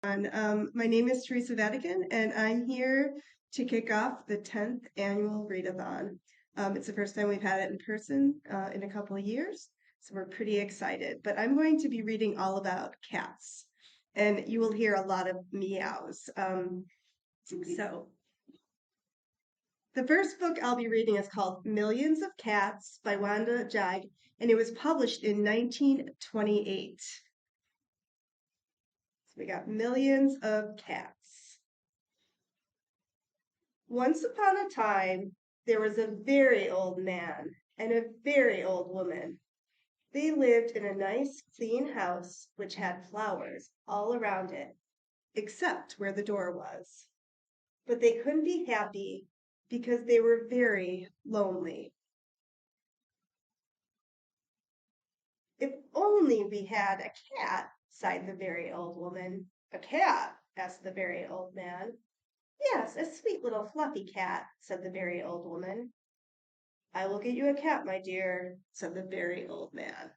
My name is Teresa Vatican, and I'm here to kick off the 10th annual Readathon. It's the first time we've had it in person in a couple of years, so we're pretty excited. But I'm going to be reading all about cats, and you will hear a lot of meows. So, the first book I'll be reading is called Millions of Cats by Wanda, and it was published in 1928. So we got Millions of Cats. Once upon a time, there was a very old man and a very old woman. They lived in a nice, clean house which had flowers all around it, except where the door was. But they couldn't be happy because they were very lonely. If only we had a cat, sighed the very old woman. A cat? Asked the very old man. Yes, a sweet little fluffy cat, said the very old woman. I will get you a cat, my dear, said the very old man.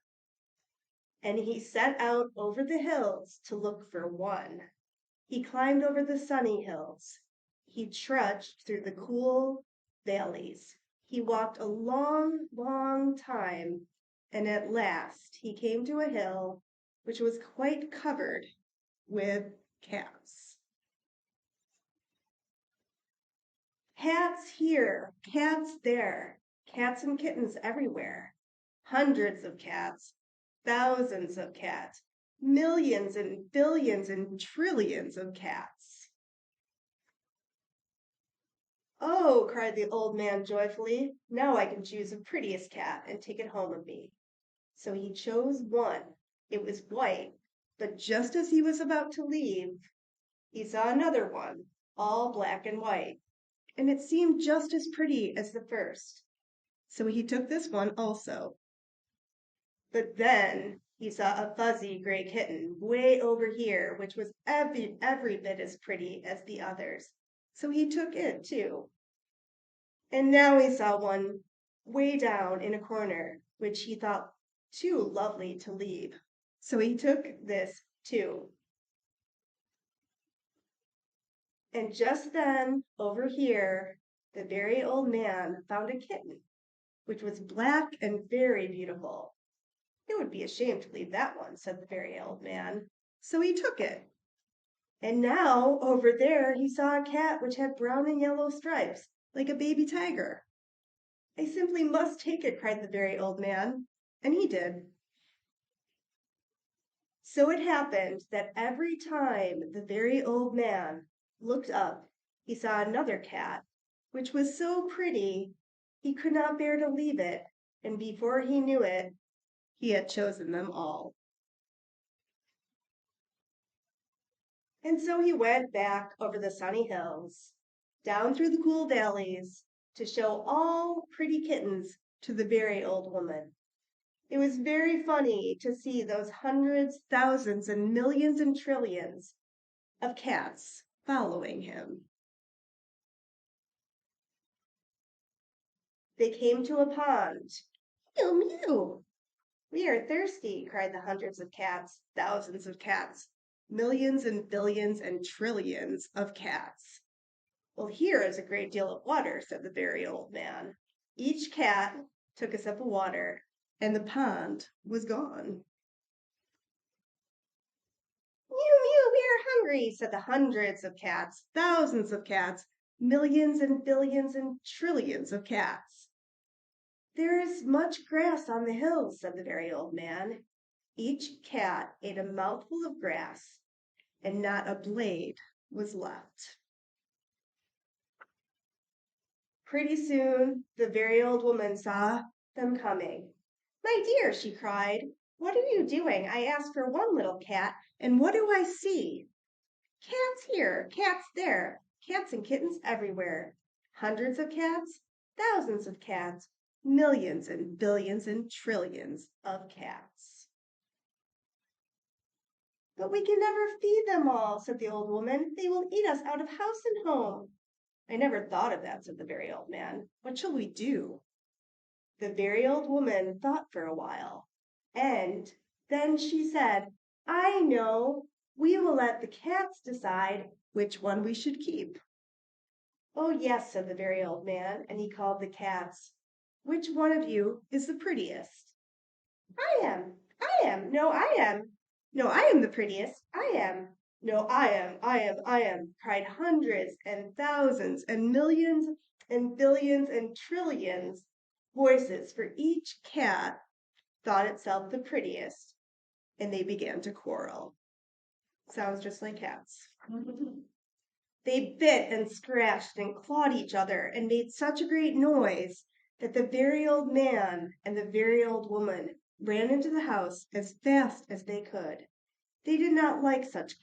And he set out over the hills to look for one. He climbed over the sunny hills. He trudged through the cool valleys. He walked a long, long time, and at last he came to a hill which was quite covered with cats. Cats here, cats there, cats and kittens everywhere. Hundreds of cats, thousands of cats, millions and billions and trillions of cats. Oh, cried the old man joyfully, now I can choose the prettiest cat and take it home with me. So he chose one. It was white, but just as he was about to leave, he saw another one, all black and white, and it seemed just as pretty as the first. So he took this one also. But then he saw a fuzzy gray kitten way over here, which was every bit as pretty as the others. So he took it too. And now he saw one way down in a corner, which he thought too lovely to leave. So he took this too. And just then, over here, the very old man found a kitten, which was black and very beautiful. It would be a shame to leave that one, said the very old man. So he took it. And now, over there, he saw a cat which had brown and yellow stripes, like a baby tiger. I simply must take it, cried the very old man. And he did. So it happened that every time the very old man looked up, he saw another cat, which was so pretty he could not bear to leave it, and before he knew it, he had chosen them all. And so he went back over the sunny hills, down through the cool valleys, to show all pretty kittens to the very old woman. It was very funny to see those hundreds, thousands, and millions and trillions of cats following him. They came to a pond. Mew, mew. We are thirsty, cried the hundreds of cats, thousands of cats, millions and billions and trillions of cats. Well, here is a great deal of water, said the very old man. Each cat took a sip of water, and the pond was gone. Mew, mew, we are hungry, said the hundreds of cats, thousands of cats, millions and billions and trillions of cats. There is much grass on the hills, said the very old man. Each cat ate a mouthful of grass, and not a blade was left. Pretty soon, the very old woman saw them coming. My dear, she cried, what are you doing? I asked for one little cat, and what do I see? Cats here, cats there, cats and kittens everywhere. Hundreds of cats, thousands of cats, millions and billions and trillions of cats. But we can never feed them all, said the old woman. They will eat us out of house and home. I never thought of that, said the very old man. What shall we do? The very old woman thought for a while, and then she said, I know. We will let the cats decide which one we should keep. Oh, yes, said the very old man, and he called the cats. Which one of you is the prettiest? I am. I am. No, I am. No, I am the prettiest. I am. No, I am. I am. I am, cried hundreds and thousands and millions and billions and trillions voices, for each cat thought itself the prettiest, and they began to quarrel. Sounds just like cats. They bit and scratched and clawed each other and made such a great noise that the very old man and the very old woman ran into the house as fast as they could. They did not like such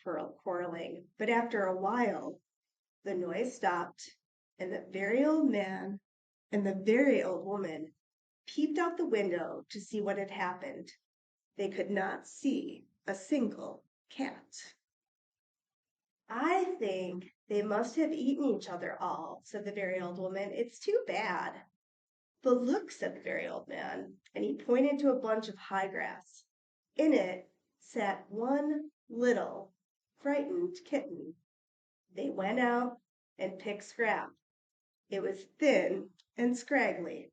quarreling, but after a while the noise stopped, and the very old man and the very old woman peeped out the window to see what had happened. They could not see a single cat. I think they must have eaten each other all, said the very old woman. It's too bad. But look, said the very old man, and he pointed to a bunch of high grass. In it sat one little, frightened kitten. They went out and picked scrap. It was thin and scraggly.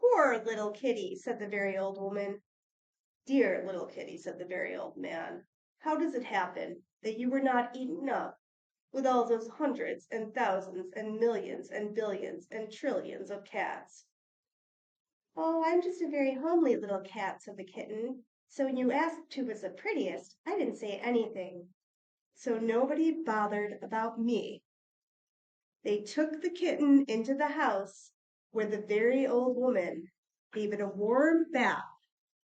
Poor little kitty, said the very old woman. Dear little kitty, said the very old man. How does it happen that you were not eaten up with all those hundreds and thousands and millions and billions and trillions of cats? Oh, I'm just a very homely little cat, said the kitten. So when you asked who was the prettiest, I didn't say anything. So nobody bothered about me. They took the kitten into the house, where the very old woman gave it a warm bath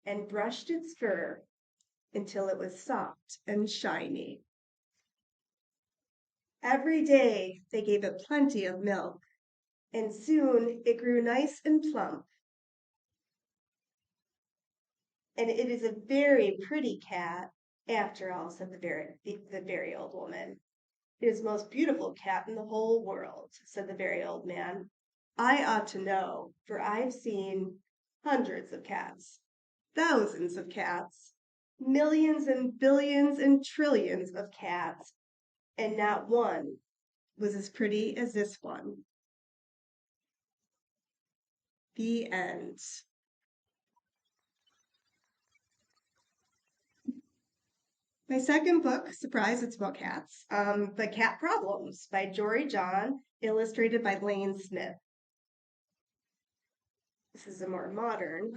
and brushed its fur until it was soft and shiny. Every day they gave it plenty of milk, and soon it grew nice and plump. And it is a very pretty cat, after all, said the very old woman. It is the most beautiful cat in the whole world, said the very old man. I ought to know, for I've seen hundreds of cats, thousands of cats, millions and billions and trillions of cats, and not one was as pretty as this one. The end. My second book, surprise, it's about cats. The Cat Problems by Jory John, illustrated by Lane Smith. This is a more modern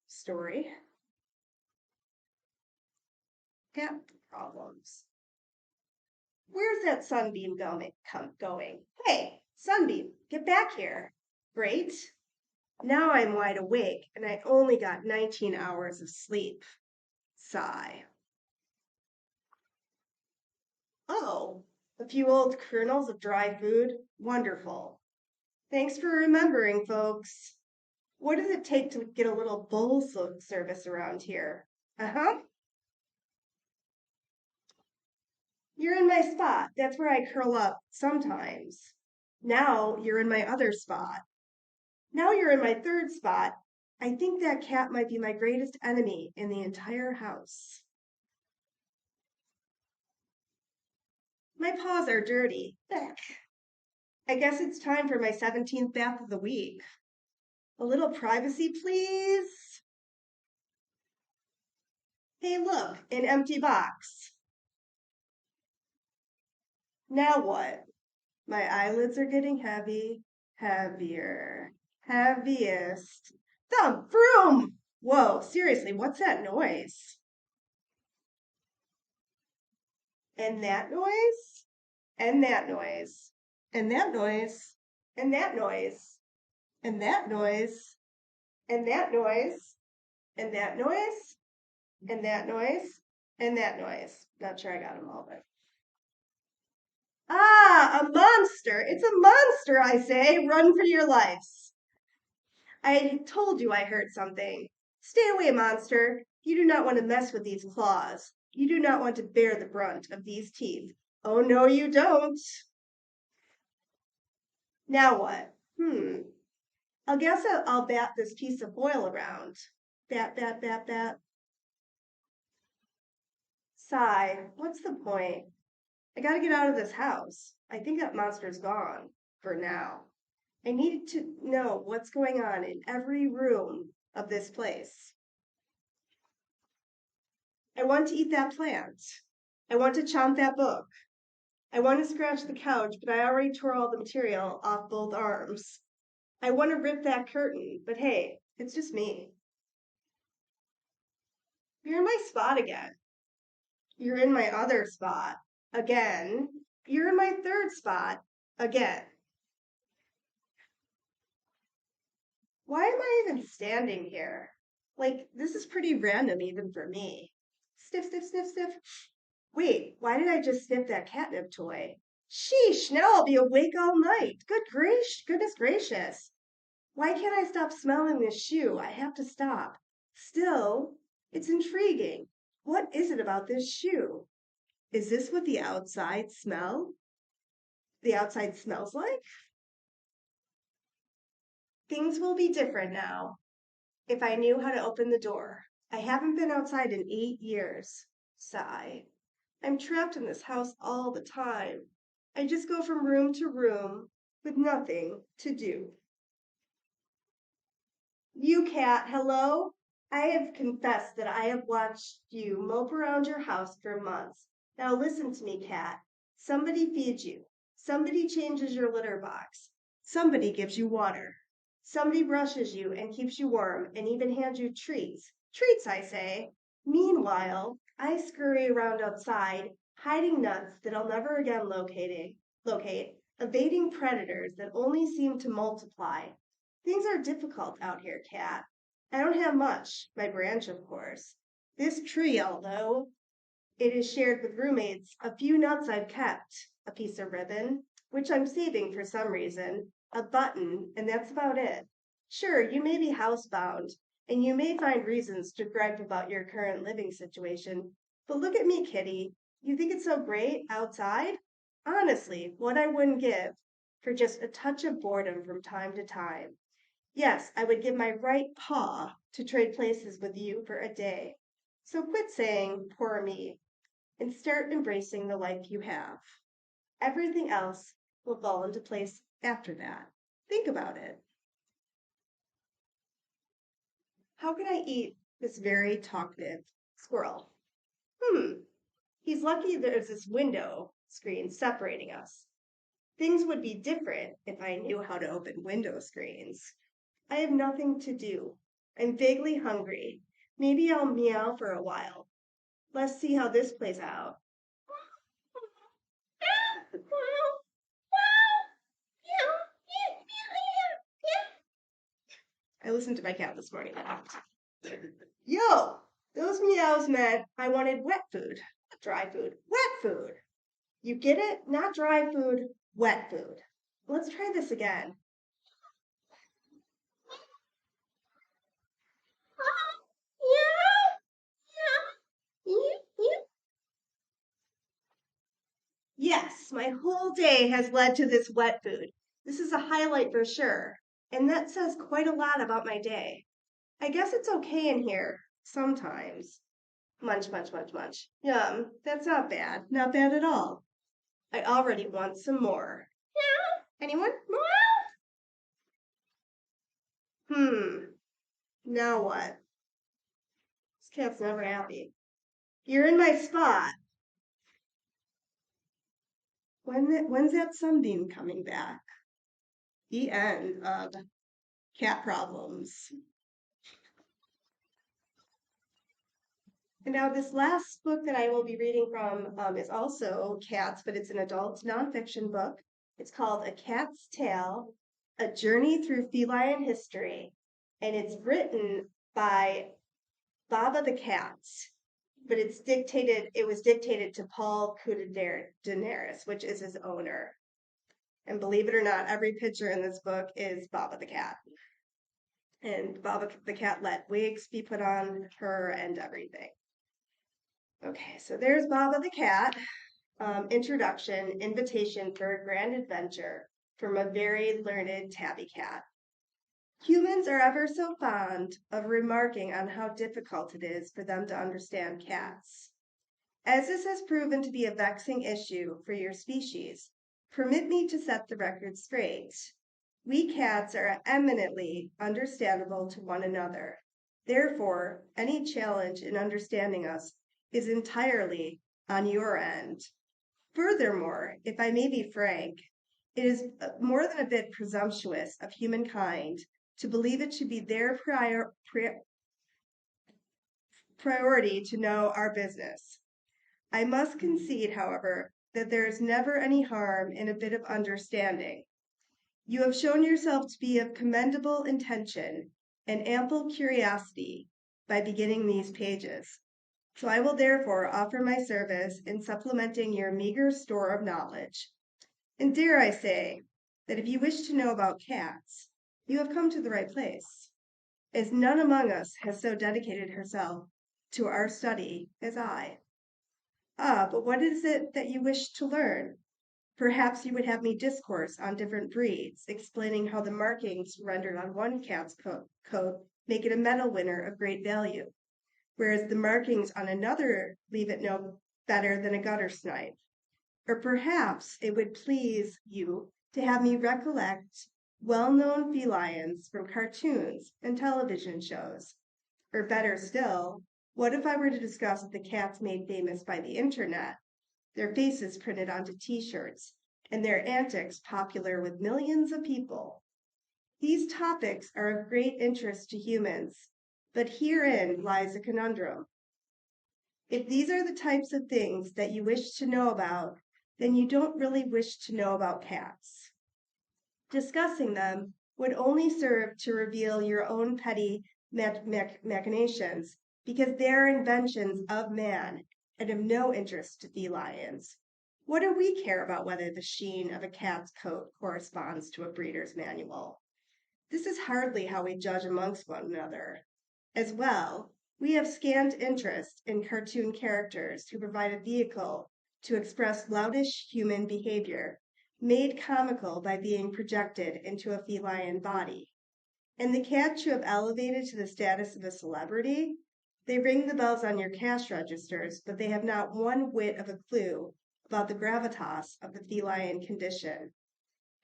story. Cat Problems. Where's that sunbeam going? Hey, sunbeam, get back here. Great. Now I'm wide awake, and I only got 19 hours of sleep. Sigh. Oh, a few old kernels of dry food? Wonderful. Thanks for remembering, folks. What does it take to get a little bowl service around here? Uh-huh. You're in my spot. That's where I curl up sometimes. Now you're in my other spot. Now you're in my third spot. I think that cat might be my greatest enemy in the entire house. My paws are dirty. Ugh. I guess it's time for my 17th bath of the week. A little privacy, please. Hey, look, an empty box. Now what? My eyelids are getting heavy, heavier, heaviest. Thump, vroom! Whoa, seriously, what's that noise? And that noise? And that noise? And that noise? And that noise? And that noise? And that noise? And that noise? And that noise? And that noise. Not sure I got them all, but. Ah, a monster! It's a monster, I say! Run for your lives! I told you I heard something. Stay away, monster. You do not want to mess with these claws. You do not want to bear the brunt of these teeth. Oh, no, you don't. Now what? I guess I'll bat this piece of foil around. Bat, bat, bat, bat. Sigh, what's the point? I gotta get out of this house. I think that monster's gone. For now. I need to know what's going on in every room of this place. I want to eat that plant. I want to chomp that book. I want to scratch the couch, but I already tore all the material off both arms. I want to rip that curtain, but hey, it's just me. You're in my spot again. You're in my other spot again. You're in my third spot again. Why am I even standing here? Like, this is pretty random even for me. Sniff, sniff, sniff, sniff. Wait, why did I just sniff that catnip toy? Sheesh, now I'll be awake all night. Goodness gracious. Why can't I stop smelling this shoe? I have to stop. Still, it's intriguing. What is it about this shoe? Is this what the outside smells like? Things will be different now. If I knew how to open the door. I haven't been outside in 8 years. Sigh. I'm trapped in this house all the time. I just go from room to room with nothing to do. You cat, hello? I have confessed that I have watched you mope around your house for months. Now listen to me, cat. Somebody feeds you. Somebody changes your litter box. Somebody gives you water. Somebody brushes you and keeps you warm and even hands you treats. Treats, I say. Meanwhile, I scurry around outside, hiding nuts that I'll never again locate, evading predators that only seem to multiply. Things are difficult out here, cat. I don't have much, my branch, of course. This tree, although it is shared with roommates, a few nuts I've kept, a piece of ribbon, which I'm saving for some reason, a button, and that's about it. Sure, you may be housebound, and you may find reasons to gripe about your current living situation, but look at me, kitty. You think it's so great outside? Honestly, what I wouldn't give for just a touch of boredom from time to time. Yes, I would give my right paw to trade places with you for a day. So quit saying, poor me, and start embracing the life you have. Everything else will fall into place after that. Think about it. How can I eat this very talkative squirrel? He's lucky there's this window screen separating us. Things would be different if I knew how to open window screens. I have nothing to do. I'm vaguely hungry. Maybe I'll meow for a while. Let's see how this plays out. I listened to my cat this morning. Yo, those meows meant I wanted wet food, not dry food, wet food. You get it? Not dry food, wet food. Let's try this again. Yes, my whole day has led to this wet food. This is a highlight for sure. And that says quite a lot about my day. I guess it's okay in here, sometimes. Munch, munch, munch, munch. Yum, that's not bad. Not bad at all. I already want some more. Anyone? Now what? This cat's never happy. You're in my spot. When's that sunbeam coming back? The end of cat problems. And now this last book that I will be reading from is also cats, but it's an adult nonfiction book. It's called A Cat's Tale, A Journey Through Feline History. And it's written by Baba the Cat, but it was dictated to Paul Daenerys, which is his owner. And believe it or not, every picture in this book is Baba the Cat. And Baba the Cat let wigs be put on her and everything. Okay, so there's Baba the Cat. Introduction, invitation for a grand adventure from a very learned tabby cat. Humans are ever so fond of remarking on how difficult it is for them to understand cats. As this has proven to be a vexing issue for your species, permit me to set the record straight. We cats are eminently understandable to one another. Therefore, any challenge in understanding us is entirely on your end. Furthermore, if I may be frank, it is more than a bit presumptuous of humankind to believe it should be their priority to know our business. I must concede, however, that there is never any harm in a bit of understanding. You have shown yourself to be of commendable intention and ample curiosity by beginning these pages. So I will therefore offer my service in supplementing your meager store of knowledge. And dare I say that if you wish to know about cats, you have come to the right place, as none among us has so dedicated herself to our study as I. Ah, but what is it that you wish to learn? Perhaps you would have me discourse on different breeds, explaining how the markings rendered on one cat's coat make it a medal winner of great value, whereas the markings on another leave it no better than a gutter snipe. Or perhaps it would please you to have me recollect well-known felines from cartoons and television shows. Or better still, what if I were to discuss the cats made famous by the internet, their faces printed onto t-shirts, and their antics popular with millions of people? These topics are of great interest to humans, but herein lies a conundrum. If these are the types of things that you wish to know about, then you don't really wish to know about cats. Discussing them would only serve to reveal your own petty machinations, because they are inventions of man and of no interest to felines. What do we care about whether the sheen of a cat's coat corresponds to a breeder's manual? This is hardly how we judge amongst one another. As well, we have scant interest in cartoon characters who provide a vehicle to express loutish human behavior, made comical by being projected into a feline body. And the cats you have elevated to the status of a celebrity, they ring the bells on your cash registers, but they have not one whit of a clue about the gravitas of the feline condition.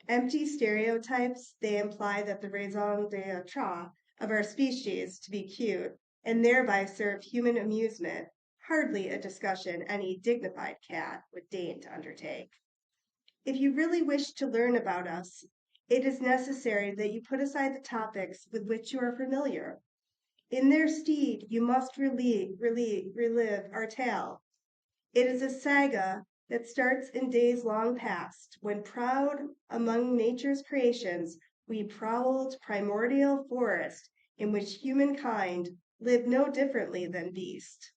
Empty stereotypes, they imply that the raison d'etre of our species to be cute and thereby serve human amusement, hardly a discussion any dignified cat would deign to undertake. If you really wish to learn about us, it is necessary that you put aside the topics with which you are familiar. In their stead, you must relive our tale. It is a saga that starts in days long past, when proud among nature's creations we prowled primordial forest in which humankind lived no differently than beast.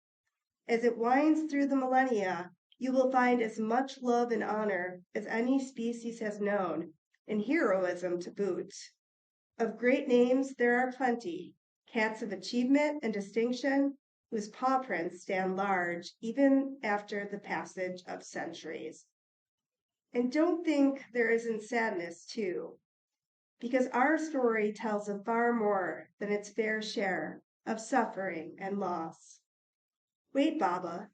As it winds through the millennia, you will find as much love and honor as any species has known, and heroism to boot. Of great names there are plenty, cats of achievement and distinction, whose paw prints stand large even after the passage of centuries. And don't think there isn't sadness, too, because our story tells of far more than its fair share of suffering and loss. Wait, Baba,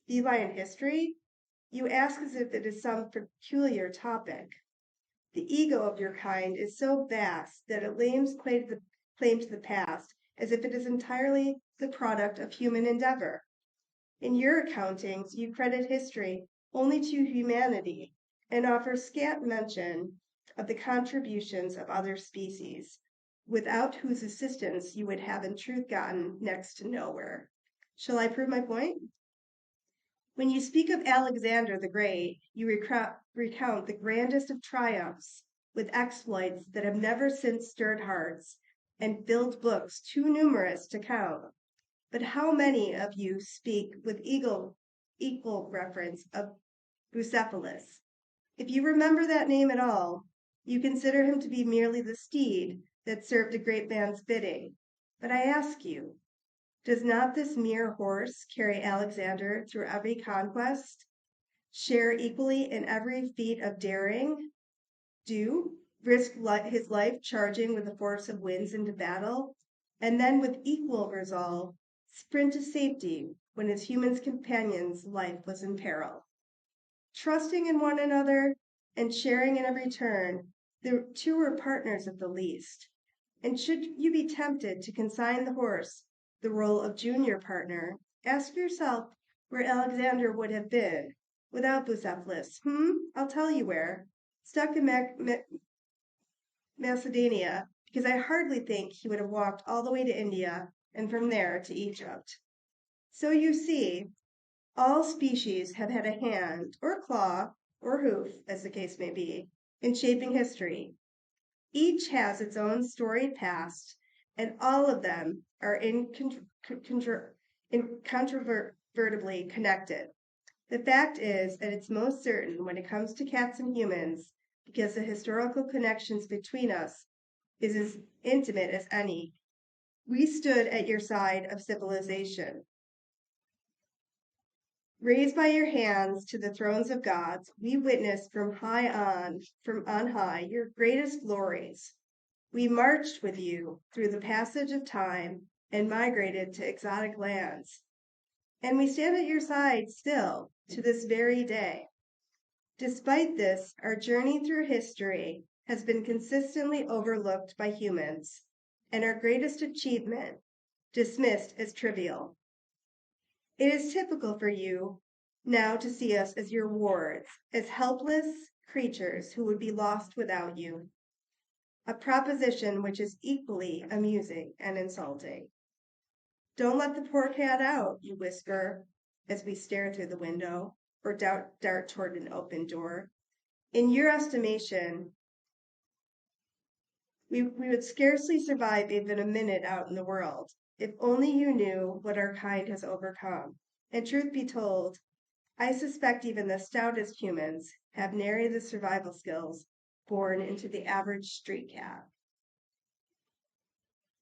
feline history? You ask as if it is some peculiar topic. The ego of your kind is so vast that it lays claim to the past as if it is entirely the product of human endeavor. In your accountings, you credit history only to humanity and offer scant mention of the contributions of other species, without whose assistance you would have in truth gotten next to nowhere. Shall I prove my point? When you speak of Alexander the Great, you recount the grandest of triumphs with exploits that have never since stirred hearts and filled books too numerous to count. But how many of you speak with equal reference of Bucephalus? If you remember that name at all, you consider him to be merely the steed that served a great man's bidding. But I ask you, does not this mere horse carry Alexander through every conquest, share equally in every feat of daring, risk his life charging with the force of winds into battle, and then with equal resolve sprint to safety when his human companion's life was in peril. Trusting in one another and sharing in every turn, the two were partners at the least. And should you be tempted to consign the horse the role of junior partner, ask yourself where Alexander would have been without Bucephalus. I'll tell you where. Stuck in Macedonia, because I hardly think he would have walked all the way to India and from there to Egypt. So you see, all species have had a hand, or claw, or hoof, as the case may be, in shaping history. Each has its own storied past, and all of them are incontrovertibly connected. The fact is that it's most certain when it comes to cats and humans, because the historical connections between us is as intimate as any. We stood at your side of civilization. Raised by your hands to the thrones of gods, we witnessed from on high, your greatest glories. We marched with you through the passage of time and migrated to exotic lands. And we stand at your side still to this very day. Despite this, our journey through history has been consistently overlooked by humans, and our greatest achievement dismissed as trivial. It is typical for you now to see us as your wards, as helpless creatures who would be lost without you. A proposition which is equally amusing and insulting. Don't let the poor cat out, you whisper, as we stare through the window or dart toward an open door. In your estimation, we would scarcely survive even a minute out in the world, if only you knew what our kind has overcome. And truth be told, I suspect even the stoutest humans have nary the survival skills born into the average street cat.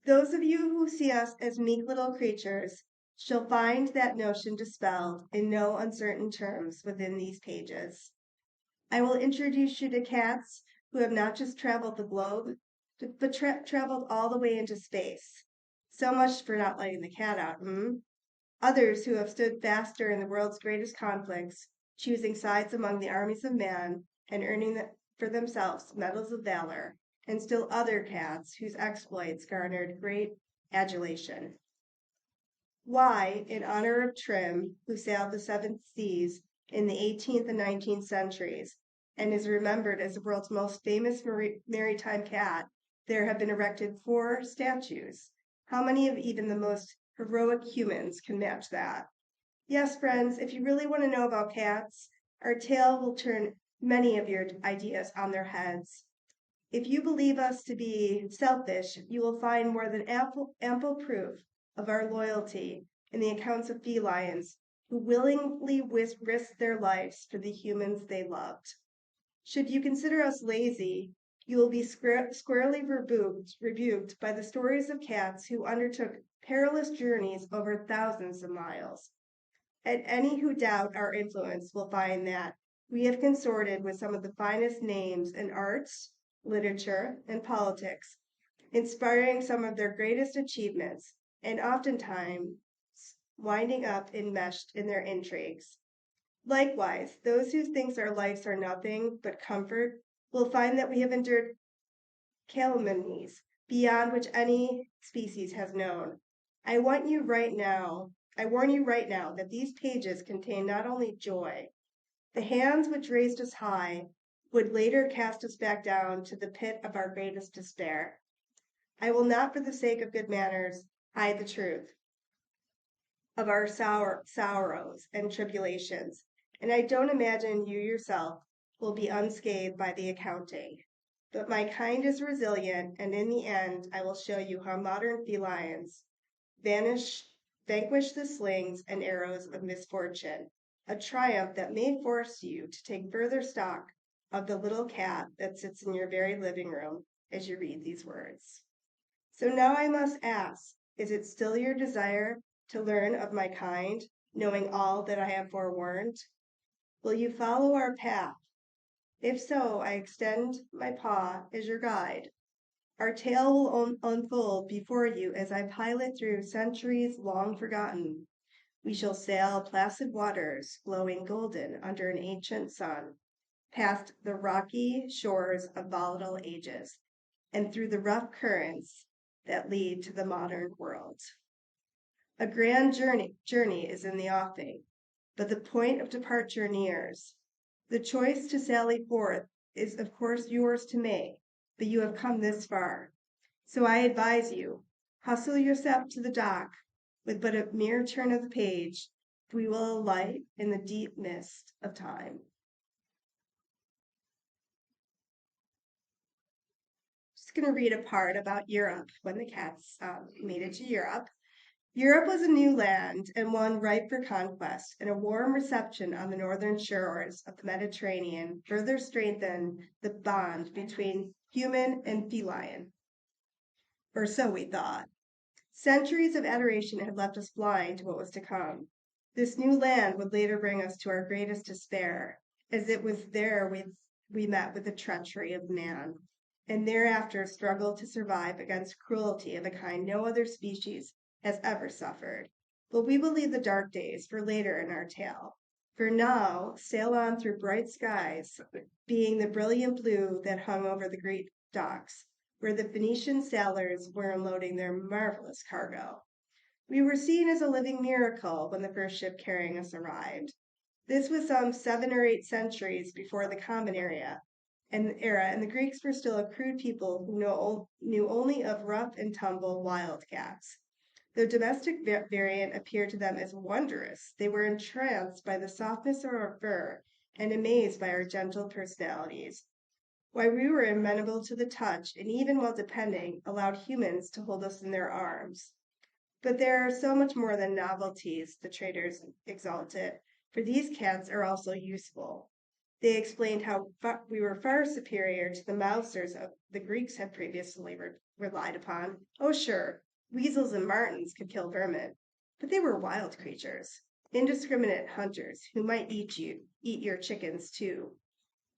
Those of you who see us as meek little creatures shall find that notion dispelled in no uncertain terms within these pages. I will introduce you to cats who have not just traveled the globe, but traveled all the way into space. So much for not letting the cat out, Others who have stood fast during the world's greatest conflicts, choosing sides among the armies of man and earning for themselves medals of valor, and still other cats whose exploits garnered great adulation. Why, in honor of Trim, who sailed the seven seas in the 18th and 19th centuries, and is remembered as the world's most famous maritime cat, there have been erected 4 statues. How many of even the most heroic humans can match that? Yes, friends, if you really want to know about cats, our tale will turn many of your ideas on their heads. If you believe us to be selfish, you will find more than ample proof of our loyalty in the accounts of felines who willingly risked their lives for the humans they loved. Should you consider us lazy, you will be squarely rebuked by the stories of cats who undertook perilous journeys over thousands of miles. And any who doubt our influence will find that we have consorted with some of the finest names in arts, literature, and politics, inspiring some of their greatest achievements, and oftentimes winding up enmeshed in their intrigues. Likewise, those who think our lives are nothing but comfort will find that we have endured calumnies beyond which any species has known. I warn you right now that these pages contain not only joy, the hands which raised us high would later cast us back down to the pit of our greatest despair. I will not, for the sake of good manners, hide the truth of our sorrows and tribulations, and I don't imagine you yourself will be unscathed by the accounting. But my kind is resilient, and in the end, I will show you how modern felines vanquish the slings and arrows of misfortune, a triumph that may force you to take further stock of the little cat that sits in your very living room as you read these words. So now I must ask, is it still your desire to learn of my kind, knowing all that I have forewarned? Will you follow our path? If so, I extend my paw as your guide. Our tale will unfold before you as I pilot through centuries long forgotten. We shall sail placid waters, glowing golden under an ancient sun, past the rocky shores of volatile ages, and through the rough currents that lead to the modern world. A grand journey is in the offing, but the point of departure nears. The choice to sally forth is of course yours to make, but you have come this far. So I advise you, hustle yourself to the dock. With but a mere turn of the page, we will alight in the deep mist of time. Just going to read a part about Europe when the cats made it to Europe. Europe was a new land and one ripe for conquest, and a warm reception on the northern shores of the Mediterranean further strengthened the bond between human and feline. Or so we thought. Centuries of adoration had left us blind to what was to come. This new land would later bring us to our greatest despair, as it was there we met with the treachery of man, and thereafter struggled to survive against cruelty of a kind no other species has ever suffered. But we will leave the dark days for later in our tale. For now, sail on through bright skies, being the brilliant blue that hung over the Greek docks, where the Phoenician sailors were unloading their marvelous cargo. We were seen as a living miracle when the first ship carrying us arrived. This was some 7 or 8 centuries before the Common Era, and the Greeks were still a crude people who knew only of rough and tumble wildcats. The domestic variant appeared to them as wondrous. They were entranced by the softness of our fur and amazed by our gentle personalities. Why, we were amenable to the touch, and even while depending, allowed humans to hold us in their arms. But there are so much more than novelties, the traders exulted, for these cats are also useful. They explained how we were far superior to the mousers the Greeks had previously relied upon. Oh, sure, weasels and martens could kill vermin, but they were wild creatures, indiscriminate hunters who might eat your chickens too.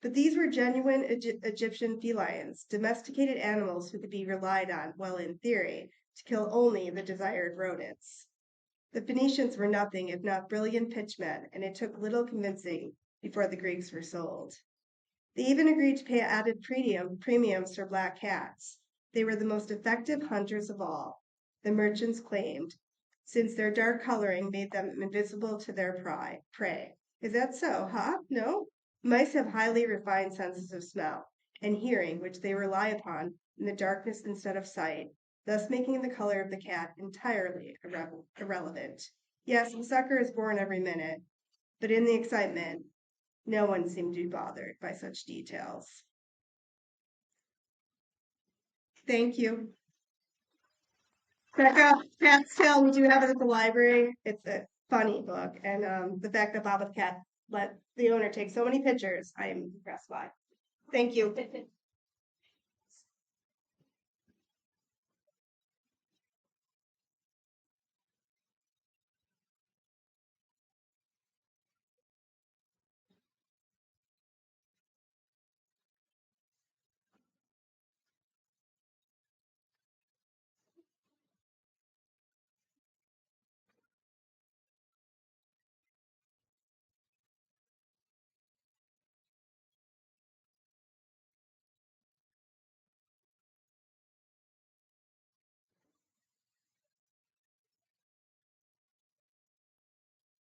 But these were genuine Egyptian felines, domesticated animals who could be relied on, well, in theory, to kill only the desired rodents. The Phoenicians were nothing if not brilliant pitchmen, and it took little convincing before the Greeks were sold. They even agreed to pay added premiums for black cats. They were the most effective hunters of all, the merchants claimed, since their dark coloring made them invisible to their prey. Is that so, huh? No? Mice have highly refined senses of smell and hearing, which they rely upon in the darkness instead of sight, thus making the color of the cat entirely irrelevant. Yes, a sucker is born every minute, but in the excitement, no one seemed to be bothered by such details. Thank you. Check out Cat's Tale. We do have it at the library. It's a funny book, and the fact that Bob the Cat let the owner take so many pictures, I am impressed by. Thank you.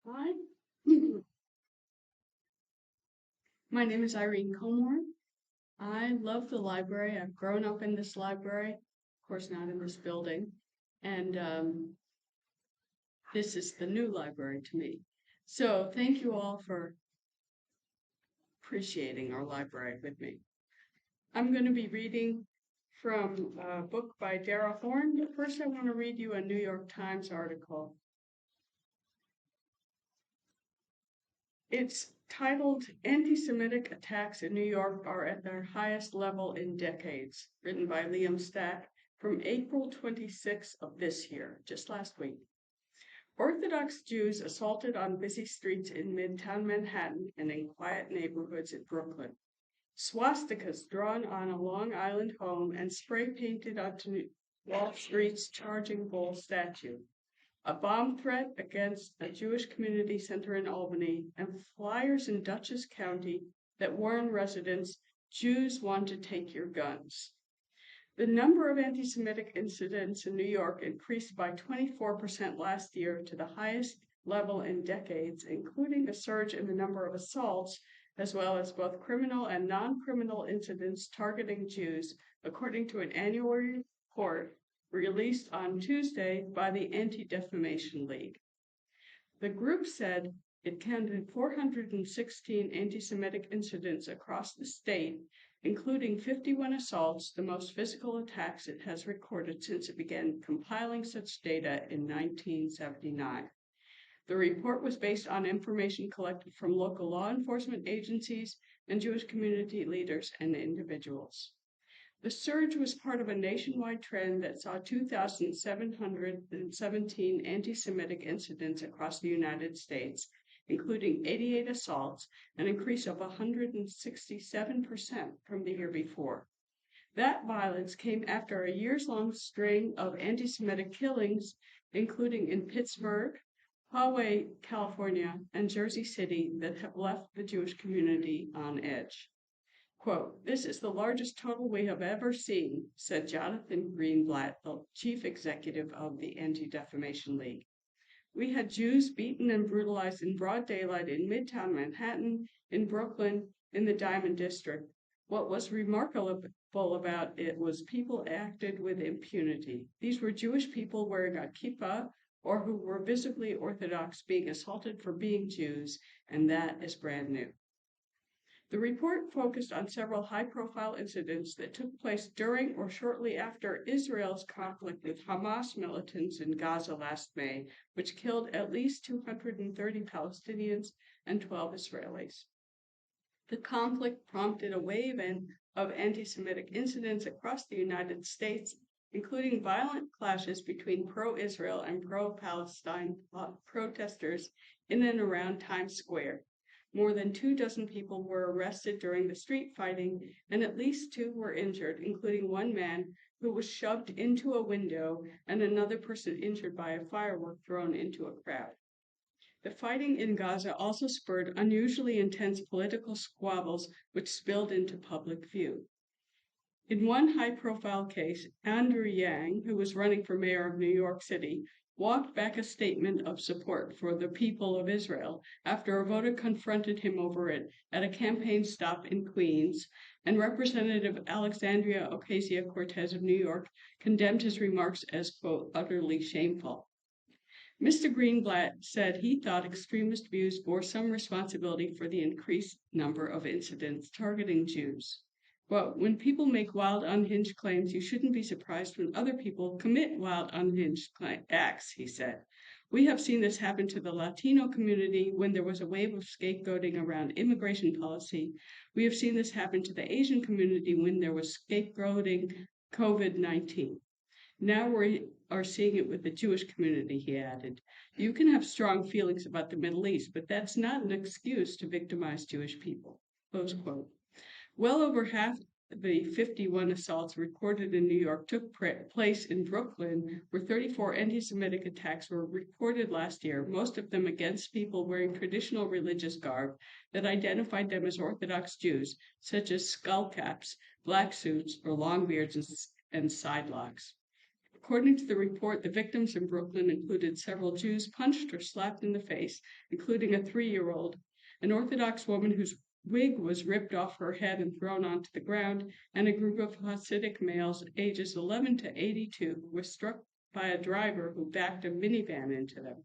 Hi, my name is Irene Comore. I love the library. I've grown up in this library, of course, not in this building, and this is the new library to me. So thank you all for appreciating our library with me. I'm going to be reading from a book by Dara Horn. But first, I want to read you a New York Times article. It's titled Anti-Semitic Attacks in New York Are at Their Highest Level in Decades, written by Liam Stack from April 26 of this year, just last week. Orthodox Jews assaulted on busy streets in Midtown Manhattan and in quiet neighborhoods in Brooklyn. Swastikas drawn on a Long Island home and spray painted onto Wall Street's Charging Bull statue. a bomb threat against a Jewish community center in Albany, and flyers in Dutchess County that warn residents, Jews want to take your guns. The number of anti-Semitic incidents in New York increased by 24% last year to the highest level in decades, including a surge in the number of assaults, as well as both criminal and non-criminal incidents targeting Jews, according to an annual report released on Tuesday by the Anti-Defamation League. The group said it counted 416 anti-Semitic incidents across the state, including 51 assaults, the most physical attacks it has recorded since it began compiling such data in 1979. The report was based on information collected from local law enforcement agencies and Jewish community leaders and individuals. The surge was part of a nationwide trend that saw 2,717 anti-Semitic incidents across the United States, including 88 assaults, an increase of 167% from the year before. That violence came after a years-long string of anti-Semitic killings, including in Pittsburgh, Poway, California, and Jersey City, that have left the Jewish community on edge. Quote, "This is the largest total we have ever seen," said Jonathan Greenblatt, the chief executive of the Anti-Defamation League. "We had Jews beaten and brutalized in broad daylight in Midtown Manhattan, in Brooklyn, in the Diamond District. What was remarkable about it was people acted with impunity. These were Jewish people wearing a kippah or who were visibly Orthodox being assaulted for being Jews, and that is brand new." The report focused on several high-profile incidents that took place during or shortly after Israel's conflict with Hamas militants in Gaza last May, which killed at least 230 Palestinians and 12 Israelis. The conflict prompted a wave of anti-Semitic incidents across the United States, including violent clashes between pro-Israel and pro-Palestine protesters in and around Times Square. More than 24 people were arrested during the street fighting, and at least 2 were injured, including one man who was shoved into a window and another person injured by a firework thrown into a crowd. The fighting in Gaza also spurred unusually intense political squabbles, which spilled into public view. In one high-profile case, Andrew Yang, who was running for mayor of New York City, walked back a statement of support for the people of Israel after a voter confronted him over it at a campaign stop in Queens, and Representative Alexandria Ocasio-Cortez of New York condemned his remarks as, quote, "utterly shameful." Mr. Greenblatt said he thought extremist views bore some responsibility for the increased number of incidents targeting Jews. Quote, "When people make wild, unhinged claims, you shouldn't be surprised when other people commit wild, unhinged acts," he said. "We have seen this happen to the Latino community when there was a wave of scapegoating around immigration policy. We have seen this happen to the Asian community when there was scapegoating COVID-19. Now we are seeing it with the Jewish community," he added. "You can have strong feelings about the Middle East, but that's not an excuse to victimize Jewish people." Close quote. Well over half the 51 assaults recorded in New York took place in Brooklyn, where 34 anti-Semitic attacks were reported last year, most of them against people wearing traditional religious garb that identified them as Orthodox Jews, such as skull caps, black suits, or long beards and sidelocks. According to the report, the victims in Brooklyn included several Jews punched or slapped in the face, including a 3-year-old, an Orthodox woman whose wig was ripped off her head and thrown onto the ground, and a group of Hasidic males ages 11 to 82 who were struck by a driver who backed a minivan into them.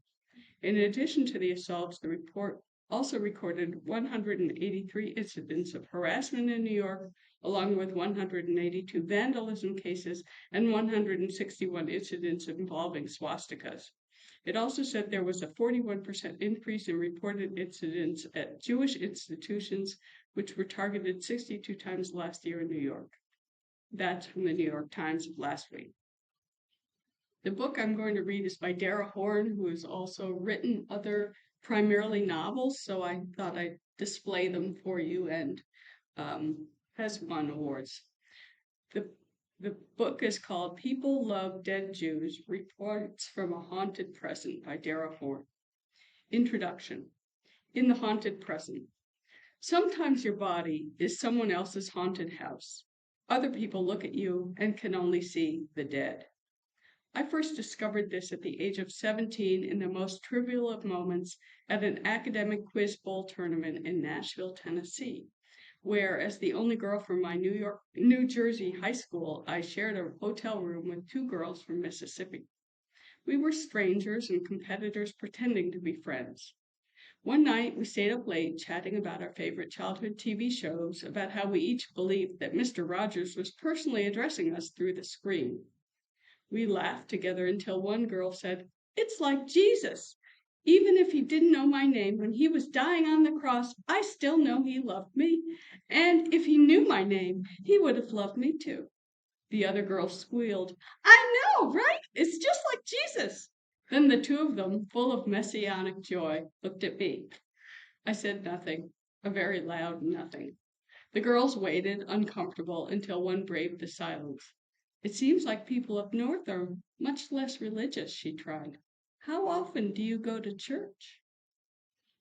In addition to the assaults, the report also recorded 183 incidents of harassment in New York, along with 182 vandalism cases and 161 incidents involving swastikas. It also said there was a 41% increase in reported incidents at Jewish institutions, which were targeted 62 times last year in New York. That's from the New York Times of last week. The book I'm going to read is by Dara Horn, who has also written other primarily novels, so I thought I'd display them for you, and has won awards. The The book is called People Love Dead Jews, Reports from a Haunted Present by Dara Horn. Introduction. In the haunted present. Sometimes your body is someone else's haunted house. Other people look at you and can only see the dead. I first discovered this at the age of 17 in the most trivial of moments at an academic quiz bowl tournament in Nashville, Tennessee, where, as the only girl from my New Jersey high school, I shared a hotel room with two girls from Mississippi. We were strangers and competitors pretending to be friends. One night, we stayed up late chatting about our favorite childhood TV shows, about how we each believed that Mr. Rogers was personally addressing us through the screen. We laughed together until one girl said, "It's like Jesus. Even if he didn't know my name when he was dying on the cross, I still know he loved me. And if he knew my name, he would have loved me too." The other girl squealed, "I know, right? It's just like Jesus." Then the two of them, full of messianic joy, looked at me. I said nothing, a very loud nothing. The girls waited, uncomfortable, until one braved the silence. "It seems like people up north are much less religious," she tried. "How often do you go to church?"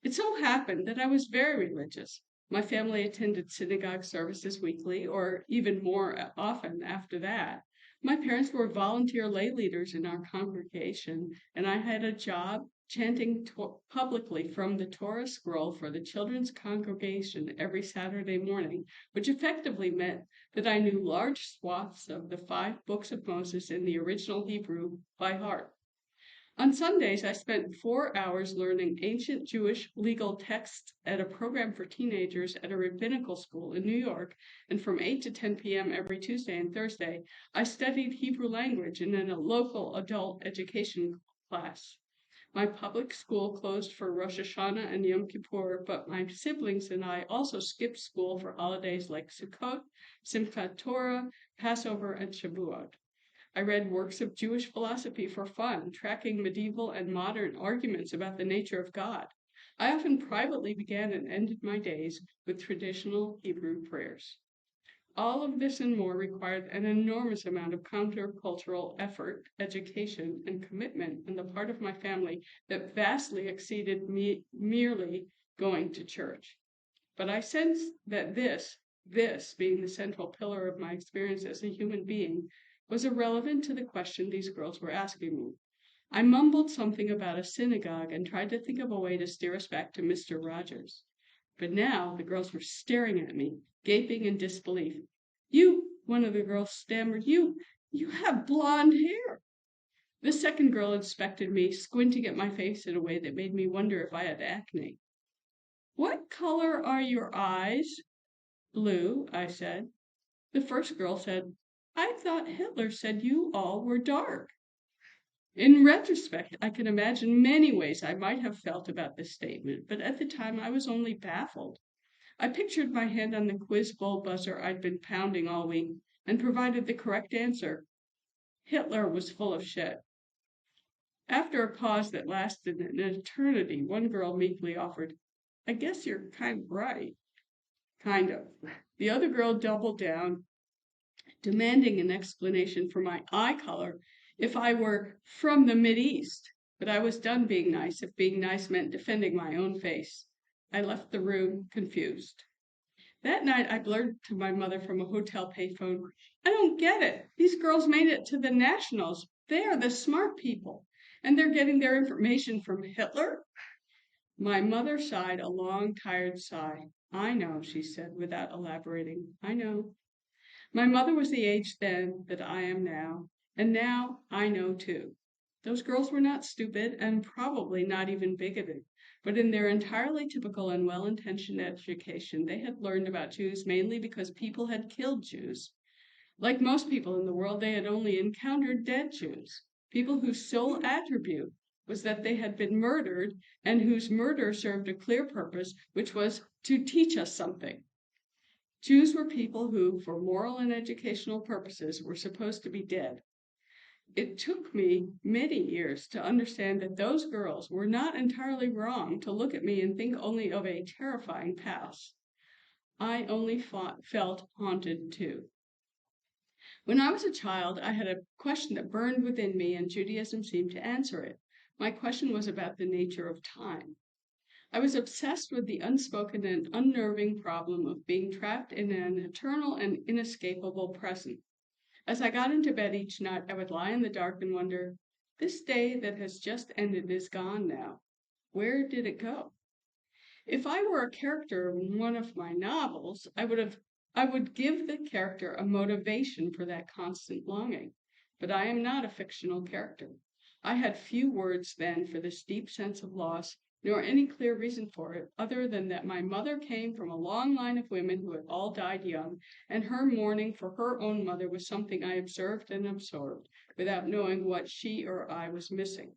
It so happened that I was very religious. My family attended synagogue services weekly, or even more often after that. My parents were volunteer lay leaders in our congregation, and I had a job chanting publicly from the Torah scroll for the children's congregation every Saturday morning, which effectively meant that I knew large swaths of the 5 books of Moses in the original Hebrew by heart. On Sundays, I spent 4 hours learning ancient Jewish legal texts at a program for teenagers at a rabbinical school in New York, and from 8 to 10 p.m. every Tuesday and Thursday, I studied Hebrew language in a local adult education class. My public school closed for Rosh Hashanah and Yom Kippur, but my siblings and I also skipped school for holidays like Sukkot, Simchat Torah, Passover, and Shavuot. I read works of Jewish philosophy for fun, tracking medieval and modern arguments about the nature of God. I often privately began and ended my days with traditional Hebrew prayers. All of this and more required an enormous amount of countercultural effort, education, and commitment on the part of my family that vastly exceeded merely going to church. But I sensed that this being the central pillar of my experience as a human being, was irrelevant to the question these girls were asking me. I mumbled something about a synagogue and tried to think of a way to steer us back to Mr. Rogers. But now the girls were staring at me, gaping in disbelief. One of the girls stammered, you have blonde hair." The second girl inspected me, squinting at my face in a way that made me wonder if I had acne. "What color are your eyes?" "Blue," I said. The first girl said, "I thought Hitler said you all were dark." In retrospect, I can imagine many ways I might have felt about this statement, but at the time I was only baffled. I pictured my hand on the quiz bowl buzzer I'd been pounding all week and provided the correct answer. Hitler was full of shit. After a pause that lasted an eternity, one girl meekly offered, "I guess you're kind of right." Kind of. The other girl doubled down, demanding an explanation for my eye color if I were from the Mideast. But I was done being nice if being nice meant defending my own face. I left the room, confused. That night, I blurted to my mother from a hotel payphone, "I don't get it. These girls made it to the Nationals. They are the smart people. And they're getting their information from Hitler?" My mother sighed a long, tired sigh. "I know," she said, without elaborating. "I know." My mother was the age then that I am now, and now I know too. Those girls were not stupid and probably not even bigoted, but in their entirely typical and well-intentioned education, they had learned about Jews mainly because people had killed Jews. Like most people in the world, they had only encountered dead Jews, people whose sole attribute was that they had been murdered and whose murder served a clear purpose, which was to teach us something. Jews were people who, for moral and educational purposes, were supposed to be dead. It took me many years to understand that those girls were not entirely wrong to look at me and think only of a terrifying past. I only felt haunted too. When I was a child, I had a question that burned within me, and Judaism seemed to answer it. My question was about the nature of time. I was obsessed with the unspoken and unnerving problem of being trapped in an eternal and inescapable present. As I got into bed each night, I would lie in the dark and wonder, this day that has just ended is gone now. Where did it go? If I were a character in one of my novels, I would give the character a motivation for that constant longing. But I am not a fictional character. I had few words then for this deep sense of loss, nor any clear reason for it, other than that my mother came from a long line of women who had all died young, and her mourning for her own mother was something I observed and absorbed, without knowing what she or I was missing.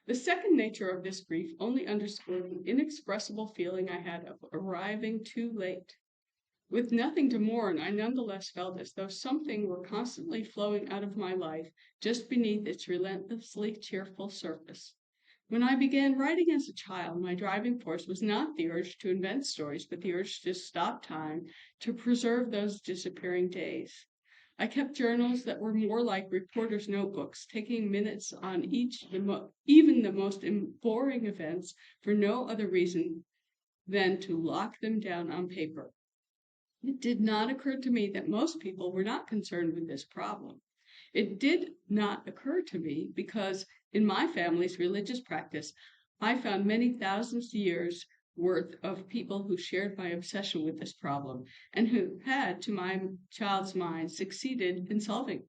The second nature of this grief only underscored the inexpressible feeling I had of arriving too late. With nothing to mourn, I nonetheless felt as though something were constantly flowing out of my life just beneath its relentlessly cheerful surface. When I began writing as a child, my driving force was not the urge to invent stories, but the urge to stop time, to preserve those disappearing days. I kept journals that were more like reporters' notebooks, taking minutes on even the most boring events, for no other reason than to lock them down on paper. It did not occur to me that most people were not concerned with this problem. It did not occur to me because in my family's religious practice, I found many thousands of years worth of people who shared my obsession with this problem and who had, to my child's mind, succeeded in solving it.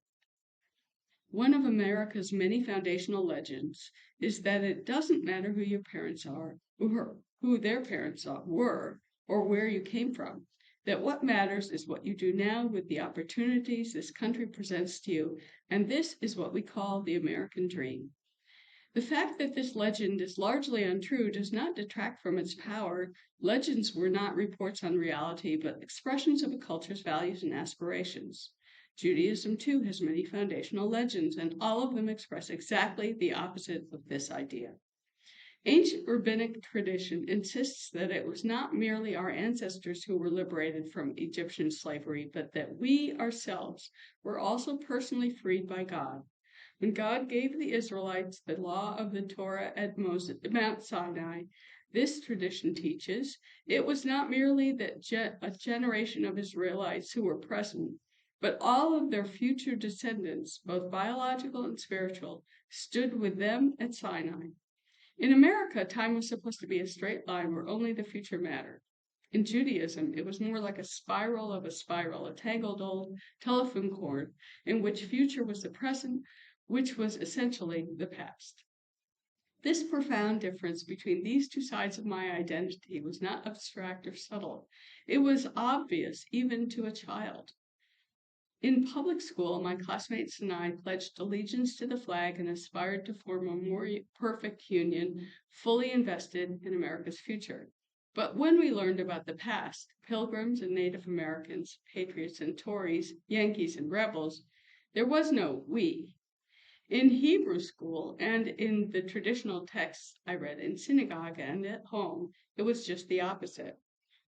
One of America's many foundational legends is that it doesn't matter who your parents are, who their parents were, or where you came from. That what matters is what you do now with the opportunities this country presents to you, and this is what we call the American dream. The fact that this legend is largely untrue does not detract from its power. Legends were not reports on reality, but expressions of a culture's values and aspirations. Judaism, too, has many foundational legends, and all of them express exactly the opposite of this idea. Ancient rabbinic tradition insists that it was not merely our ancestors who were liberated from Egyptian slavery, but that we ourselves were also personally freed by God. When God gave the Israelites the law of the Torah at Mount Sinai, this tradition teaches it was not merely that a generation of Israelites who were present, but all of their future descendants, both biological and spiritual, stood with them at Sinai. In America, time was supposed to be a straight line where only the future mattered. In Judaism, it was more like a spiral of a spiral, a tangled old telephone cord in which future was the present, which was essentially the past. This profound difference between these two sides of my identity was not abstract or subtle. It was obvious even to a child. In public school, my classmates and I pledged allegiance to the flag and aspired to form a more perfect union, fully invested in America's future. But when we learned about the past, Pilgrims and Native Americans, patriots and Tories, Yankees and rebels, there was no we. In Hebrew school and in the traditional texts I read in synagogue and at home, it was just the opposite.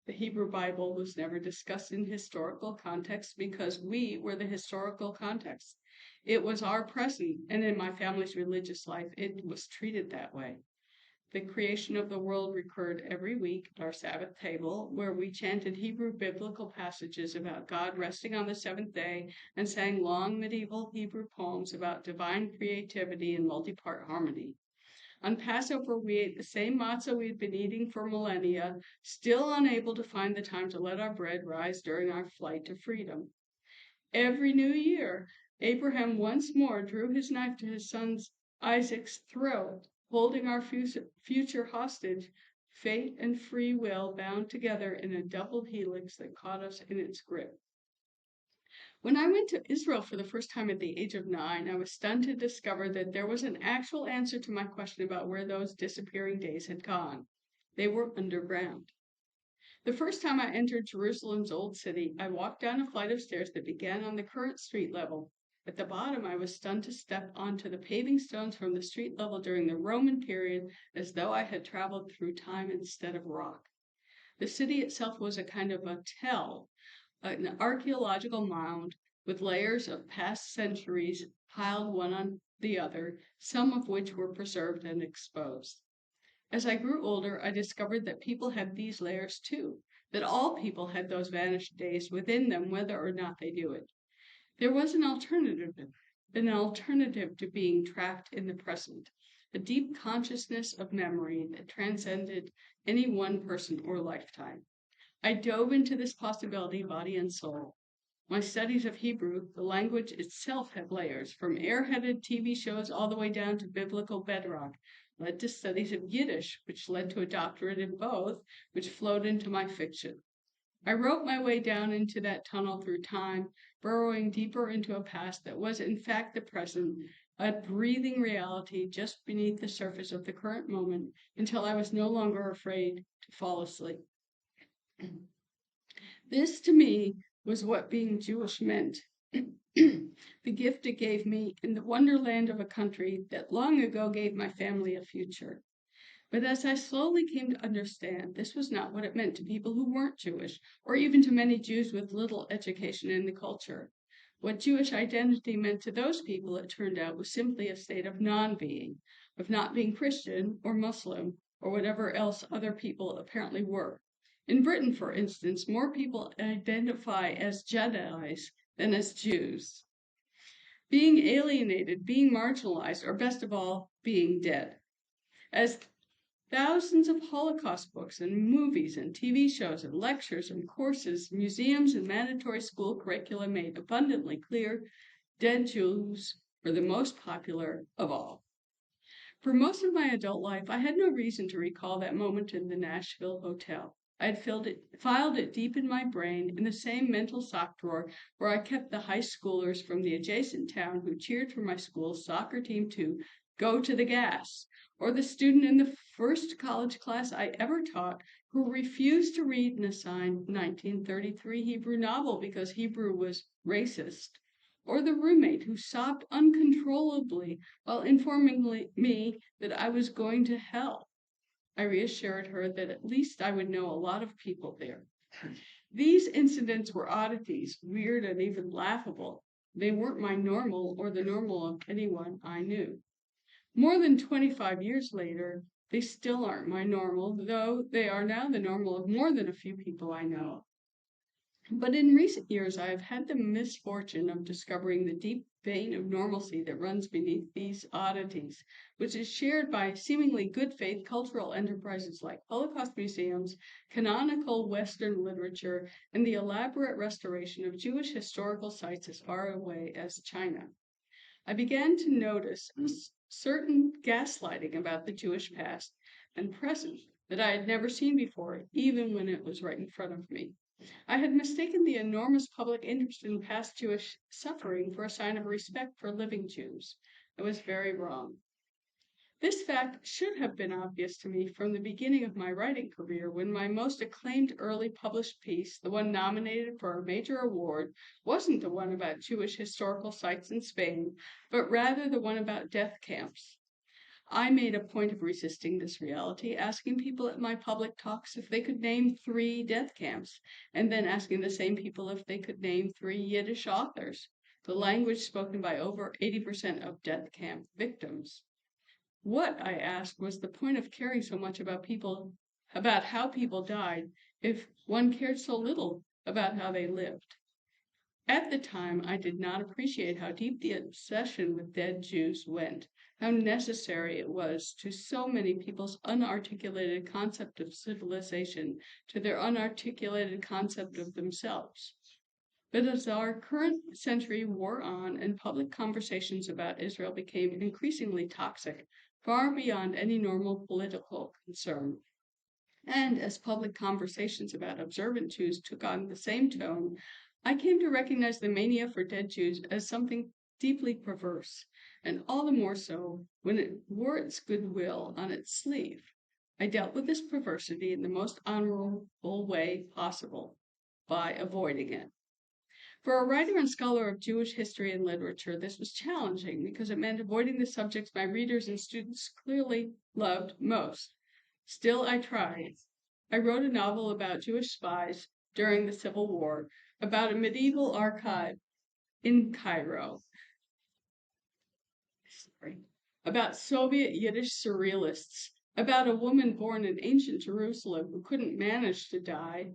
The Hebrew Bible was never discussed in historical context because we were the historical context. It was our present, and in my family's religious life, it was treated that way. The creation of the world recurred every week at our Sabbath table, where we chanted Hebrew biblical passages about God resting on the seventh day and sang long medieval Hebrew poems about divine creativity and multi-part harmony. On Passover, we ate the same matzah we had been eating for millennia, still unable to find the time to let our bread rise during our flight to freedom. Every new year, Abraham once more drew his knife to his son Isaac's throat, holding our future hostage, fate and free will bound together in a double helix that caught us in its grip. When I went to Israel for the first time at the age of 9, I was stunned to discover that there was an actual answer to my question about where those disappearing days had gone. They were underground. The first time I entered Jerusalem's old city, I walked down a flight of stairs that began on the current street level. At the bottom, I was stunned to step onto the paving stones from the street level during the Roman period, as though I had traveled through time instead of rock. The city itself was a kind of a tell, an archaeological mound with layers of past centuries piled one on the other, some of which were preserved and exposed. As I grew older, I discovered that people had these layers too, that all people had those vanished days within them, whether or not they knew it. There was an alternative to being trapped in the present, a deep consciousness of memory that transcended any one person or lifetime. I dove into this possibility, body and soul. My studies of Hebrew, the language itself, had layers, from airheaded TV shows all the way down to biblical bedrock, led to studies of Yiddish, which led to a doctorate in both, which flowed into my fiction. I wrote my way down into that tunnel through time, burrowing deeper into a past that was in fact the present, a breathing reality just beneath the surface of the current moment, until I was no longer afraid to fall asleep. This, to me, was what being Jewish meant. The gift it gave me in the wonderland of a country that long ago gave my family a future. But as I slowly came to understand, this was not what it meant to people who weren't Jewish, or even to many Jews with little education in the culture. What Jewish identity meant to those people, it turned out, was simply a state of non-being, of not being Christian or Muslim, or whatever else other people apparently were. In Britain, for instance, more people identify as Jedis than as Jews. Being alienated, being marginalized, or best of all, being dead. As thousands of Holocaust books and movies and TV shows and lectures and courses, museums and mandatory school curricula made abundantly clear, dead Jews were the most popular of all. For most of my adult life, I had no reason to recall that moment in the Nashville hotel. I had filed it deep in my brain in the same mental sock drawer where I kept the high schoolers from the adjacent town who cheered for my school's soccer team to go to the gas, or the student in the first college class I ever taught who refused to read an assigned 1933 Hebrew novel because Hebrew was racist, or the roommate who sobbed uncontrollably while informing me that I was going to hell. I reassured her that at least I would know a lot of people there. These incidents were oddities, weird and even laughable. They weren't my normal or the normal of anyone I knew. More than 25 years later, they still aren't my normal, though they are now the normal of more than a few people I know. But in recent years, I have had the misfortune of discovering the deep vein of normalcy that runs beneath these oddities, which is shared by seemingly good faith cultural enterprises like Holocaust museums, canonical Western literature, and the elaborate restoration of Jewish historical sites as far away as China. I began to notice a certain gaslighting about the Jewish past and present that I had never seen before, even when it was right in front of me. I had mistaken the enormous public interest in past Jewish suffering for a sign of respect for living Jews. I was very wrong. This fact should have been obvious to me from the beginning of my writing career, when my most acclaimed early published piece, the one nominated for a major award, wasn't the one about Jewish historical sites in Spain, but rather the one about death camps. I made a point of resisting this reality, asking people at my public talks if they could name 3 death camps, and then asking the same people if they could name 3 Yiddish authors, the language spoken by over 80% of death camp victims. What, I asked, was the point of caring so much about how people died, if one cared so little about how they lived? At the time, I did not appreciate how deep the obsession with dead Jews went, how necessary it was to so many people's unarticulated concept of civilization, to their unarticulated concept of themselves. But as our current century wore on and public conversations about Israel became increasingly toxic, far beyond any normal political concern, and as public conversations about observant Jews took on the same tone, I came to recognize the mania for dead Jews as something deeply perverse, and all the more so when it wore its goodwill on its sleeve. I dealt with this perversity in the most honorable way possible, by avoiding it. For a writer and scholar of Jewish history and literature, this was challenging because it meant avoiding the subjects my readers and students clearly loved most. Still, I tried. I wrote a novel about Jewish spies during the Civil War, about a medieval archive in Cairo. About Soviet Yiddish surrealists, about a woman born in ancient Jerusalem who couldn't manage to die.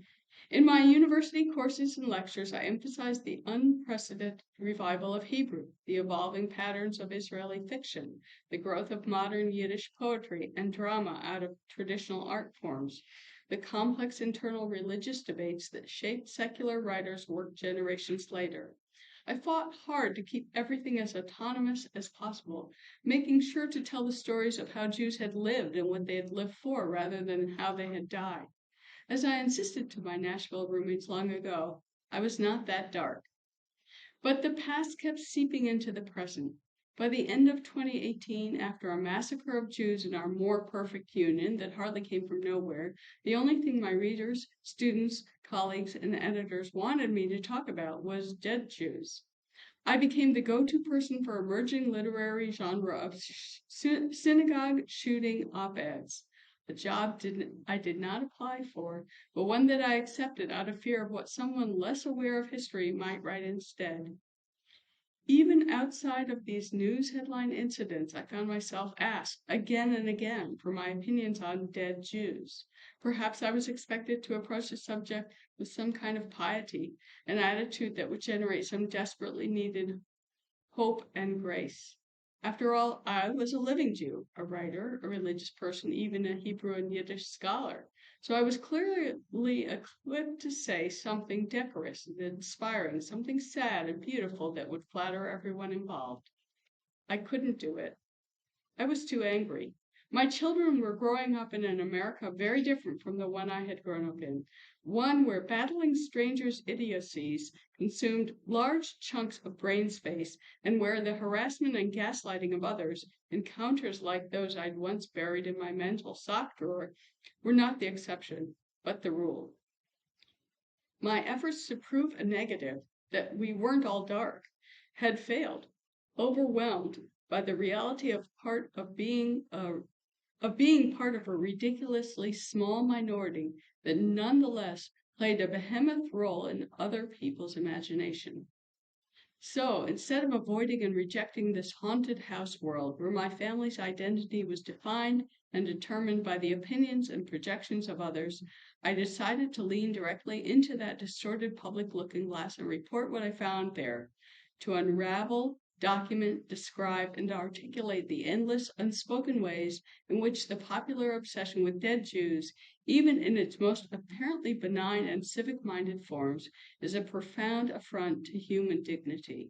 In my university courses and lectures, I emphasized the unprecedented revival of Hebrew, the evolving patterns of Israeli fiction, the growth of modern Yiddish poetry and drama out of traditional art forms, the complex internal religious debates that shaped secular writers' work generations later. I fought hard to keep everything as autonomous as possible, making sure to tell the stories of how Jews had lived and what they had lived for rather than how they had died. As I insisted to my Nashville roommates long ago, I was not that dark. But the past kept seeping into the present. By the end of 2018, after a massacre of Jews in our more perfect union that hardly came from nowhere, the only thing my readers, students, colleagues, and editors wanted me to talk about was dead Jews. I became the go-to person for emerging literary genre of synagogue shooting op-eds. A job I did not apply for, but one that I accepted out of fear of what someone less aware of history might write instead. Even outside of these news headline incidents, I found myself asked again and again for my opinions on dead Jews. Perhaps I was expected to approach the subject with some kind of piety, an attitude that would generate some desperately needed hope and grace. After all, I was a living Jew, a writer, a religious person, even a Hebrew and Yiddish scholar. So I was clearly equipped to say something decorous and inspiring, something sad and beautiful that would flatter everyone involved. I couldn't do it. I was too angry. My children were growing up in an America very different from the one I had grown up in, one where battling strangers' idiocies consumed large chunks of brain space, and where the harassment and gaslighting of others, encounters like those I'd once buried in my mental sock drawer, were not the exception, but the rule. My efforts to prove a negative, that we weren't all dark, had failed, overwhelmed by the reality of being part of a ridiculously small minority that nonetheless played a behemoth role in other people's imagination. So instead of avoiding and rejecting this haunted house world where my family's identity was defined and determined by the opinions and projections of others, I decided to lean directly into that distorted public looking glass and report what I found there, to unravel, document, describe, and articulate the endless unspoken ways in which the popular obsession with dead Jews, even in its most apparently benign and civic-minded forms, is a profound affront to human dignity.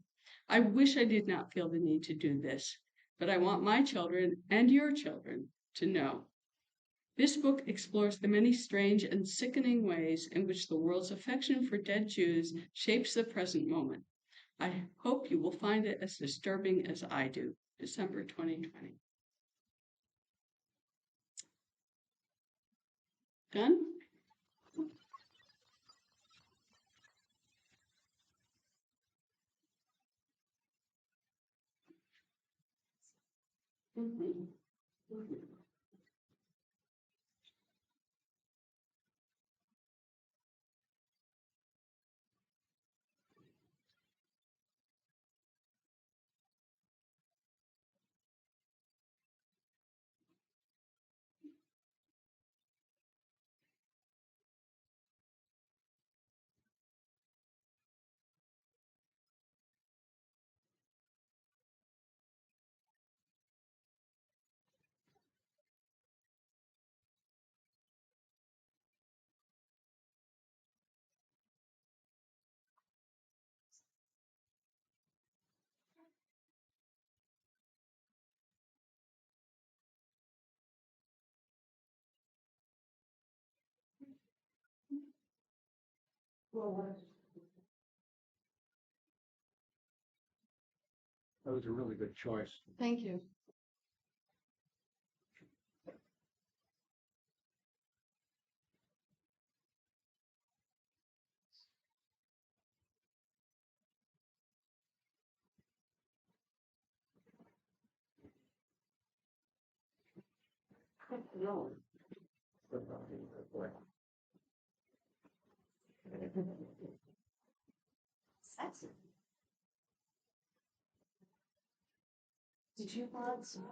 I wish I did not feel the need to do this, but I want my children and your children to know. This book explores the many strange and sickening ways in which the world's affection for dead Jews shapes the present moment. I hope you will find it as disturbing as I do. December 2020. Done? Mm-hmm. That was a really good choice. Thank you. Sexy. Did you want some?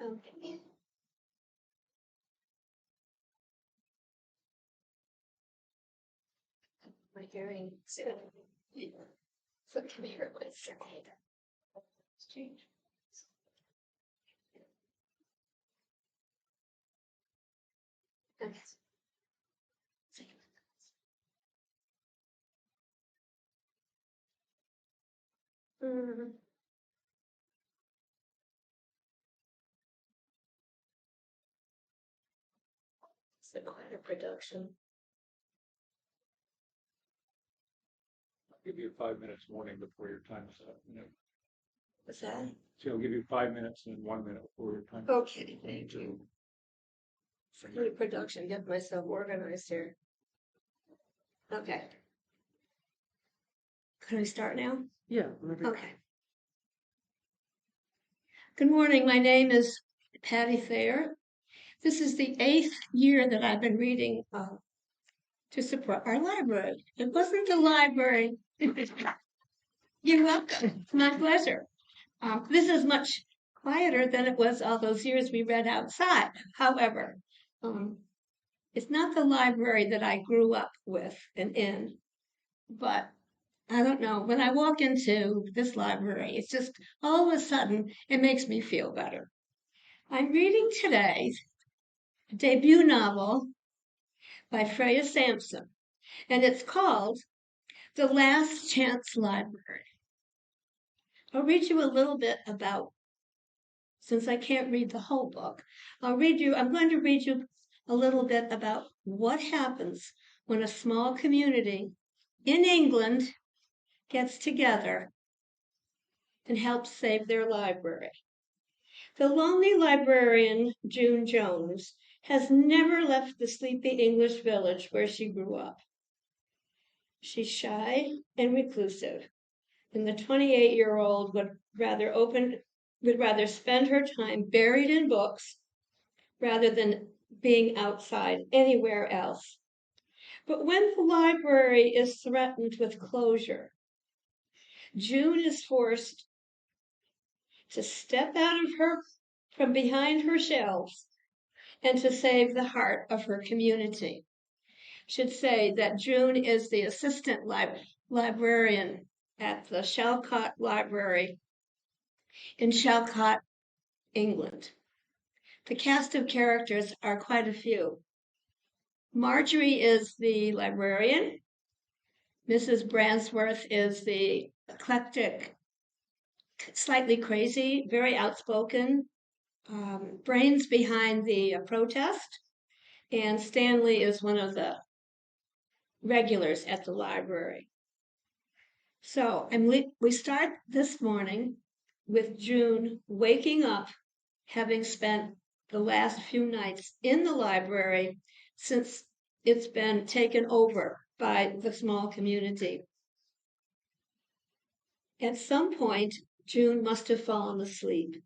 Okay. My hearing soon. So come here, one second. Change. Okay. Mm. It's quite a production. I'll give you 5 minutes warning before your time is up. What's that? So I'll give you 5 minutes and 1 minute before your time. Okay, thank you. Good production, get myself organized here. Okay. Can I start now? Yeah. Okay. Good morning, my name is Patty Thayer. This is the 8th year that I've been reading to support our library. It wasn't the library. You're welcome. My pleasure. This is much quieter than it was all those years we read outside. However, it's not the library that I grew up with and in, but I don't know. When I walk into this library, it's just all of a sudden it makes me feel better. I'm reading today a debut novel by Freya Sampson, and it's called The Last Chance Library. I'll read you a little bit about, since I can't read the whole book, I'm going to read you a little bit about what happens when a small community in England gets together and helps save their library. The lonely librarian, June Jones, has never left the sleepy English village where she grew up. She's shy and reclusive, and the 28-year-old would rather spend her time buried in books rather than being outside anywhere else. But when the library is threatened with closure, June is forced to step out of from behind her shelves and to save the heart of her community. Should say that June is the assistant librarian at the Chalcot Library in Chalcot, England. The cast of characters are quite a few. Marjorie is the librarian. Mrs. Bransworth is the eclectic, slightly crazy, very outspoken, brains behind the protest. And Stanley is one of the regulars at the library. So we start this morning with June waking up, having spent the last few nights in the library since it's been taken over by the small community. At some point, June must have fallen asleep,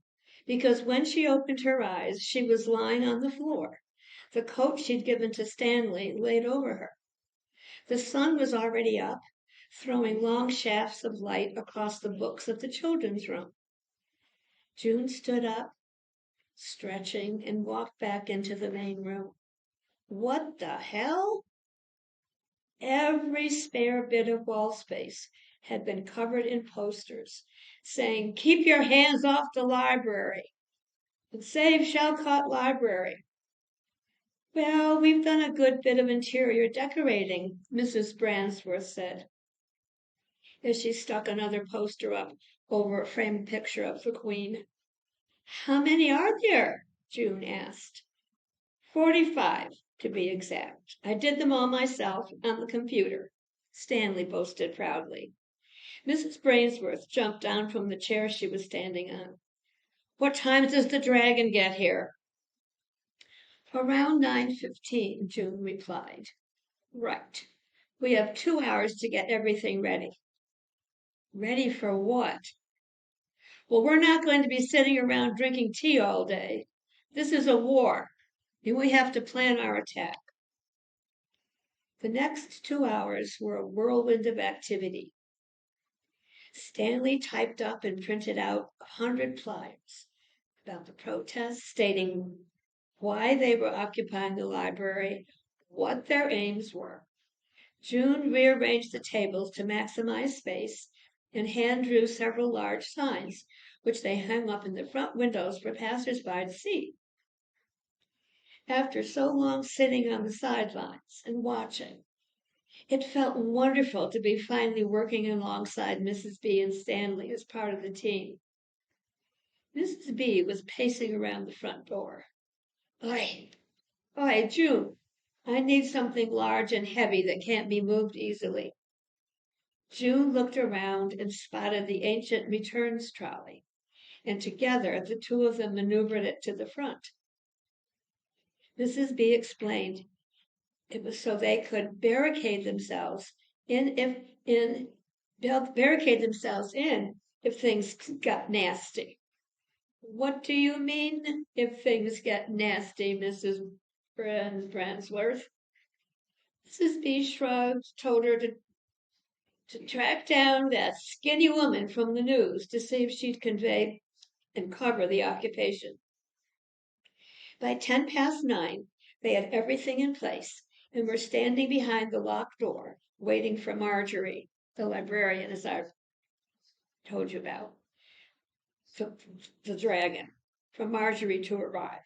because when she opened her eyes, she was lying on the floor, the coat she'd given to Stanley laid over her. The sun was already up, throwing long shafts of light across the books of the children's room. June stood up, stretching, and walked back into the main room. What the hell? Every spare bit of wall space had been covered in posters saying, "Keep your hands off the library," and "Save Chalcot Library." "Well, we've done a good bit of interior decorating," Mrs. Bransworth said, as she stuck another poster up over a framed picture of the Queen. "How many are there?" June asked. 45, to be exact. I did them all myself on the computer," Stanley boasted proudly. Mrs. Bransworth jumped down from the chair she was standing on. "What time does the dragon get here?" Around 9:15, June replied. Right. We have 2 hours to get everything ready. Ready for what? Well, we're not going to be sitting around drinking tea all day. This is a war, and we have to plan our attack. The next 2 hours were a whirlwind of activity. Stanley typed up and printed out 100 flyers about the protests, stating why they were occupying the library, what their aims were. June rearranged the tables to maximize space and hand drew several large signs, which they hung up in the front windows for passers-by to see. After so long sitting on the sidelines and watching, it felt wonderful to be finally working alongside Mrs. B and Stanley as part of the team. Mrs. B was pacing around the front door. Oi, June, I need something large and heavy that can't be moved easily. June looked around and spotted the ancient returns trolley, and together the two of them maneuvered it to the front. Mrs. B explained it was so they could barricade themselves in if things got nasty. What do you mean, if things get nasty, Mrs. Bransworth? Mrs. B shrugged, told her to track down that skinny woman from the news to see if she'd convey and cover the occupation. By 9:10, they had everything in place and were standing behind the locked door, waiting for Marjorie, the librarian, as I told you about, the dragon, for Marjorie to arrive.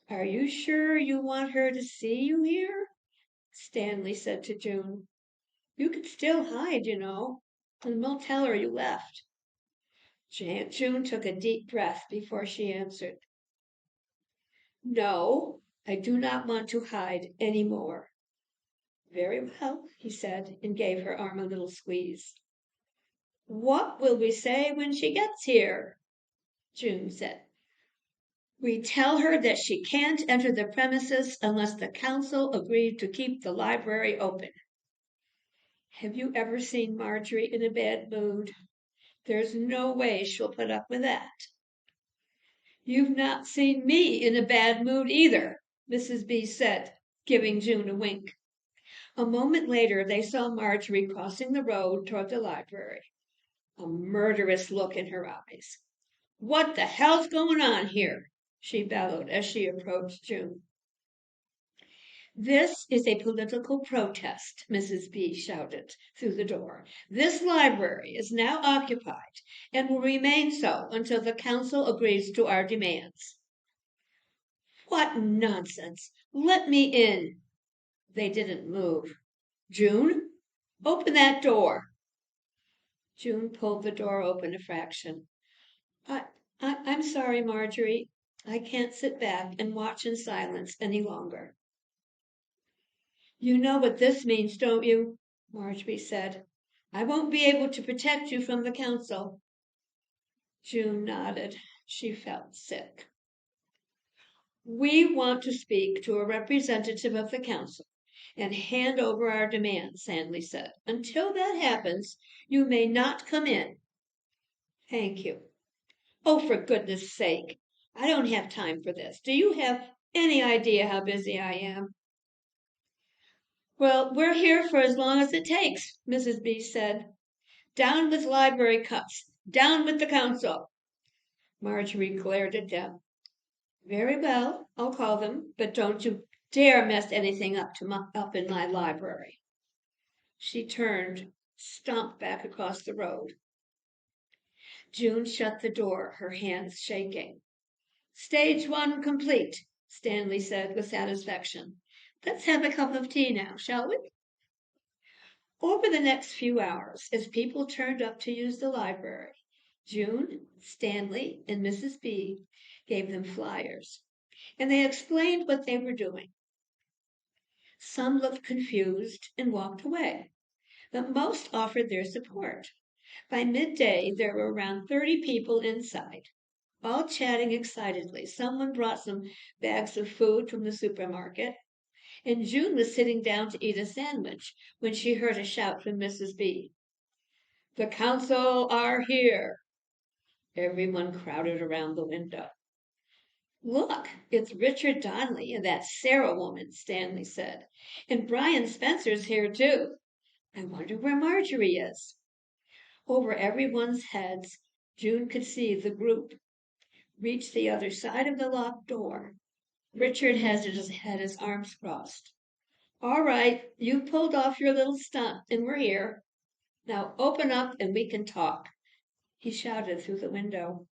Are you sure you want her to see you here? Stanley said to June. You could still hide, and we'll tell her you left. June took a deep breath before she answered. No, I do not want to hide any more. Very well, he said, and gave her arm a little squeeze. What will we say when she gets here? June said. We tell her that she can't enter the premises unless the council agreed to keep the library open. Have you ever seen Marjorie in a bad mood? There's no way she'll put up with that. You've not seen me in a bad mood either, Mrs. B said, giving June a wink. A moment later, they saw Marjorie crossing the road toward the library, a murderous look in her eyes. What the hell's going on here? She bellowed as she approached June. This is a political protest, Mrs. B shouted through the door. This library is now occupied and will remain so until the council agrees to our demands. What nonsense! Let me in. They didn't move. June, open that door. June pulled the door open a fraction. I'm sorry, Marjorie. I can't sit back and watch in silence any longer. You know what this means, don't you? Marjorie said. I won't be able to protect you from the council. June nodded. She felt sick. We want to speak to a representative of the council and hand over our demands, Stanley said. Until that happens, you may not come in. Thank you. Oh, for goodness sake, I don't have time for this. Do you have any idea how busy I am? Well, we're here for as long as it takes, Mrs. B said. Down with library cuts. Down with the council. Marjorie glared at them. Very well, I'll call them, but don't you dare mess anything up in my library. She turned, stomped back across the road. June shut the door, her hands shaking. Stage 1 complete, Stanley said with satisfaction. Let's have a cup of tea now, shall we? Over the next few hours, as people turned up to use the library, June, Stanley, and Mrs. B gave them flyers, and they explained what they were doing. Some looked confused and walked away, but most offered their support. By midday, there were around 30 people inside. all chatting excitedly. Someone brought some bags of food from the supermarket, and June was sitting down to eat a sandwich when she heard a shout from Mrs. B. "The council are here!" Everyone crowded around the window. "Look, it's Richard Donnelly and that Sarah woman," Stanley said. "And Brian Spencer's here, too. I wonder where Marjorie is." Over everyone's heads, June could see the group reach the other side of the locked door. Richard had his arms crossed. "All right, you've pulled off your little stunt, and we're here. Now open up and we can talk," he shouted through the window.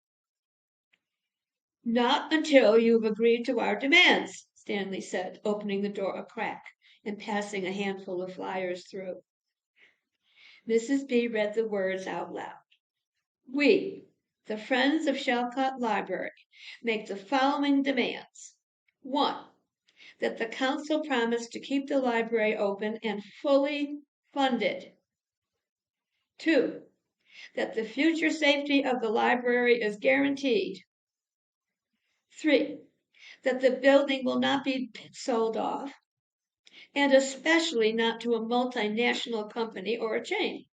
"Not until you've agreed to our demands," Stanley said, opening the door a crack and passing a handful of flyers through. Mrs. B read the words out loud. "We, the Friends of Shalcott Library, make the following demands. 1. That the council promise to keep the library open and fully funded. 2. That the future safety of the library is guaranteed. 3. That the building will not be sold off, and especially not to a multinational company or a chain.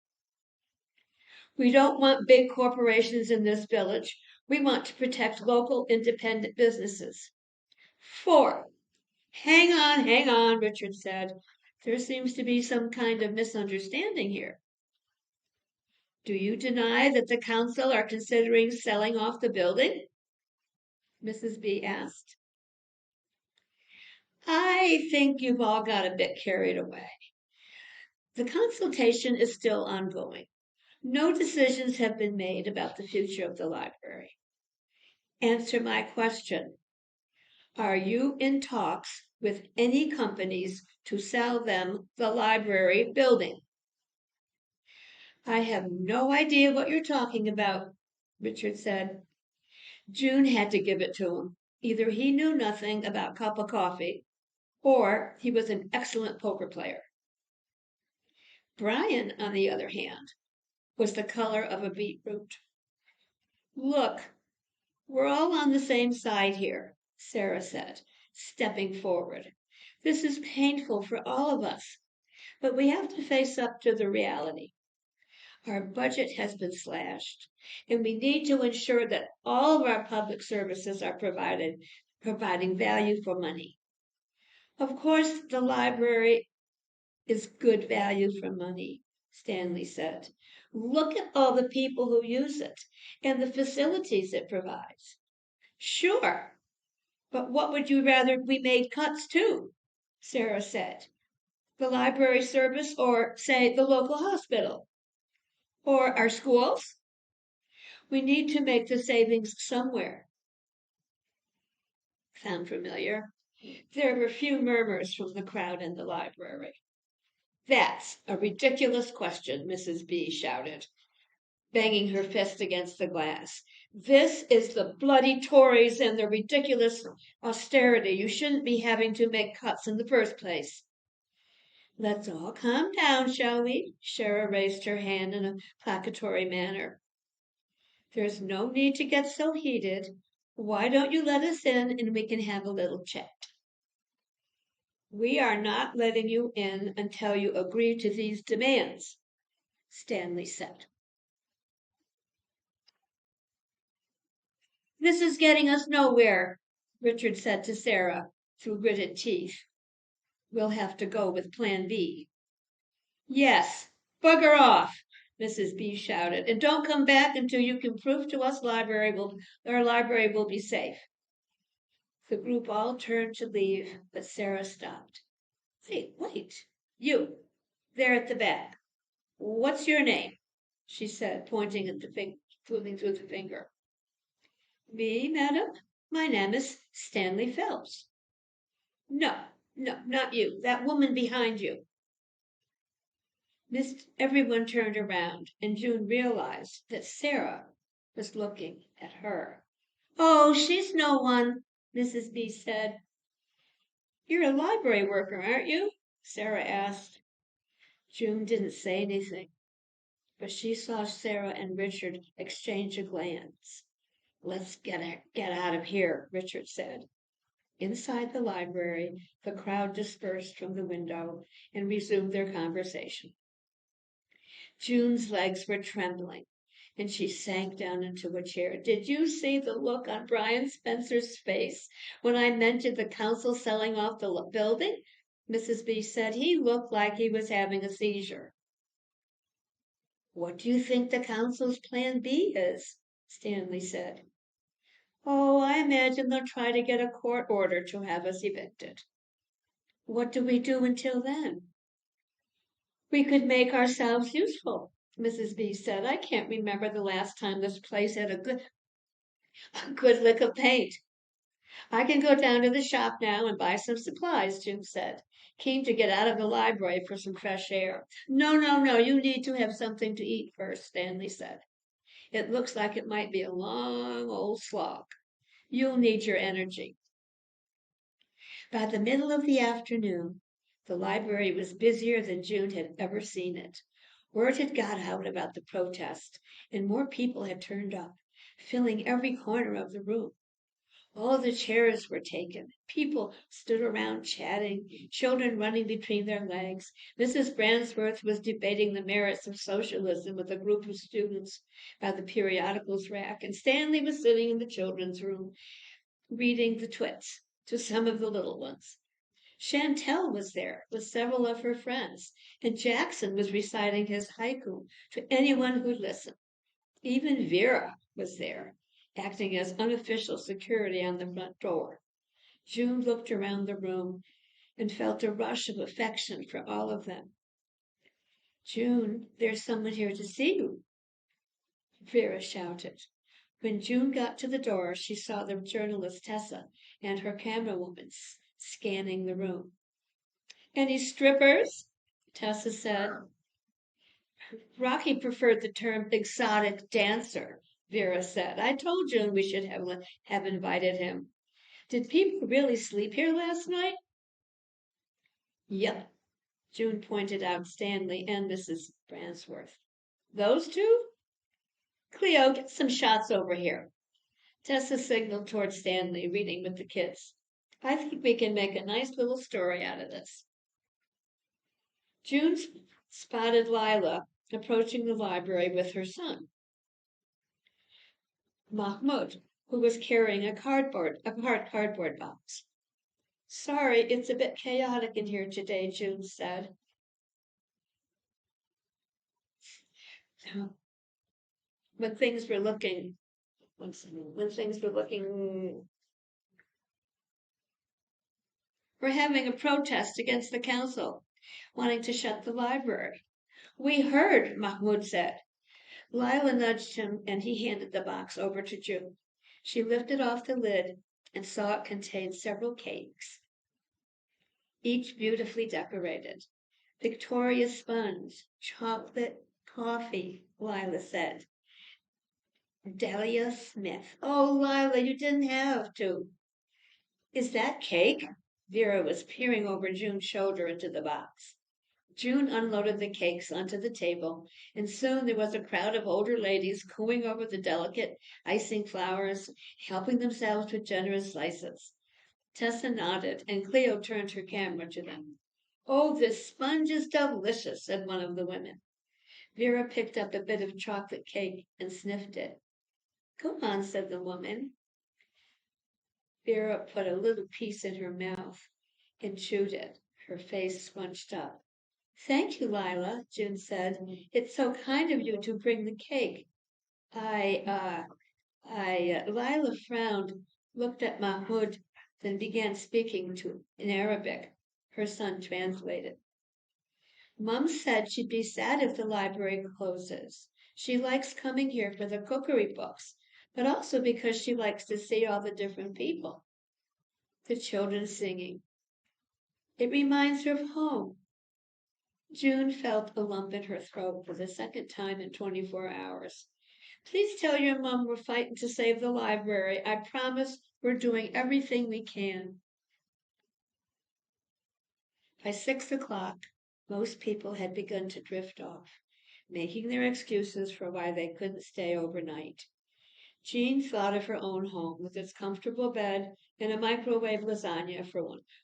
We don't want big corporations in this village. We want to protect local independent businesses. 4. Hang on, Richard said. There seems to be some kind of misunderstanding here. Do you deny that the council are considering selling off the building? Mrs. B asked. I think you've all got a bit carried away. The consultation is still ongoing. No decisions have been made about the future of the library. Answer my question. Are you in talks with any companies to sell them the library building? I have no idea what you're talking about, Richard said. June had to give it to him. Either he knew nothing about cup of coffee, or he was an excellent poker player. Brian, on the other hand, was the color of a beetroot. Look, we're all on the same side here, Sarah said, stepping forward. This is painful for all of us, but we have to face up to the reality. Our budget has been slashed, and we need to ensure that all of our public services are providing value for money. Of course, the library is good value for money, Stanley said. Look at all the people who use it and the facilities it provides. Sure, but what would you rather we made cuts to? Sarah said. The library service or, say, the local hospital? Or our schools? We need to make the savings somewhere. Sound familiar? There were few murmurs from the crowd in the library. That's a ridiculous question, Mrs. B shouted, banging her fist against the glass. This is the bloody Tories and their ridiculous austerity. You shouldn't be having to make cuts in the first place. Let's all calm down, shall we? Sarah raised her hand in a placatory manner. There's no need to get so heated. Why don't you let us in and we can have a little chat? We are not letting you in until you agree to these demands, Stanley said. This is getting us nowhere, Richard said to Sarah through gritted teeth. We'll have to go with Plan B. Yes, bugger off, Mrs. B shouted, and don't come back until you can prove to us our library will be safe. The group all turned to leave, but Sarah stopped. Wait, you, there at the back. What's your name? She said, pointing through the finger. Me, madam? My name is Stanley Phelps. No, not you. That woman behind you. Everyone turned around, and June realized that Sarah was looking at her. Oh, she's no one, Mrs. B said. You're a library worker, aren't you? Sarah asked. June didn't say anything, but she saw Sarah and Richard exchange a glance. Let's get out of here, Richard said. Inside the library, the crowd dispersed from the window and resumed their conversation. June's legs were trembling, and she sank down into a chair. Did you see the look on Brian Spencer's face when I mentioned the council selling off the building? Mrs. B said he looked like he was having a seizure. What do you think the council's plan B is? Stanley said. Oh, I imagine they'll try to get a court order to have us evicted. What do we do until then? We could make ourselves useful, Mrs. B said. I can't remember the last time this place had a good lick of paint. I can go down to the shop now and buy some supplies, June said, keen to get out of the library for some fresh air. No, you need to have something to eat first, Stanley said. It looks like it might be a long old slog. You'll need your energy. By the middle of the afternoon, the library was busier than June had ever seen it. Word had got out about the protest, and more people had turned up, filling every corner of the room. All the chairs were taken. People stood around chatting, children running between their legs. Mrs. Bransworth was debating the merits of socialism with a group of students by the periodicals rack, and Stanley was sitting in the children's room, reading the twits to some of the little ones. Chantel was there with several of her friends, and Jackson was reciting his haiku to anyone who'd listen. Even Vera was there, acting as unofficial security on the front door. June looked around the room and felt a rush of affection for all of them. June, there's someone here to see you, Vera shouted. When June got to the door, she saw the journalist Tessa and her camera woman scanning the room. Any strippers? Tessa said. Rocky preferred the term exotic dancer, Vera said. I told June we should have invited him. Did people really sleep here last night? Yep. June pointed out Stanley and Mrs. Bransworth. Those two? Cleo, get some shots over here. Tessa signaled toward Stanley, reading with the kids. I think we can make a nice little story out of this. June spotted Lila approaching the library with her son, Mahmoud, who was carrying a cardboard box. Sorry, it's a bit chaotic in here today, June said. When things were looking we're having a protest against the council, wanting to shut the library. We heard, Mahmoud said. Lila nudged him, and he handed the box over to June. She lifted off the lid and saw it contained several cakes, each beautifully decorated. Victoria sponge, chocolate, coffee, Lila said. Delia Smith. Oh, Lila, you didn't have to. Is that cake? Vera was peering over June's shoulder into the box. June unloaded the cakes onto the table, and soon there was a crowd of older ladies cooing over the delicate icing flowers, helping themselves with generous slices. Tessa nodded, and Cleo turned her camera to them. Oh, this sponge is delicious, said one of the women. Vera picked up a bit of chocolate cake and sniffed it. Go on, said the woman. Vera put a little piece in her mouth and chewed it, her face scrunched up. Thank you, Lila, June said. It's so kind of you to bring the cake. Lila frowned, looked at Mahmoud, then began speaking in Arabic. Her son translated. Mum said she'd be sad if the library closes. She likes coming here for the cookery books, but also because she likes to see all the different people. The children singing. It reminds her of home. June felt a lump in her throat for the second time in 24 hours. Please tell your mom we're fighting to save the library. I promise we're doing everything we can. By 6 o'clock, most people had begun to drift off, making their excuses for why they couldn't stay overnight. Jean thought of her own home with its comfortable bed and a microwave lasagna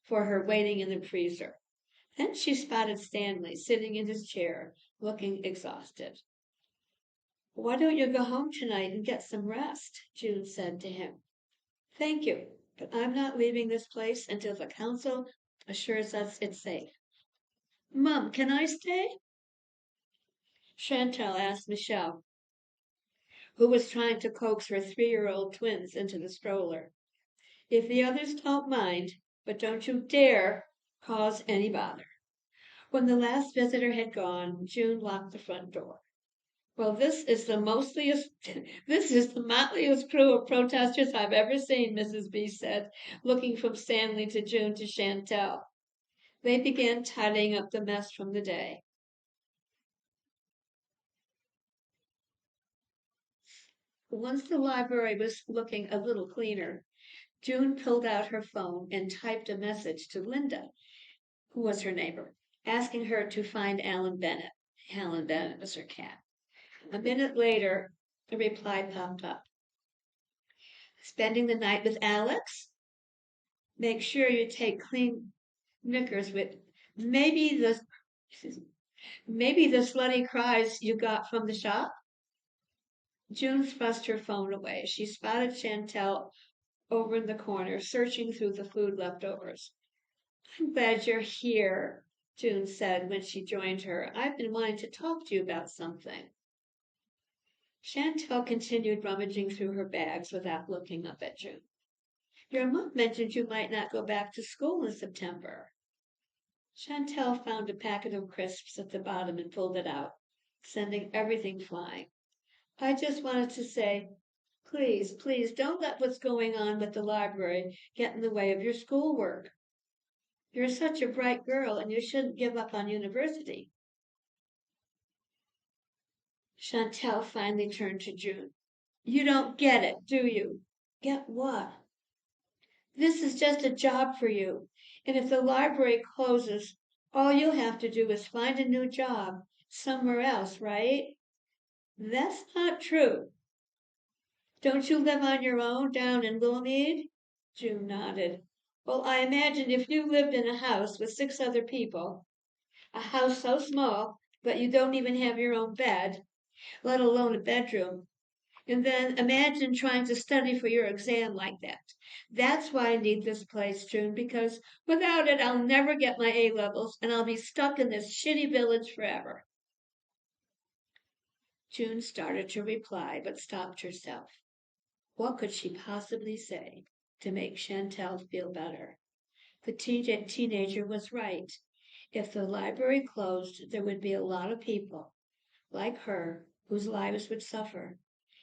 for her waiting in the freezer. Then she spotted Stanley sitting in his chair, looking exhausted. "Why don't you go home tonight and get some rest?" June said to him. "Thank you, but I'm not leaving this place until the council assures us it's safe." "Mom, can I stay?" Chantal asked Michelle, who was trying to coax her 3-year-old twins into the stroller. "If the others don't mind, but don't you dare cause any bother." When the last visitor had gone, June locked the front door. "Well, this is the motliest crew of protesters I've ever seen," Mrs. B said, looking from Stanley to June to Chantal. They began tidying up the mess from the day. Once the library was looking a little cleaner, June pulled out her phone and typed a message to Linda, who was her neighbor, asking her to find Alan Bennett. Alan Bennett was her cat. A minute later, a reply popped up. "Spending the night with Alex? Make sure you take clean knickers with maybe the slutty cries you got from the shop." June thrust her phone away. She spotted Chantal over in the corner, searching through the food leftovers. "I'm glad you're here," June said when she joined her. "I've been wanting to talk to you about something." Chantal continued rummaging through her bags without looking up at June. "Your mom mentioned you might not go back to school in September." Chantal found a packet of crisps at the bottom and pulled it out, sending everything flying. "I just wanted to say, please, please don't let what's going on with the library get in the way of your schoolwork. You're such a bright girl and you shouldn't give up on university." Chantal finally turned to June. "You don't get it, do you?" "Get what?" "This is just a job for you, and if the library closes, all you'll have to do is find a new job somewhere else, right?" "That's not true." "Don't you live on your own down in Willmead?" June nodded. "Well, I imagine if you lived in a house with 6 other people, a house so small that you don't even have your own bed, let alone a bedroom, and then imagine trying to study for your exam like that. That's why I need this place, June, because without it I'll never get my A-levels and I'll be stuck in this shitty village forever." June started to reply, but stopped herself. What could she possibly say to make Chantal feel better? The teenager was right. If the library closed, there would be a lot of people like her whose lives would suffer.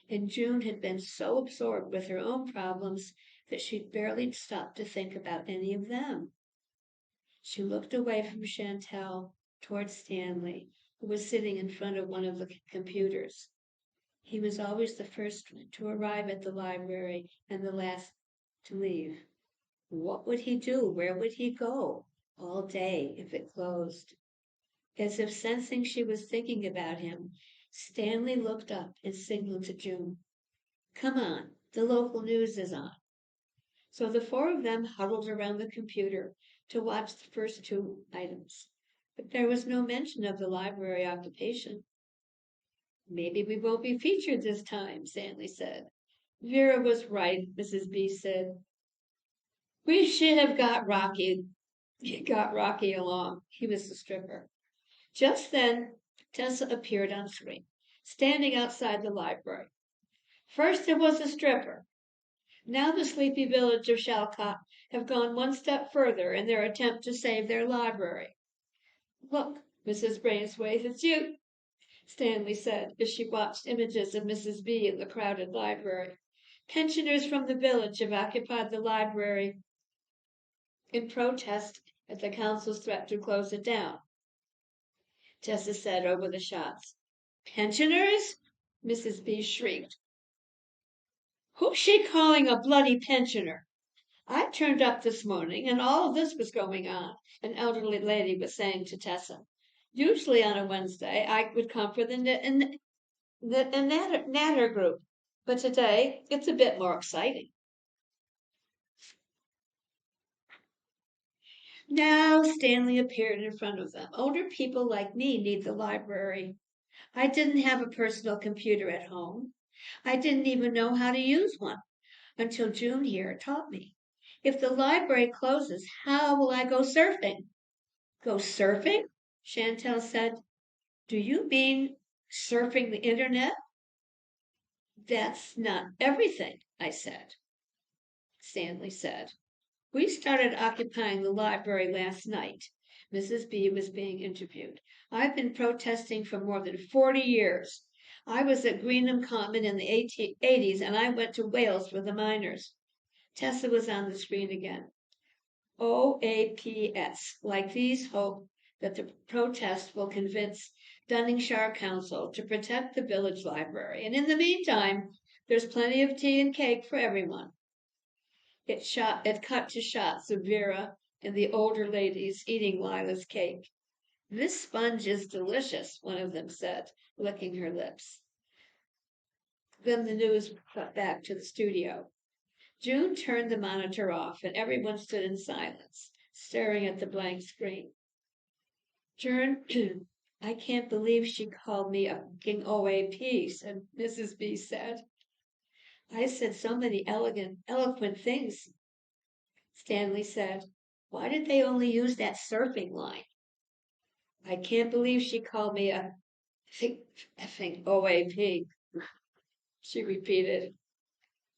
And June had been so absorbed with her own problems that she'd barely stopped to think about any of them. She looked away from Chantal toward Stanley, who was sitting in front of one of the computers. He was always the first to arrive at the library and the last to leave. What would he do? Where would he go all day if it closed? As if sensing she was thinking about him, Stanley looked up and signaled to June. "Come on, the local news is on." So the 4 of them huddled around the computer to watch the first 2 items. But there was no mention of the library occupation. "Maybe we won't be featured this time," Stanley said. "Vera was right," Mrs. B said. "We should have got Rocky along." He was the stripper. Just then, Tessa appeared on screen, standing outside the library. First there was the stripper. Now the sleepy village of Shalcott have gone one step further in their attempt to save their library. "Look, Mrs. Brainswaith, it's you," Stanley said as she watched images of Mrs. B in the crowded library. "Pensioners from the village have occupied the library in protest at the council's threat to close it down," Tessa said over the shots. "Pensioners?" Mrs. B shrieked. "Who's she calling a bloody pensioner? I turned up this morning and all of this was going on," an elderly lady was saying to Tessa. "Usually on a Wednesday I would come for the Natter group, But today, it's a bit more exciting. Now Stanley appeared in front of them. Older people like me need the library. I didn't have a personal computer at home. I didn't even know how to use one until June here taught me. If the library closes, how will I go surfing? Go surfing? Chantel said. Do you mean surfing the internet? That's not everything, I said. Stanley said. We started occupying the library last night. Mrs. B was being interviewed. I've been protesting for more than 40 years. I was at Greenham Common in the 80s, and I went to Wales with the miners. Tessa was on the screen again. OAPS, like these, hope that the protest will convince Dunningshire Council to protect the village library. And in the meantime, there's plenty of tea and cake for everyone. It cut to shots of Vera and the older ladies eating Lila's cake. This sponge is delicious, one of them said, licking her lips. Then the news cut back to the studio. June turned the monitor off, and everyone stood in silence, staring at the blank screen. June, I can't believe she called me a fucking OAP, said Mrs. B said. I said so many eloquent things, Stanley said. Why did they only use that surfing line? I can't believe she called me a effing OAP, she repeated.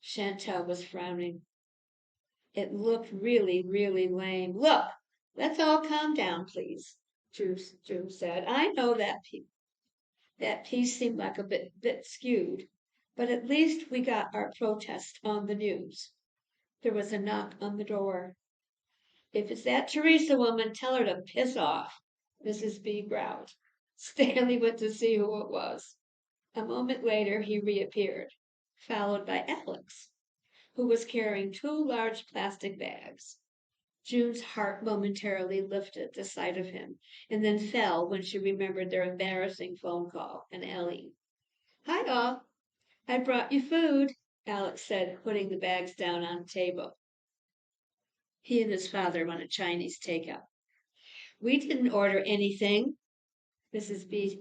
Chantel was frowning. It looked really, really lame. Look, let's all calm down, please, June said. I know that piece seemed like a bit skewed, but at least we got our protest on the news. There was a knock on the door. If it's that Teresa woman, tell her to piss off, Mrs. B growled. Stanley went to see who it was. A moment later, he reappeared, followed by Alex, who was carrying 2 large plastic bags. June's heart momentarily lifted at the sight of him, and then fell when she remembered their embarrassing phone call and Ellie. Hi, all. I brought you food, Alex said, putting the bags down on the table. He and his father run a Chinese takeout. We didn't order anything, Mrs. B.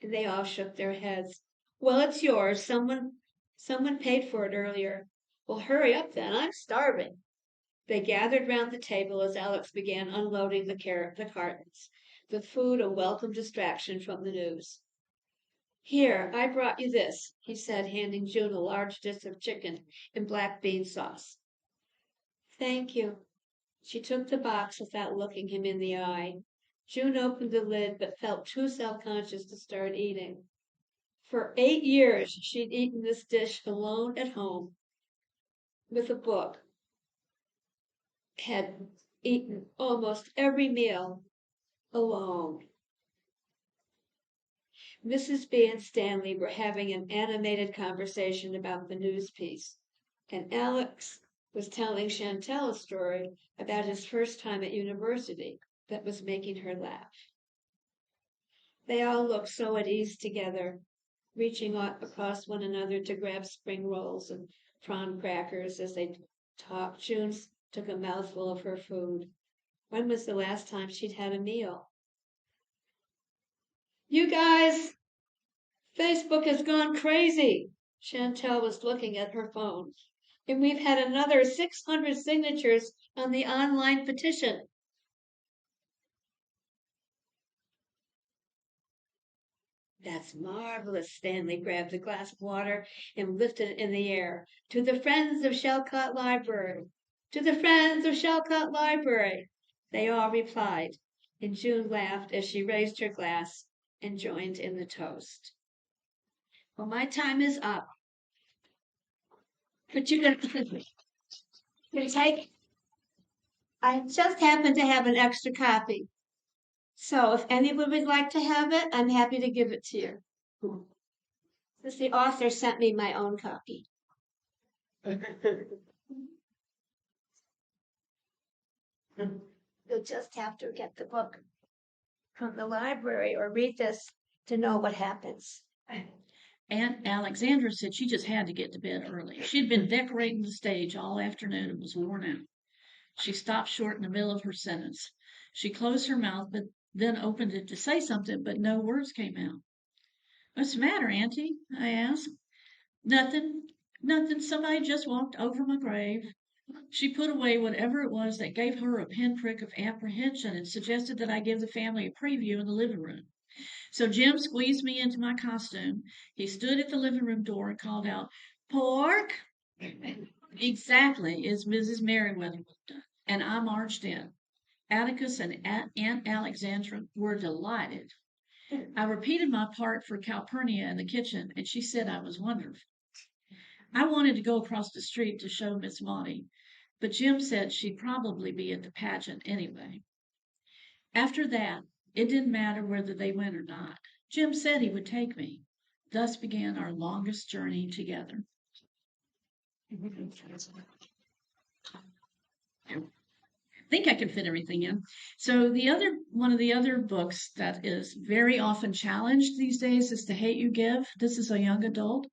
They all shook their heads. Well, it's yours. Someone paid for it earlier. Well, hurry up then. I'm starving. They gathered round the table as Alex began unloading the cartons, the food a welcome distraction from the news. Here, I brought you this, he said, handing June a large dish of chicken and black bean sauce. Thank you. She took the box without looking him in the eye. June opened the lid but felt too self-conscious to start eating. For 8 years, she'd eaten this dish alone at home with a book. Had eaten almost every meal alone. Mrs. B and Stanley were having an animated conversation about the news piece, and Alex was telling Chantel a story about his first time at university that was making her laugh. They all looked so at ease together, reaching across one another to grab spring rolls and prawn crackers as they talked. June took a mouthful of her food. When was the last time she'd had a meal? You guys, Facebook has gone crazy. Chantel was looking at her phone. And we've had another 600 signatures on the online petition. That's marvelous. Stanley grabbed a glass of water and lifted it in the air. To the friends of Shalcott Library. To the friends of Shalcott Library. They all replied, and June laughed as she raised her glass and joined in the toast. Well, my time is up. But you can take. I just happen to have an extra copy. So if anyone would like to have it, I'm happy to give it to you. Since the author sent me my own copy. You'll just have to get the book from the library or read this to know what happens. Aunt Alexandra said she just had to get to bed early. She'd been decorating the stage all afternoon and was worn out. She stopped short in the middle of her sentence. She closed her mouth, but then opened it to say something, but no words came out. What's the matter, Auntie? I asked. Nothing. Nothing. Somebody just walked over my grave. She put away whatever it was that gave her a pinprick of apprehension and suggested that I give the family a preview in the living room. So Jim squeezed me into my costume. He stood at the living room door and called out, Pork! Exactly as Mrs. Merriweather would have done. And I marched in. Atticus and Aunt Alexandra were delighted. I repeated my part for Calpurnia in the kitchen, and she said I was wonderful. I wanted to go across the street to show Miss Maudie, but Jim said she'd probably be at the pageant anyway. After that, it didn't matter whether they went or not. Jim said he would take me. Thus began our longest journey together. I think I can fit everything in. So one of the other books that is very often challenged these days is The Hate U Give. This is a young adult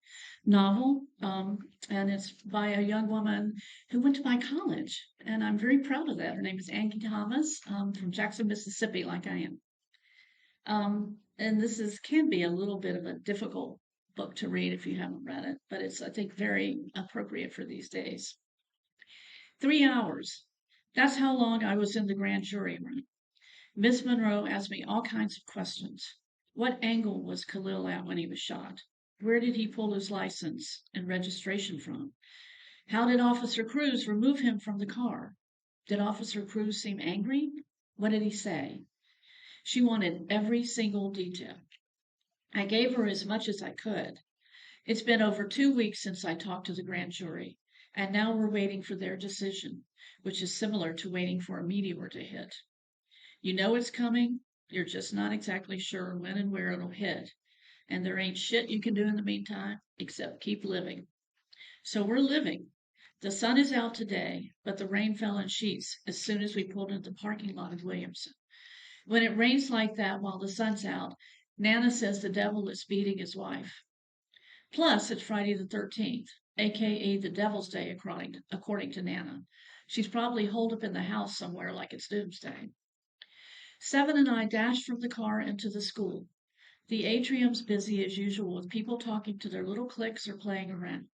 novel, and it's by a young woman who went to my college, and I'm very proud of that. Her name is Angie Thomas, from Jackson, Mississippi, like I am. And this can be a little bit of a difficult book to read if you haven't read it, but it's, I think, very appropriate for these days. 3 hours. That's how long I was in the grand jury room. Miss Monroe asked me all kinds of questions. What angle was Khalil at when he was shot? Where did he pull his license and registration from? How did Officer Cruz remove him from the car? Did Officer Cruz seem angry? What did he say? She wanted every single detail. I gave her as much as I could. It's been over 2 weeks since I talked to the grand jury, and now we're waiting for their decision, which is similar to waiting for a meteor to hit. You know it's coming, you're just not exactly sure when and where it'll hit, and there ain't shit you can do in the meantime except keep living. So we're living. The sun is out today, but the rain fell in sheets as soon as we pulled into the parking lot of Williamson. When it rains like that while the sun's out, Nana says the devil is beating his wife. Plus, it's Friday the 13th, aka the Devil's Day, according to Nana. She's probably holed up in the house somewhere like it's doomsday. Seven and I dashed from the car into the school. The atrium's busy as usual with people talking to their little cliques or playing around.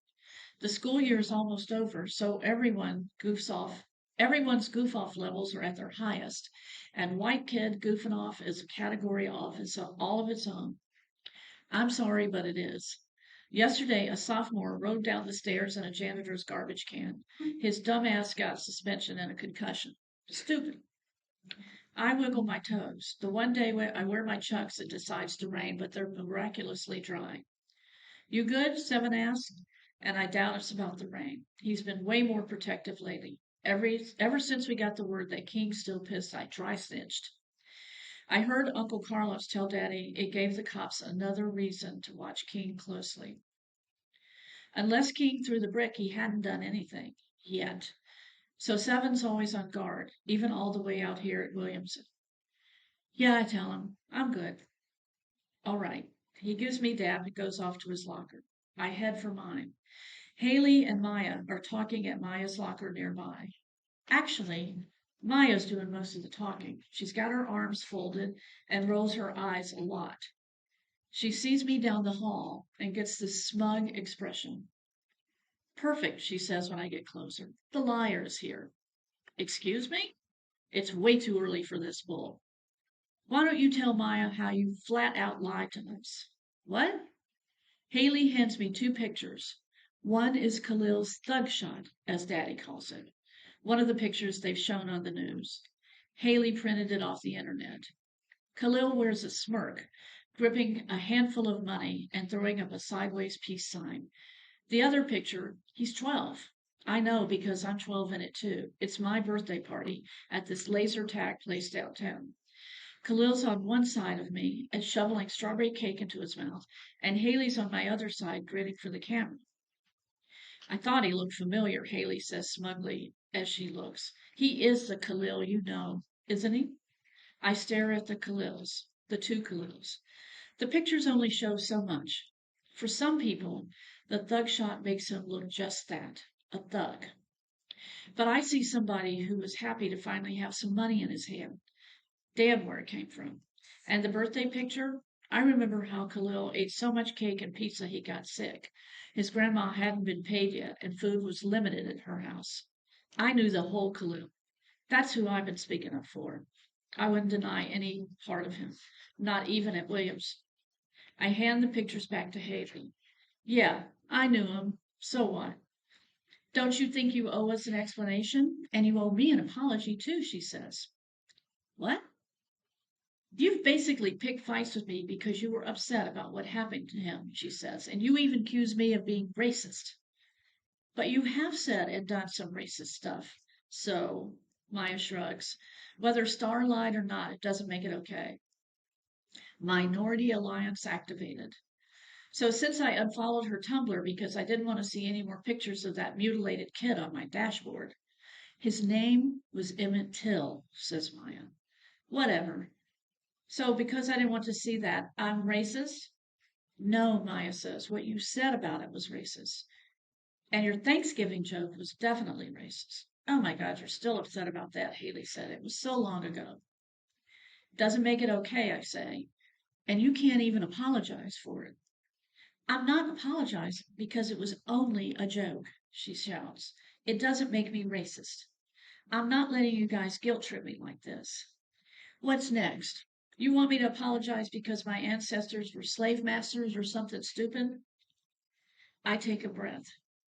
The school year is almost over, so everyone's goof-off levels are at their highest, and white kid goofing off is a category all of its own. I'm sorry, but it is. Yesterday, a sophomore rode down the stairs in a janitor's garbage can. His dumb ass got suspension and a concussion. Stupid. I wiggle my toes. The one day I wear my chucks, it decides to rain, but they're miraculously dry. You good? Seven asked, and I doubt it's about the rain. He's been way more protective lately. Ever since we got the word that King's still pissed, I dry snitched. I heard Uncle Carlos tell Daddy it gave the cops another reason to watch King closely. Unless King threw the brick, he hadn't done anything yet. So Seven's always on guard, even all the way out here at Williamson. Yeah, I tell him, I'm good. All right. He gives me dap and goes off to his locker. I head for mine. Haley and Maya are talking at Maya's locker nearby. Actually, Maya's doing most of the talking. She's got her arms folded and rolls her eyes a lot. She sees me down the hall and gets this smug expression. Perfect, she says when I get closer. The liar is here. Excuse me? It's way too early for this bull. Why don't you tell Maya how you flat out lied to us? What? Haley hands me 2 pictures. One is Khalil's thug shot, as Daddy calls it. One of the pictures they've shown on the news. Haley printed it off the internet. Khalil wears a smirk, gripping a handful of money and throwing up a sideways peace sign. The other picture, he's 12. I know because I'm 12 in it too. It's my birthday party at this laser tag place downtown. Khalil's on one side of me and shoveling strawberry cake into his mouth, and Haley's on my other side grinning for the camera. I thought he looked familiar, Haley says smugly as she looks. He is the Khalil you know, isn't he? I stare at the 2 Khalils. The pictures only show so much. For some people, the thug shot makes him look just that, a thug. But I see somebody who was happy to finally have some money in his hand. Damn where it came from. And the birthday picture? I remember how Khalil ate so much cake and pizza he got sick. His grandma hadn't been paid yet, and food was limited at her house. I knew the whole Khalil. That's who I've been speaking up for. I wouldn't deny any part of him, not even at Williams. I hand the pictures back to Haley. Yeah, I knew him. So what? Don't you think you owe us an explanation? And you owe me an apology too, she says. What? You've basically picked fights with me because you were upset about what happened to him, she says, and you even accuse me of being racist. But you have said and done some racist stuff. So, Maya shrugs. Whether Star lied or not, it doesn't make it okay. Minority Alliance activated. So since I unfollowed her Tumblr because I didn't want to see any more pictures of that mutilated kid on my dashboard. His name was Emmett Till, says Maya. Whatever. So because I didn't want to see that, I'm racist? No, Maya says. What you said about it was racist. And your Thanksgiving joke was definitely racist. Oh my God, you're still upset about that, Haley said. It was so long ago. Doesn't make it okay, I say. And you can't even apologize for it. I'm not apologizing because it was only a joke, she shouts. It doesn't make me racist. I'm not letting you guys guilt trip me like this. What's next? You want me to apologize because my ancestors were slave masters or something stupid? I take a breath.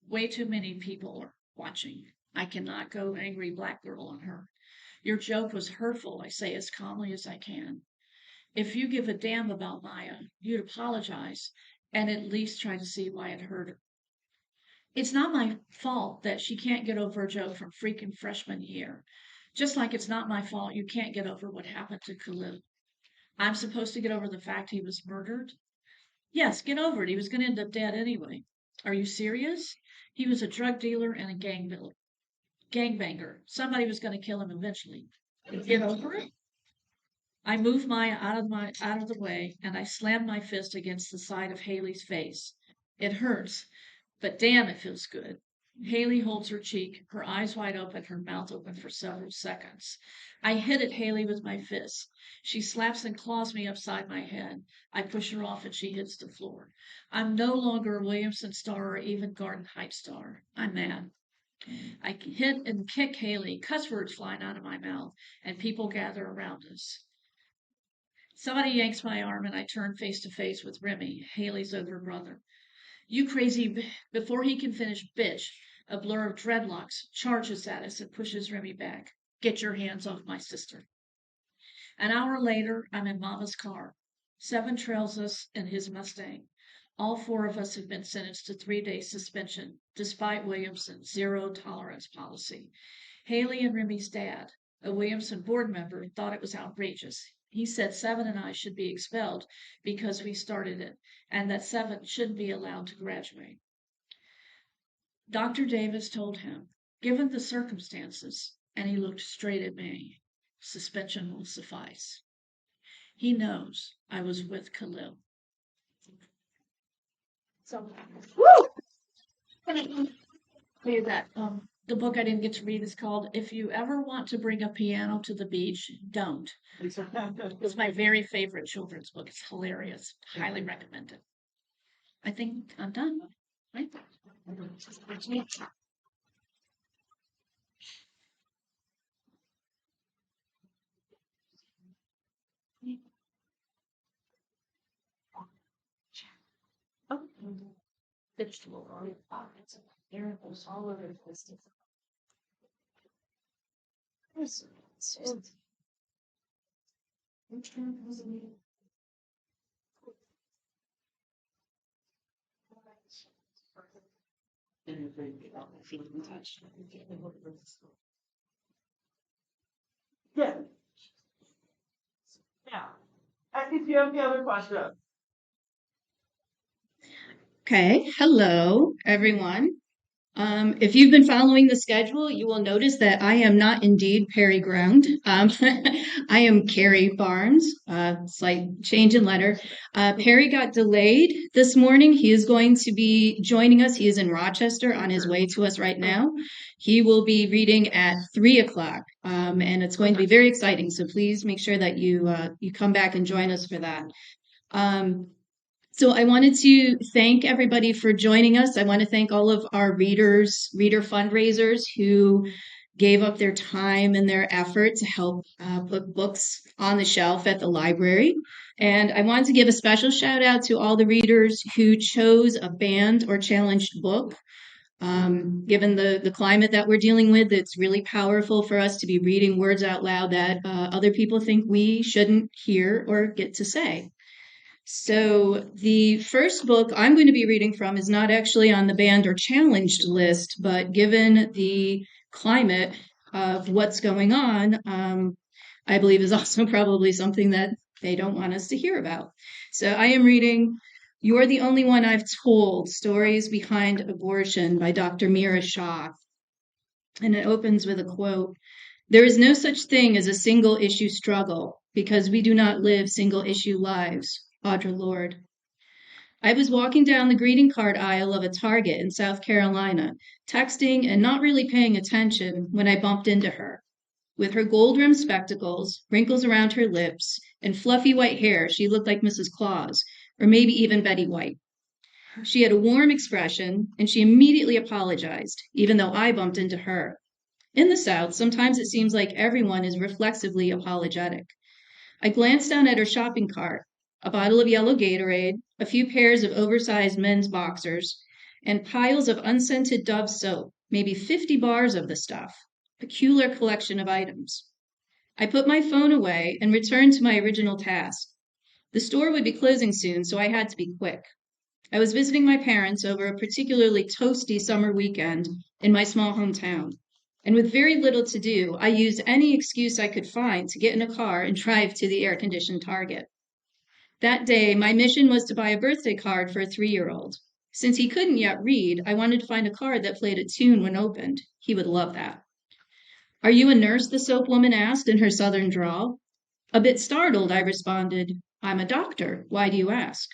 Way too many people are watching. I cannot go angry black girl on her. Your joke was hurtful, I say as calmly as I can. If you give a damn about Maya, you'd apologize and at least try to see why it hurt her. It's not my fault that she can't get over a joke from freaking freshman year. Just like it's not my fault you can't get over what happened to Khalil. I'm supposed to get over the fact he was murdered? Yes, get over it. He was going to end up dead anyway. Are you serious? He was a drug dealer and a gangbanger. Somebody was going to kill him eventually. Get over it? I move Maya out of the way, and I slam my fist against the side of Haley's face. It hurts, but damn, it feels good. Haley holds her cheek, her eyes wide open, her mouth open for several seconds. I hit at Haley with my fist. She slaps and claws me upside my head. I push her off and she hits the floor. I'm no longer a Williamson star or even Garden Heights star. I'm mad. I hit and kick Haley, cuss words flying out of my mouth, and people gather around us. Somebody yanks my arm and I turn face to face with Remy, Haley's older brother. You crazy, before he can finish, bitch, a blur of dreadlocks charges at us and pushes Remy back. Get your hands off my sister. An hour later, I'm in Mama's car. Seven trails us in his Mustang. All four of us have been sentenced to 3-day suspension, despite Williamson's zero-tolerance policy. Haley and Remy's dad, a Williamson board member, thought it was outrageous. He said Seven and I should be expelled because we started it, and that Seven shouldn't be allowed to graduate. Dr. Davis told him, given the circumstances, and he looked straight at me, suspension will suffice. He knows I was with Khalil. So, that the book I didn't get to read is called If You Ever Want to Bring a Piano to the Beach, Don't. It's my very favorite children's book. It's hilarious. Highly recommend it. I think I'm done, right? Oh, vegetable oil. There was all over the place. Feeling touched. Yeah. Yeah. I think you have the other question. Okay, hello everyone. If you've been following the schedule, you will notice that I am not indeed Perry Ground. I am Carrie Barnes. Slight change in letter. Perry got delayed this morning. He is going to be joining us. He is in Rochester on his way to us right now. He will be reading at 3:00, and it's going to be very exciting. So please make sure that you come back and join us for that. So I wanted to thank everybody for joining us. I want to thank all of our reader fundraisers who gave up their time and their effort to help put books on the shelf at the library. And I wanted to give a special shout out to all the readers who chose a banned or challenged book. Given the climate that we're dealing with, it's really powerful for us to be reading words out loud that other people think we shouldn't hear or get to say. So the first book I'm going to be reading from is not actually on the banned or challenged list, but given the climate of what's going on, I believe is also probably something that they don't want us to hear about. So I am reading You're the Only One I've Told, Stories Behind Abortion by Dr. Mira Shah. And it opens with a quote. There is no such thing as a single issue struggle because we do not live single issue lives. Audra Lorde. I was walking down the greeting card aisle of a Target in South Carolina, texting and not really paying attention when I bumped into her. With her gold-rimmed spectacles, wrinkles around her lips, and fluffy white hair, she looked like Mrs. Claus, or maybe even Betty White. She had a warm expression, and she immediately apologized, even though I bumped into her. In the South, sometimes it seems like everyone is reflexively apologetic. I glanced down at her shopping cart, a bottle of yellow Gatorade, a few pairs of oversized men's boxers, and piles of unscented Dove soap, maybe 50 bars of the stuff, peculiar collection of items. I put my phone away and returned to my original task. The store would be closing soon, so I had to be quick. I was visiting my parents over a particularly toasty summer weekend in my small hometown. And with very little to do, I used any excuse I could find to get in a car and drive to the air-conditioned Target. That day, my mission was to buy a birthday card for a 3-year-old. Since he couldn't yet read, I wanted to find a card that played a tune when opened. He would love that. Are you a nurse? The soap woman asked in her southern drawl. A bit startled, I responded, I'm a doctor. Why do you ask?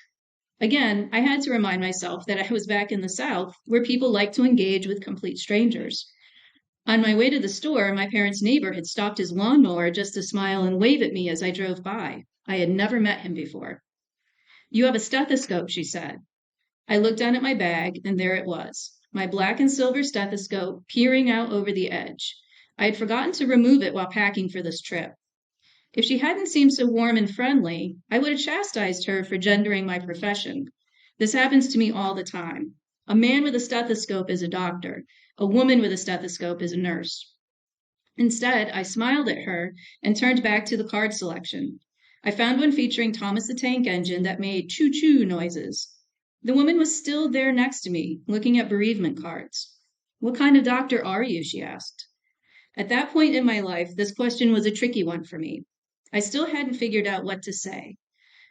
Again, I had to remind myself that I was back in the South, where people like to engage with complete strangers. On my way to the store, my parents' neighbor had stopped his lawnmower just to smile and wave at me as I drove by. I had never met him before. You have a stethoscope, she said. I looked down at my bag, and there it was, my black and silver stethoscope peering out over the edge. I had forgotten to remove it while packing for this trip. If she hadn't seemed so warm and friendly, I would have chastised her for gendering my profession. This happens to me all the time. A man with a stethoscope is a doctor. A woman with a stethoscope is a nurse. Instead, I smiled at her and turned back to the card selection. I found one featuring Thomas the Tank Engine that made choo-choo noises. The woman was still there next to me, looking at bereavement cards. What kind of doctor are you? She asked. At that point in my life, this question was a tricky one for me. I still hadn't figured out what to say.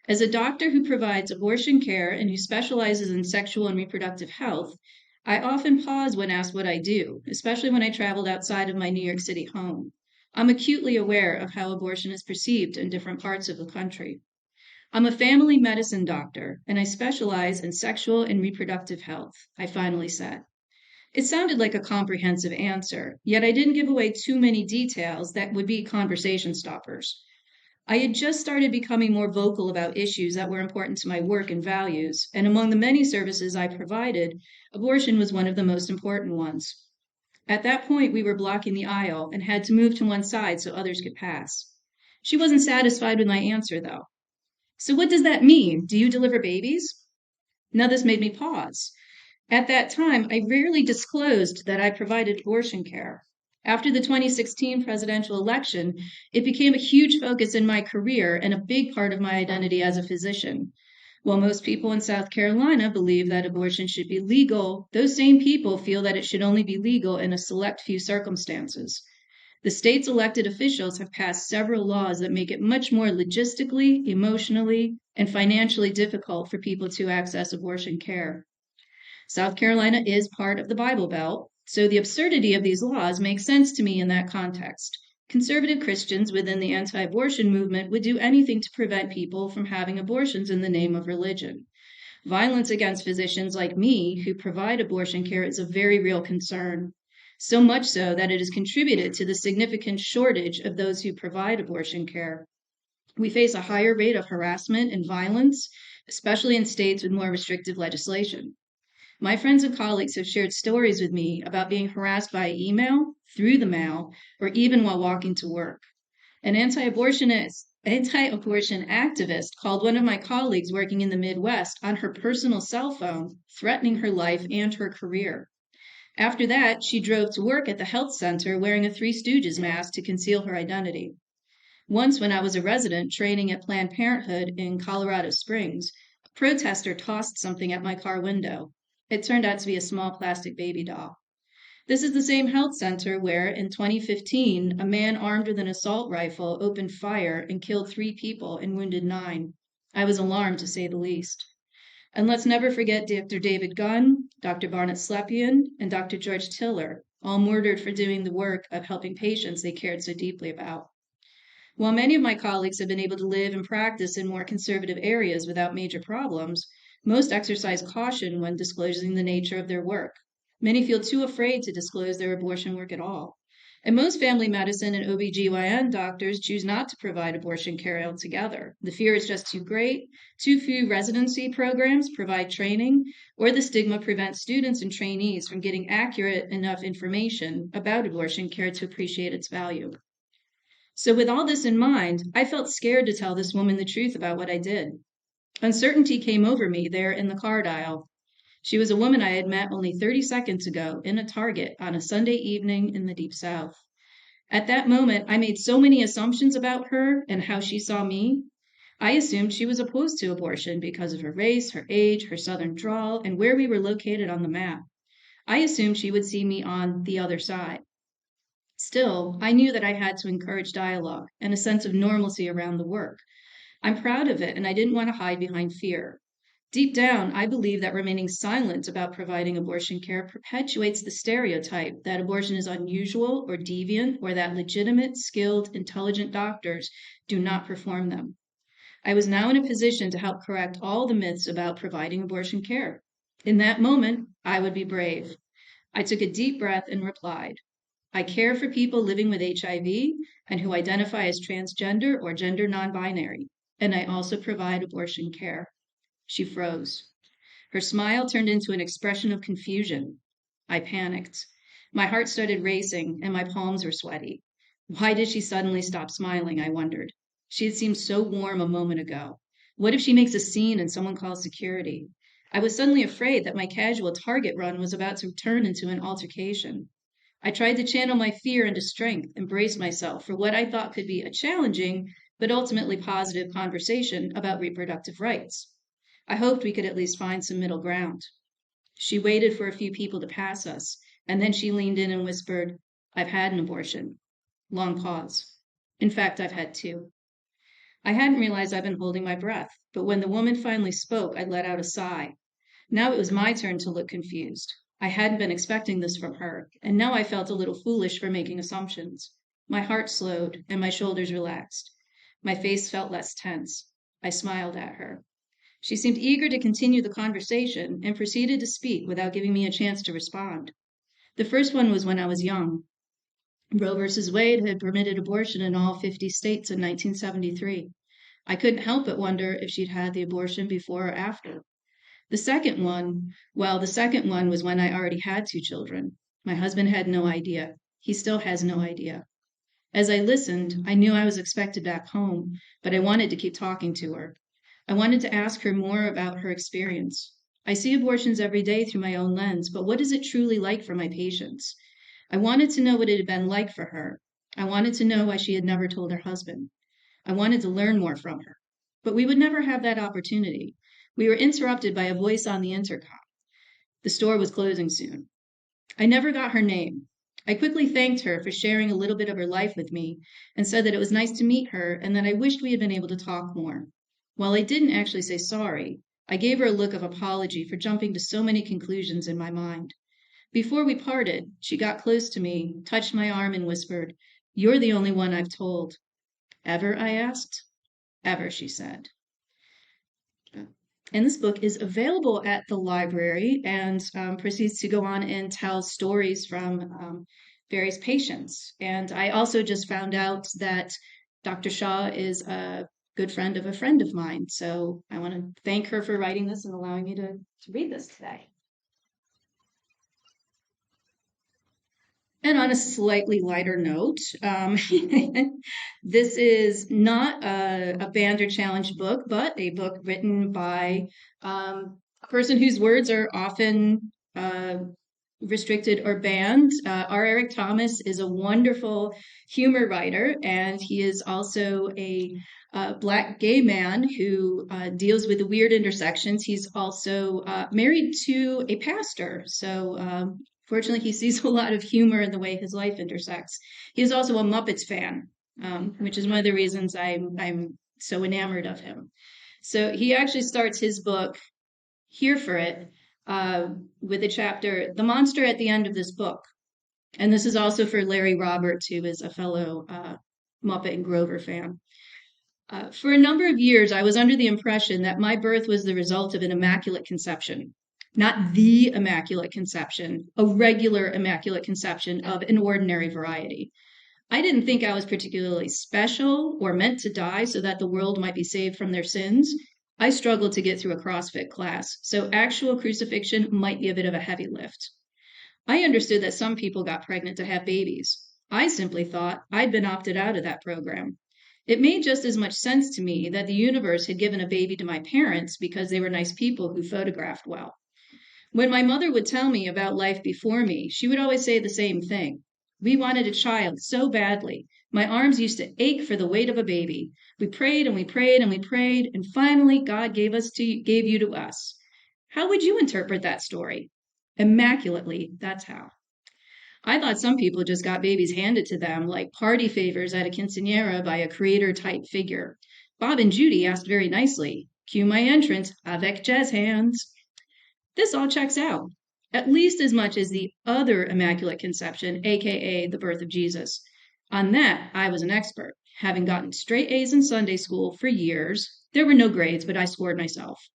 As a doctor who provides abortion care and who specializes in sexual and reproductive health, I often pause when asked what I do, especially when I traveled outside of my New York City home. I'm acutely aware of how abortion is perceived in different parts of the country. I'm a family medicine doctor, and I specialize in sexual and reproductive health, I finally said. It sounded like a comprehensive answer, yet I didn't give away too many details that would be conversation stoppers. I had just started becoming more vocal about issues that were important to my work and values, and among the many services I provided, abortion was one of the most important ones. At that point, we were blocking the aisle and had to move to one side so others could pass. She wasn't satisfied with my answer, though. So what does that mean? Do you deliver babies? Now this made me pause. At that time, I rarely disclosed that I provided abortion care. After the 2016 presidential election, it became a huge focus in my career and a big part of my identity as a physician. While most people in South Carolina believe that abortion should be legal, those same people feel that it should only be legal in a select few circumstances. The state's elected officials have passed several laws that make it much more logistically, emotionally, and financially difficult for people to access abortion care. South Carolina is part of the Bible Belt, so the absurdity of these laws makes sense to me in that context. Conservative Christians within the anti-abortion movement would do anything to prevent people from having abortions in the name of religion. Violence against physicians like me who provide abortion care is a very real concern, so much so that it has contributed to the significant shortage of those who provide abortion care. We face a higher rate of harassment and violence, especially in states with more restrictive legislation. My friends and colleagues have shared stories with me about being harassed by email, through the mail, or even while walking to work. An anti-abortion activist called one of my colleagues working in the Midwest on her personal cell phone, threatening her life and her career. After that, she drove to work at the health center wearing a Three Stooges mask to conceal her identity. Once, when I was a resident training at Planned Parenthood in Colorado Springs, a protester tossed something at my car window. It turned out to be a small plastic baby doll. This is the same health center where, in 2015, a man armed with an assault rifle opened fire and killed 3 people and wounded 9. I was alarmed, to say the least. And let's never forget Dr. David Gunn, Dr. Barnett Slepian, and Dr. George Tiller, all murdered for doing the work of helping patients they cared so deeply about. While many of my colleagues have been able to live and practice in more conservative areas without major problems, most exercise caution when disclosing the nature of their work. Many feel too afraid to disclose their abortion work at all. And most family medicine and OBGYN doctors choose not to provide abortion care altogether. The fear is just too great, too few residency programs provide training, or the stigma prevents students and trainees from getting accurate enough information about abortion care to appreciate its value. So with all this in mind, I felt scared to tell this woman the truth about what I did. Uncertainty came over me there in the card aisle. She was a woman I had met only 30 seconds ago in a Target on a Sunday evening in the Deep South. At that moment, I made so many assumptions about her and how she saw me. I assumed she was opposed to abortion because of her race, her age, her southern drawl, and where we were located on the map. I assumed she would see me on the other side. Still, I knew that I had to encourage dialogue and a sense of normalcy around the work. I'm proud of it, and I didn't want to hide behind fear. Deep down, I believe that remaining silent about providing abortion care perpetuates the stereotype that abortion is unusual or deviant, or that legitimate, skilled, intelligent doctors do not perform them. I was now in a position to help correct all the myths about providing abortion care. In that moment, I would be brave. I took a deep breath and replied, I care for people living with HIV and who identify as transgender or gender non-binary, and I also provide abortion care. She froze. Her smile turned into an expression of confusion. I panicked. My heart started racing and my palms were sweaty. Why did she suddenly stop smiling, I wondered. She had seemed so warm a moment ago. What if she makes a scene and someone calls security? I was suddenly afraid that my casual Target run was about to turn into an altercation. I tried to channel my fear into strength and brace myself for what I thought could be a challenging, but ultimately positive conversation about reproductive rights. I hoped we could at least find some middle ground. She waited for a few people to pass us, and then she leaned in and whispered, I've had an abortion. Long pause. In fact, I've had 2. I hadn't realized I'd been holding my breath, but when the woman finally spoke, I let out a sigh. Now it was my turn to look confused. I hadn't been expecting this from her, and now I felt a little foolish for making assumptions. My heart slowed, and my shoulders relaxed. My face felt less tense. I smiled at her. She seemed eager to continue the conversation and proceeded to speak without giving me a chance to respond. The first one was when I was young. Roe v. Wade had permitted abortion in all 50 states in 1973. I couldn't help but wonder if she'd had the abortion before or after. The second one was when I already had 2 children. My husband had no idea. He still has no idea. As I listened, I knew I was expected back home, but I wanted to keep talking to her. I wanted to ask her more about her experience. I see abortions every day through my own lens, but what is it truly like for my patients? I wanted to know what it had been like for her. I wanted to know why she had never told her husband. I wanted to learn more from her. But we would never have that opportunity. We were interrupted by a voice on the intercom. The store was closing soon. I never got her name. I quickly thanked her for sharing a little bit of her life with me and said that it was nice to meet her and that I wished we had been able to talk more. While I didn't actually say sorry, I gave her a look of apology for jumping to so many conclusions in my mind. Before we parted, she got close to me, touched my arm, and whispered, "You're the only one I've told." "Ever?" I asked. "Ever," she said. And this book is available at the library and proceeds to go on and tell stories from various patients. And I also just found out that Dr. Shaw is a good friend of a friend of mine. So I want to thank her for writing this and allowing me to read this today. And on a slightly lighter note, this is not a banned or challenged book, but a book written by a person whose words are often restricted or banned. R. Eric Thomas is a wonderful humor writer, and he is also a Black gay man who deals with the weird intersections. He's also married to a pastor, so fortunately, he sees a lot of humor in the way his life intersects. He is also a Muppets fan, which is one of the reasons I'm so enamored of him. So he actually starts his book, Here for It, with a chapter, "The Monster at the End of This Book." And this is also for Larry Roberts, who is a fellow Muppet and Grover fan. For a number of years, I was under the impression that my birth was the result of an immaculate conception. Not the immaculate conception, a regular immaculate conception of an ordinary variety. I didn't think I was particularly special or meant to die so that the world might be saved from their sins. I struggled to get through a CrossFit class, so actual crucifixion might be a bit of a heavy lift. I understood that some people got pregnant to have babies. I simply thought I'd been opted out of that program. It made just as much sense to me that the universe had given a baby to my parents because they were nice people who photographed well. When my mother would tell me about life before me, she would always say the same thing. We wanted a child so badly. My arms used to ache for the weight of a baby. We prayed and we prayed and we prayed, and finally God gave you to us. How would you interpret that story? Immaculately, that's how. I thought some people just got babies handed to them like party favors at a quinceañera by a creator-type figure. Bob and Judy asked very nicely, "Cue my entrance, avec jazz hands." This all checks out, at least as much as the other Immaculate Conception, aka the birth of Jesus. On that, I was an expert, having gotten straight A's in Sunday school for years. There were no grades, but I scored myself.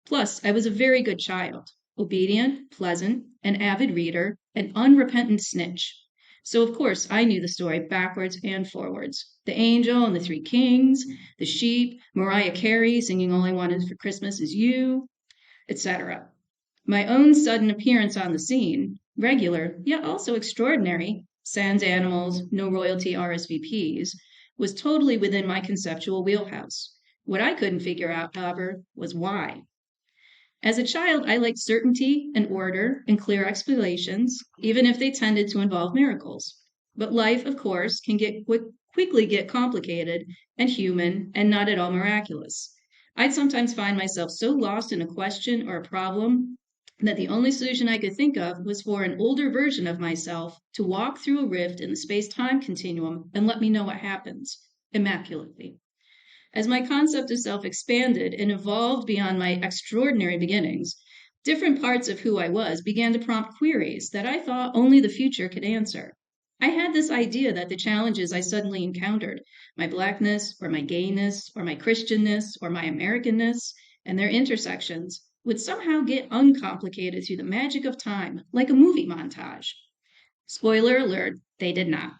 Plus, I was a very good child, obedient, pleasant, an avid reader, an unrepentant snitch. So, of course, I knew the story backwards and forwards. The angel and the three kings, the sheep, Mariah Carey singing All I Wanted for Christmas Is You, etc. My own sudden appearance on the scene, regular, yet also extraordinary, sans animals, no royalty RSVPs, was totally within my conceptual wheelhouse. What I couldn't figure out, however, was why. As a child, I liked certainty and order and clear explanations, even if they tended to involve miracles. But life, of course, can quickly get complicated and human and not at all miraculous. I'd sometimes find myself so lost in a question or a problem that the only solution I could think of was for an older version of myself to walk through a rift in the space-time continuum and let me know what happens, immaculately. As my concept of self expanded and evolved beyond my extraordinary beginnings, different parts of who I was began to prompt queries that I thought only the future could answer. I had this idea that the challenges I suddenly encountered, my Blackness, or my gayness, or my Christianness, or my Americanness, and their intersections, would somehow get uncomplicated through the magic of time, like a movie montage. Spoiler alert, they did not.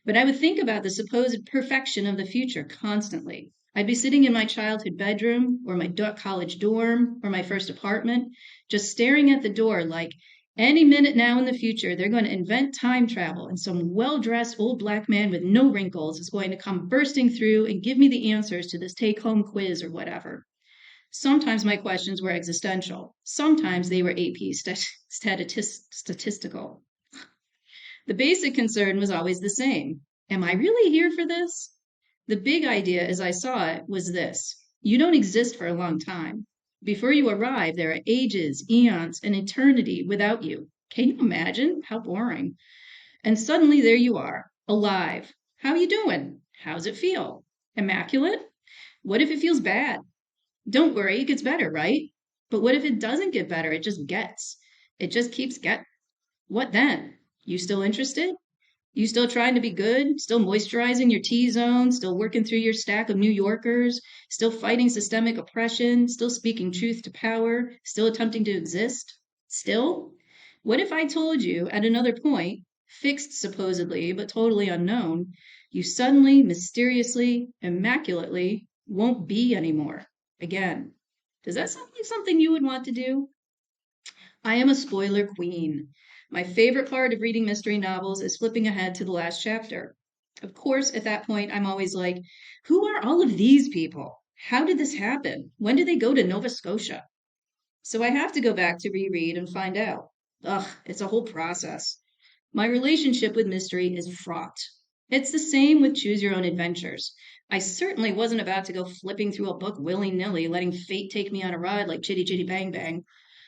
But I would think about the supposed perfection of the future constantly. I'd be sitting in my childhood bedroom, or my college dorm, or my first apartment, just staring at the door like, any minute now in the future, they're going to invent time travel, and some well-dressed old Black man with no wrinkles is going to come bursting through and give me the answers to this take-home quiz or whatever. Sometimes my questions were existential. Sometimes they were AP statistical. The basic concern was always the same. Am I really here for this? The big idea, as I saw it, was this. You don't exist for a long time. Before you arrive, there are ages, eons, and eternity without you. Can you imagine? How boring. And suddenly there you are, alive. How are you doing? How's it feel? Immaculate? What if it feels bad? Don't worry, it gets better, right? But what if it doesn't get better? It just gets. It just keeps getting. What then? You still interested? You still trying to be good? Still moisturizing your T-zone? Still working through your stack of New Yorkers? Still fighting systemic oppression? Still speaking truth to power? Still attempting to exist? Still? What if I told you at another point, fixed supposedly, but totally unknown, you suddenly, mysteriously, immaculately won't be anymore again? Does that sound like something you would want to do? I am a spoiler queen. My favorite part of reading mystery novels is flipping ahead to the last chapter. Of course, at that point, I'm always like, who are all of these people? How did this happen? When did they go to Nova Scotia? So I have to go back to reread and find out. Ugh, it's a whole process. My relationship with mystery is fraught. It's the same with Choose Your Own Adventures. I certainly wasn't about to go flipping through a book willy-nilly, letting fate take me on a ride like Chitty Chitty Bang Bang.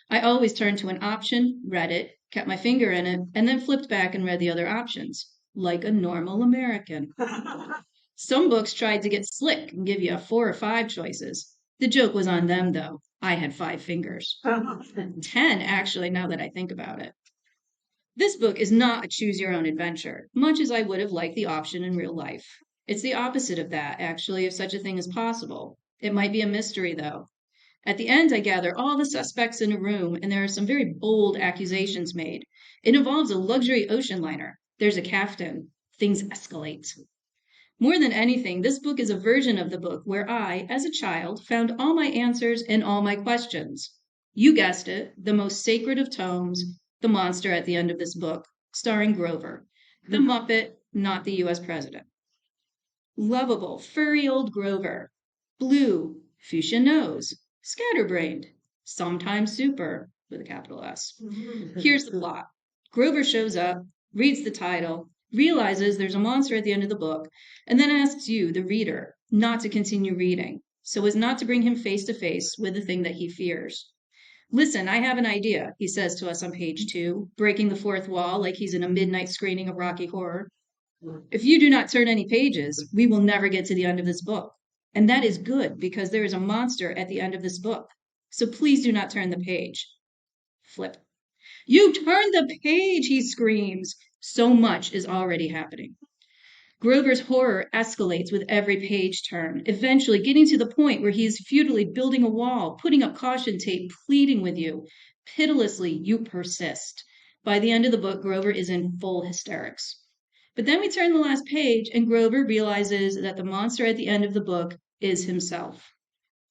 I always turned to an option, read it, kept my finger in it, and then flipped back and read the other options, like a normal American. Some books tried to get slick and give you 4 or 5 choices. The joke was on them, though. I had 5 fingers. 10, actually, now that I think about it. This book is not a choose your own adventure, much as I would have liked the option in real life. It's the opposite of that, actually, if such a thing is possible. It might be a mystery, though. At the end, I gather all the suspects in a room, and there are some very bold accusations made. It involves a luxury ocean liner. There's a captain. Things escalate. More than anything, this book is a version of the book where I, as a child, found all my answers and all my questions. You guessed it, the most sacred of tomes, the monster at the end of this book, starring Grover, the Muppet, not the U.S. president. Lovable, furry old Grover. Blue, fuchsia nose, scatterbrained, sometimes super, with a capital S. Here's the plot. Grover shows up, reads the title, realizes there's a monster at the end of the book, and then asks you, the reader, not to continue reading, so as not to bring him face to face with the thing that he fears. Listen, I have an idea, he says to us on page 2, breaking the fourth wall like he's in a midnight screening of Rocky Horror. If you do not turn any pages, we will never get to the end of this book. And that is good because there is a monster at the end of this book. So please do not turn the page. Flip. You turned the page, he screams. So much is already happening. Grover's horror escalates with every page turn, eventually getting to the point where he is futilely building a wall, putting up caution tape, pleading with you. Pitilessly, you persist. By the end of the book, Grover is in full hysterics. But then we turn the last page, and Grover realizes that the monster at the end of the book is himself.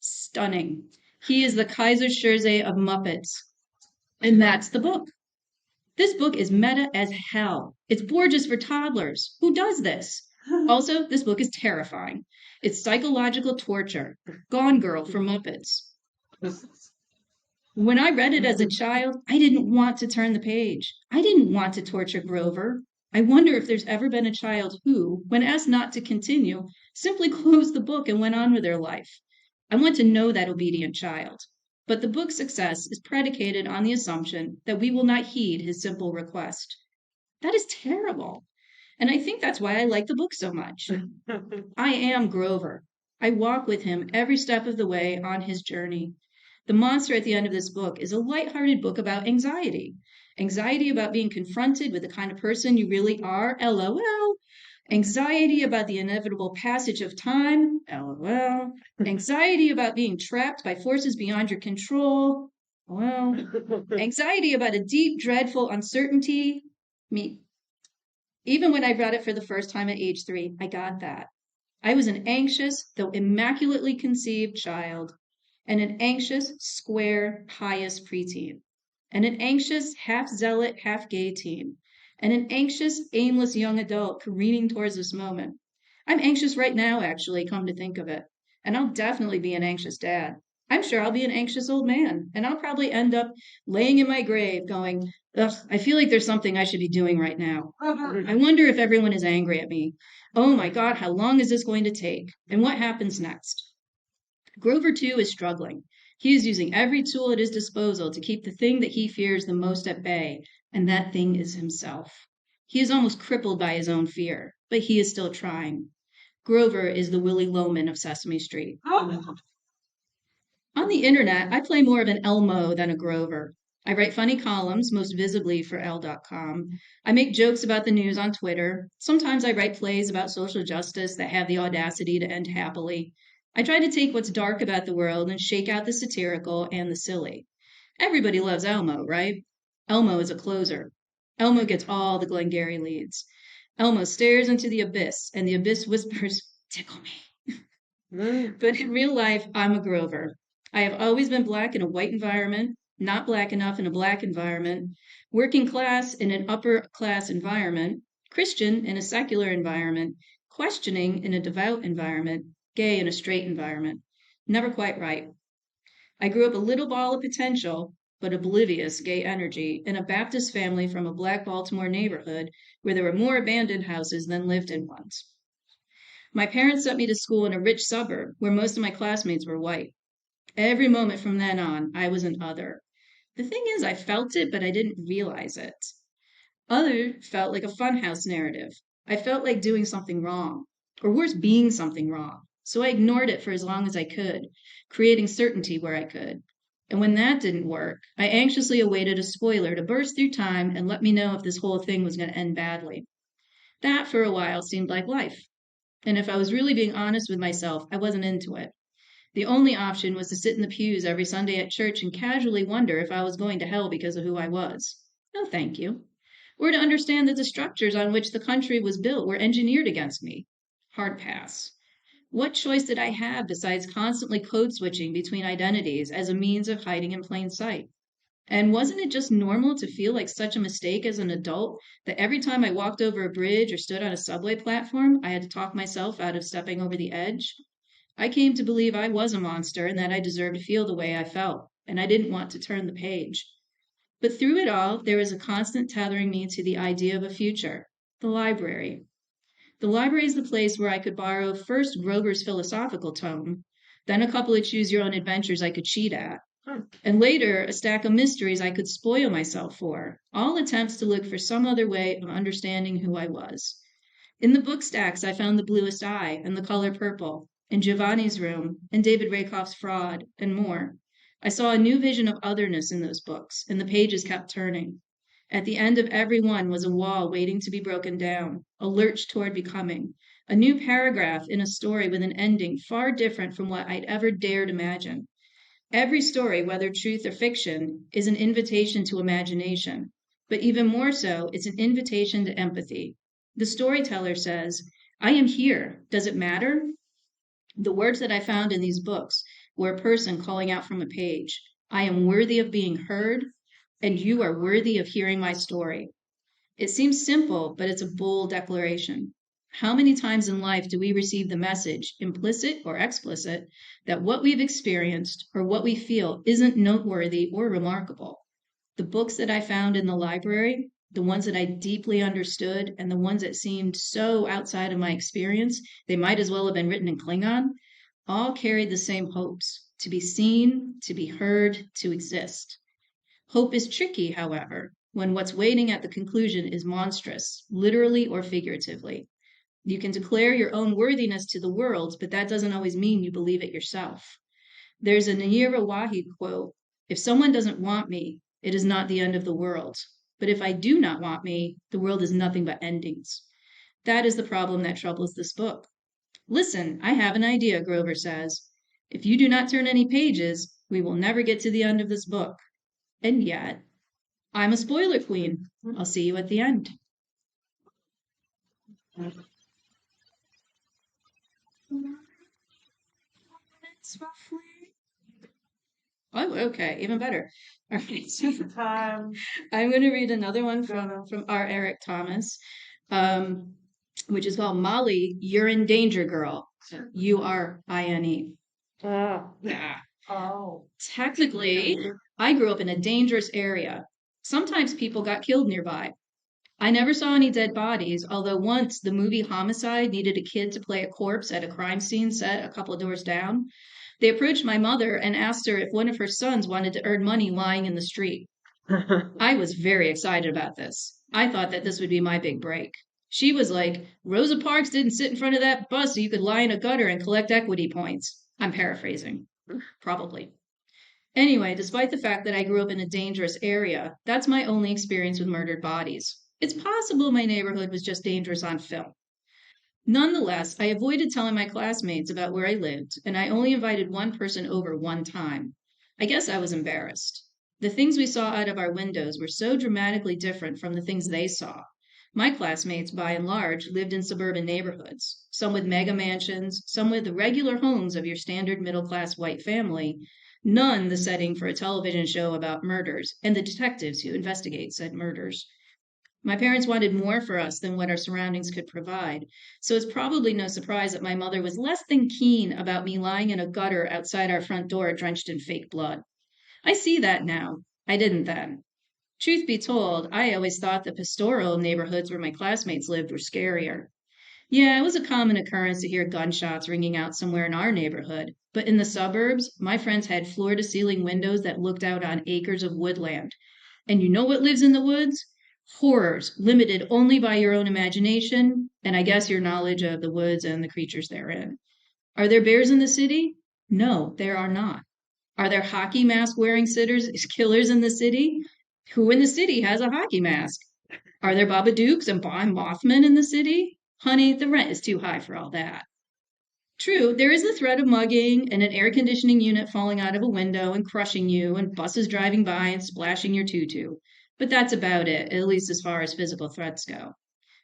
Stunning. He is the Kaiserschürze of Muppets. And that's the book. This book is meta as hell. It's Borges for toddlers. Who does this? Also, this book is terrifying. It's psychological torture. Gone Girl for Muppets. When I read it as a child, I didn't want to turn the page. I didn't want to torture Grover. I wonder if there's ever been a child who, when asked not to continue, simply closed the book and went on with their life. I want to know that obedient child. But the book's success is predicated on the assumption that we will not heed his simple request. That is terrible. And I think that's why I like the book so much. I am Grover. I walk with him every step of the way on his journey. The monster at the end of this book is a lighthearted book about anxiety. Anxiety about being confronted with the kind of person you really are, LOL. Anxiety about the inevitable passage of time, LOL. Anxiety about being trapped by forces beyond your control, well. Anxiety about a deep, dreadful uncertainty, me. Even when I read it for the first time at age 3, I got that. I was an anxious, though immaculately conceived child, and an anxious, square, pious preteen, and an anxious, half-zealot, half-gay teen, and an anxious, aimless young adult careening towards this moment. I'm anxious right now, actually, come to think of it, and I'll definitely be an anxious dad. I'm sure I'll be an anxious old man, and I'll probably end up laying in my grave going, ugh, I feel like there's something I should be doing right now. I wonder if everyone is angry at me. Oh my God, how long is this going to take? And what happens next? Grover, too, is struggling. He is using every tool at his disposal to keep the thing that he fears the most at bay, and that thing is himself. He is almost crippled by his own fear, but he is still trying. Grover is the Willy Loman of Sesame Street. On the internet, I play more of an Elmo than a Grover. I write funny columns, most visibly for Elle.com. I make jokes about the news on Twitter. Sometimes I write plays about social justice that have the audacity to end happily. I try to take what's dark about the world and shake out the satirical and the silly. Everybody loves Elmo, right? Elmo is a closer. Elmo gets all the Glengarry leads. Elmo stares into the abyss, and the abyss whispers, "Tickle me." But in real life, I'm a Grover. I have always been black in a white environment, not black enough in a black environment, working class in an upper class environment, Christian in a secular environment, questioning in a devout environment, gay in a straight environment. Never quite right. I grew up a little ball of potential, but oblivious gay energy in a Baptist family from a black Baltimore neighborhood where there were more abandoned houses than lived in ones. My parents sent me to school in a rich suburb where most of my classmates were white. Every moment from then on, I was an other. The thing is, I felt it, but I didn't realize it. Other felt like a funhouse narrative. I felt like doing something wrong, or worse, being something wrong. So I ignored it for as long as I could, creating certainty where I could. And when that didn't work, I anxiously awaited a spoiler to burst through time and let me know if this whole thing was going to end badly. That, for a while, seemed like life. And if I was really being honest with myself, I wasn't into it. The only option was to sit in the pews every Sunday at church and casually wonder if I was going to hell because of who I was. No, thank you. Or to understand that the structures on which the country was built were engineered against me. Hard pass. What choice did I have besides constantly code switching between identities as a means of hiding in plain sight? And wasn't it just normal to feel like such a mistake as an adult that every time I walked over a bridge or stood on a subway platform, I had to talk myself out of stepping over the edge? I came to believe I was a monster and that I deserved to feel the way I felt, and I didn't want to turn the page. But through it all, there was a constant tethering me to the idea of a future, the library. The library is the place where I could borrow first Grover's philosophical tome, then a couple of choose your own adventures I could cheat at, and later a stack of mysteries I could spoil myself for, all attempts to look for some other way of understanding who I was. In the book stacks, I found The Bluest Eye and The Color Purple, and Giovanni's Room, and David Rakoff's Fraud, and more. I saw a new vision of otherness in those books, and the pages kept turning. At the end of every one was a wall waiting to be broken down, a lurch toward becoming, a new paragraph in a story with an ending far different from what I'd ever dared imagine. Every story, whether truth or fiction, is an invitation to imagination, but even more so, it's an invitation to empathy. The storyteller says, "I am here. Does it matter?" The words that I found in these books were a person calling out from a page, "I am worthy of being heard, and you are worthy of hearing my story." It seems simple, but it's a bold declaration. How many times in life do we receive the message, implicit or explicit, that what we've experienced or what we feel isn't noteworthy or remarkable? The books that I found in the library, the ones that I deeply understood, and the ones that seemed so outside of my experience, they might as well have been written in Klingon, all carried the same hopes: to be seen, to be heard, to exist. Hope is tricky, however, when what's waiting at the conclusion is monstrous, literally or figuratively. You can declare your own worthiness to the world, but that doesn't always mean you believe it yourself. There's a Nayyirah Waheed quote, "If someone doesn't want me, it is not the end of the world. But if I do not want me, the world is nothing but endings." That is the problem that troubles this book. "Listen, I have an idea," Grover says. "If you do not turn any pages, we will never get to the end of this book." And yet, I'm a spoiler queen. I'll see you at the end. Minutes roughly. Oh, okay, even better. All right, so Time. I'm going to read another one from R. Eric Thomas, which is called "Molly, You're in Danger, Girl." URINE. Yeah. Oh. Technically, I grew up in a dangerous area. Sometimes people got killed nearby. I never saw any dead bodies, although once the movie Homicide needed a kid to play a corpse at a crime scene set a couple of doors down. They approached my mother and asked her if one of her sons wanted to earn money lying in the street. I was very excited about this. I thought that this would be my big break. She was like, "Rosa Parks didn't sit in front of that bus so you could lie in a gutter and collect equity points." I'm paraphrasing. Probably. Anyway, despite the fact that I grew up in a dangerous area, that's my only experience with murdered bodies. It's possible my neighborhood was just dangerous on film. Nonetheless, I avoided telling my classmates about where I lived, and I only invited one person over one time. I guess I was embarrassed. The things we saw out of our windows were so dramatically different from the things they saw. My classmates, by and large, lived in suburban neighborhoods, some with mega mansions, some with the regular homes of your standard middle class white family, none the setting for a television show about murders and the detectives who investigate said murders. My parents wanted more for us than what our surroundings could provide, so it's probably no surprise that my mother was less than keen about me lying in a gutter outside our front door drenched in fake blood. I see that now. I didn't then. Truth be told, I always thought the pastoral neighborhoods where my classmates lived were scarier. Yeah, it was a common occurrence to hear gunshots ringing out somewhere in our neighborhood, but in the suburbs, my friends had floor to ceiling windows that looked out on acres of woodland. And you know what lives in the woods? Horrors, limited only by your own imagination, and I guess your knowledge of the woods and the creatures therein. Are there bears in the city? No, there are not. Are there hockey mask wearing killers in the city? Who in the city has a hockey mask? Are there Babadooks and Mothmen in the city? Honey, the rent is too high for all that. True, there is the threat of mugging and an air conditioning unit falling out of a window and crushing you and buses driving by and splashing your tutu. But that's about it, at least as far as physical threats go.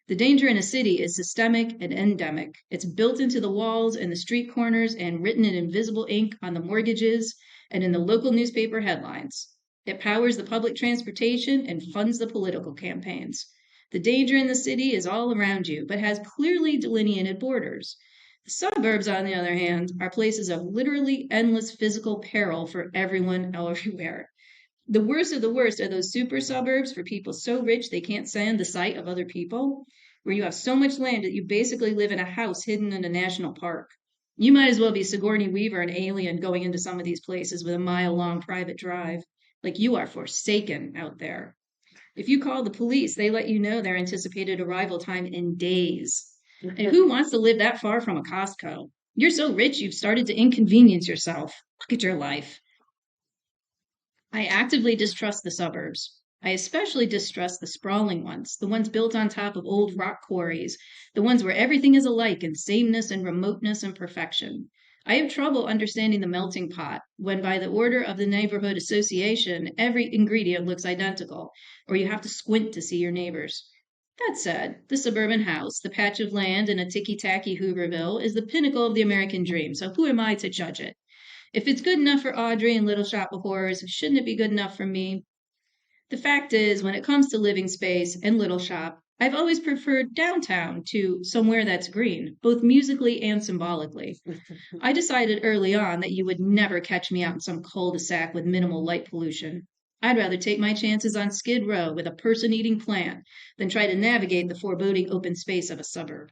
The danger in a city is systemic and endemic. It's built into the walls and the street corners and written in invisible ink on the mortgages and in the local newspaper headlines. It powers the public transportation and funds the political campaigns. The danger in the city is all around you, but has clearly delineated borders. The suburbs, on the other hand, are places of literally endless physical peril for everyone everywhere. The worst of the worst are those super suburbs for people so rich they can't stand the sight of other people, where you have so much land that you basically live in a house hidden in a national park. You might as well be Sigourney Weaver and Alien going into some of these places with a mile-long private drive. Like you are forsaken out there. If you call the police, they let you know their anticipated arrival time in days. And who wants to live that far from a Costco? You're so rich you've started to inconvenience yourself. Look at your life. I actively distrust the suburbs. I especially distrust the sprawling ones, the ones built on top of old rock quarries, the ones where everything is alike in sameness and remoteness and perfection. I have trouble understanding the melting pot when, by the order of the neighborhood association, every ingredient looks identical, or you have to squint to see your neighbors. That said, the suburban house, the patch of land in a ticky-tacky Hooverville, is the pinnacle of the American dream, so who am I to judge it? If it's good enough for Audrey and Little Shop of Horrors, shouldn't it be good enough for me? The fact is, when it comes to living space and Little Shop, I've always preferred downtown to somewhere that's green, both musically and symbolically. I decided early on that you would never catch me out in some cul-de-sac with minimal light pollution. I'd rather take my chances on Skid Row with a person-eating plant than try to navigate the foreboding open space of a suburb.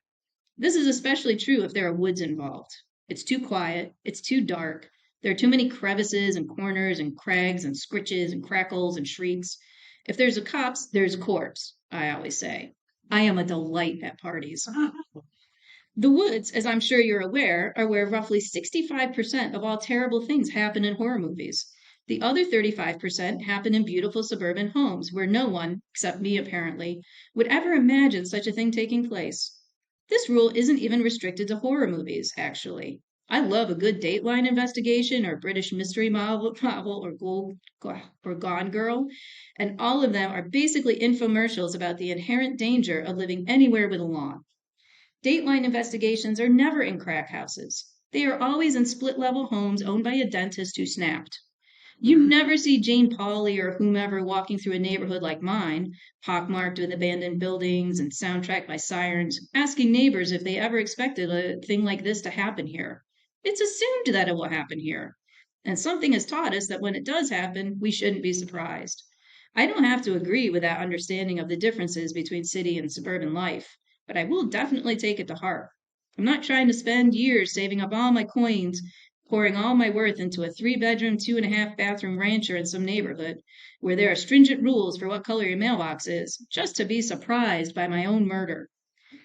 This is especially true if there are woods involved. It's too quiet, it's too dark, there are too many crevices and corners and crags and scritches and crackles and shrieks. If there's a copse, there's a corpse, I always say. I am a delight at parties. The woods, as I'm sure you're aware, are where roughly 65% of all terrible things happen in horror movies. The other 35% happen in beautiful suburban homes where no one, except me apparently, would ever imagine such a thing taking place. This rule isn't even restricted to horror movies, actually. I love a good Dateline investigation or British mystery novel or Gone Girl, and all of them are basically infomercials about the inherent danger of living anywhere with a lawn. Dateline investigations are never in crack houses. They are always in split-level homes owned by a dentist who snapped. You never see Jane Pauley or whomever walking through a neighborhood like mine, pockmarked with abandoned buildings and soundtracked by sirens, asking neighbors if they ever expected a thing like this to happen here. It's assumed that it will happen here. And something has taught us that when it does happen, we shouldn't be surprised. I don't have to agree with that understanding of the differences between city and suburban life, but I will definitely take it to heart. I'm not trying to spend years saving up all my coins, pouring all my worth into a 3-bedroom, 2.5-bathroom rancher in some neighborhood where there are stringent rules for what color your mailbox is, just to be surprised by my own murder.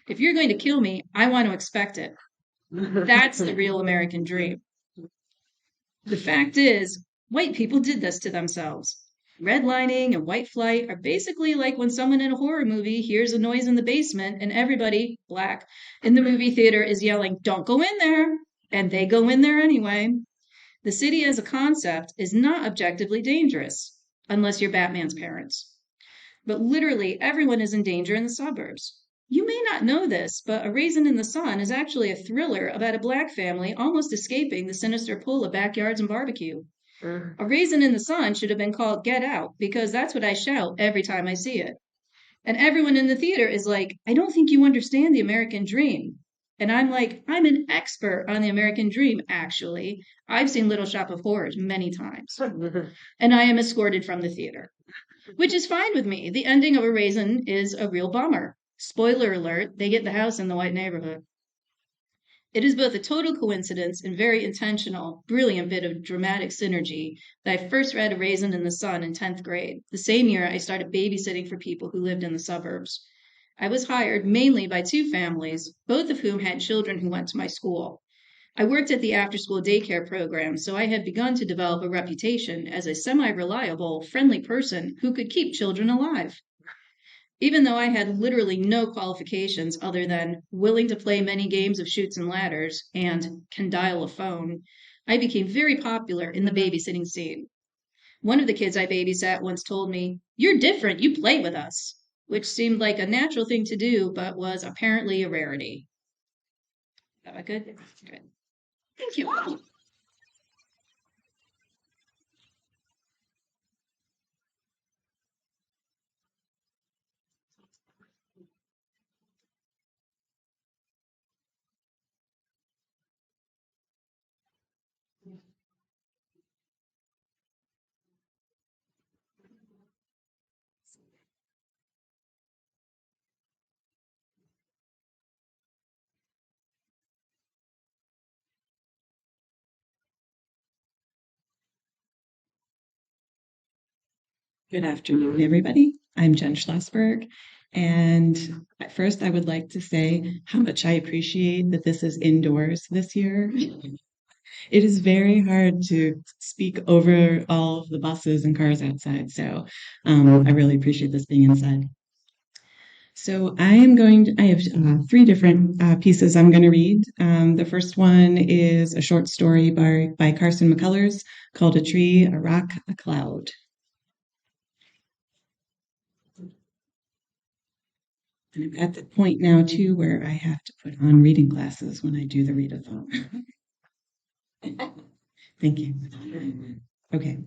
If you're going to kill me, I want to expect it. That's the real American dream. The fact is, White people did this to themselves. Redlining and white flight are basically like when someone in a horror movie hears a noise in the basement and everybody, black, in the movie theater is yelling, "Don't go in there!" And they go in there anyway. The city as a concept is not objectively dangerous, unless you're Batman's parents. But literally everyone is in danger in the suburbs. You may not know this, but A Raisin in the Sun is actually a thriller about a black family almost escaping the sinister pull of backyards and barbecue. A Raisin in the Sun should have been called Get Out, because that's what I shout every time I see it. And everyone in the theater is like, "I don't think you understand the American dream." And I'm like, "I'm an expert on the American dream, actually. I've seen Little Shop of Horrors many times." And I am escorted from the theater, which is fine with me. The ending of A Raisin is a real bummer. Spoiler alert, they get the house in the white neighborhood. It is both a total coincidence and very intentional, brilliant bit of dramatic synergy that I first read A Raisin in the Sun in 10th grade, the same year I started babysitting for people who lived in the suburbs. I was hired mainly by two families, both of whom had children who went to my school. I worked at the after-school daycare program, so I had begun to develop a reputation as a semi-reliable, friendly person who could keep children alive. Even though I had literally no qualifications other than willing to play many games of Chutes and Ladders and can dial a phone, I became very popular in the babysitting scene. One of the kids I babysat once told me, "You're different, you play with us," which seemed like a natural thing to do, but was apparently a rarity. That was good? Good. Thank you. Good afternoon, everybody. I'm Jen Schlossberg. And at first, I would like to say how much I appreciate that this is indoors this year. It is very hard to speak over all of the buses and cars outside. So I really appreciate this being inside. So I have three different pieces I'm going to read. The first one is a short story by Carson McCullers called A Tree, a Rock, a Cloud. And I'm at the point now, too, where I have to put on reading glasses when I do the readathon. Thank you. Okay.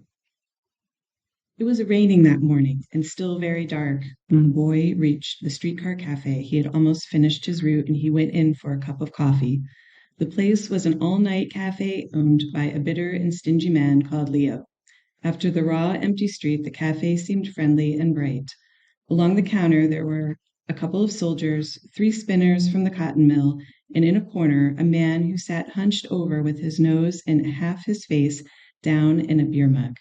It was raining that morning and still very dark when the boy reached the streetcar cafe. He had almost finished his route and he went in for a cup of coffee. The place was an all-night cafe owned by a bitter and stingy man called Leo. After the raw, empty street, the cafe seemed friendly and bright. Along the counter, there were a couple of soldiers, 3 spinners from the cotton mill, and in a corner, a man who sat hunched over with his nose and half his face down in a beer mug.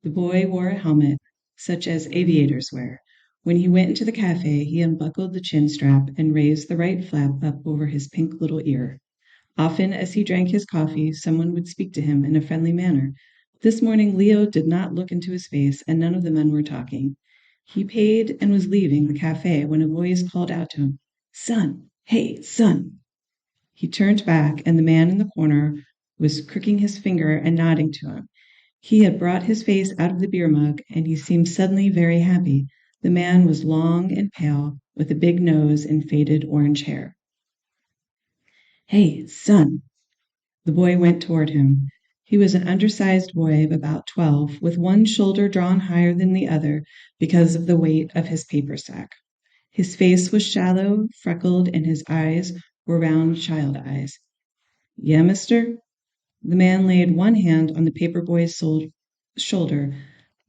The boy wore a helmet, such as aviators wear. When he went into the cafe, he unbuckled the chin strap and raised the right flap up over his pink little ear. Often, as he drank his coffee, someone would speak to him in a friendly manner. This morning, Leo did not look into his face, and none of the men were talking. He paid and was leaving the cafe when a voice called out to him, "Son, hey, son." He turned back, and the man in the corner was crooking his finger and nodding to him. He had brought his face out of the beer mug, and he seemed suddenly very happy. The man was long and pale, with a big nose and faded orange hair. "Hey, son." The boy went toward him. He was an undersized boy of about 12, with one shoulder drawn higher than the other because of the weight of his paper sack. His face was shallow, freckled, and his eyes were round child eyes. "Yeah, mister?" The man laid one hand on the paper boy's shoulder,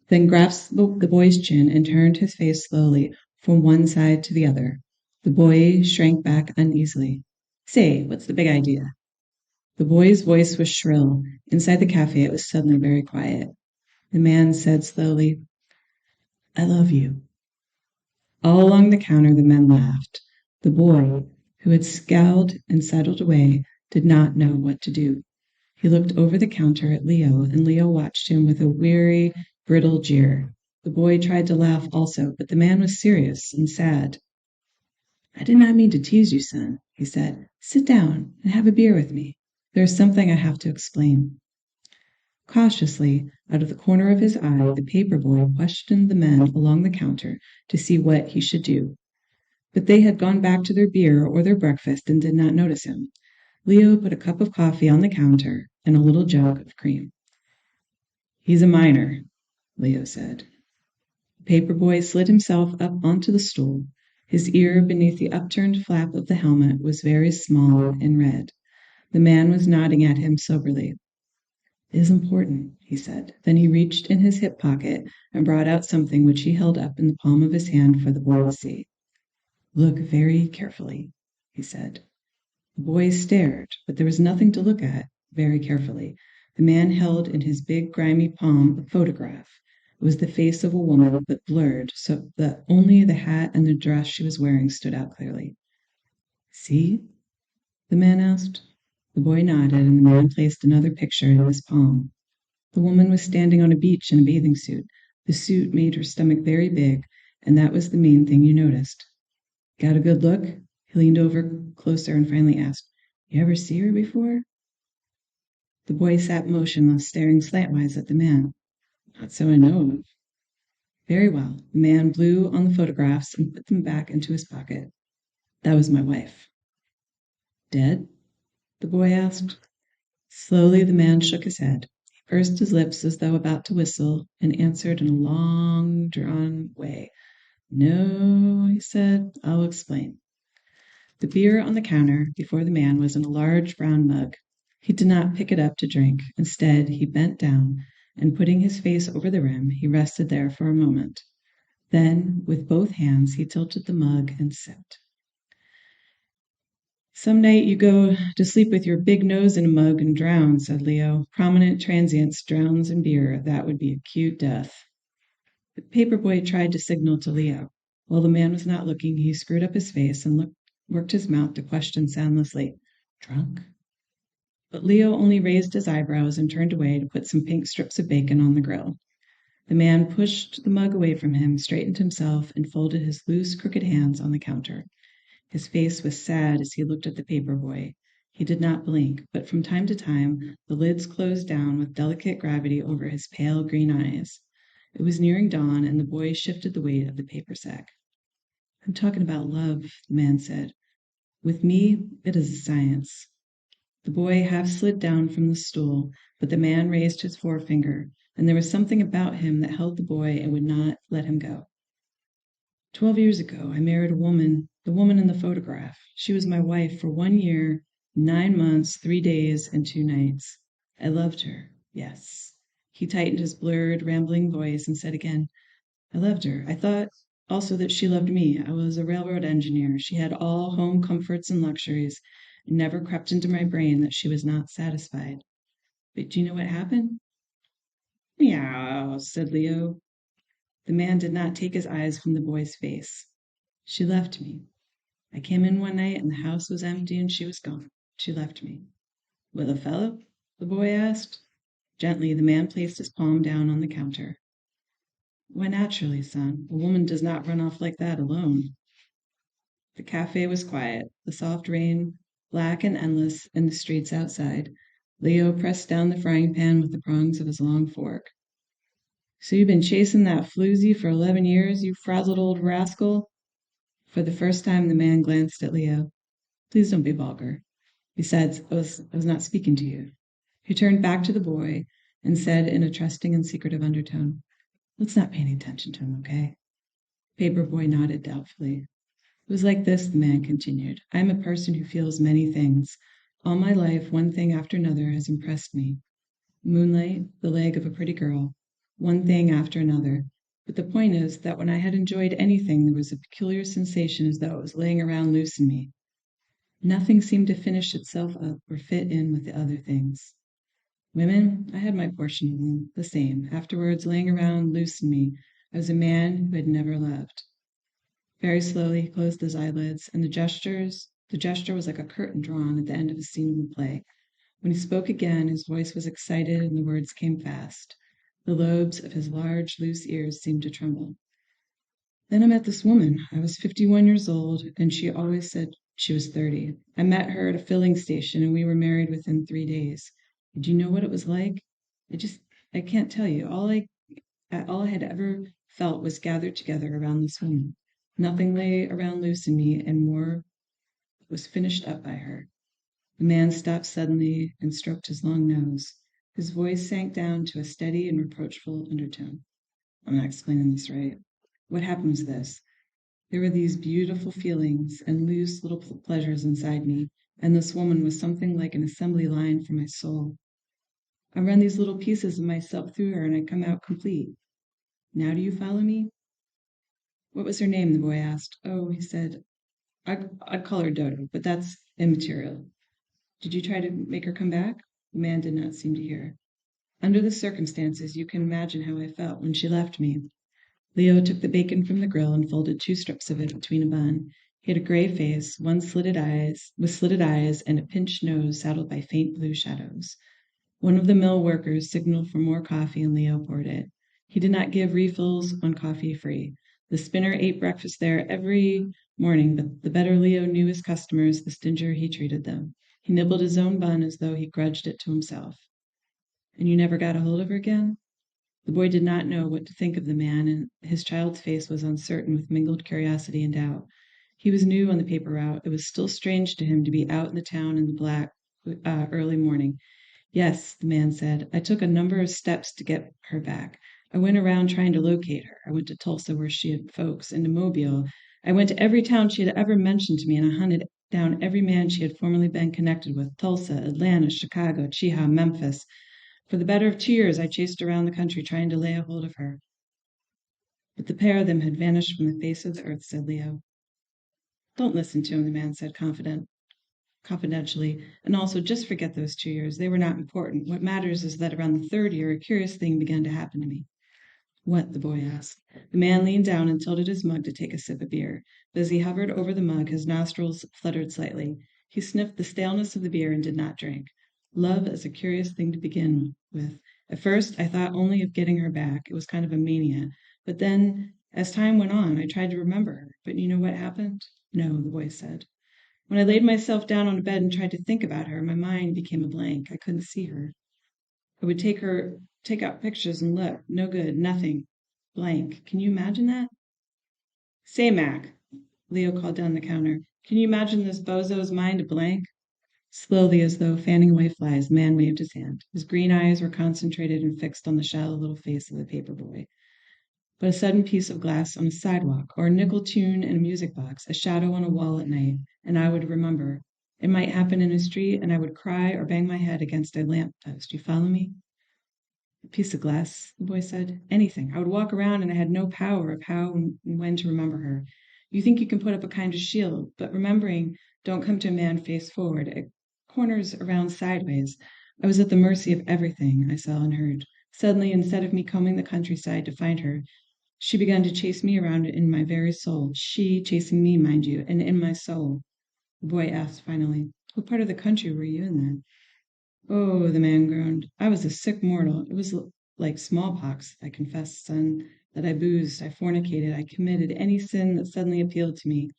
then grasped the boy's chin and turned his face slowly from one side to the other. The boy shrank back uneasily. "Say, what's the big idea?" The boy's voice was shrill. Inside the cafe, it was suddenly very quiet. The man said slowly, "I love you." All along the counter, the men laughed. The boy, who had scowled and sidled away, did not know what to do. He looked over the counter at Leo, and Leo watched him with a weary, brittle jeer. The boy tried to laugh also, but the man was serious and sad. I did not mean to tease you, son, he said. Sit down and have a beer with me. There is something I have to explain. Cautiously, out of the corner of his eye, the paper boy questioned the men along the counter to see what he should do. But they had gone back to their beer or their breakfast and did not notice him. Leo put a cup of coffee on the counter and a little jug of cream. He's a minor, Leo said. The paper boy slid himself up onto the stool. His ear beneath the upturned flap of the helmet was very small and red. The man was nodding at him soberly. It is important, he said. Then he reached in his hip pocket and brought out something which he held up in the palm of his hand for the boy to see. Look very carefully, he said. The boy stared, but there was nothing to look at very carefully. The man held in his big, grimy palm a photograph. It was the face of a woman, but blurred, so that only the hat and the dress she was wearing stood out clearly. See? The man asked. The boy nodded, and the man placed another picture in his palm. The woman was standing on a beach in a bathing suit. The suit made her stomach very big, and that was the main thing you noticed. Got a good look? He leaned over closer and finally asked, You ever see her before? The boy sat motionless, staring slantwise at the man. Not so I know of. Very well. The man blew on the photographs and put them back into his pocket. That was my wife. Dead? The boy asked. Slowly the man shook his head. He pursed his lips as though about to whistle and answered in a long, drawn way. No, he said, I'll explain. The beer on the counter before the man was in a large brown mug. He did not pick it up to drink. Instead, he bent down, and putting his face over the rim, he rested there for a moment. Then, with both hands, he tilted the mug and sipped. Some night you go to sleep with your big nose in a mug and drown, said Leo. Prominent transients drowns in beer. That would be a cute death. The paperboy tried to signal to Leo. While the man was not looking, he screwed up his face and worked his mouth to question soundlessly. Drunk? But Leo only raised his eyebrows and turned away to put some pink strips of bacon on the grill. The man pushed the mug away from him, straightened himself, and folded his loose, crooked hands on the counter. His face was sad as he looked at the paperboy. He did not blink, but from time to time the lids closed down with delicate gravity over his pale green eyes. It was nearing dawn, and the boy shifted the weight of the paper sack. I'm talking about love, the man said. With me, it is a science. The boy half slid down from the stool, but the man raised his forefinger, and there was something about him that held the boy and would not let him go. 12 years ago, I married a woman, the woman in the photograph. She was my wife for 1 year, 9 months, 3 days, and 2 nights. I loved her, yes. He tightened his blurred, rambling voice and said again, I loved her. I thought also that she loved me. I was a railroad engineer. She had all home comforts and luxuries. It never crept into my brain that she was not satisfied. But do you know what happened? Meow, said Leo. The man did not take his eyes from the boy's face. She left me. I came in one night and the house was empty and she was gone. She left me. With a fellow? The boy asked. Gently, the man placed his palm down on the counter. Why, naturally, son. A woman does not run off like that alone. The cafe was quiet. The soft rain, black and endless, in the streets outside. Leo pressed down the frying pan with the prongs of his long fork. So you've been chasing that floozy for 11 years, you frazzled old rascal? For the first time, the man glanced at Leo. Please don't be vulgar. Besides, I was not speaking to you. He turned back to the boy and said in a trusting and secretive undertone, Let's not pay any attention to him, okay? Paperboy nodded doubtfully. It was like this, the man continued. I am a person who feels many things. All my life, one thing after another has impressed me. Moonlight, the leg of a pretty girl, one thing after another. But the point is that when I had enjoyed anything, there was a peculiar sensation as though it was laying around loose in me. Nothing seemed to finish itself up or fit in with the other things. Women, I had my portion of them, the same. Afterwards, laying around loose in me, I was a man who had never loved. Very slowly he closed his eyelids, and the gesture was like a curtain drawn at the end of a scene in the play. When he spoke again, his voice was excited and the words came fast. The lobes of his large, loose ears seemed to tremble. Then I met this woman. I was 51 years old, and she always said she was 30. I met her at a filling station, and we were married within 3 days. Do you know what it was like? I can't tell you. All I had ever felt was gathered together around this woman. Nothing lay around loose in me, and more was finished up by her. The man stopped suddenly and stroked his long nose. His voice sank down to a steady and reproachful undertone. I'm not explaining this right. What happened was this. There were these beautiful feelings and loose little pleasures inside me, and this woman was something like an assembly line for my soul. I run these little pieces of myself through her, and I come out complete. Now do you follow me? What was her name? The boy asked. Oh, he said, I'd call her Dodo, but that's immaterial. Did you try to make her come back? The man did not seem to hear. Under the circumstances, you can imagine how I felt when she left me. Leo took the bacon from the grill and folded 2 strips of it between a bun. He had a gray face, with slitted eyes, and a pinched nose saddled by faint blue shadows. One of the mill workers signaled for more coffee, and Leo poured it. He did not give refills on coffee free. The spinner ate breakfast there every morning, but the better Leo knew his customers, the stingier he treated them. He nibbled his own bun as though he grudged it to himself. And you never got a hold of her again? The boy did not know what to think of the man, and his child's face was uncertain with mingled curiosity and doubt. He was new on the paper route. It was still strange to him to be out in the town in the black early morning. Yes, the man said. I took a number of steps to get her back. I went around trying to locate her. I went to Tulsa where she had folks, and to Mobile. I went to every town she had ever mentioned to me, and I hunted down every man she had formerly been connected with. Tulsa, Atlanta, Chicago, Cheeha, Memphis. For the better of 2 years, I chased around the country trying to lay a hold of her. But the pair of them had vanished from the face of the earth, said Leo. Don't listen to him, the man said confidentially, and also just forget those 2 years. They were not important. What matters is that around the 3rd year, a curious thing began to happen to me. What? The boy asked. The man leaned down and tilted his mug to take a sip of beer. But as he hovered over the mug, his nostrils fluttered slightly. He sniffed the staleness of the beer and did not drink. Love is a curious thing to begin with. At first, I thought only of getting her back. It was kind of a mania. But then, as time went on, I tried to remember her. But you know what happened? No, the boy said. When I laid myself down on a bed and tried to think about her, my mind became a blank. I couldn't see her. I would take out pictures and look. No good, nothing. Blank. Can you imagine that? Say, Mac, Leo called down the counter. Can you imagine this bozo's mind a blank? Slowly, as though fanning away flies, the man waved his hand. His green eyes were concentrated and fixed on the shallow little face of the paper boy. But a sudden piece of glass on a sidewalk, or a nickel tune in a music box, a shadow on a wall at night, and I would remember. It might happen in a street, and I would cry or bang my head against a lamp post. You follow me? A piece of glass, the boy said. Anything. I would walk around, and I had no power of how and when to remember her. You think you can put up a kind of shield, but remembering don't come to a man face forward. It corners around sideways. I was at the mercy of everything I saw and heard. Suddenly, instead of me combing the countryside to find her, she began to chase me around in my very soul. She chasing me, mind you, and in my soul. The boy asked finally, what part of the country were you in then? Oh, the man groaned. I was a sick mortal. It was like smallpox, I confess, son, that I boozed, I fornicated, I committed any sin that suddenly appealed to me.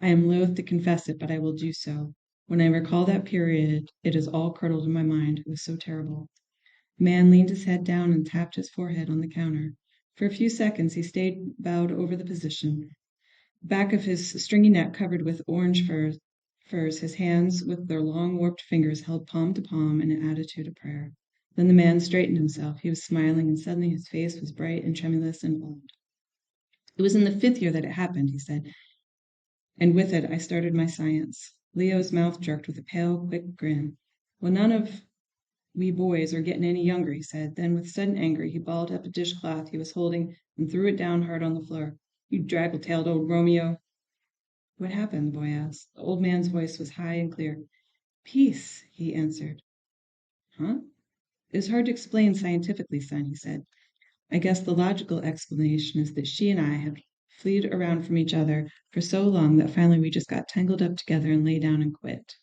I am loath to confess it, but I will do so. When I recall that period, it is all curdled in my mind. It was so terrible. The man leaned his head down and tapped his forehead on the counter. For a few seconds he stayed bowed over the position, back of his stringy neck covered with orange furs, his hands with their long warped fingers held palm to palm in an attitude of prayer. Then the man straightened himself. He was smiling, and suddenly his face was bright and tremulous and old. It was in the 5th year that it happened, he said, and with it I started my science. Leo's mouth jerked with a pale, quick grin. Well, none of we boys are getting any younger, he said. Then, with sudden anger, he balled up a dishcloth he was holding and threw it down hard on the floor. You draggle-tailed old Romeo. What happened? The boy asked. The old man's voice was high and clear. Peace, he answered. Huh? It is hard to explain scientifically, son, he said. I guess the logical explanation is that she and I have fleed around from each other for so long that finally we just got tangled up together and lay down and quit.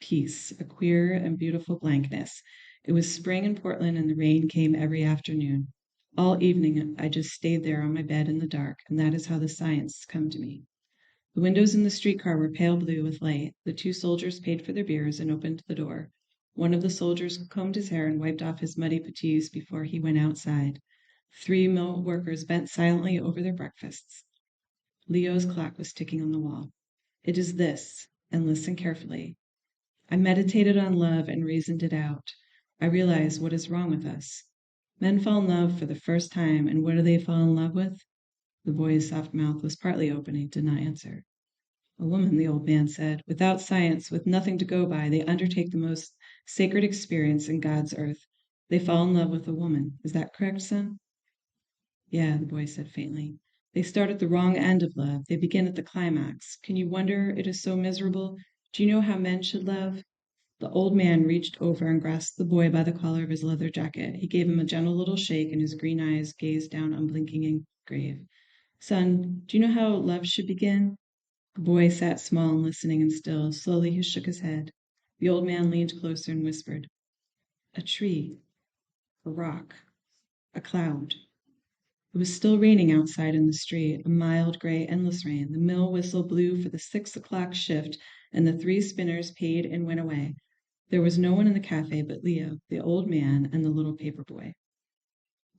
Peace, a queer and beautiful blankness. It was spring in Portland, and the rain came every afternoon. All evening, I just stayed there on my bed in the dark, and that is how the science come to me. The windows in the streetcar were pale blue with light. The two soldiers paid for their beers and opened the door. One of the soldiers combed his hair and wiped off his muddy puttees before he went outside. 3 mill workers bent silently over their breakfasts. Leo's clock was ticking on the wall. It is this, and listen carefully. I meditated on love and reasoned it out. I realized what is wrong with us. Men fall in love for the first time, and what do they fall in love with? The boy's soft mouth was partly open. He did not answer. A woman, the old man said. Without science, with nothing to go by, they undertake the most sacred experience in God's earth. They fall in love with a woman. Is that correct, son? Yeah, the boy said faintly. They start at the wrong end of love. They begin at the climax. Can you wonder it is so miserable? Do you know how men should love? The old man reached over and grasped the boy by the collar of his leather jacket. He gave him a gentle little shake, and his green eyes gazed down unblinking and grave. Son, do you know how love should begin? The boy sat small and listening and still. Slowly he shook his head. The old man leaned closer and whispered, a tree, a rock, a cloud. It was still raining outside in the street, a mild, gray, endless rain. The mill whistle blew for the 6 o'clock shift, and the 3 spinners paid and went away. There was no one in the cafe but Leo, the old man, and the little paper boy.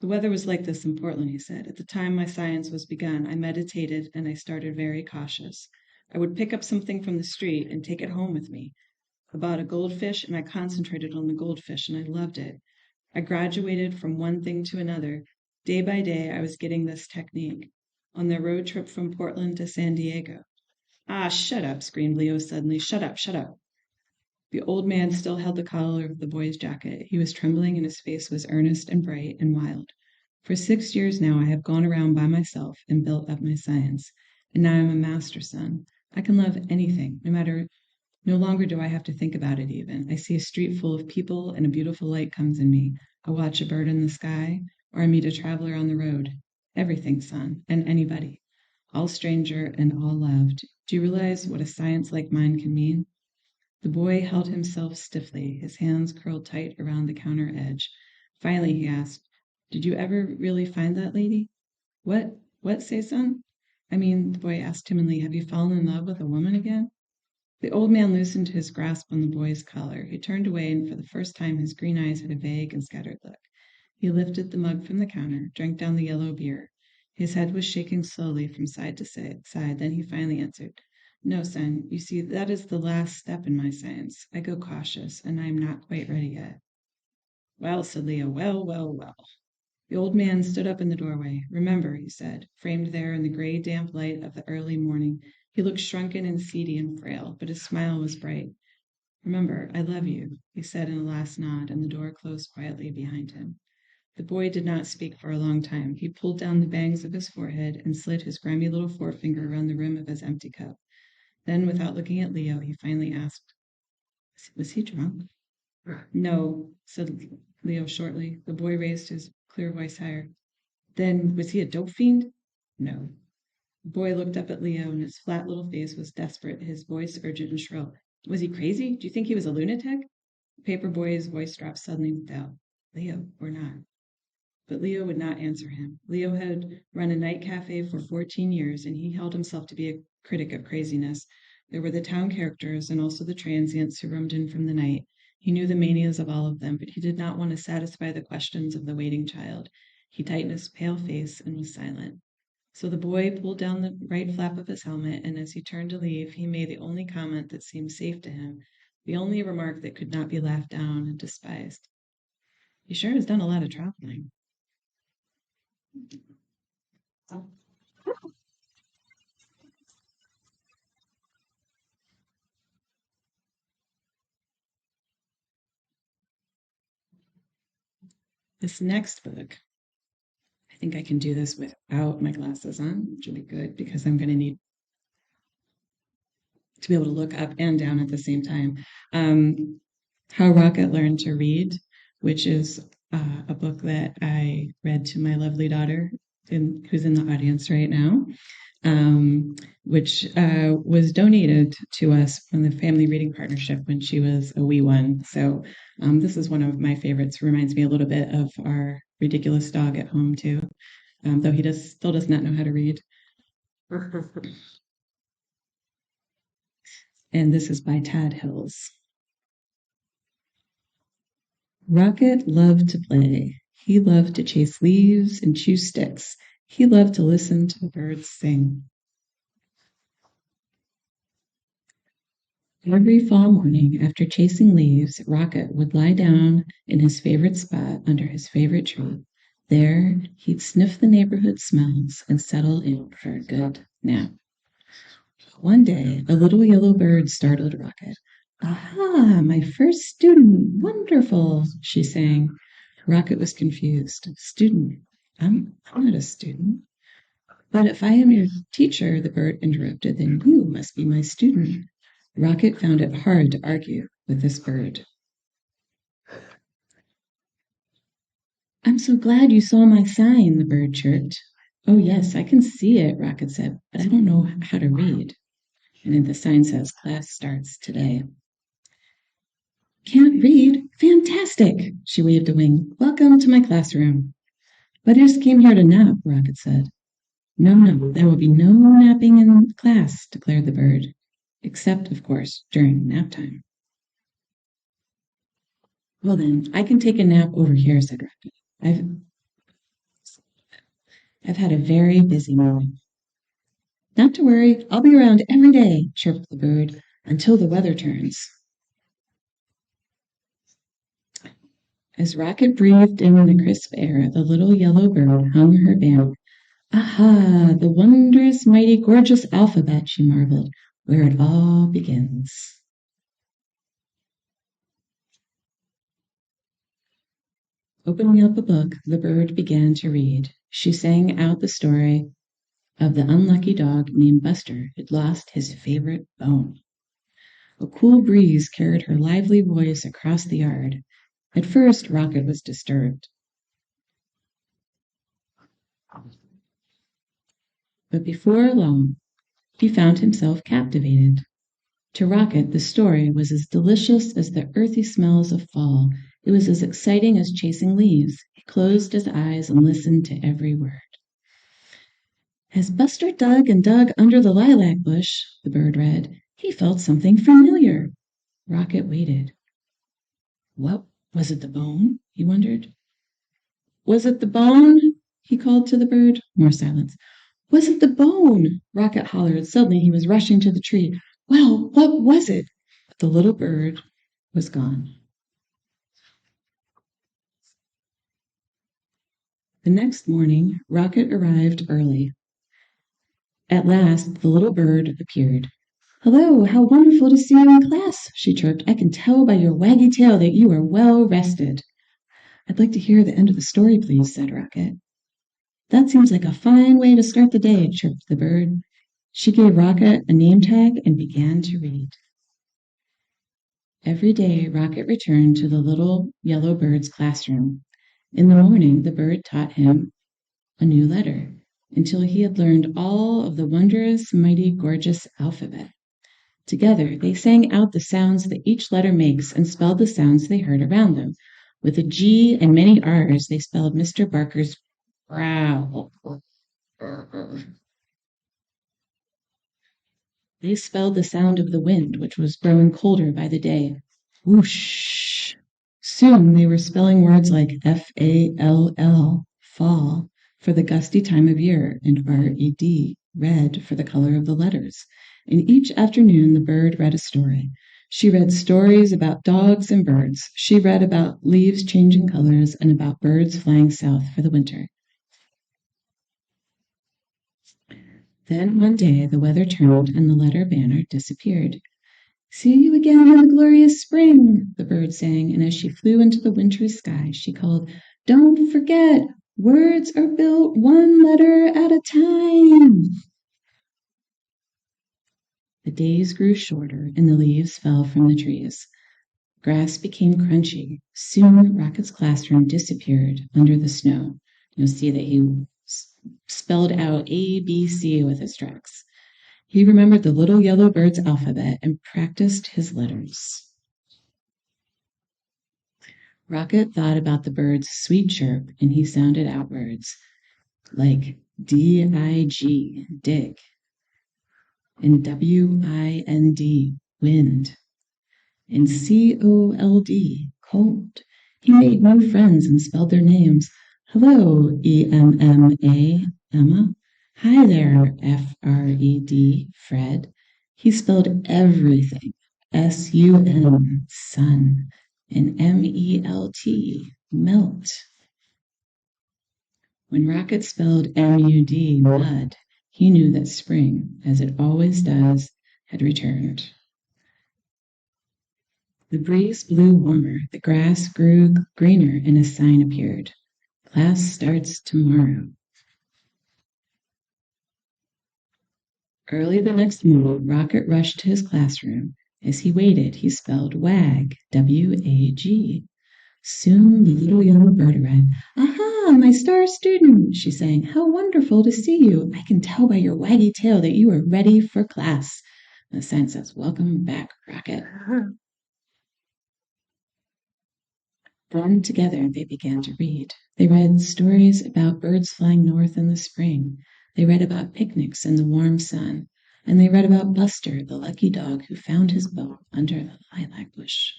The weather was like this in Portland, he said. At the time my science was begun, I meditated and I started very cautious. I would pick up something from the street and take it home with me. I bought a goldfish and I concentrated on the goldfish and I loved it. I graduated from one thing to another. Day by day, I was getting this technique. On their road trip from Portland to San Diego. Ah, shut up, screamed Leo suddenly. Shut up, shut up. The old man still held the collar of the boy's jacket. He was trembling and his face was earnest and bright and wild. For 6 years now, I have gone around by myself and built up my science. And now I'm a master son. I can love anything, no longer do I have to think about it even. I see a street full of people and a beautiful light comes in me. I watch a bird in the sky, or I meet a traveler on the road. Everything, son, and anybody. All stranger and all loved. Do you realize what a science like mine can mean? The boy held himself stiffly, his hands curled tight around the counter edge. Finally, he asked, did you ever really find that lady? What? What, say, son? I mean, the boy asked timidly, have you fallen in love with a woman again? The old man loosened his grasp on the boy's collar. He turned away, and for the first time his green eyes had a vague and scattered look. He lifted the mug from the counter, drank down the yellow beer. His head was shaking slowly from side to side. Then he finally answered, no, son, you see, that is the last step in my science. I go cautious, and I am not quite ready yet. Well, said Leo, well, well, well. The old man stood up in the doorway. Remember, he said, framed there in the gray, damp light of the early morning. He looked shrunken and seedy and frail, but his smile was bright. Remember, I love you, he said in a last nod, and the door closed quietly behind him. The boy did not speak for a long time. He pulled down the bangs of his forehead and slid his grimy little forefinger around the rim of his empty cup. Then, without looking at Leo, he finally asked, was he drunk? No, said Leo shortly. The boy raised his clear voice higher. Then, was he a dope fiend? No. The boy looked up at Leo, and his flat little face was desperate, his voice urgent and shrill. Was he crazy? Do you think he was a lunatic? The paper boy's voice dropped suddenly with doubt. Leo, or not? But Leo would not answer him. Leo had run a night cafe for 14 years, and he held himself to be a critic of craziness. There were the town characters and also the transients who roamed in from the night. He knew the manias of all of them, but he did not want to satisfy the questions of the waiting child. He tightened his pale face and was silent. So the boy pulled down the right flap of his helmet, and as he turned to leave, he made the only comment that seemed safe to him, the only remark that could not be laughed down and despised. He sure has done a lot of traveling. This next book, I think I can do this without my glasses on, which will be good because I'm going to need to be able to look up and down at the same time. How Rocket Learned to Read, which is a book that I read to my lovely daughter who's in the audience right now, which was donated to us from the Family Reading Partnership when she was a wee one. So this is one of my favorites. Reminds me a little bit of our ridiculous dog at home too, though he still does not know how to read. And this is by Tad Hills. Rocket loved to play. He loved to chase leaves and chew sticks. He loved to listen to the birds sing. Every fall morning, after chasing leaves, Rocket would lie down in his favorite spot under his favorite tree. There, he'd sniff the neighborhood smells and settle in for a good nap. One day, a little yellow bird startled Rocket. "Aha, my first student! Wonderful!" she sang. Rocket was confused. "Student? I'm not a student." "But if I am your teacher," the bird interrupted, "then you must be my student." Rocket found it hard to argue with this bird. "I'm so glad you saw my sign," the bird chirped. "Oh, yes, I can see it," Rocket said, "but I don't know how to read." And then the sign says, "Class starts today." "Can't read? Fantastic!" She waved a wing. "Welcome to my classroom." "But I just came here to nap," Rocket said. No, there will be no napping in class," declared the bird. "Except, of course, during nap time." "Well then, I can take a nap over here," said Rocket. I've had a very busy morning." "Not to worry, I'll be around every day," chirped the bird, "until the weather turns." As Rocket breathed in the crisp air, the little yellow bird hung her banner. "Aha, the wondrous, mighty, gorgeous alphabet," she marveled, "where it all begins." Opening up a book, the bird began to read. She sang out the story of the unlucky dog named Buster who'd lost his favorite bone. A cool breeze carried her lively voice across the yard. At first, Rocket was disturbed. But before long, he found himself captivated. To Rocket, the story was as delicious as the earthy smells of fall. It was as exciting as chasing leaves. He closed his eyes and listened to every word. As Buster dug and dug under the lilac bush, the bird read, he felt something familiar. Rocket waited. What was it, the bone? He wondered. Was it the bone? He called to the bird. More silence. Was it the bone? Rocket hollered. Suddenly he was rushing to the tree. Well, what was it? But the little bird was gone. The next morning, Rocket arrived early. At last, the little bird appeared. Hello, how wonderful to see you in class, she chirped. I can tell by your waggy tail that you are well rested. I'd like to hear the end of the story, please, said Rocket. That seems like a fine way to start the day, chirped the bird. She gave Rocket a name tag and began to read. Every day, Rocket returned to the little yellow bird's classroom. In the morning, the bird taught him a new letter until he had learned all of the wondrous, mighty, gorgeous alphabet. Together, they sang out the sounds that each letter makes and spelled the sounds they heard around them. With a G and many R's, they spelled Mr. Barker's brow. They spelled the sound of the wind, which was growing colder by the day. Whoosh! Soon they were spelling words like F-A-L-L, fall, for the gusty time of year, and R-E-D, red, for the color of the letters. And each afternoon the bird read a story. She read stories about dogs and birds. She read about leaves changing colors and about birds flying south for the winter. Then one day the weather turned and the letter banner disappeared. See you again in the glorious spring, the bird sang, and as she flew into the wintry sky, she called, Don't forget, words are built one letter at a time. The days grew shorter and the leaves fell from the trees. Grass became crunchy. Soon Rocket's classroom disappeared under the snow. You'll see that he spelled out ABC with his tracks. He remembered the little yellow bird's alphabet and practiced his letters. Rocket thought about the bird's sweet chirp, and he sounded out words like D-I-G, dig, and W-I-N-D, wind, and C-O-L-D, cold. He made new friends and spelled their names. Hello, E-M-M-A, Emma. Hi there, F-R-E-D, Fred. He spelled everything, S-U-N, sun, and M-E-L-T, melt. When Rocket spelled M-U-D, mud, he knew that spring, as it always does, had returned. The breeze blew warmer, the grass grew greener, and a sign appeared. Class starts tomorrow. Early the next morning, Rocket rushed to his classroom. As he waited, he spelled WAG, W-A-G. Soon the little yellow bird arrived. Aha, my star student, she sang. How wonderful to see you. I can tell by your waggy tail that you are ready for class. The sign says, welcome back, Rocket. Then together they began to read. They read stories about birds flying north in the spring. They read about picnics in the warm sun. And they read about Buster, the lucky dog who found his boat under the lilac bush.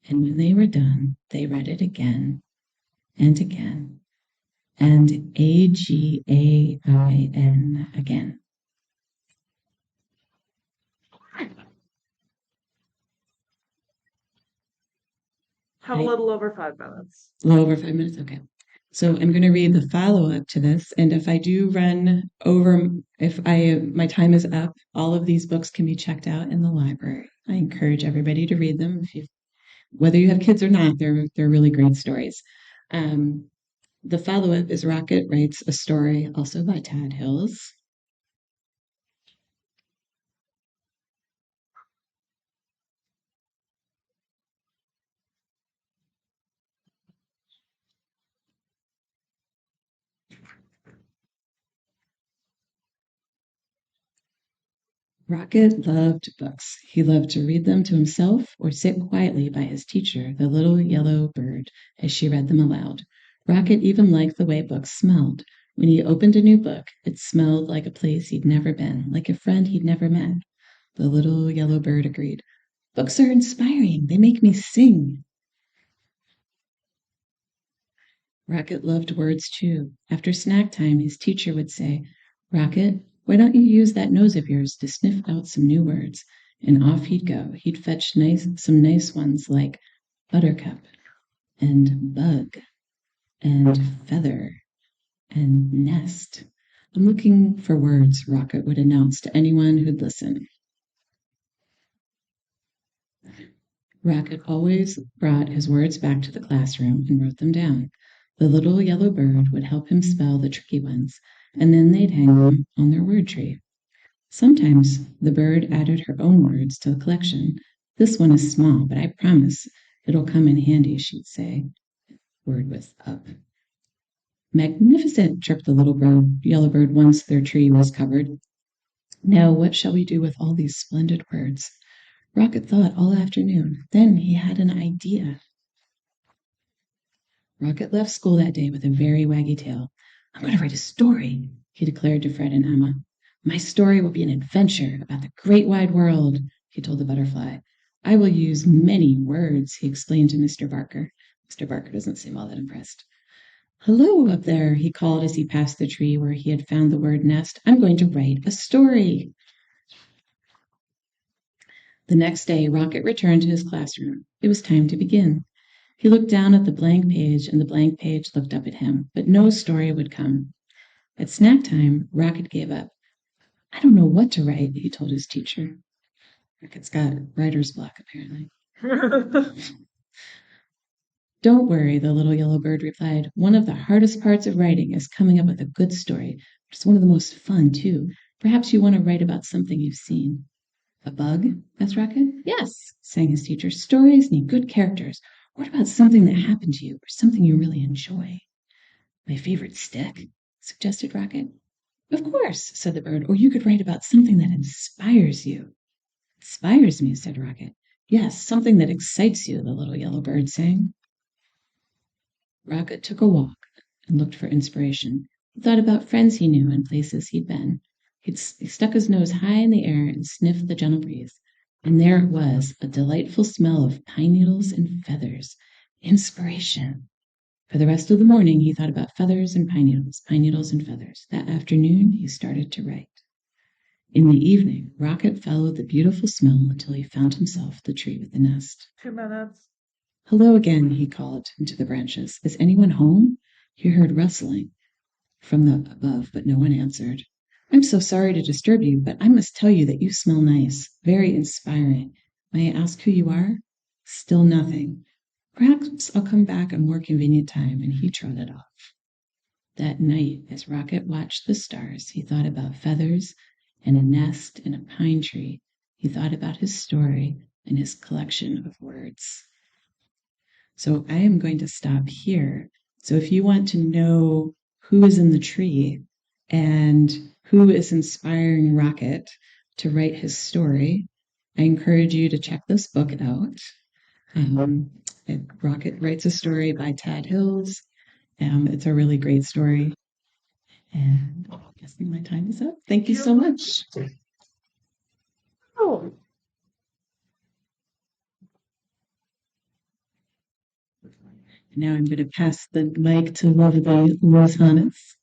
And when they were done, they read it again and again and A-G-A-I-N again. Have a little over 5 minutes. A little over 5 minutes? Okay. So I'm going to read the follow-up to this, and if I do run over, my time is up, all of these books can be checked out in the library. I encourage everybody to read them. Whether you have kids or not, they're really great stories. The follow-up is Rocket Writes a Story, also by Tad Hills. Rocket loved books. He loved to read them to himself or sit quietly by his teacher, the little yellow bird, as she read them aloud. Rocket even liked the way books smelled. When he opened a new book, it smelled like a place he'd never been, like a friend he'd never met. The little yellow bird agreed. Books are inspiring. They make me sing. Rocket loved words too. After snack time, his teacher would say, Rocket, why don't you use that nose of yours to sniff out some new words? And off he'd go. He'd fetch some nice ones like buttercup and bug and feather and nest. I'm looking for words, Rocket would announce to anyone who'd listen. Rocket always brought his words back to the classroom and wrote them down. The little yellow bird would help him spell the tricky ones, and then they'd hang them on their word tree. Sometimes the bird added her own words to the collection. This one is small, but I promise it'll come in handy, she'd say. Word with up. Magnificent, chirped the little yellow bird once their tree was covered. Now what shall we do with all these splendid words? Rocket thought all afternoon. Then he had an idea. Rocket left school that day with a very waggy tail. I'm going to write a story, he declared to Fred and Emma. My story will be an adventure about the great wide world, he told the butterfly. I will use many words, he explained to Mr. Barker. Mr. Barker doesn't seem all that impressed. Hello up there, he called as he passed the tree where he had found the word nest. I'm going to write a story. The next day, Rocket returned to his classroom. It was time to begin. He looked down at the blank page, and the blank page looked up at him, but no story would come. At snack time, Rocket gave up. I don't know what to write, he told his teacher. Rocket's got writer's block, apparently. Don't worry, the little yellow bird replied. One of the hardest parts of writing is coming up with a good story. It's one of the most fun, too. Perhaps you want to write about something you've seen. A bug? asked Rocket. Yes, sang his teacher. Stories need good characters. What about something that happened to you or something you really enjoy? My favorite stick? Suggested Rocket. Of course, said the bird, or you could write about something that inspires you. Inspires me, said Rocket. Yes, something that excites you, the little yellow bird sang. Rocket took a walk and looked for inspiration. He thought about friends he knew and places he'd been. He stuck his nose high in the air and sniffed the gentle breeze. And there it was, a delightful smell of pine needles and feathers. Inspiration. For the rest of the morning, he thought about feathers and pine needles and feathers. That afternoon, he started to write. In the evening, Rocket followed the beautiful smell until he found himself the tree with the nest. 2 minutes. Hello again, he called into the branches. Is anyone home? He heard rustling from the above, but no one answered. I'm so sorry to disturb you, but I must tell you that you smell nice, very inspiring. May I ask who you are? Still nothing. Perhaps I'll come back a more convenient time, and he trotted off. That night, as Rocket watched the stars, he thought about feathers and a nest in a pine tree. He thought about his story and his collection of words. So I am going to stop here. So if you want to know who is in the tree and who is inspiring Rocket to write his story, I encourage you to check this book out. Rocket Writes a Story by Tad Hills. It's a really great story. And I'm guessing my time is up. Thank you so much. Oh. Now I'm going to pass the mic to lovely Liz Hannes.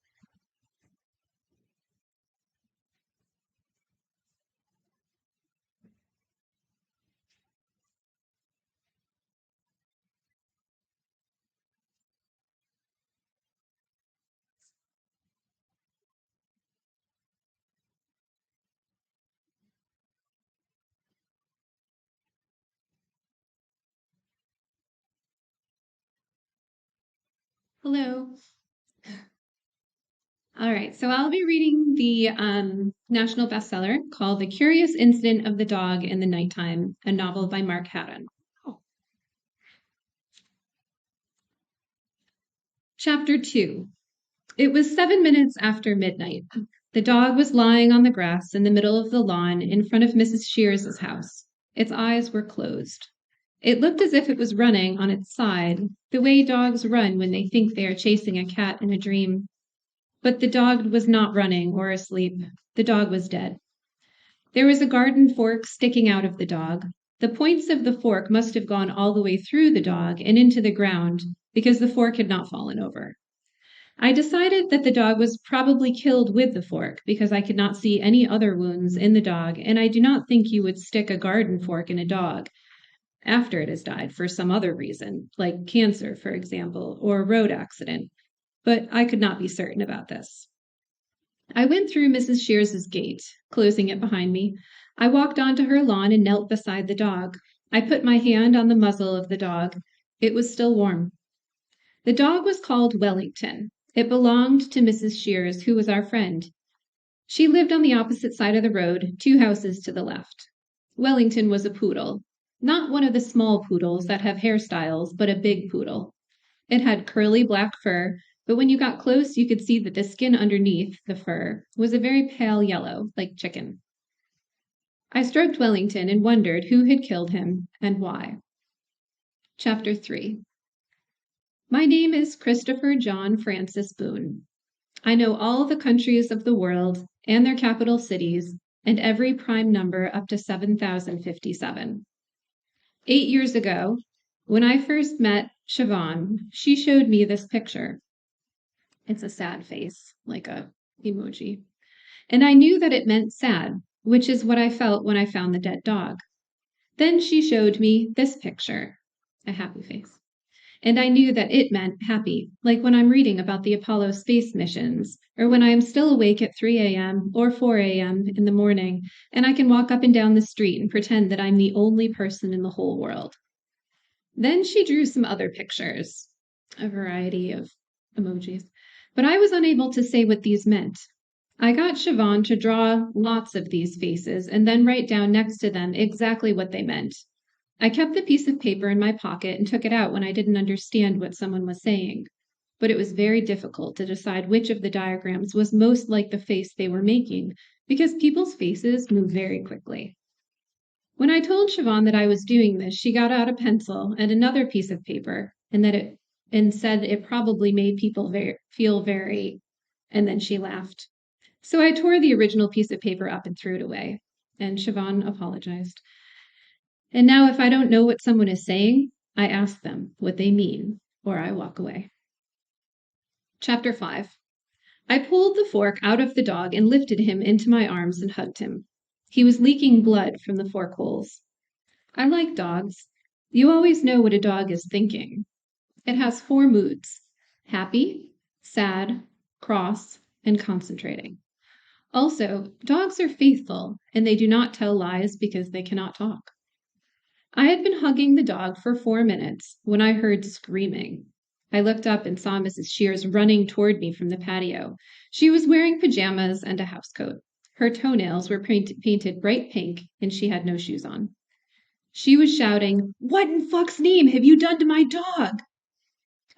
Hello. All right, so I'll be reading the national bestseller called The Curious Incident of the Dog in the Nighttime, a novel by Mark Haddon. Chapter 2. It was 7 minutes after midnight. The dog was lying on the grass in the middle of the lawn in front of Mrs. Shears's house. Its eyes were closed. It looked as if it was running on its side, the way dogs run when they think they are chasing a cat in a dream. But the dog was not running or asleep. The dog was dead. There was a garden fork sticking out of the dog. The points of the fork must have gone all the way through the dog and into the ground because the fork had not fallen over. I decided that the dog was probably killed with the fork because I could not see any other wounds in the dog, and I do not think you would stick a garden fork in a dog after it has died for some other reason, like cancer, for example, or a road accident. But I could not be certain about this. I went through Mrs. Shears's gate, closing it behind me. I walked onto her lawn and knelt beside the dog. I put my hand on the muzzle of the dog. It was still warm. The dog was called Wellington. It belonged to Mrs. Shears, who was our friend. She lived on the opposite side of the road, 2 houses to the left. Wellington was a poodle, not one of the small poodles that have hairstyles, but a big poodle. It had curly black fur, but when you got close, you could see that the skin underneath the fur was a very pale yellow, like chicken. I stroked Wellington and wondered who had killed him and why. Chapter 3. My name is Christopher John Francis Boone. I know all the countries of the world and their capital cities and every prime number up to 7,057. 8 years ago, when I first met Siobhan, she showed me this picture. It's a sad face, like a emoji. And I knew that it meant sad, which is what I felt when I found the dead dog. Then she showed me this picture, a happy face. And I knew that it meant happy, like when I'm reading about the Apollo space missions, or when I am still awake at 3 a.m. or 4 a.m. in the morning, and I can walk up and down the street and pretend that I'm the only person in the whole world. Then she drew some other pictures, a variety of emojis, but I was unable to say what these meant. I got Siobhan to draw lots of these faces and then write down next to them exactly what they meant. I kept the piece of paper in my pocket and took it out when I didn't understand what someone was saying. but it was very difficult to decide which of the diagrams was most like the face they were making, because people's faces move very quickly. When I told Siobhan that I was doing this, she got out a pencil and another piece of paper and said it probably made people feel very, and then she laughed. So I tore the original piece of paper up and threw it away, and Siobhan apologized. And now if I don't know what someone is saying, I ask them what they mean, or I walk away. Chapter 5. I pulled the fork out of the dog and lifted him into my arms and hugged him. He was leaking blood from the fork holes. I like dogs. You always know what a dog is thinking. It has 4 moods: happy, sad, cross, and concentrating. Also, dogs are faithful, and they do not tell lies because they cannot talk. I had been hugging the dog for 4 minutes when I heard screaming. I looked up and saw Mrs. Shears running toward me from the patio. She was wearing pajamas and a housecoat. Her toenails were painted bright pink, and she had no shoes on. She was shouting, "What in fuck's name have you done to my dog?"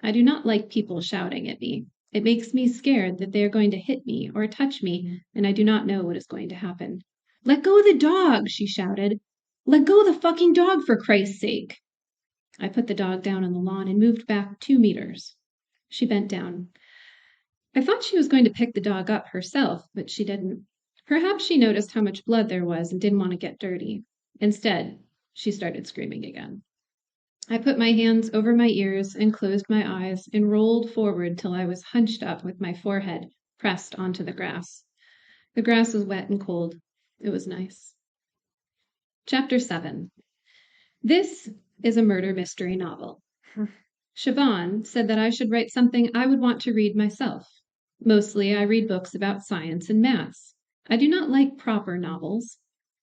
I do not like people shouting at me. It makes me scared that they are going to hit me or touch me, and I do not know what is going to happen. "Let go of the dog," she shouted. "Let go of the fucking dog, for Christ's sake." I put the dog down on the lawn and moved back 2 meters. She bent down. I thought she was going to pick the dog up herself, but she didn't. Perhaps she noticed how much blood there was and didn't want to get dirty. Instead, she started screaming again. I put my hands over my ears and closed my eyes and rolled forward till I was hunched up with my forehead pressed onto the grass. The grass was wet and cold. It was nice. Chapter 7. This is a murder mystery novel. Siobhan said that I should write something I would want to read myself. Mostly I read books about science and maths. I do not like proper novels.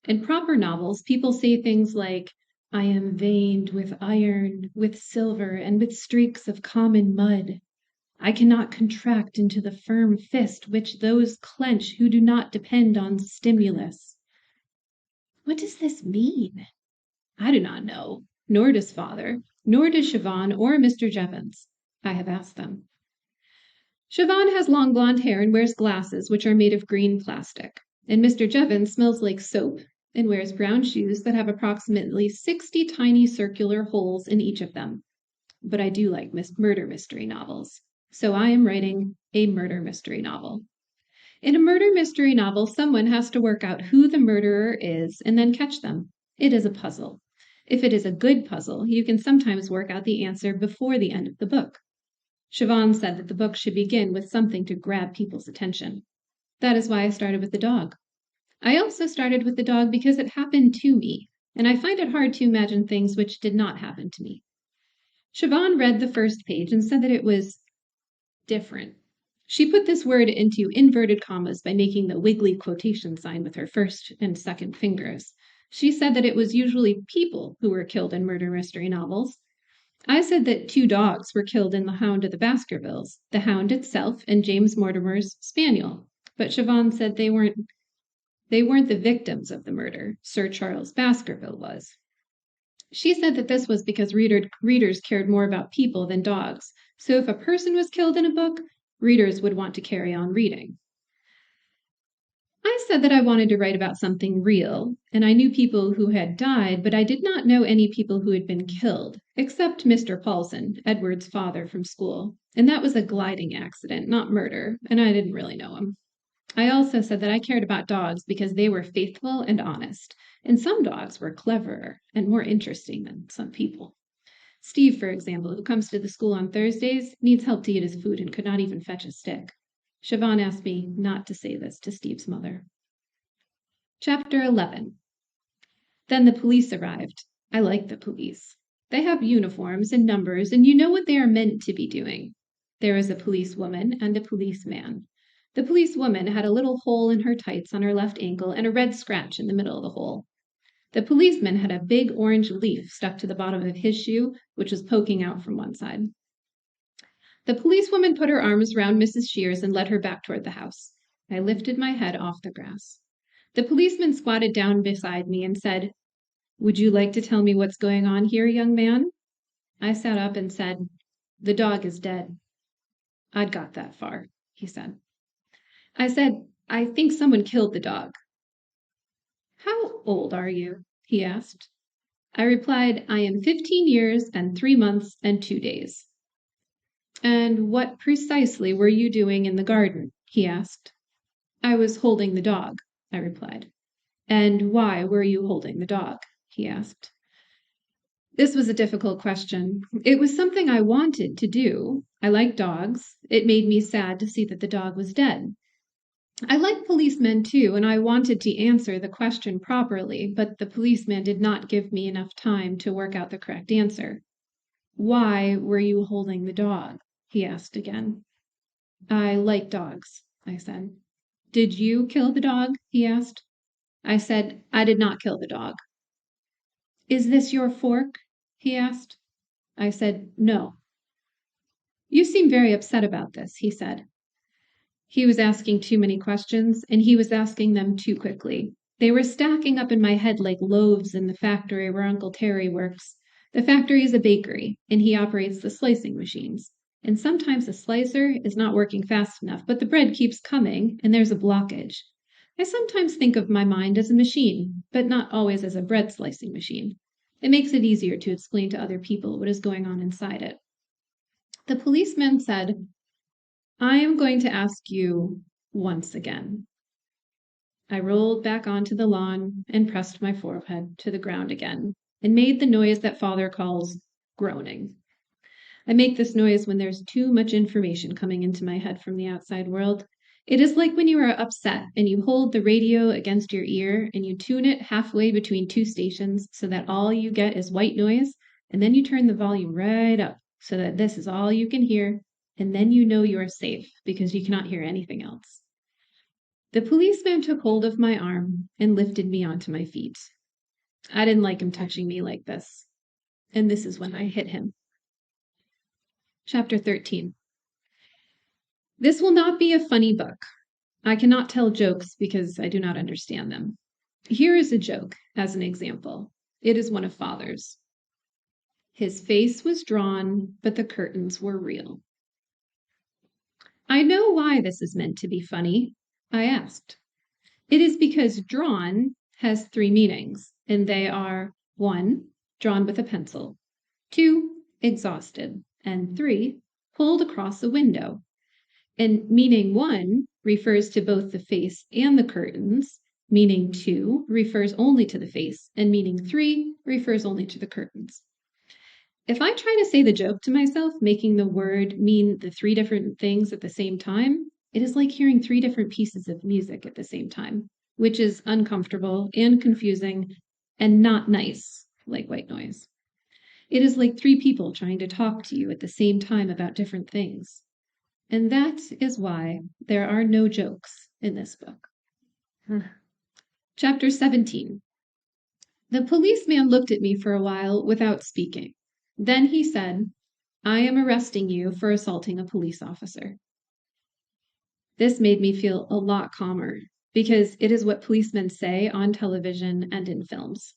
In proper novels, people say things like, "I am veined with iron, with silver, and with streaks of common mud. I cannot contract into the firm fist which those clench who do not depend on stimulus." What does this mean? I do not know, nor does Father, nor does Siobhan or Mr. Jevons. I have asked them. Siobhan has long blonde hair and wears glasses which are made of green plastic, and Mr. Jevons smells like soap and wears brown shoes that have approximately 60 tiny circular holes in each of them. But I do like murder mystery novels, so I am writing a murder mystery novel. In a murder mystery novel, someone has to work out who the murderer is and then catch them. It is a puzzle. If it is a good puzzle, you can sometimes work out the answer before the end of the book. Siobhan said that the book should begin with something to grab people's attention. That is why I started with the dog. I also started with the dog because it happened to me, and I find it hard to imagine things which did not happen to me. Siobhan read the first page and said that it was different. She put this word into inverted commas by making the wiggly quotation sign with her first and second fingers. She said that it was usually people who were killed in murder mystery novels. I said that 2 dogs were killed in The Hound of the Baskervilles, the hound itself and James Mortimer's spaniel. But Siobhan said they weren't the victims of the murder. Sir Charles Baskerville was. She said that this was because readers cared more about people than dogs. So if a person was killed in a book, readers would want to carry on reading. I said that I wanted to write about something real, and I knew people who had died, but I did not know any people who had been killed, except Mr. Paulson, Edward's father from school. And that was a gliding accident, not murder, and I didn't really know him. I also said that I cared about dogs because they were faithful and honest, and some dogs were cleverer and more interesting than some people. Steve, for example, who comes to the school on Thursdays, needs help to eat his food and could not even fetch a stick. Siobhan asked me not to say this to Steve's mother. Chapter 11. Then the police arrived. I like the police. They have uniforms and numbers, and you know what they are meant to be doing. There is a policewoman and a policeman. The policewoman had a little hole in her tights on her left ankle and a red scratch in the middle of the hole. The policeman had a big orange leaf stuck to the bottom of his shoe, which was poking out from one side. The policewoman put her arms round Mrs. Shears and led her back toward the house. I lifted my head off the grass. The policeman squatted down beside me and said, "Would you like to tell me what's going on here, young man?" I sat up and said, "The dog is dead." I'd got that far, he said. I said, I think someone killed the dog. How old are you? He asked. I replied, I am 15 years and 3 months and 2 days. And what precisely were you doing in the garden? He asked. I was holding the dog, I replied. And why were you holding the dog? He asked. This was a difficult question. It was something I wanted to do. I like dogs. It made me sad to see that the dog was dead. I like policemen too, and I wanted to answer the question properly, but the policeman did not give me enough time to work out the correct answer. Why were you holding the dog? He asked again. I like dogs, I said. Did you kill the dog? He asked. I said, I did not kill the dog. Is this your fork? He asked. I said, no. You seem very upset about this, he said. He was asking too many questions, and he was asking them too quickly. They were stacking up in my head like loaves in the factory where Uncle Terry works. The factory is a bakery, and he operates the slicing machines. And sometimes the slicer is not working fast enough, but the bread keeps coming, and there's a blockage. I sometimes think of my mind as a machine, but not always as a bread slicing machine. It makes it easier to explain to other people what is going on inside it. The policeman said, I am going to ask you once again. I rolled back onto the lawn and pressed my forehead to the ground again and made the noise that Father calls groaning. I make this noise when there's too much information coming into my head from the outside world. It is like when you are upset and you hold the radio against your ear and you tune it halfway between two stations so that all you get is white noise, and then you turn the volume right up so that this is all you can hear, and then you know you are safe because you cannot hear anything else. The policeman took hold of my arm and lifted me onto my feet. I didn't like him touching me like this, and this is when I hit him. Chapter 13. This will not be a funny book. I cannot tell jokes because I do not understand them. Here is a joke as an example. It is one of Father's. His face was drawn, but the curtains were real. I know why this is meant to be funny, I asked. It is because drawn has 3 meanings, and they are 1, drawn with a pencil, 2, exhausted, and 3, pulled across a window. And meaning 1 refers to both the face and the curtains, meaning 2 refers only to the face, and meaning 3 refers only to the curtains. If I try to say the joke to myself, making the word mean the 3 different things at the same time, it is like hearing 3 different pieces of music at the same time, which is uncomfortable and confusing and not nice, like white noise. It is like 3 people trying to talk to you at the same time about different things. And that is why there are no jokes in this book. Chapter 17. The policeman looked at me for a while without speaking. Then he said, I am arresting you for assaulting a police officer. This made me feel a lot calmer, because it is what policemen say on television and in films.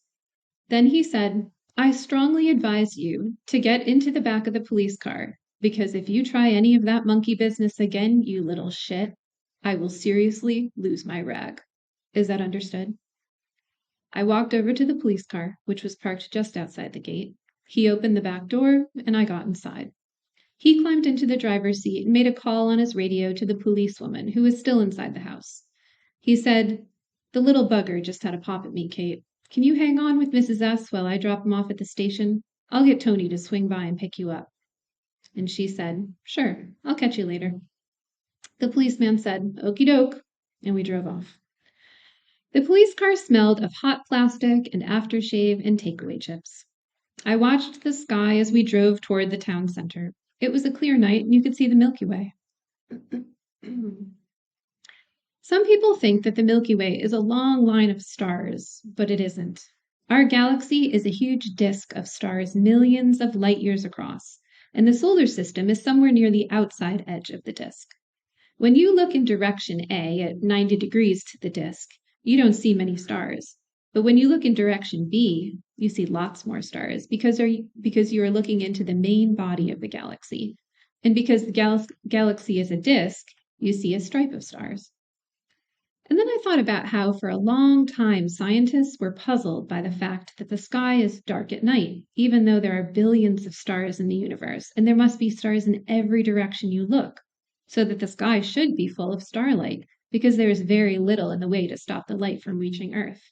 Then he said, I strongly advise you to get into the back of the police car, because if you try any of that monkey business again, you little shit, I will seriously lose my rag. Is that understood? I walked over to the police car, which was parked just outside the gate. He opened the back door, and I got inside. He climbed into the driver's seat and made a call on his radio to the policewoman, who was still inside the house. He said, The little bugger just had a pop at me, Kate. Can you hang on with Mrs. S. while I drop him off at the station? I'll get Tony to swing by and pick you up. And she said, Sure, I'll catch you later. The policeman said, Okie doke, and we drove off. The police car smelled of hot plastic and aftershave and takeaway chips. I watched the sky as we drove toward the town center. It was a clear night, and you could see the Milky Way. Some people think that the Milky Way is a long line of stars, but it isn't. Our galaxy is a huge disk of stars millions of light years across, and the solar system is somewhere near the outside edge of the disk. When you look in direction A at 90 degrees to the disk, you don't see many stars. But when you look in direction B, you see lots more stars because you are looking into the main body of the galaxy. And because the galaxy is a disk, you see a stripe of stars. And then I thought about how for a long time scientists were puzzled by the fact that the sky is dark at night, even though there are billions of stars in the universe, and there must be stars in every direction you look, so that the sky should be full of starlight, because there is very little in the way to stop the light from reaching Earth.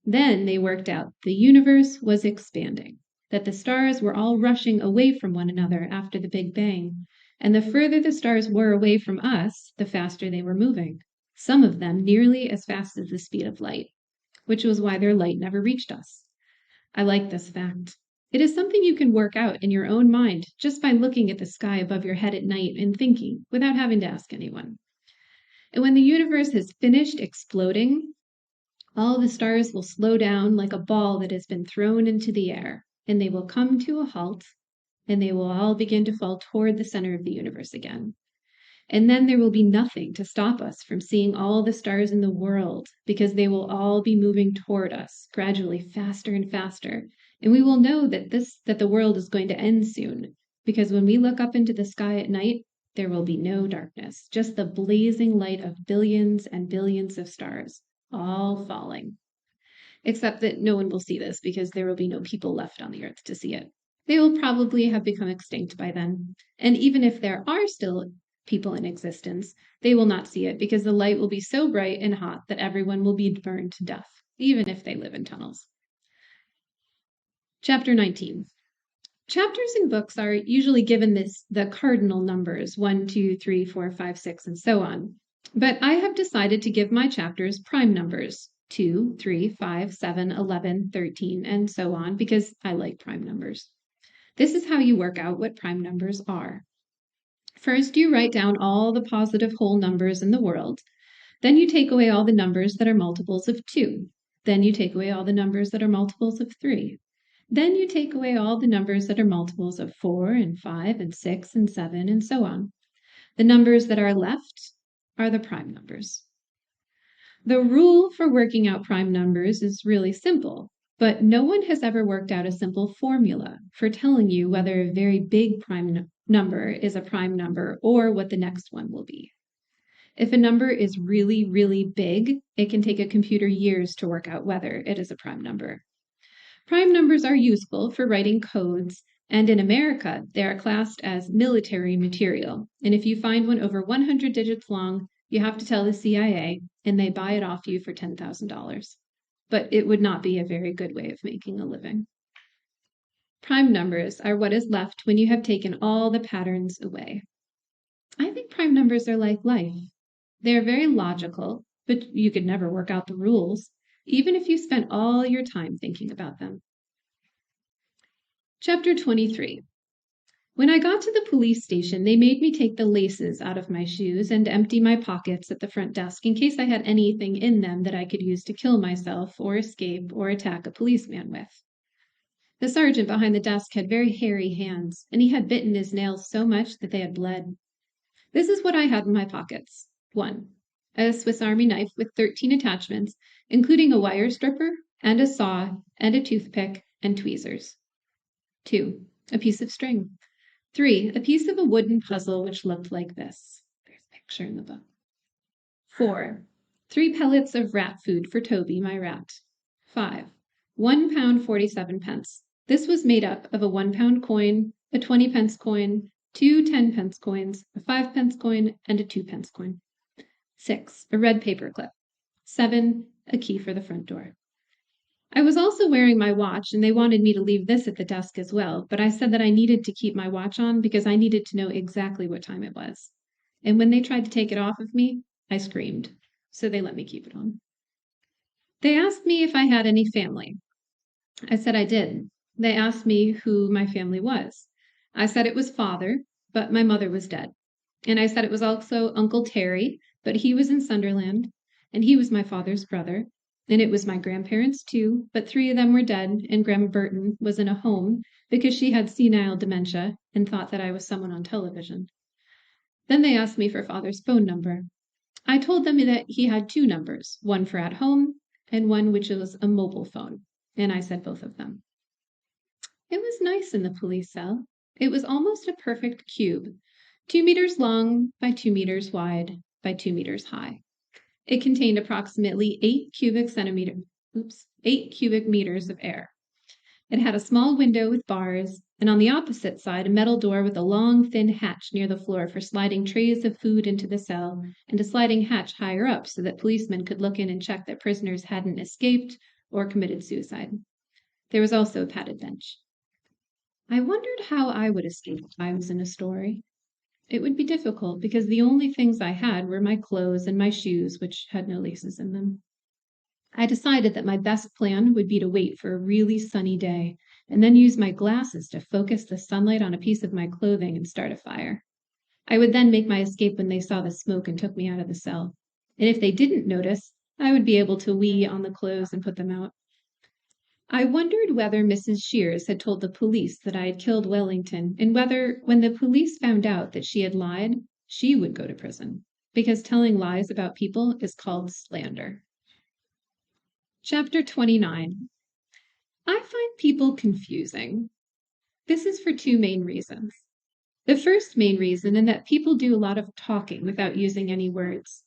Then they worked out the universe was expanding, that the stars were all rushing away from one another after the Big Bang, and the further the stars were away from us, the faster they were moving, some of them nearly as fast as the speed of light, which was why their light never reached us. I like this fact. It is something you can work out in your own mind just by looking at the sky above your head at night and thinking, without having to ask anyone. And when the universe has finished exploding, all the stars will slow down like a ball that has been thrown into the air, and they will come to a halt, and they will all begin to fall toward the center of the universe again. And then there will be nothing to stop us from seeing all the stars in the world, because they will all be moving toward us, gradually faster and faster. And we will know that the world is going to end soon, because when we look up into the sky at night, there will be no darkness, just the blazing light of billions and billions of stars, all falling. Except that no one will see this because there will be no people left on the earth to see it. They will probably have become extinct by then. And even if there are still people in existence, they will not see it because the light will be so bright and hot that everyone will be burned to death, even if they live in tunnels. Chapter 19. Chapters in books are usually given the cardinal numbers 1, 2, 3, 4, 5, 6, and so on. But I have decided to give my chapters prime numbers 2, 3, 5, 7, 11, 13, and so on because I like prime numbers. This is how you work out what prime numbers are. First, you write down all the positive whole numbers in the world. Then you take away all the numbers that are multiples of 2. Then you take away all the numbers that are multiples of 3. Then you take away all the numbers that are multiples of 4 and 5 and 6 and 7 and so on. The numbers that are left are the prime numbers. The rule for working out prime numbers is really simple, but no one has ever worked out a simple formula for telling you whether a very big prime number is a prime number or what the next one will be. If a number is really, really big, it can take a computer years to work out whether it is a prime number. Prime numbers are useful for writing codes, and in America, they are classed as military material. And if you find one over 100 digits long, you have to tell the CIA, and they buy it off you for $10,000. But it would not be a very good way of making a living. Prime numbers are what is left when you have taken all the patterns away. I think prime numbers are like life. They are very logical, but you could never work out the rules, even if you spent all your time thinking about them. Chapter 23. When I got to the police station, they made me take the laces out of my shoes and empty my pockets at the front desk in case I had anything in them that I could use to kill myself or escape or attack a policeman with. The sergeant behind the desk had very hairy hands, and he had bitten his nails so much that they had bled. This is what I had in my pockets. 1. A Swiss Army knife with 13 attachments, including a wire stripper and a saw and a toothpick and tweezers. 2. A piece of string. 3. A piece of a wooden puzzle which looked like this. There's a picture in the book. 4. 3 pellets of rat food for Toby, my rat. 5. £1.47. This was made up of a £1 coin, a 20-pence coin, 2 10-pence coins, a 5-pence coin, and a 2-pence coin. 6. A red paper clip. 7. A key for the front door. I was also wearing my watch, and they wanted me to leave this at the desk as well, but I said that I needed to keep my watch on because I needed to know exactly what time it was. And when they tried to take it off of me, I screamed, so they let me keep it on. They asked me if I had any family. I said I did. They asked me who my family was. I said it was father, but my mother was dead. And I said it was also Uncle Terry, but he was in Sunderland, and he was my father's brother. And it was my grandparents too, but 3 of them were dead, and Grandma Burton was in a home because she had senile dementia and thought that I was someone on television. Then they asked me for father's phone number. I told them that he had 2 numbers, one for at home and one which was a mobile phone, and I said both of them. It was nice in the police cell. It was almost a perfect cube. 2 meters long by 2 meters wide by 2 meters high. It contained approximately 8 cubic meters of air. It had a small window with bars, and on the opposite side, a metal door with a long, thin hatch near the floor for sliding trays of food into the cell, and a sliding hatch higher up so that policemen could look in and check that prisoners hadn't escaped or committed suicide. There was also a padded bench. I wondered how I would escape if I was in a story. It would be difficult because the only things I had were my clothes and my shoes, which had no laces in them. I decided that my best plan would be to wait for a really sunny day and then use my glasses to focus the sunlight on a piece of my clothing and start a fire. I would then make my escape when they saw the smoke and took me out of the cell. And if they didn't notice, I would be able to wee on the clothes and put them out. I wondered whether Mrs. Shears had told the police that I had killed Wellington, and whether, when the police found out that she had lied, she would go to prison, because telling lies about people is called slander. Chapter 29. I find people confusing. This is for two main reasons. The first main reason is that people do a lot of talking without using any words.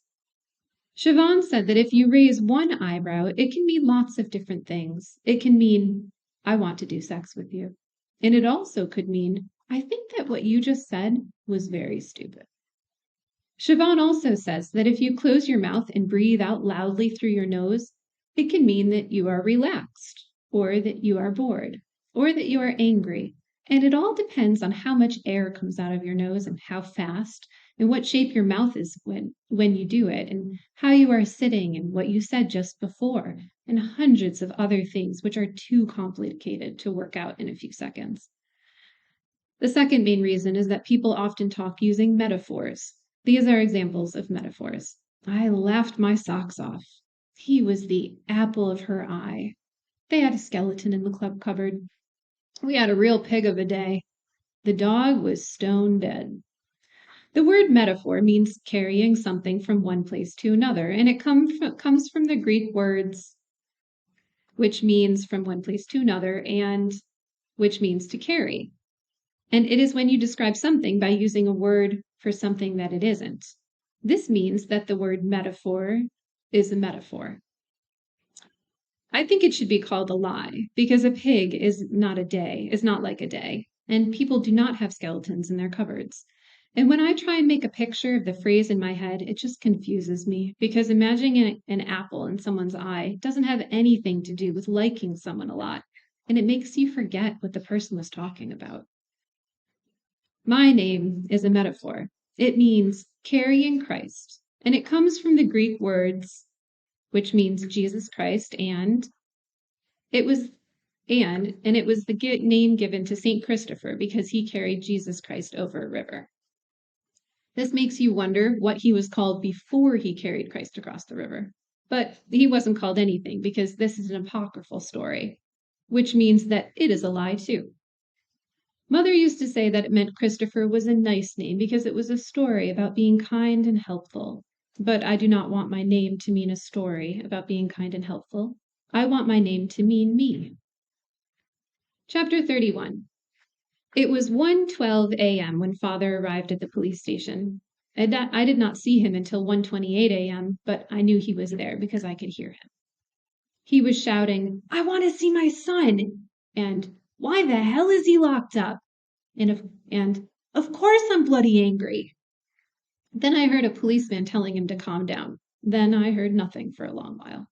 Siobhan said that if you raise one eyebrow, it can mean lots of different things. It can mean, I want to do sex with you. And it also could mean, I think that what you just said was very stupid. Siobhan also says that if you close your mouth and breathe out loudly through your nose, it can mean that you are relaxed, or that you are bored, or that you are angry. And it all depends on how much air comes out of your nose and how fast, and what shape your mouth is when you do it, and how you are sitting and what you said just before, and hundreds of other things which are too complicated to work out in a few seconds. The second main reason is that people often talk using metaphors. These are examples of metaphors. I laughed my socks off. He was the apple of her eye. They had a skeleton in the club cupboard. We had a real pig of a day. The dog was stone dead. The word metaphor means carrying something from one place to another, and it comes from the Greek words, which means from one place to another, and which means to carry. And it is when you describe something by using a word for something that it isn't. This means that the word metaphor is a metaphor. I think it should be called a lie, because a pig is not like a day, and people do not have skeletons in their cupboards. And when I try and make a picture of the phrase in my head, it just confuses me, because imagining an apple in someone's eye doesn't have anything to do with liking someone a lot, and it makes you forget what the person was talking about. My name is a metaphor. It means carrying Christ, and it comes from the Greek words, which means Jesus Christ, and it was the name given to Saint Christopher because he carried Jesus Christ over a river. This makes you wonder what he was called before he carried Christ across the river. But he wasn't called anything because this is an apocryphal story, which means that it is a lie too. Mother used to say that it meant Christopher was a nice name because it was a story about being kind and helpful. But I do not want my name to mean a story about being kind and helpful. I want my name to mean me. Chapter 31. It was 1:12 a.m. when Father arrived at the police station. I did not see him until 1:28 a.m., but I knew he was there because I could hear him. He was shouting, "I want to see my son!" and "Why the hell is he locked up?" And "Of course I'm bloody angry." Then I heard a policeman telling him to calm down. Then I heard nothing for a long while.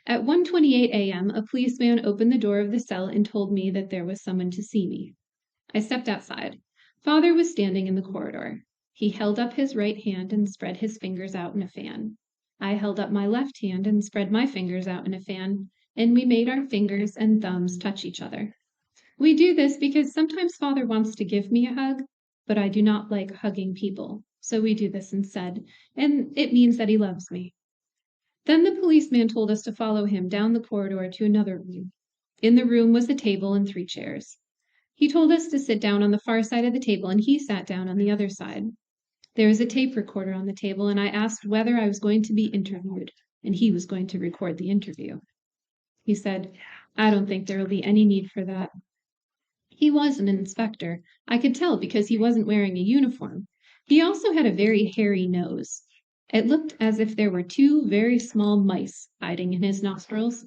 At 1:28 a.m., a policeman opened the door of the cell and told me that there was someone to see me. I stepped outside. Father was standing in the corridor. He held up his right hand and spread his fingers out in a fan. I held up my left hand and spread my fingers out in a fan, and we made our fingers and thumbs touch each other. We do this because sometimes Father wants to give me a hug, but I do not like hugging people, so we do this instead, and it means that he loves me. Then the policeman told us to follow him down the corridor to another room. In the room was a table and 3 chairs. He told us to sit down on the far side of the table, and he sat down on the other side. There was a tape recorder on the table, and I asked whether I was going to be interviewed, and he was going to record the interview. He said, "I don't think there will be any need for that." He was an inspector. I could tell because he wasn't wearing a uniform. He also had a very hairy nose. It looked as if there were 2 very small mice hiding in his nostrils.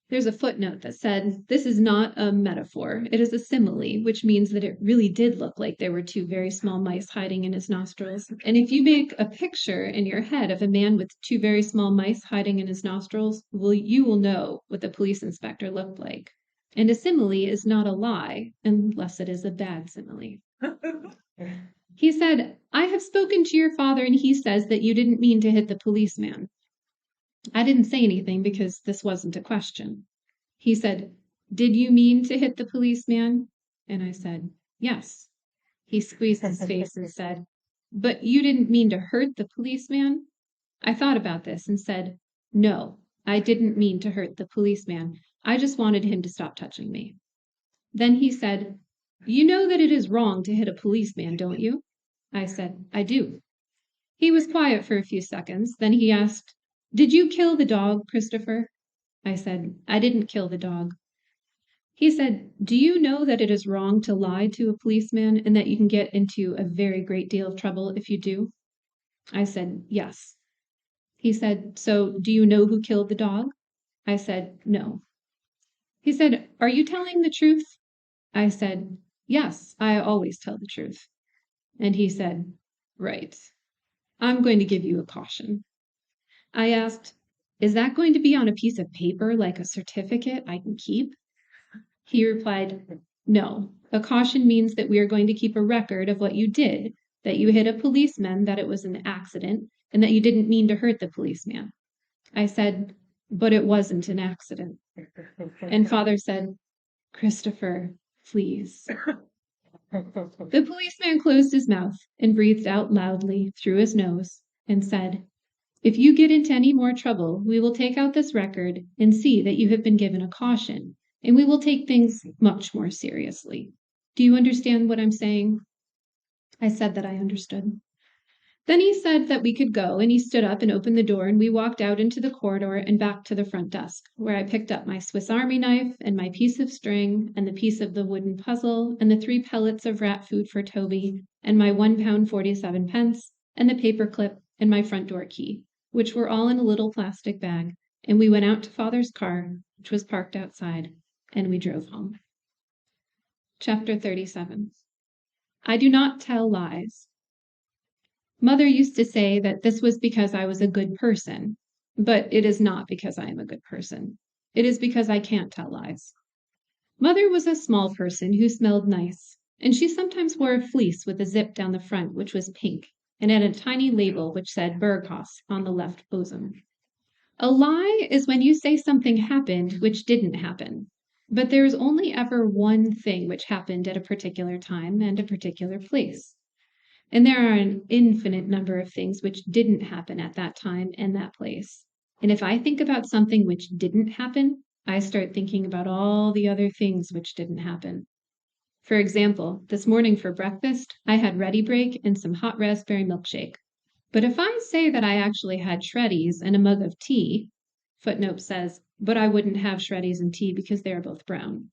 There's a footnote that said, this is not a metaphor, it is a simile, which means that it really did look like there were 2 very small mice hiding in his nostrils. And if you make a picture in your head of a man with 2 very small mice hiding in his nostrils, you will know what the police inspector looked like. And a simile is not a lie, unless it is a bad simile. He said, I have spoken to your father and he says that you didn't mean to hit the policeman. I didn't say anything because this wasn't a question. He said, did you mean to hit the policeman? And I said, yes. He squeezed his face and said, but you didn't mean to hurt the policeman? I thought about this and said, no, I didn't mean to hurt the policeman. I just wanted him to stop touching me. Then he said, you know that it is wrong to hit a policeman, don't you? I said, I do. He was quiet for a few seconds. Then he asked, did you kill the dog, Christopher? I said, I didn't kill the dog. He said, do you know that it is wrong to lie to a policeman and that you can get into a very great deal of trouble if you do? I said, yes. He said, so do you know who killed the dog? I said, no. He said, are you telling the truth? I said, yes, I always tell the truth. And he said, right. I'm going to give you a caution. I asked, is that going to be on a piece of paper like a certificate I can keep? He replied, no. A caution means that we are going to keep a record of what you did, that you hit a policeman, that it was an accident, and that you didn't mean to hurt the policeman. I said, but it wasn't an accident. And Father said, Christopher, please. The policeman closed his mouth and breathed out loudly through his nose and said, if you get into any more trouble, we will take out this record and see that you have been given a caution, and we will take things much more seriously. Do you understand what I'm saying? I said that I understood. Then he said that we could go, and he stood up and opened the door, and we walked out into the corridor and back to the front desk, where I picked up my Swiss Army knife and my piece of string and the piece of the wooden puzzle and the 3 pellets of rat food for Toby and my £1.47 and the paper clip and my front door key, which were all in a little plastic bag, and we went out to Father's car, which was parked outside, and we drove home. Chapter 37. I do not tell lies. Mother used to say that this was because I was a good person, but it is not because I am a good person. It is because I can't tell lies. Mother was a small person who smelled nice, and she sometimes wore a fleece with a zip down the front which was pink, and had a tiny label which said Berghaus on the left bosom. A lie is when you say something happened which didn't happen, but there is only ever one thing which happened at a particular time and a particular place. And there are an infinite number of things which didn't happen at that time and that place. And if I think about something which didn't happen, I start thinking about all the other things which didn't happen. For example, this morning for breakfast, I had Ready Break and some hot raspberry milkshake. But if I say that I actually had Shreddies and a mug of tea, footnote says, but I wouldn't have Shreddies and tea because they are both brown.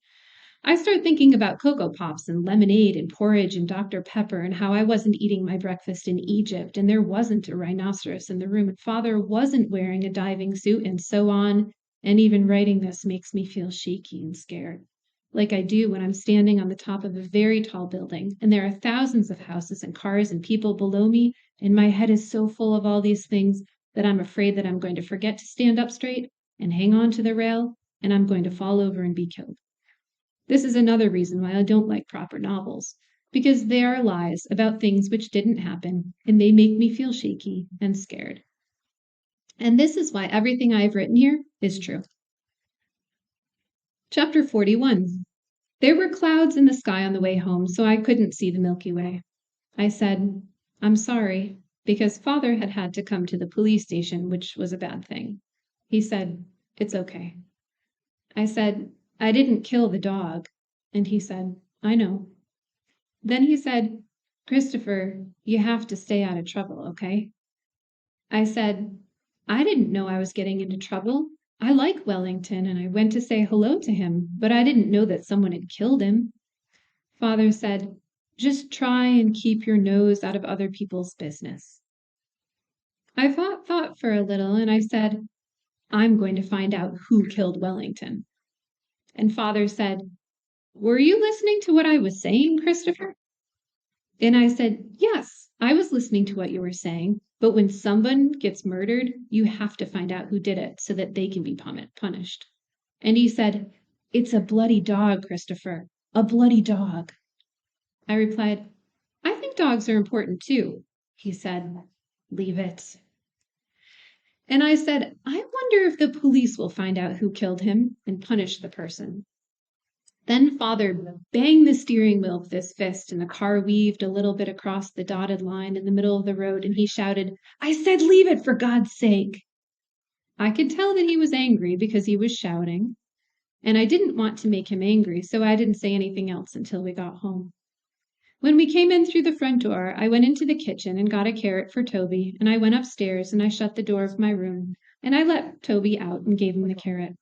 I start thinking about Cocoa Pops and lemonade and porridge and Dr. Pepper and how I wasn't eating my breakfast in Egypt and there wasn't a rhinoceros in the room and Father wasn't wearing a diving suit and so on. And even writing this makes me feel shaky and scared, like I do when I'm standing on the top of a very tall building and there are thousands of houses and cars and people below me, and my head is so full of all these things that I'm afraid that I'm going to forget to stand up straight and hang on to the rail and I'm going to fall over and be killed. This is another reason why I don't like proper novels, because they are lies about things which didn't happen, and they make me feel shaky and scared. And this is why everything I have written here is true. Chapter 41. There were clouds in the sky on the way home, so I couldn't see the Milky Way. I said, I'm sorry, because Father had had to come to the police station, which was a bad thing. He said, it's okay. I said, I didn't kill the dog. And he said, I know. Then he said, Christopher, you have to stay out of trouble, okay? I said, I didn't know I was getting into trouble. I like Wellington and I went to say hello to him, but I didn't know that someone had killed him. Father said, Just try and keep your nose out of other people's business. I thought for a little, and I said, I'm going to find out who killed Wellington. And Father said, were you listening to what I was saying, Christopher? And I said, yes, I was listening to what you were saying, but when someone gets murdered, you have to find out who did it so that they can be punished. And he said, it's a bloody dog, Christopher, a bloody dog. I replied, I think dogs are important too. He said, leave it. And I said, I wonder if the police will find out who killed him and punish the person. Then Father banged the steering wheel with his fist, and the car weaved a little bit across the dotted line in the middle of the road, and he shouted, I said leave it, for God's sake. I could tell that he was angry because he was shouting, and I didn't want to make him angry, so I didn't say anything else until we got home. When we came in through the front door, I went into the kitchen and got a carrot for Toby, and I went upstairs and I shut the door of my room, and I let Toby out and gave him the carrot.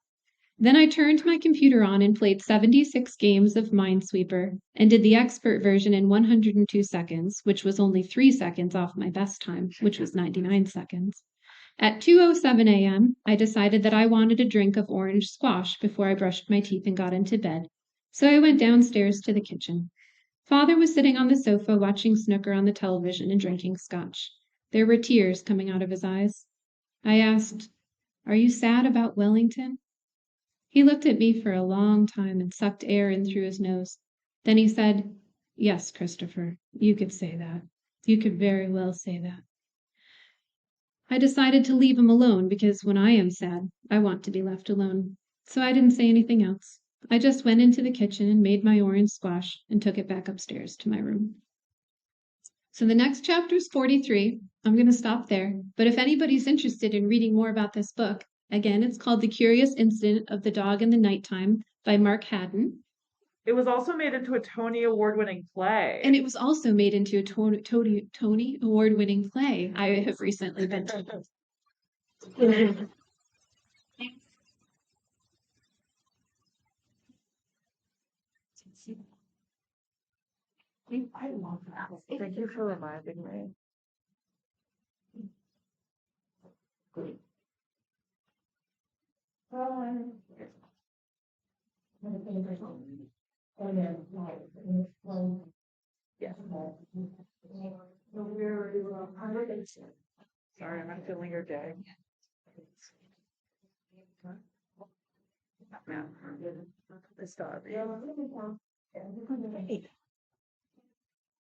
Then I turned my computer on and played 76 games of Minesweeper and did the expert version in 102 seconds, which was only 3 seconds off my best time, which was 99 seconds. At 2:07 a.m., I decided that I wanted a drink of orange squash before I brushed my teeth and got into bed, so I went downstairs to the kitchen. Father was sitting on the sofa watching snooker on the television and drinking scotch. There were tears coming out of his eyes. I asked, are you sad about Wellington? He looked at me for a long time and sucked air in through his nose. Then he said, yes, Christopher, you could say that. You could very well say that. I decided to leave him alone because when I am sad, I want to be left alone. So I didn't say anything else. I just went into the kitchen and made my orange squash and took it back upstairs to my room. So the next chapter is 43. I'm going to stop there. But if anybody's interested in reading more about this book, again, it's called The Curious Incident of the Dog in the Nighttime by Mark Haddon. It was also made into a Tony Award-winning play. And it was also made into a Tony Award-winning play. I have recently been told. I love that. Thank you for reminding me. Yeah. Sorry, I'm not feeling your day. Yeah. This dog.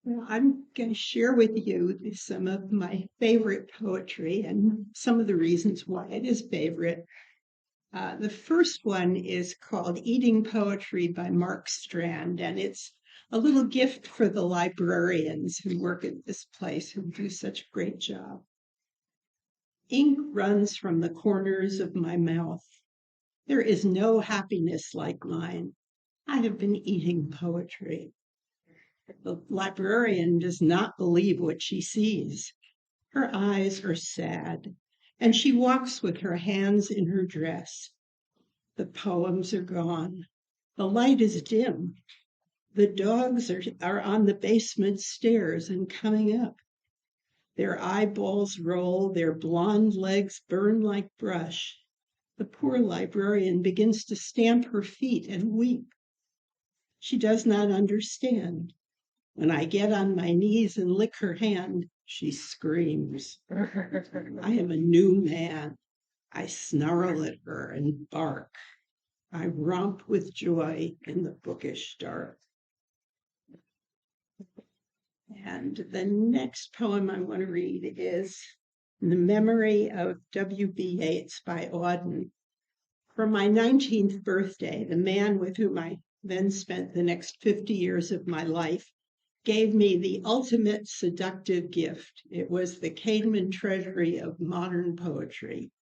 Well, I'm going to share with you some of my favorite poetry and some of the reasons why it is favorite. The first one is called Eating Poetry by Mark Strand, and it's a little gift for the librarians who work at this place who do such a great job. Ink runs from the corners of my mouth. There is no happiness like mine. I have been eating poetry. The librarian does not believe what she sees. Her eyes are sad, and she walks with her hands in her dress. The poems are gone. The light is dim. The dogs are on the basement stairs and coming up. Their eyeballs roll, their blonde legs burn like brush. The poor librarian begins to stamp her feet and weep. She does not understand. When I get on my knees and lick her hand, she screams. I am a new man. I snarl at her and bark. I romp with joy in the bookish dark. And the next poem I want to read is The Memory of W.B. Yeats by Auden. For my 19th birthday, the man with whom I then spent the next 50 years of my life gave me the ultimate seductive gift. It was the Kahneman Treasury of Modern Poetry,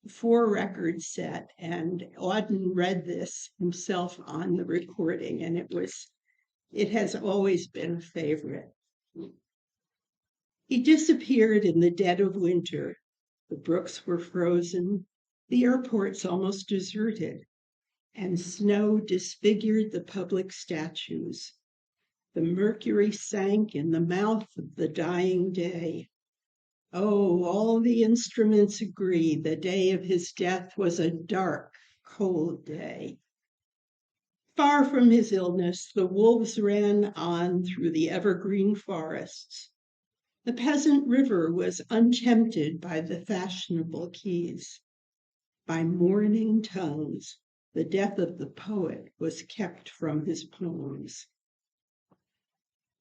4-record set, and Auden read this himself on the recording, and it has always been a favorite. He disappeared in the dead of winter. The brooks were frozen, the airports almost deserted, and snow disfigured the public statues. The mercury sank in the mouth of the dying day. Oh, all the instruments agree the day of his death was a dark, cold day. Far from his illness, the wolves ran on through the evergreen forests. The peasant river was untempted by the fashionable quays. By mourning tongues, the death of the poet was kept from his poems.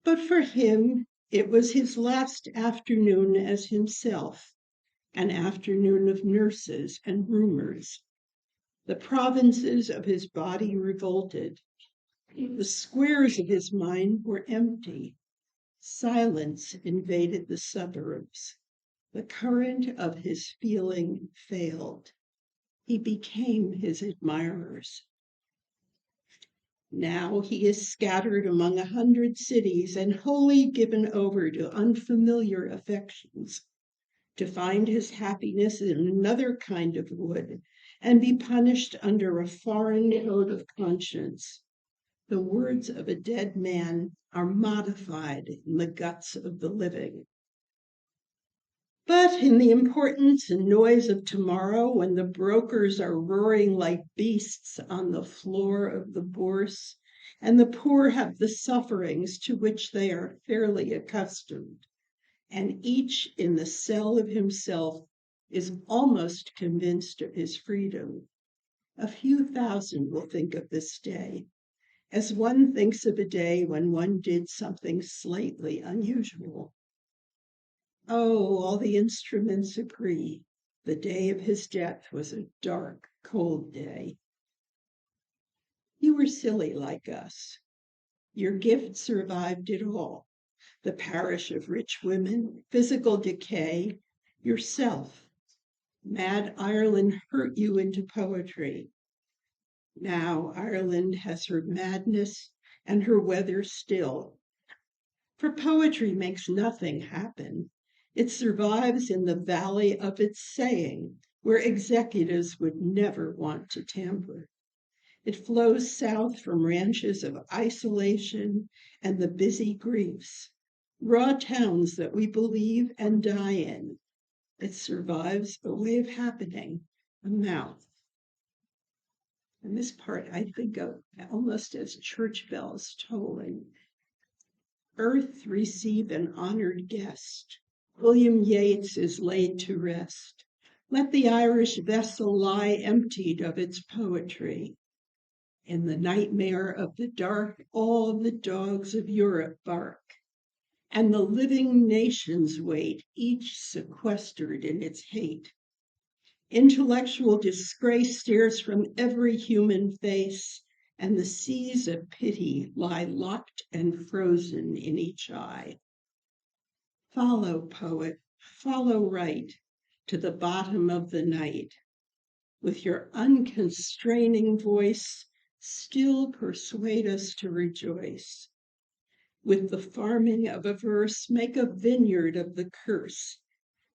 But for him, it was his last afternoon as himself, an afternoon of nurses and rumors. The provinces of his body revolted. The squares of his mind were empty. Silence invaded the suburbs. The current of his feeling failed. He became his admirers. Now he is scattered among 100 cities and wholly given over to unfamiliar affections, to find his happiness in another kind of wood and be punished under a foreign code of conscience. The words of a dead man are modified in the guts of the living. But in the importance and noise of tomorrow, when the brokers are roaring like beasts on the floor of the bourse, and the poor have the sufferings to which they are fairly accustomed, and each in the cell of himself is almost convinced of his freedom, a few thousand will think of this day, as one thinks of a day when one did something slightly unusual. Oh, all the instruments agree. The day of his death was a dark, cold day. You were silly like us. Your gift survived it all. The parish of rich women, physical decay, yourself. Mad Ireland hurt you into poetry. Now Ireland has her madness and her weather still. For poetry makes nothing happen. It survives in the valley of its saying, where executives would never want to tamper. It flows south from ranches of isolation and the busy griefs, raw towns that we believe and die in. It survives a way of happening, a mouth. And this part I think of almost as church bells tolling. Earth, receive an honored guest. William Yeats is laid to rest. Let the Irish vessel lie emptied of its poetry. In the nightmare of the dark, all the dogs of Europe bark, and the living nations wait, each sequestered in its hate. Intellectual disgrace stares from every human face, and the seas of pity lie locked and frozen in each eye. Follow, poet, follow right to the bottom of the night. With your unconstraining voice, still persuade us to rejoice. With the farming of a verse, make a vineyard of the curse.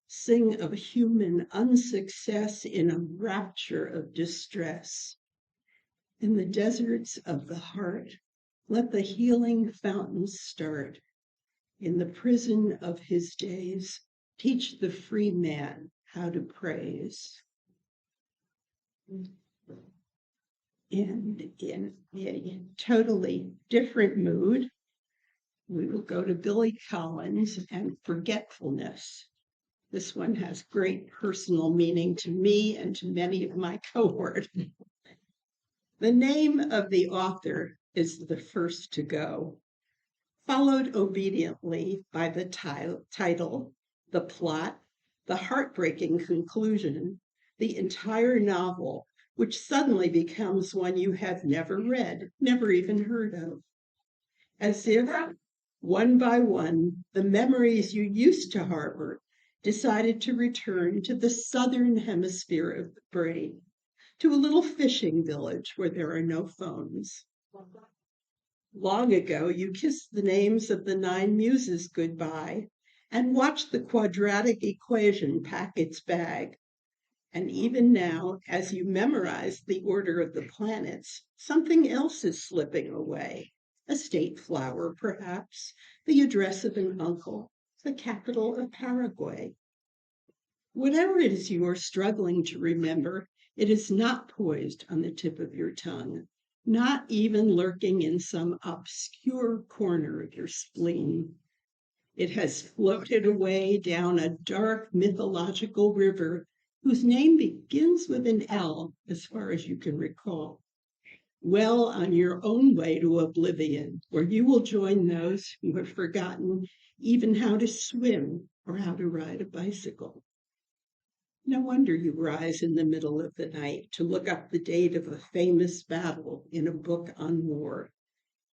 Sing of human unsuccess in a rapture of distress. In the deserts of the heart, let the healing fountains start. In the prison of his days, teach the free man how to praise. And in a totally different mood, we will go to Billy Collins and Forgetfulness. This one has great personal meaning to me and to many of my cohort. The name of the author is the first to go, followed obediently by the title, the plot, the heartbreaking conclusion, the entire novel, which suddenly becomes one you have never read, never even heard of. As if, one by one, the memories you used to harbor decided to return to the southern hemisphere of the brain, to a little fishing village where there are no phones. Long ago, you kissed the names of the 9 muses goodbye and watched the quadratic equation pack its bag. And even now, as you memorize the order of the planets, something else is slipping away. a state flower, perhaps, the address of an uncle, the capital of Paraguay. Whatever it is you are struggling to remember, it is not poised on the tip of your tongue, not even lurking in some obscure corner of your spleen. It has floated away down a dark mythological river whose name begins with an L, as far as you can recall. Well on your own way to oblivion, where you will join those who have forgotten even how to swim or how to ride a bicycle. No wonder you rise in the middle of the night to look up the date of a famous battle in a book on war.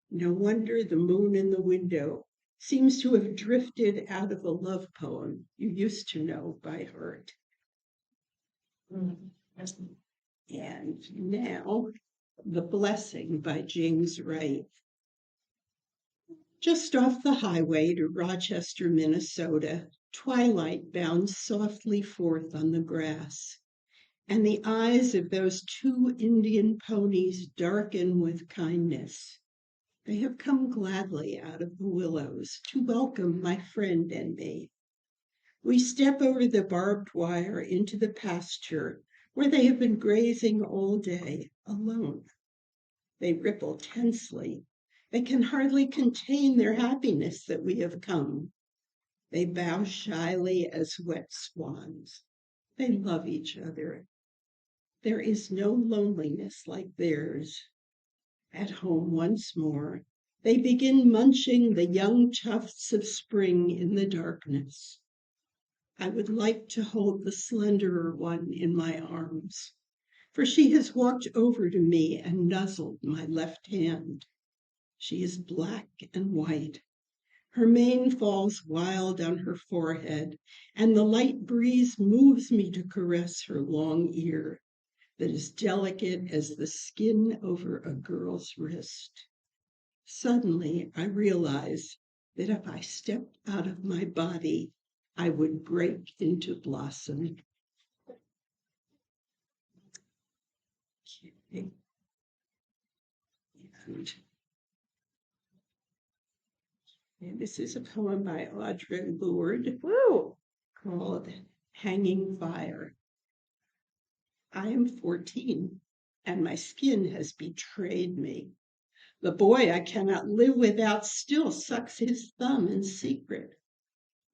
No wonder the moon in the window seems to have drifted out of a love poem you used to know by heart. And now, The Blessing by James Wright. Just off the highway to Rochester, Minnesota, twilight bounds softly forth on the grass, and the eyes of those two Indian ponies darken with kindness. They have come gladly out of the willows to welcome my friend and me. We step over the barbed wire into the pasture where they have been grazing all day alone. They ripple tensely. They can hardly contain their happiness that we have come. They bow shyly as wet swans. They love each other. There is no loneliness like theirs. At home once more, they begin munching the young tufts of spring in the darkness. I would like to hold the slenderer one in my arms, for she has walked over to me and nuzzled my left hand. She is black and white. Her mane falls wild on her forehead, and the light breeze moves me to caress her long ear that is delicate as the skin over a girl's wrist. Suddenly, I realize that if I stepped out of my body, I would break into blossom. Okay. And this is a poem by Audra Lorde called Hanging Fire. I am 14, and my skin has betrayed me. The boy I cannot live without still sucks his thumb in secret.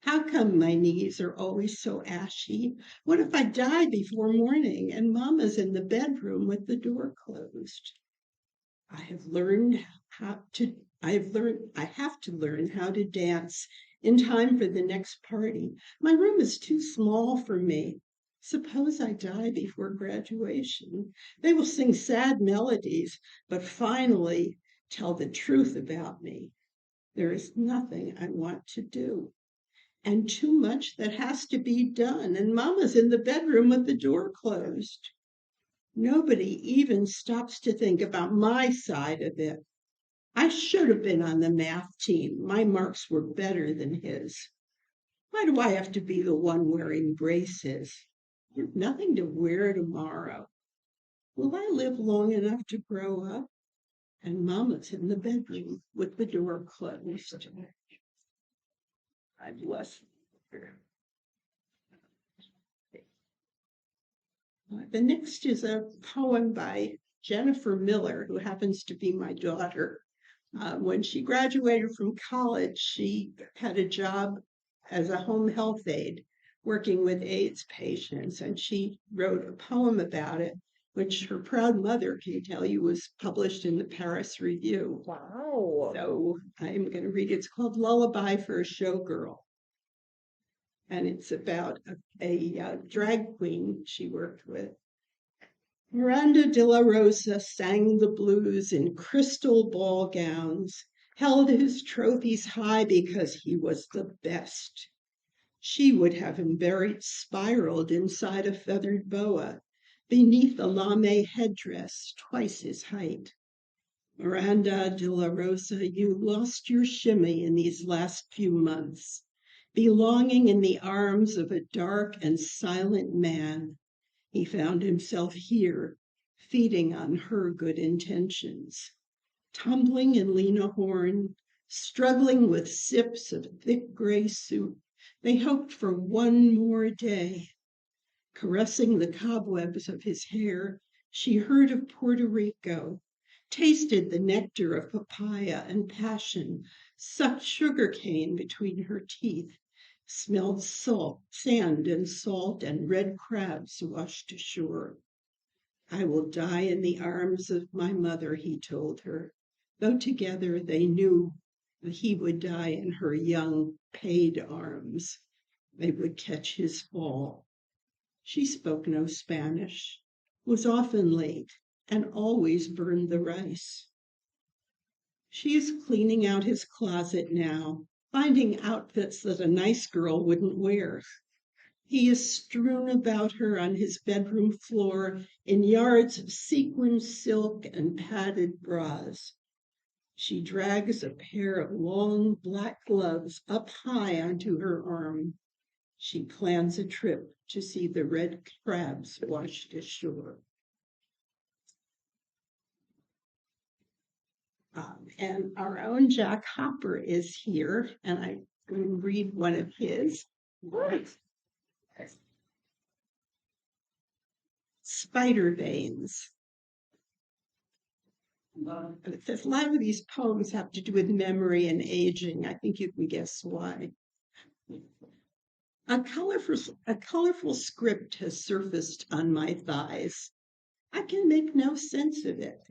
How come my knees are always so ashy? What if I die before morning and Mama's in the bedroom with the door closed? I have to learn how to dance in time for the next party. My room is too small for me. Suppose I die before graduation. They will sing sad melodies, but finally tell the truth about me. There is nothing I want to do, and too much that has to be done, and Mama's in the bedroom with the door closed. Nobody even stops to think about my side of it. I should have been on the math team. My marks were better than his. Why do I have to be the one wearing braces? I have nothing to wear tomorrow. Will I live long enough to grow up? And Mama's in the bedroom with the door closed. I bless her. The next is a poem by Jennifer Miller, who happens to be my daughter. When she graduated from college, she had a job as a home health aide working with AIDS patients, and she wrote a poem about it, which her proud mother can tell you was published in the Paris Review. Wow. So I'm going to read it. It's called Lullaby for a Showgirl. And it's about a drag queen she worked with. Miranda de la Rosa sang the blues in crystal ball gowns, held his trophies high because he was the best. She would have him buried spiraled inside a feathered boa, beneath a lame headdress twice his height. Miranda de la Rosa, you lost your shimmy in these last few months, belonging in the arms of a dark and silent man. He found himself here, feeding on her good intentions. Tumbling in Lena Horne, struggling with sips of thick gray soup, they hoped for one more day. Caressing the cobwebs of his hair, she heard of Puerto Rico, tasted the nectar of papaya and passion, sucked sugar cane between her teeth, smelled salt, sand and salt and red crabs washed ashore. I will die in the arms of my mother, he told her, though together they knew that he would die in her young, paid arms. They would catch his fall. She spoke no Spanish, was often late, and always burned the rice. She is cleaning out his closet now, finding outfits that a nice girl wouldn't wear. He is strewn about her on his bedroom floor in yards of sequined silk and padded bras. She drags a pair of long black gloves up high onto her arm. She plans a trip to see the red crabs washed ashore. And our own Jack Hopper is here, and I'm going to read one of his. Spider Veins. It says a lot of these poems have to do with memory and aging. I think you can guess why. A colorful script has surfaced on my thighs. I can make no sense of it,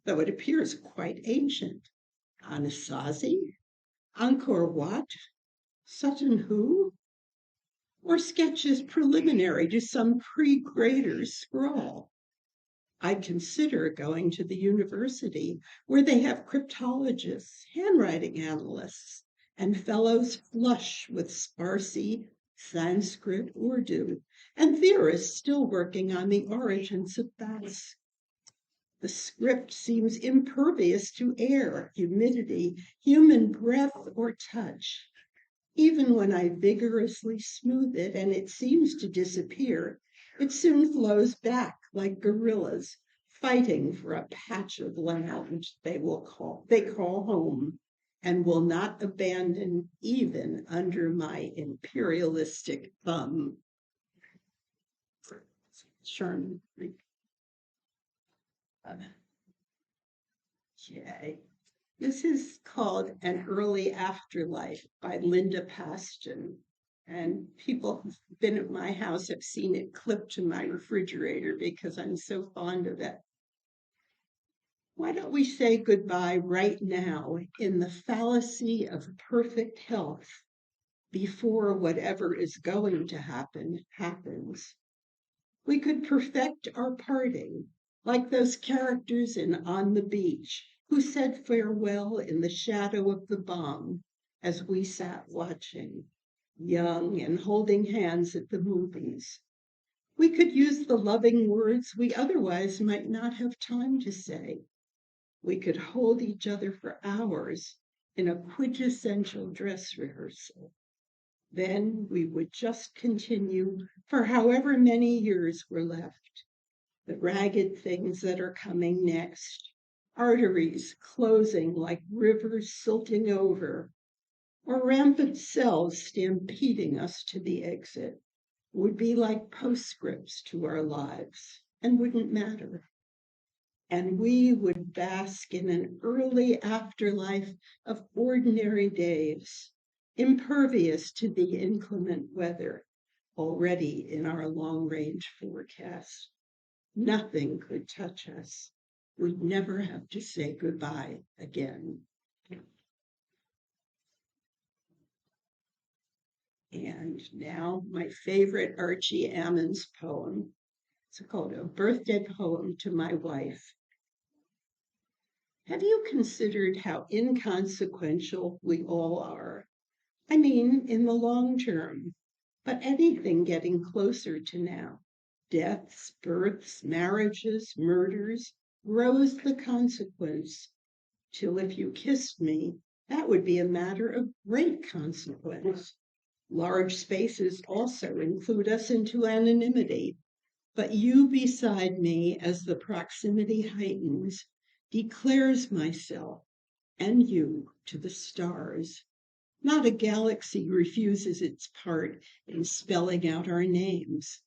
though it appears quite ancient. Anasazi? Angkor Wat? Sutton Hoo? Or sketches preliminary to some pre-grader's scrawl? I'd consider going to the university where they have cryptologists, handwriting analysts, and fellows flush with Farsi, Sanskrit, Urdu, and theorists still working on the origins of bats. The script seems impervious to air, humidity, human breath, or touch. Even when I vigorously smooth it and it seems to disappear, it soon flows back like gorillas fighting for a patch of land they call home, and will not abandon even under my imperialistic thumb. Sherman. Okay. This is called An Early Afterlife by Linda Paston. And people who've been at my house have seen it clipped to my refrigerator because I'm so fond of it. Why don't we say goodbye right now in the fallacy of perfect health before whatever is going to happen happens? We could perfect our parting like those characters in On the Beach who said farewell in the shadow of the bomb as we sat watching, young and holding hands at the movies. We could use the loving words we otherwise might not have time to say. We could hold each other for hours in a quintessential dress rehearsal. Then we would just continue for however many years were left. The ragged things that are coming next, arteries closing like rivers silting over, or rampant cells stampeding us to the exit, would be like postscripts to our lives and wouldn't matter. And we would bask in an early afterlife of ordinary days, impervious to the inclement weather already in our long-range forecast. Nothing could touch us. We'd never have to say goodbye again. And now my favorite Archie Ammons poem. It's called A Birthday Poem to My Wife. Have you considered how inconsequential we all are? I mean, in the long term, but anything getting closer to now. Deaths, births, marriages, murders, grows the consequence, till if you kissed me, that would be a matter of great consequence. Large spaces also include us into anonymity, but you beside me as the proximity heightens, declares myself and you to the stars. Not a galaxy refuses its part in spelling out our names.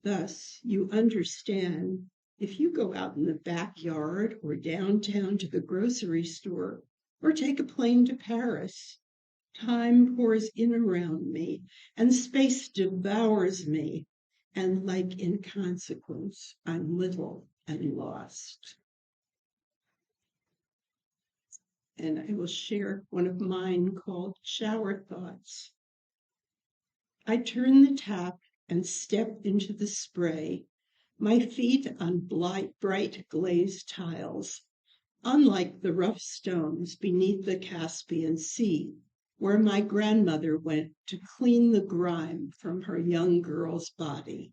Thus, you understand, if you go out in the backyard or downtown to the grocery store or take a plane to Paris, time pours in around me and space devours me, and like inconsequence, I'm little and lost. And I will share one of mine called Shower Thoughts. I turn the tap and step into the spray, my feet on bright glazed tiles, unlike the rough stones beneath the Caspian Sea, where my grandmother went to clean the grime from her young girl's body.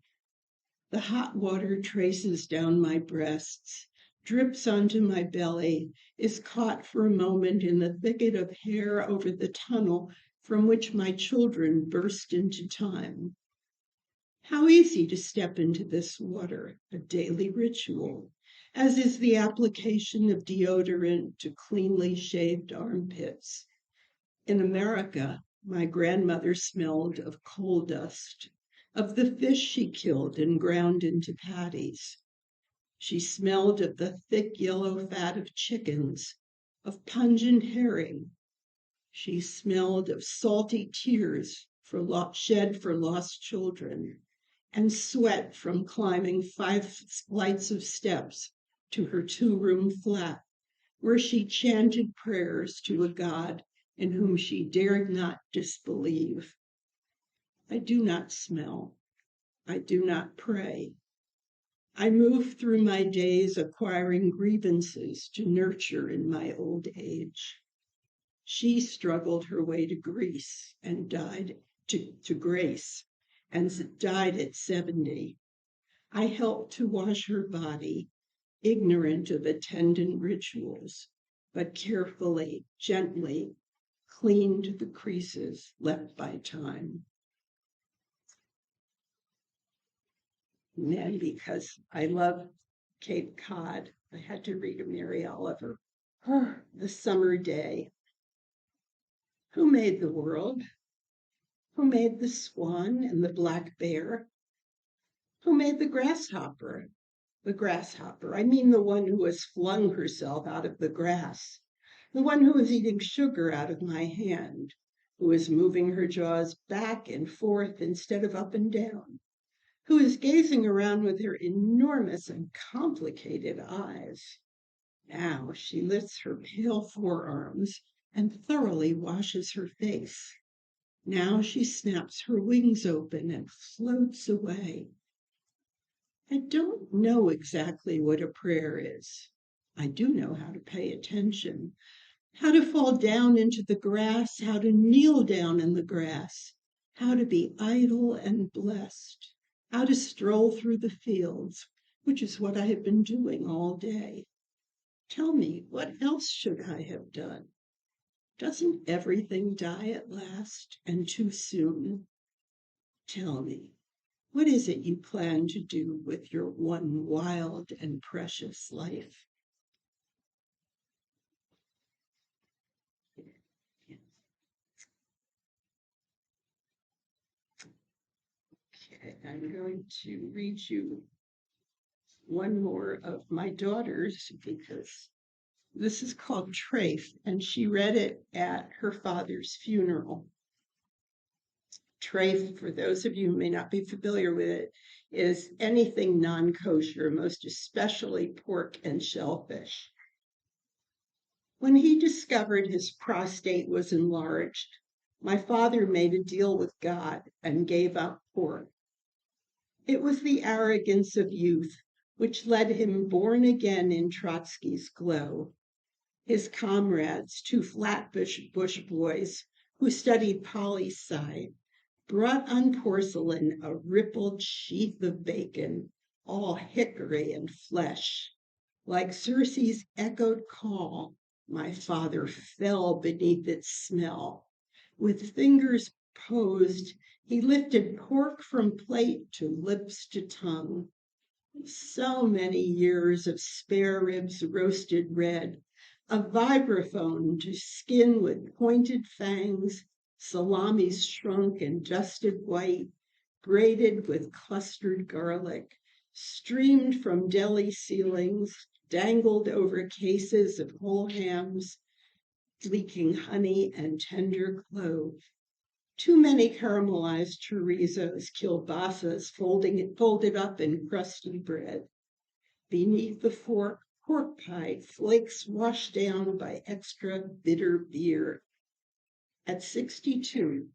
The hot water traces down my breasts, drips onto my belly, is caught for a moment in the thicket of hair over the tunnel from which my children burst into time. How easy to step into this water, a daily ritual, as is the application of deodorant to cleanly shaved armpits. In America, my grandmother smelled of coal dust, of the fish she killed and ground into patties. She smelled of the thick yellow fat of chickens, of pungent herring. She smelled of salty tears shed for lost children, and sweat from climbing 5 flights of steps to her 2-room flat, where she chanted prayers to a God in whom she dared not disbelieve. I do not smell. I do not pray. I move through my days acquiring grievances to nurture in my old age. She struggled her way to Greece and died to grace and died at 70. I helped to wash her body, ignorant of attendant rituals, but carefully, gently cleaned the creases left by time. And then, because I love Cape Cod, I had to read a Mary Oliver. The summer day. Who made the world? Who made the swan and the black bear? Who made the grasshopper? The grasshopper, I mean the one who has flung herself out of the grass, the one who is eating sugar out of my hand, who is moving her jaws back and forth instead of up and down, who is gazing around with her enormous and complicated eyes. Now she lifts her pale forearms and thoroughly washes her face. Now she snaps her wings open and floats away. I don't know exactly what a prayer is. I do know how to pay attention, how to fall down into the grass, how to kneel down in the grass, how to be idle and blessed, how to stroll through the fields, which is what I have been doing all day. Tell me, what else should I have done? Doesn't everything die at last and too soon? Tell me, what is it you plan to do with your one wild and precious life? Okay, I'm going to read you one more of my daughter's because this is called Trafe, and she read it at her father's funeral. Trafe, for those of you who may not be familiar with it, is anything non-kosher, most especially pork and shellfish. When he discovered his prostate was enlarged, my father made a deal with God and gave up pork. It was the arrogance of youth which led him born again in Trotsky's glow. His comrades, 2 Flatbush boys who studied poli-sci, brought on porcelain a rippled sheath of bacon, all hickory and flesh. Like Circe's echoed call, my father fell beneath its smell. With fingers posed, he lifted pork from plate to lips to tongue. So many years of spare ribs roasted red, a vibraphone to skin with pointed fangs, salamis shrunk and dusted white, braided with clustered garlic, streamed from deli ceilings, dangled over cases of whole hams, leaking honey and tender clove. Too many caramelized chorizos, kielbasas folded up in crusty bread. Beneath the fork, pork pie, flakes washed down by extra bitter beer. At 62,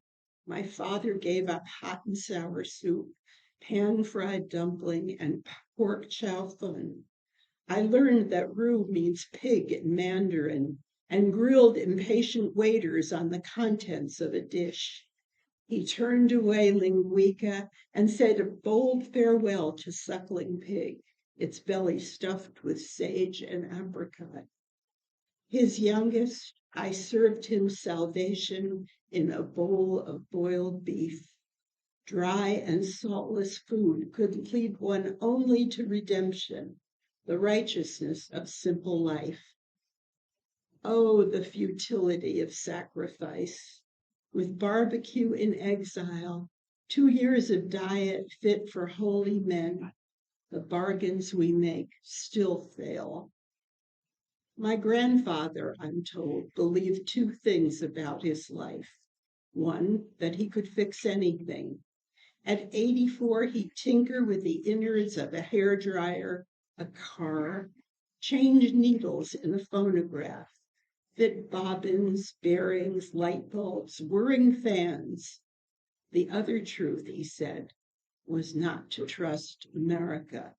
my father gave up hot and sour soup, pan-fried dumpling, and pork chow fun. I learned that roux means pig in Mandarin and grilled impatient waiters on the contents of a dish. He turned away linguica and said a bold farewell to suckling pig, its belly stuffed with sage and apricot. His youngest, I served him salvation in a bowl of boiled beef. Dry and saltless food could lead one only to redemption, the righteousness of simple life. Oh, the futility of sacrifice. With barbecue in exile, 2 years of diet fit for holy men, the bargains we make still fail. My grandfather, I'm told, believed 2 things about his life. One, that he could fix anything. At 84, he'd tinker with the innards of a hairdryer, a car, change needles in a phonograph, fit bobbins, bearings, light bulbs, whirring fans. The other truth, he said, was not to trust America.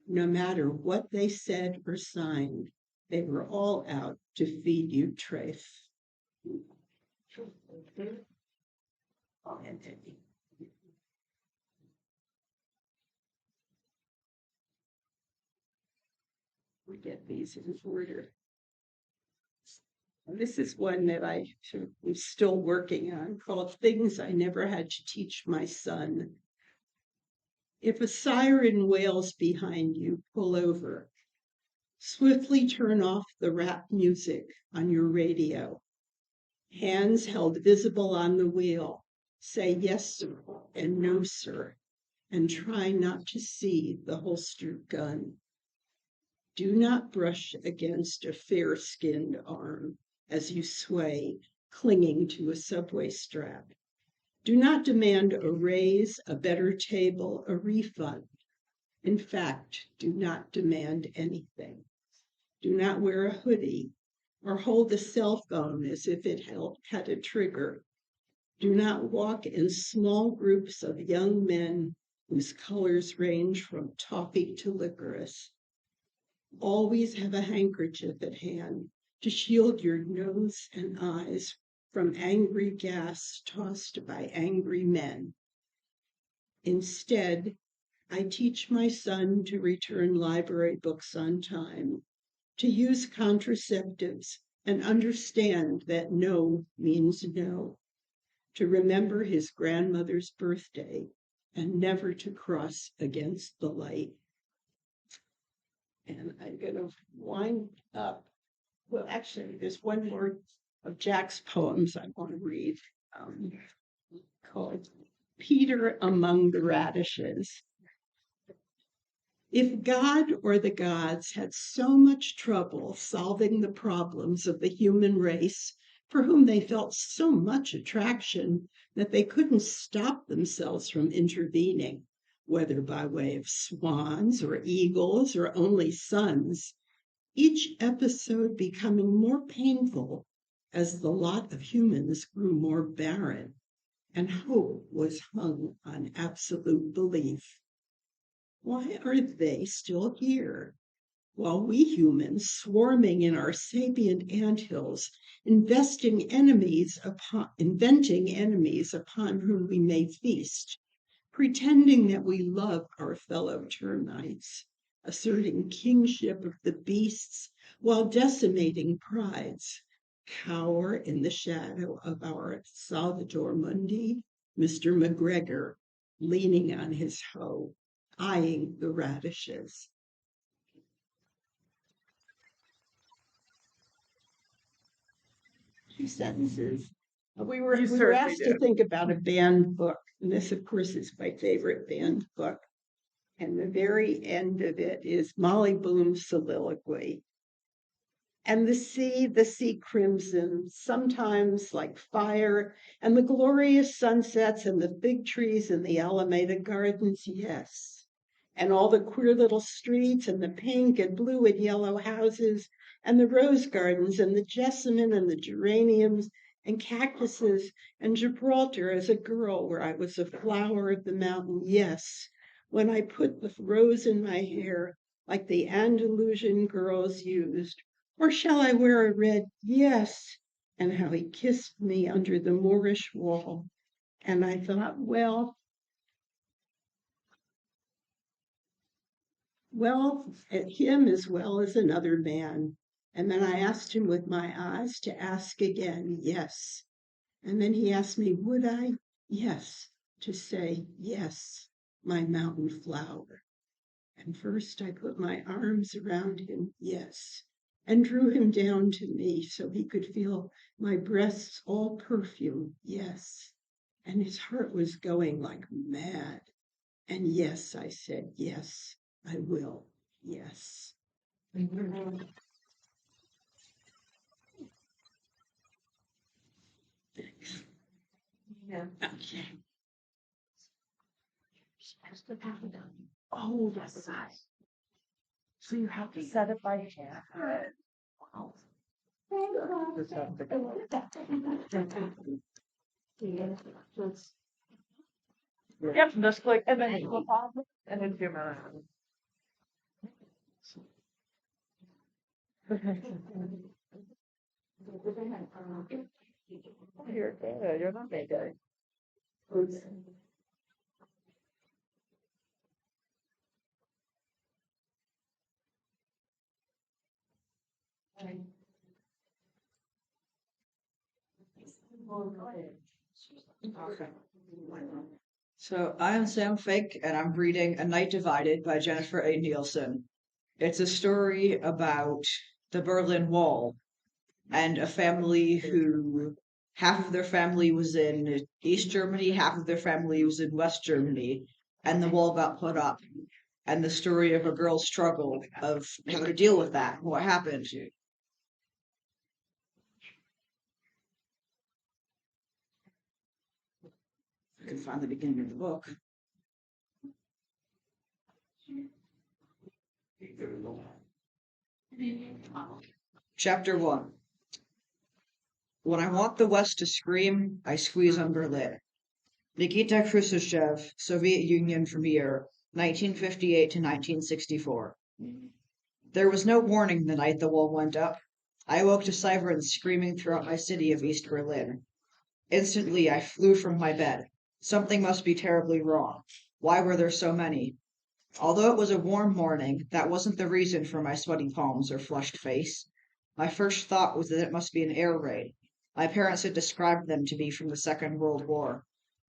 No matter what they said or signed, they were all out to feed you trafe. We get these in order. This is one that I was still working on, called Things I Never Had to Teach My Son. If a siren wails behind you, pull over. Swiftly turn off the rap music on your radio. Hands held visible on the wheel. Say yes, sir, and no, sir, and try not to see the holstered gun. Do not brush against a fair-skinned arm as you sway, clinging to a subway strap. Do not demand a raise, a better table, a refund. In fact, do not demand anything. Do not wear a hoodie or hold a cell phone as if it had a trigger. Do not walk in small groups of young men whose colors range from toffee to licorice. Always have a handkerchief at hand to shield your nose and eyes from angry gas tossed by angry men. Instead, I teach my son to return library books on time, to use contraceptives and understand that no means no, to remember his grandmother's birthday and never to cross against the light. And I'm going to wind up. Well, actually, there's one more of Jack's poems I want to read, called Peter Among the Radishes. If God or the gods had so much trouble solving the problems of the human race, for whom they felt so much attraction that they couldn't stop themselves from intervening, whether by way of swans or eagles or only suns, each episode becoming more painful as the lot of humans grew more barren and hope was hung on absolute belief. Why are they still here? While we humans, swarming in our sapient anthills, inventing enemies upon whom we may feast, pretending that we love our fellow termites, asserting kingship of the beasts while decimating prides, cower in the shadow of our Salvator Mundi, Mr. McGregor, leaning on his hoe. eyeing the radishes. Two sentences. We were asked to think about a banned book, and this, of course, is my favorite banned book. And the very end of it is Molly Bloom's soliloquy. And the sea crimson, sometimes like fire, and the glorious sunsets and the big trees in the Alameda Gardens, yes. And all the queer little streets and the pink and blue and yellow houses and the rose gardens and the jessamine and the geraniums and cactuses and Gibraltar as a girl where I was a flower of the mountain, yes. When I put the rose in my hair like the Andalusian girls used, or shall I wear a red? Yes. And how he kissed me under the Moorish wall. And I thought, well, at him as well as another man. And then I asked him with my eyes to ask again, yes. And then he asked me, would I? Yes. To say, yes, my mountain flower. And first I put my arms around him, yes, and drew him down to me so he could feel my breasts all perfume, yes. And his heart was going like mad. And yes, I said, yes, I will, yes. Thanks. Yeah. Okay. Oh, yes. So you have to set it by hand. Wow. Just have to go. Yep, just click and then you flip off and then zoom around. You're good. You're not very good. Okay. So I am Sam Fink, and I'm reading A Night Divided by Jennifer A. Nielsen. It's a story about the Berlin Wall and a family who half of their family was in East Germany, half of their family was in West Germany, and the wall got put up. And the story of a girl's struggle of how to deal with that, what happened. I can find the beginning of the book. Chapter 1. When I want the West to scream, I squeeze on Berlin. Nikita Khrushchev, Soviet Union from year 1958 to 1964. There was no warning the night the wall went up. I awoke to sirens screaming throughout my city of East Berlin. Instantly, I flew from my bed. Something must be terribly wrong. Why were there so many? Although it was a warm morning, that wasn't the reason for my sweaty palms or flushed face. My first thought was that it must be an air raid. My parents had described them to me from the Second World War.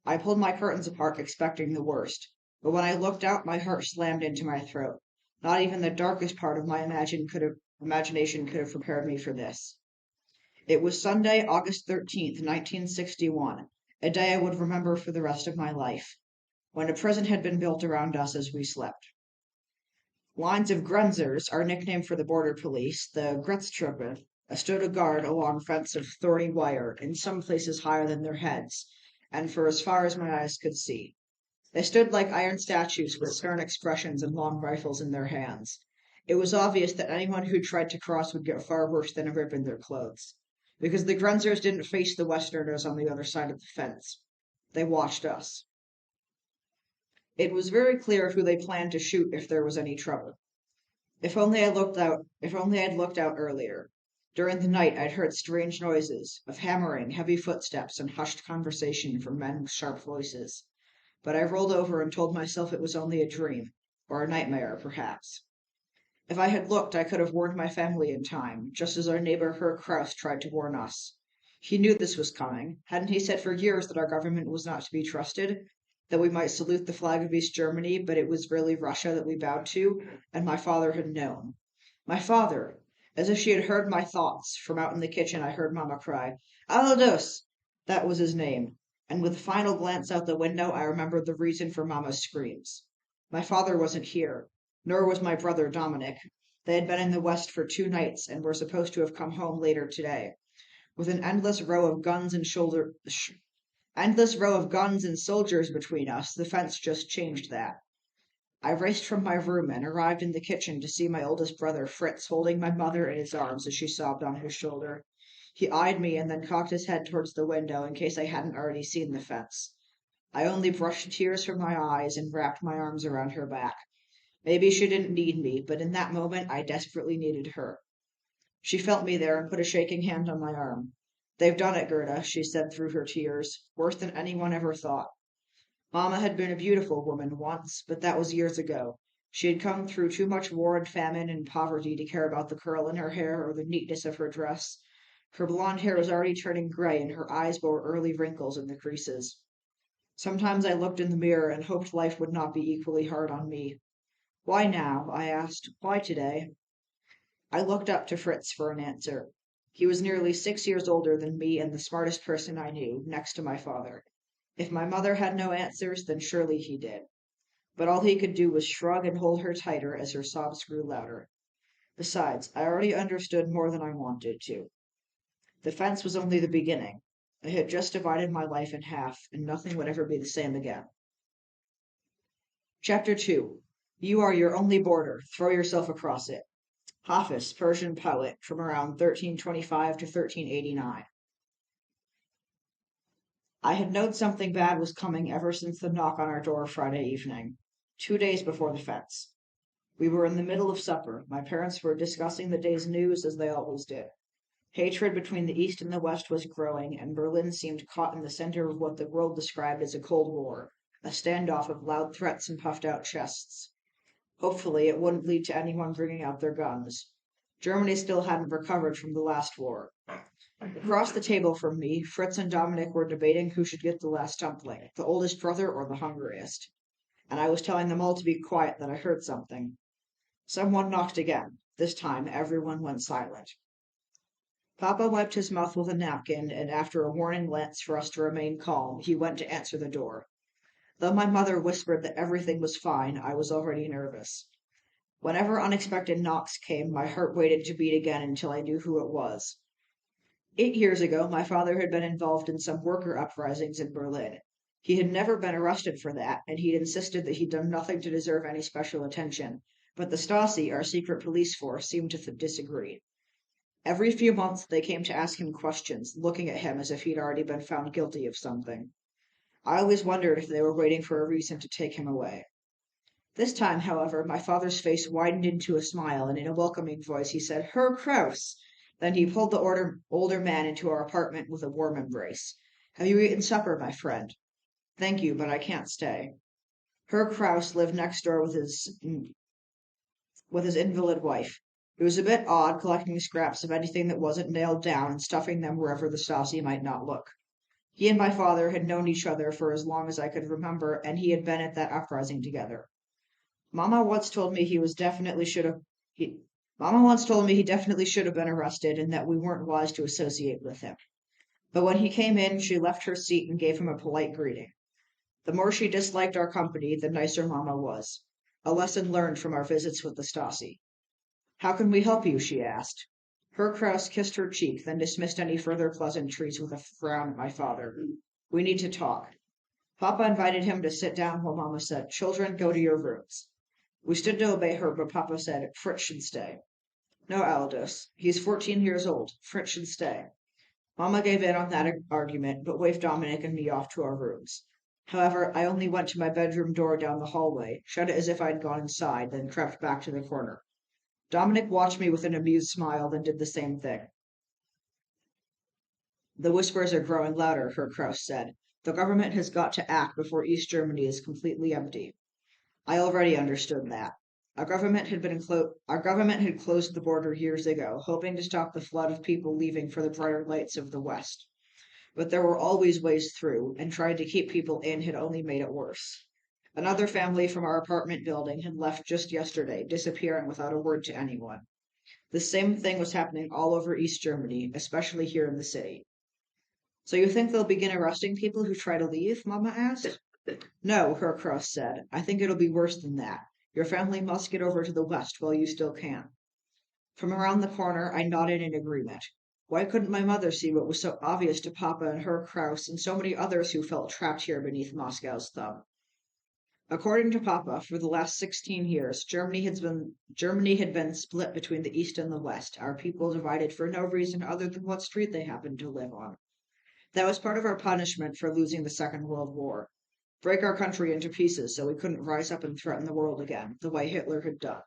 I pulled my curtains apart, expecting the worst. But when I looked out, my heart slammed into my throat. Not even the darkest part of my imagination could have prepared me for this. It was Sunday, August 13th, 1961, a day I would remember for the rest of my life, when a prison had been built around us as we slept. Lines of Grenzers, our nickname for the border police, the Grenztruppe, stood a guard along fence of thorny wire, in some places higher than their heads, and for as far as my eyes could see. They stood like iron statues with stern expressions and long rifles in their hands. It was obvious that anyone who tried to cross would get far worse than a rip in their clothes, because the Grenzers didn't face the Westerners on the other side of the fence. They watched us. It was very clear who they planned to shoot if there was any trouble. If only I'd looked out earlier. During the night, I'd heard strange noises of hammering, heavy footsteps, and hushed conversation from men with sharp voices. But I rolled over and told myself it was only a dream, or a nightmare, perhaps. If I had looked, I could have warned my family in time, just as our neighbor Herr Kraus tried to warn us. He knew this was coming. Hadn't he said for years that our government was not to be trusted? that we might salute the flag of East Germany, but it was really Russia that we bowed to, and my father had known. My father! As if she had heard my thoughts, from out in the kitchen I heard Mamma cry, Aldous! That was his name, and with a final glance out the window I remembered the reason for Mamma's screams. My father wasn't here, nor was my brother Dominic. They had been in the West for 2 nights and were supposed to have come home later today. With an endless row of guns and soldiers between us, the fence just changed that. I raced from my room and arrived in the kitchen to see my oldest brother Fritz holding my mother in his arms as she sobbed on his shoulder. He eyed me and then cocked his head towards the window in case I hadn't already seen the fence. I only brushed tears from my eyes and wrapped my arms around her back. Maybe she didn't need me, but in that moment I desperately needed her. She felt me there and put a shaking hand on my arm. They've done it, Gerda, she said through her tears, worse than anyone ever thought. Mamma had been a beautiful woman once, but that was years ago. She had come through too much war and famine and poverty to care about the curl in her hair or the neatness of her dress. Her blonde hair was already turning gray and her eyes bore early wrinkles in the creases. Sometimes I looked in the mirror and hoped life would not be equally hard on me. Why now? I asked. Why today? I looked up to Fritz for an answer. He was nearly 6 years older than me and the smartest person I knew, next to my father. If my mother had no answers, then surely he did. But all he could do was shrug and hold her tighter as her sobs grew louder. Besides, I already understood more than I wanted to. The fence was only the beginning. It had just divided my life in half, and nothing would ever be the same again. Chapter 2. You are your only border. Throw yourself across it. Hafiz, Persian poet, from around 1325 to 1389. I had known something bad was coming ever since the knock on our door Friday evening, 2 days before the fence. We were in the middle of supper. My parents were discussing the day's news as they always did. Hatred between the East and the West was growing, and Berlin seemed caught in the center of what the world described as a Cold War, a standoff of loud threats and puffed-out chests. Hopefully, it wouldn't lead to anyone bringing out their guns. Germany still hadn't recovered from the last war. Across the table from me, Fritz and Dominic were debating who should get the last dumpling, the oldest brother or the hungriest. And I was telling them all to be quiet that I heard something. Someone knocked again. This time, everyone went silent. Papa wiped his mouth with a napkin, and after a warning glance for us to remain calm, he went to answer the door. Though my mother whispered that everything was fine, I was already nervous. Whenever unexpected knocks came, my heart waited to beat again until I knew who it was. 8 years ago, my father had been involved in some worker uprisings in Berlin. He had never been arrested for that, and he'd insisted that he'd done nothing to deserve any special attention. But the Stasi, our secret police force, seemed to disagree. Every few months, they came to ask him questions, looking at him as if he'd already been found guilty of something. I always wondered if they were waiting for a reason to take him away. This time, however, my father's face widened into a smile, and in a welcoming voice he said, Herr Kraus! Then he pulled the older man into our apartment with a warm embrace. Have you eaten supper, my friend? Thank you, but I can't stay. Herr Kraus lived next door with his invalid wife. It was a bit odd collecting scraps of anything that wasn't nailed down and stuffing them wherever the Stasi might not look. He and my father had known each other for as long as I could remember, and he had been at that uprising together. Mama once told me he definitely should have been arrested and that we weren't wise to associate with him. But when he came in, she left her seat and gave him a polite greeting. The more she disliked our company, the nicer Mama was. A lesson learned from our visits with the Stasi. How can we help you? She asked. Herr Kraus kissed her cheek, then dismissed any further pleasantries with a frown at my father. We need to talk. Papa invited him to sit down while Mama said, Children, go to your rooms. We stood to obey her, but Papa said, Fritz should stay. No, Aldous. He's 14 years old. Fritz should stay. Mama gave in on that argument, but waved Dominic and me off to our rooms. However, I only went to my bedroom door down the hallway, shut it as if I'd gone inside, then crept back to the corner. Dominic watched me with an amused smile, then did the same thing. The whispers are growing louder, Herr Kraus said. The government has got to act before East Germany is completely empty. I already understood that. Our government had closed the border years ago, hoping to stop the flood of people leaving for the brighter lights of the West. but there were always ways through, and trying to keep people in had only made it worse. Another family from our apartment building had left just yesterday, disappearing without a word to anyone. The same thing was happening all over East Germany, especially here in the city. So you think they'll begin arresting people who try to leave? Mama asked. No, Hercross said. I think it'll be worse than that. Your family must get over to the west while you still can. From around the corner, I nodded in agreement. Why couldn't my mother see what was so obvious to Papa and Herr Kraus and so many others who felt trapped here beneath Moscow's thumb? According to Papa, for the last 16 years, Germany had been split between the East and the West, our people divided for no reason other than what street they happened to live on. That was part of our punishment for losing the Second World War. Break our country into pieces so we couldn't rise up and threaten the world again, the way Hitler had done.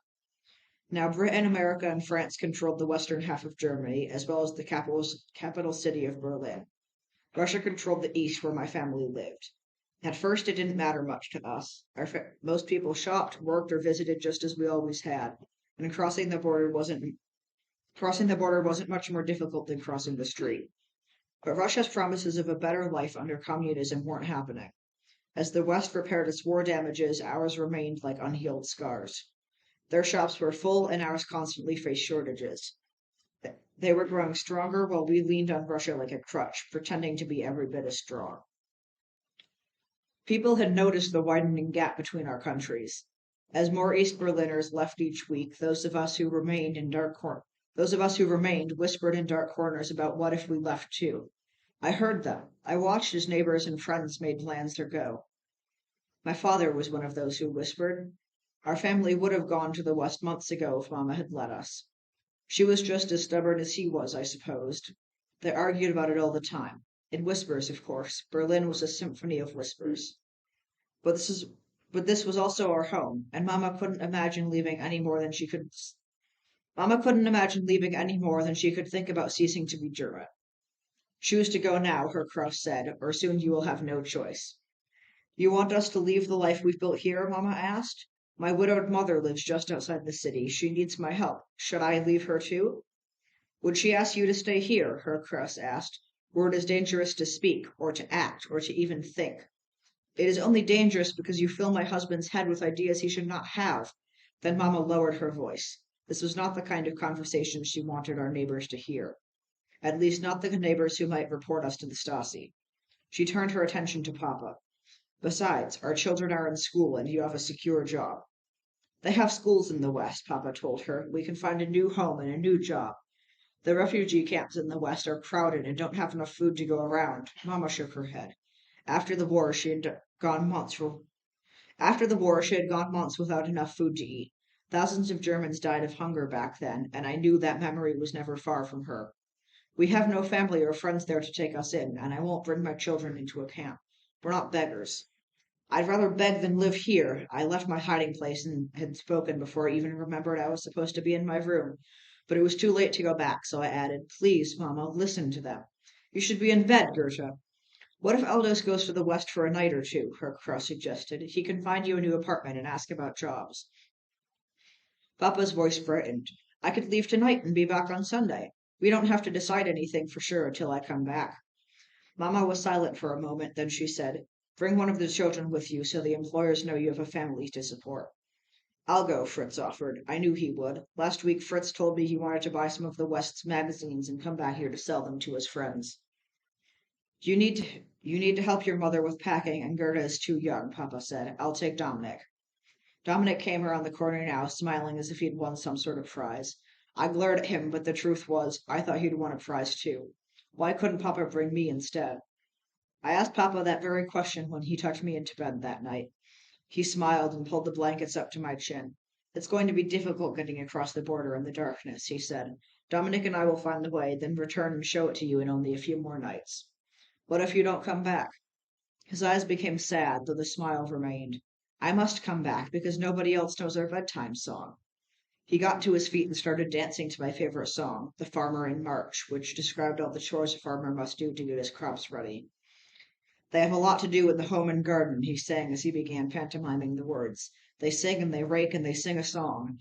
Now Britain, America, and France controlled the western half of Germany, as well as the capital city of Berlin. Russia controlled the east where my family lived. At first, it didn't matter much to us. Most people shopped, worked, or visited just as we always had, and crossing the border wasn't much more difficult than crossing the street. But Russia's promises of a better life under communism weren't happening. As the West repaired its war damages, ours remained like unhealed scars. Their shops were full, and ours constantly faced shortages. They were growing stronger while we leaned on Russia like a crutch, pretending to be every bit as strong. People had noticed the widening gap between our countries. As more East Berliners left each week, those of us who remained whispered in dark corners about what if we left too. I heard them. I watched as neighbors and friends made plans to go. My father was one of those who whispered. Our family would have gone to the West months ago if Mama had let us. She was just as stubborn as he was, I supposed. They argued about it all the time. In whispers, of course. Berlin was a symphony of whispers. But this was also our home, and Mama couldn't imagine leaving any more than she could think about ceasing to be German. Choose to go now, Herr Kraus said, or soon you will have no choice. You want us to leave the life we've built here? Mama asked. My widowed mother lives just outside the city. She needs my help. Should I leave her too? Would she ask you to stay here? Herr Kraus asked. Where it is dangerous to speak, or to act, or to even think. It is only dangerous because you fill my husband's head with ideas he should not have. Then Mama lowered her voice. This was not the kind of conversation she wanted our neighbors to hear. At least not the neighbors who might report us to the Stasi. She turned her attention to Papa. Besides, our children are in school and you have a secure job. They have schools in the West, Papa told her. We can find a new home and a new job. The refugee camps in the West are crowded and don't have enough food to go around. Mama shook her head. After the war, she had gone months without enough food to eat. Thousands of Germans died of hunger back then, and I knew that memory was never far from her. We have no family or friends there to take us in, and I won't bring my children into a camp. We're not beggars. I'd rather beg than live here. I left my hiding place and had spoken before I even remembered I was supposed to be in my room. But it was too late to go back, so I added, Please, Mama, listen to them. You should be in bed, Goethe. What if Aldous goes to the West for a night or two? Herr Kraus suggested. He can find you a new apartment and ask about jobs. Papa's voice brightened. I could leave tonight and be back on Sunday. We don't have to decide anything for sure until I come back. Mama was silent for a moment, then she said, Bring one of the children with you so the employers know you have a family to support. I'll go, Fritz offered. I knew he would. Last week, Fritz told me he wanted to buy some of the West's magazines and come back here to sell them to his friends. You need to help your mother with packing, and Gerda is too young, Papa said. I'll take Dominic. Dominic came around the corner now, smiling as if he'd won some sort of prize. I glared at him, but the truth was, I thought he'd won a prize too. Why couldn't Papa bring me instead? I asked Papa that very question when he tucked me into bed that night. He smiled and pulled the blankets up to my chin. It's going to be difficult getting across the border in the darkness, he said. Dominic and I will find the way, then return and show it to you in only a few more nights. What if you don't come back? His eyes became sad, though the smile remained. I must come back, because nobody else knows our bedtime song. He got to his feet and started dancing to my favorite song, The Farmer in March, which described all the chores a farmer must do to get his crops ready. They have a lot to do in the home and garden, he sang as he began pantomiming the words. They sing and they rake and they sing a song.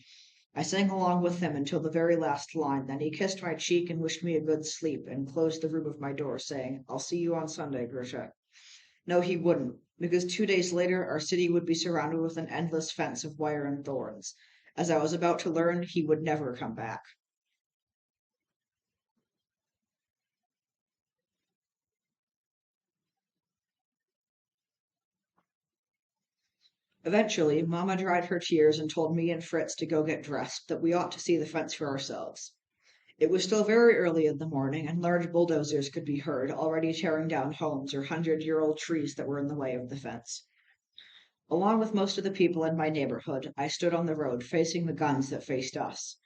I sang along with him until the very last line, then he kissed my cheek and wished me a good sleep and closed the room of my door, saying, "I'll see you on Sunday, Grisha." No, he wouldn't, because 2 days later our city would be surrounded with an endless fence of wire and thorns. As I was about to learn, he would never come back. Eventually, Mamma dried her tears and told me and Fritz to go get dressed, that we ought to see the fence for ourselves. It was still very early in the morning, and large bulldozers could be heard, already tearing down homes or 100-year-old trees that were in the way of the fence. Along with most of the people in my neighborhood, I stood on the road, facing the guns that faced us.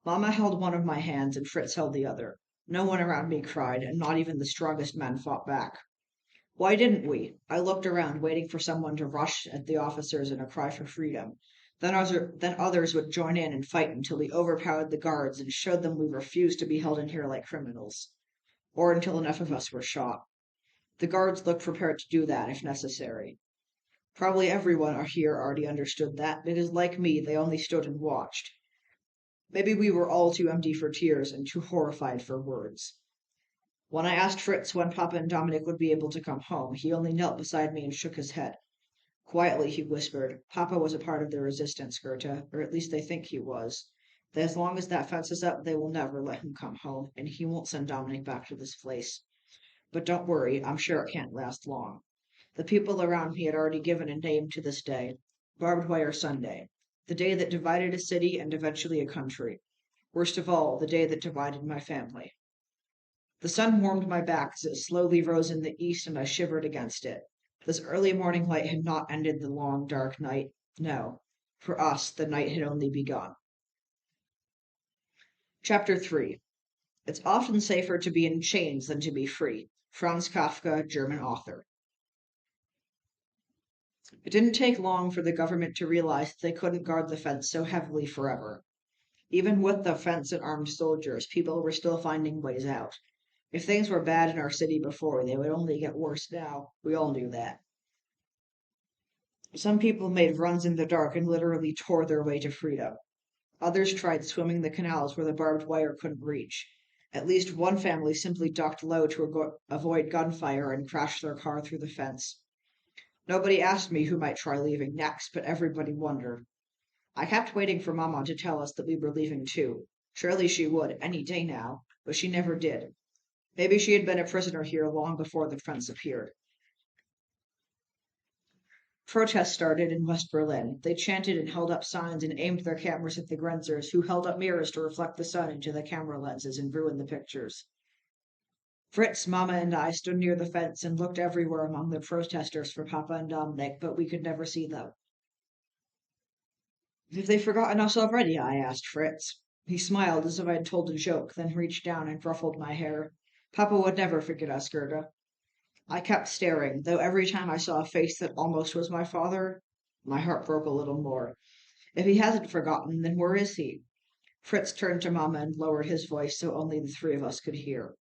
Mamma held one of my hands and Fritz held the other. No one around me cried, and not even the strongest men fought back. Why didn't we? I looked around, waiting for someone to rush at the officers in a cry for freedom. Then others would join in and fight until we overpowered the guards and showed them we refused to be held in here like criminals. Or until enough of us were shot. The guards looked prepared to do that if necessary. Probably everyone here already understood that, because like me, they only stood and watched. Maybe we were all too empty for tears and too horrified for words. When I asked Fritz when Papa and Dominic would be able to come home, he only knelt beside me and shook his head. Quietly, he whispered, "Papa was a part of the resistance, Goethe, or at least they think he was. That as long as that fence is up, they will never let him come home, and he won't send Dominic back to this place. But don't worry, I'm sure it can't last long." The people around me had already given a name to this day, Barbed Wire Sunday, the day that divided a city and eventually a country. Worst of all, the day that divided my family. The sun warmed my back as it slowly rose in the east, and I shivered against it. This early morning light had not ended the long, dark night. No, for us, the night had only begun. Chapter 3. It's often safer to be in chains than to be free. Franz Kafka, German author. It didn't take long for the government to realize that they couldn't guard the fence so heavily forever. Even with the fence and armed soldiers, people were still finding ways out. If things were bad in our city before, they would only get worse now. We all knew that. Some people made runs in the dark and literally tore their way to freedom. Others tried swimming the canals where the barbed wire couldn't reach. At least one family simply ducked low to avoid gunfire and crashed their car through the fence. Nobody asked me who might try leaving next, but everybody wondered. I kept waiting for Mama to tell us that we were leaving too. Surely she would, any day now, but she never did. Maybe she had been a prisoner here long before the fence appeared. Protests started in West Berlin. They chanted and held up signs and aimed their cameras at the Grenzers, who held up mirrors to reflect the sun into the camera lenses and ruin the pictures. Fritz, Mama, and I stood near the fence and looked everywhere among the protesters for Papa and Dominic, but we could never see them. "Have they forgotten us already?" I asked Fritz. He smiled as if I had told a joke, then reached down and ruffled my hair. "Papa would never forget us, Gerda." I kept staring, though every time I saw a face that almost was my father, my heart broke a little more. If he hasn't forgotten, then where is he? Fritz turned to Mama and lowered his voice so only the three of us could hear.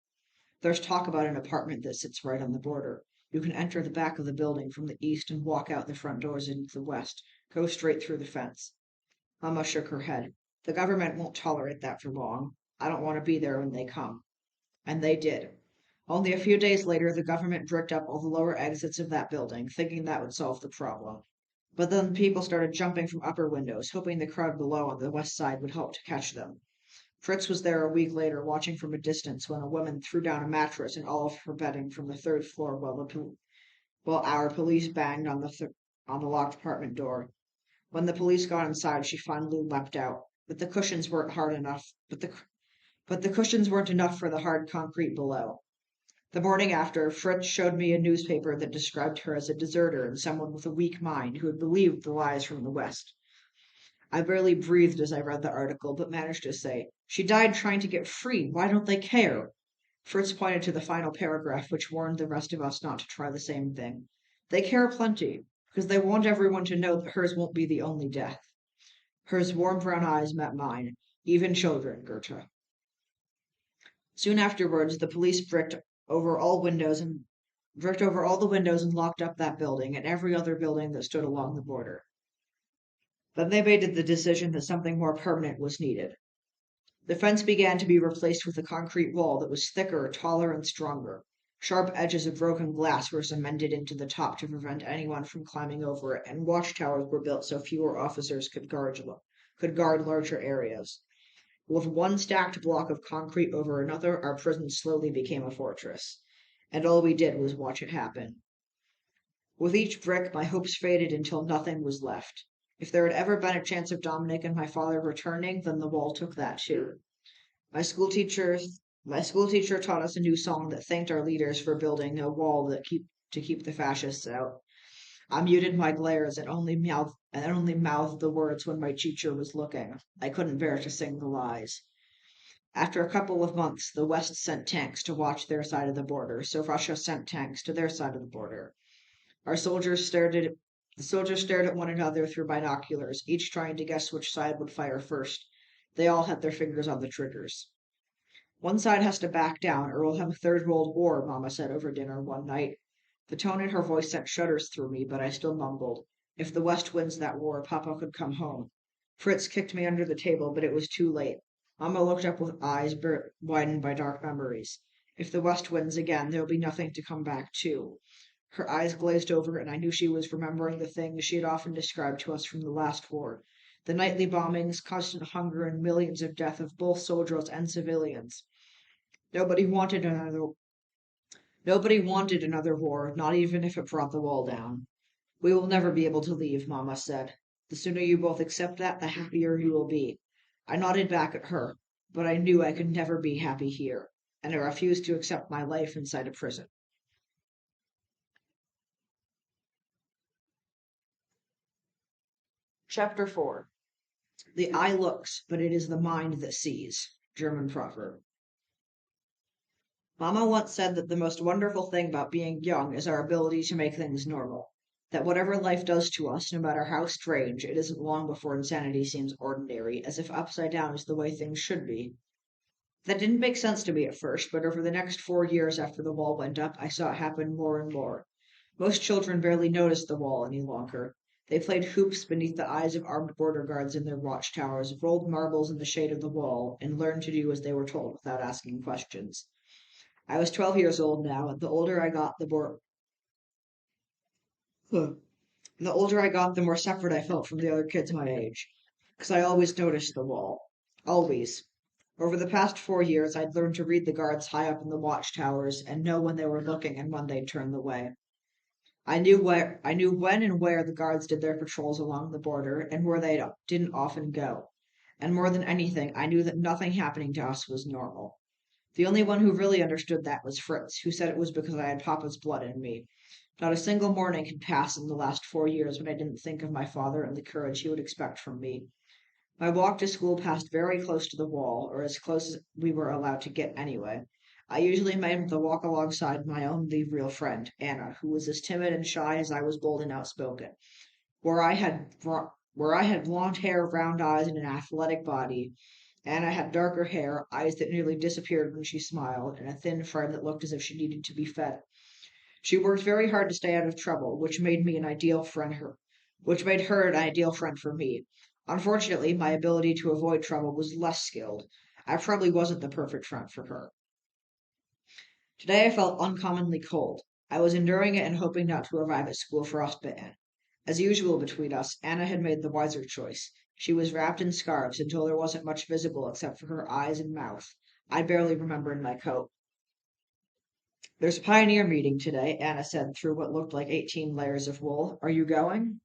"There's talk about an apartment that sits right on the border. You can enter the back of the building from the east and walk out the front doors into the west. Go straight through the fence." Mama shook her head. "The government won't tolerate that for long. I don't want to be there when they come." And they did. Only a few days later, the government bricked up all the lower exits of that building, thinking that would solve the problem. But then people started jumping from upper windows, hoping the crowd below on the west side would help to catch them. Fritz was there a week later, watching from a distance when a woman threw down a mattress and all of her bedding from the third floor while our police banged on the locked apartment door. When the police got inside, she finally leapt out, but the cushions weren't hard enough. But the cushions weren't enough for the hard concrete below. The morning after, Fritz showed me a newspaper that described her as a deserter and someone with a weak mind who had believed the lies from the West. I barely breathed as I read the article, but managed to say, "She died trying to get free. Why don't they care?" Fritz pointed to the final paragraph, which warned the rest of us not to try the same thing. "They care plenty, because they want everyone to know that hers won't be the only death." Hers warm brown eyes met mine. "Even children, Goethe." Soon afterwards, the police bricked over all the windows and locked up that building and every other building that stood along the border. Then they made the decision that something more permanent was needed. The fence began to be replaced with a concrete wall that was thicker, taller, and stronger. Sharp edges of broken glass were cemented into the top to prevent anyone from climbing over it, and watchtowers were built so fewer officers could guard larger areas. With one stacked block of concrete over another, our prison slowly became a fortress. And all we did was watch it happen. With each brick, my hopes faded until nothing was left. If there had ever been a chance of Dominic and my father returning, then the wall took that too. My school teacher taught us a new song that thanked our leaders for building a wall to keep the fascists out. I muted my glares and only mouthed the words when my teacher was looking. I couldn't bear to sing the lies. After a couple of months, the West sent tanks to watch their side of the border, so Russia sent tanks to their side of the border. The soldiers stared at one another through binoculars, each trying to guess which side would fire first. They all had their fingers on the triggers. One side has to back down, or we'll have a third world war, Mama said over dinner one night. The tone in her voice sent shudders through me, but I still mumbled. If the West wins that war, Papa could come home. Fritz kicked me under the table, but it was too late. Mama looked up with eyes widened by dark memories. If the West wins again, there'll be nothing to come back to. Her eyes glazed over, and I knew she was remembering the things she had often described to us from the last war. The nightly bombings, constant hunger, and millions of death of both soldiers and civilians. Nobody wanted another war, not even if it brought the wall down. We will never be able to leave, Mama said. The sooner you both accept that, the happier you will be. I nodded back at her, but I knew I could never be happy here, and I refused to accept my life inside a prison. Chapter 4. The eye looks, but it is the mind that sees. German proverb. Mama once said that the most wonderful thing about being young is our ability to make things normal. That whatever life does to us, no matter how strange, it isn't long before insanity seems ordinary, as if upside down is the way things should be. That didn't make sense to me at first, but over the next 4 years after the wall went up, I saw it happen more and more. Most children barely noticed the wall any longer. They played hoops beneath the eyes of armed border guards in their watchtowers, rolled marbles in the shade of the wall, and learned to do as they were told without asking questions. I was 12 years old now, and the older I got, the more separate I felt from the other kids my age, because I always noticed the wall. Always. Over the past 4 years, I'd learned to read the guards high up in the watchtowers and know when they were looking and when they'd turn away. I knew when and where the guards did their patrols along the border and where they didn't often go. And more than anything, I knew that nothing happening to us was normal. The only one who really understood that was Fritz, who said it was because I had Papa's blood in me. Not a single morning had passed in the last 4 years when I didn't think of my father and the courage he would expect from me. My walk to school passed very close to the wall, or as close as we were allowed to get anyway. I usually made the walk alongside my only real friend, Anna, who was as timid and shy as I was bold and outspoken. Where I had blonde hair, round eyes, and an athletic body, Anna had darker hair, eyes that nearly disappeared when she smiled, and a thin frame that looked as if she needed to be fed. She worked very hard to stay out of trouble, which made her an ideal friend for me. Unfortunately, my ability to avoid trouble was less skilled. I probably wasn't the perfect friend for her. Today I felt uncommonly cold. I was enduring it and hoping not to arrive at school frostbitten. As usual between us, Anna had made the wiser choice. She was wrapped in scarves until there wasn't much visible except for her eyes and mouth. I barely remembered my coat. There's a pioneer meeting today, Anna said through what looked like 18 layers of wool. Are you going?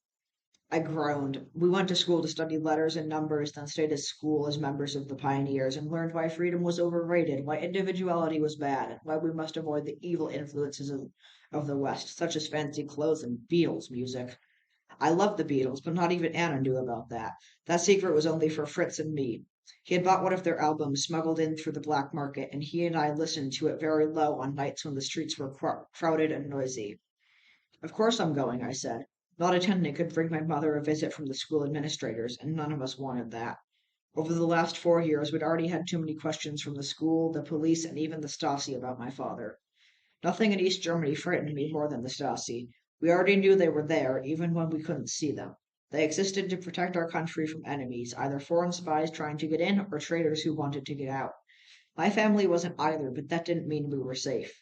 I groaned. We went to school to study letters and numbers, then stayed at school as members of the Pioneers and learned why freedom was overrated, why individuality was bad, and why we must avoid the evil influences of the West, such as fancy clothes and Beatles music. I loved the Beatles, but not even Anna knew about that. That secret was only for Fritz and me. He had bought one of their albums smuggled in through the black market, and he and I listened to it very low on nights when the streets were crowded and noisy. Of course I'm going, I said. Not attending could bring my mother a visit from the school administrators, and none of us wanted that. Over the last 4 years, we'd already had too many questions from the school, the police, and even the Stasi about my father. Nothing in East Germany frightened me more than the Stasi. We already knew they were there, even when we couldn't see them. They existed to protect our country from enemies, either foreign spies trying to get in or traitors who wanted to get out. My family wasn't either, but that didn't mean we were safe.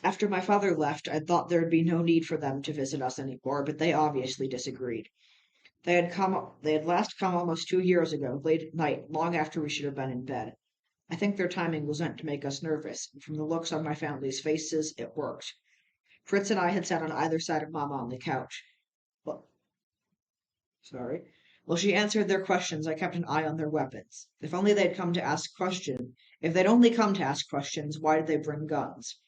After my father left, I thought there would be no need for them to visit us anymore, but they obviously disagreed. They had last come almost 2 years ago, late at night, long after we should have been in bed. I think their timing was meant to make us nervous, and from the looks on my family's faces, it worked. Fritz and I had sat on either side of Mama on the couch. Well, sorry. While she answered their questions, I kept an eye on their weapons. If only they'd come to ask questions. If they'd only come to ask questions, why did they bring guns?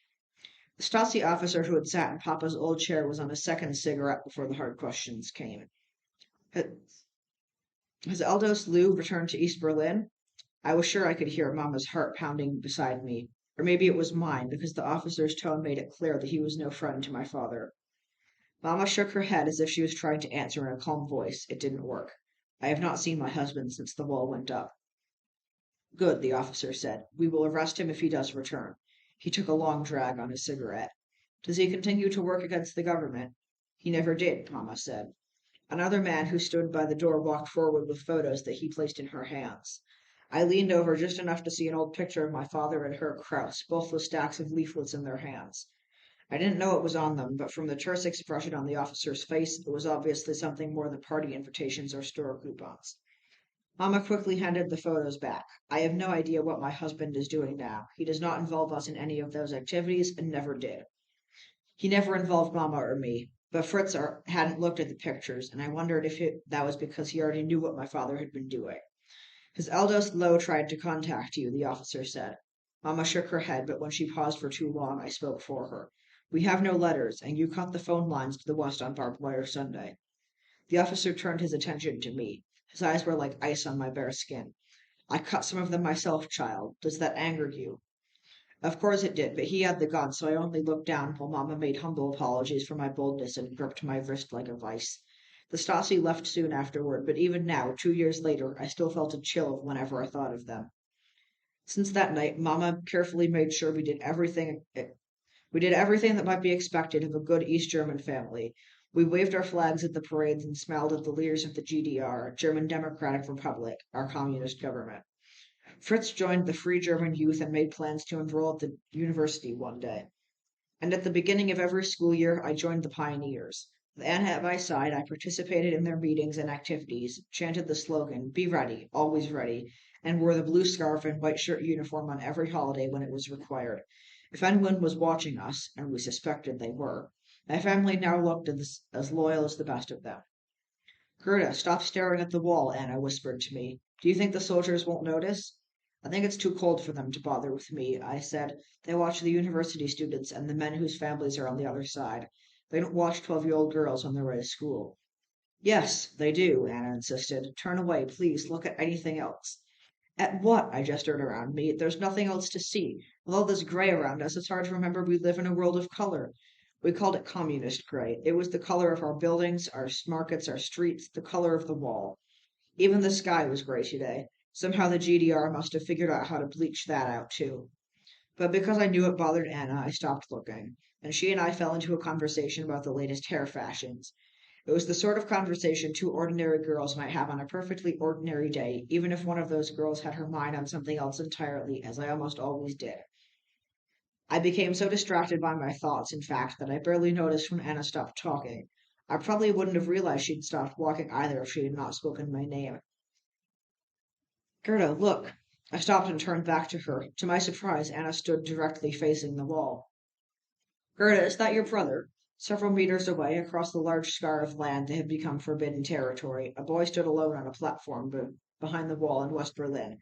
The Stasi officer who had sat in Papa's old chair was on his second cigarette before the hard questions came. Has Aldous Lou returned to East Berlin? I was sure I could hear Mama's heart pounding beside me. Or maybe it was mine, because the officer's tone made it clear that he was no friend to my father. Mama shook her head as if she was trying to answer in a calm voice. It didn't work. I have not seen my husband since the wall went up. Good, the officer said. We will arrest him if he does return. He took a long drag on his cigarette. Does he continue to work against the government? He never did, Mama said. Another man who stood by the door walked forward with photos that he placed in her hands. I leaned over just enough to see an old picture of my father and Herr Kraus, both with stacks of leaflets in their hands. I didn't know it was on them, but from the terse expression on the officer's face, it was obviously something more than party invitations or store coupons. Mama quickly handed the photos back. I have no idea what my husband is doing now. He does not involve us in any of those activities and never did. He never involved Mama or me, but Fritz hadn't looked at the pictures, and I wondered if that was because he already knew what my father had been doing. Has Aldous Lowe tried to contact you? The officer said. Mama shook her head, but when she paused for too long, I spoke for her. We have no letters, and you cut the phone lines to the west on Barbed Wire Sunday. The officer turned his attention to me. His eyes were like ice on my bare skin. I cut some of them myself, child. Does that anger you? Of course it did, but he had the gun, so I only looked down while Mama made humble apologies for my boldness and gripped my wrist like a vice. The Stasi left soon afterward, but even now, 2 years later, I still felt a chill whenever I thought of them. Since that night, Mama carefully made sure we did everything that might be expected of a good East German family. We waved our flags at the parades and smiled at the leaders of the GDR, German Democratic Republic, our communist government. Fritz joined the Free German Youth and made plans to enroll at the university one day. And at the beginning of every school year, I joined the Pioneers. With Anna at my side, I participated in their meetings and activities, chanted the slogan, "Be ready, always ready," and wore the blue scarf and white shirt uniform on every holiday when it was required. If anyone was watching us, and we suspected they were, my family now looked as loyal as the best of them. Gerda, stop staring at the wall, Anna whispered to me. Do you think the soldiers won't notice? I think it's too cold for them to bother with me, I said. They watch the university students and the men whose families are on the other side. They don't watch 12-year-old girls on their way to school. Yes, they do, Anna insisted. Turn away, please. Look at anything else. At what? I gestured around me. There's nothing else to see. With all this gray around us, it's hard to remember we live in a world of color. We called it communist gray. It was the color of our buildings, our markets, our streets, the color of the wall. Even the sky was gray today. Somehow the GDR must have figured out how to bleach that out, too. But because I knew it bothered Anna, I stopped looking, and she and I fell into a conversation about the latest hair fashions. It was the sort of conversation two ordinary girls might have on a perfectly ordinary day, even if one of those girls had her mind on something else entirely, as I almost always did. I became so distracted by my thoughts, in fact, that I barely noticed when Anna stopped talking. I probably wouldn't have realized she'd stopped walking either if she had not spoken my name. Gerda, look. I stopped and turned back to her. To my surprise, Anna stood directly facing the wall. Gerda, is that your brother? Several meters away, across the large scar of land that had become forbidden territory, a boy stood alone on a platform behind the wall in West Berlin.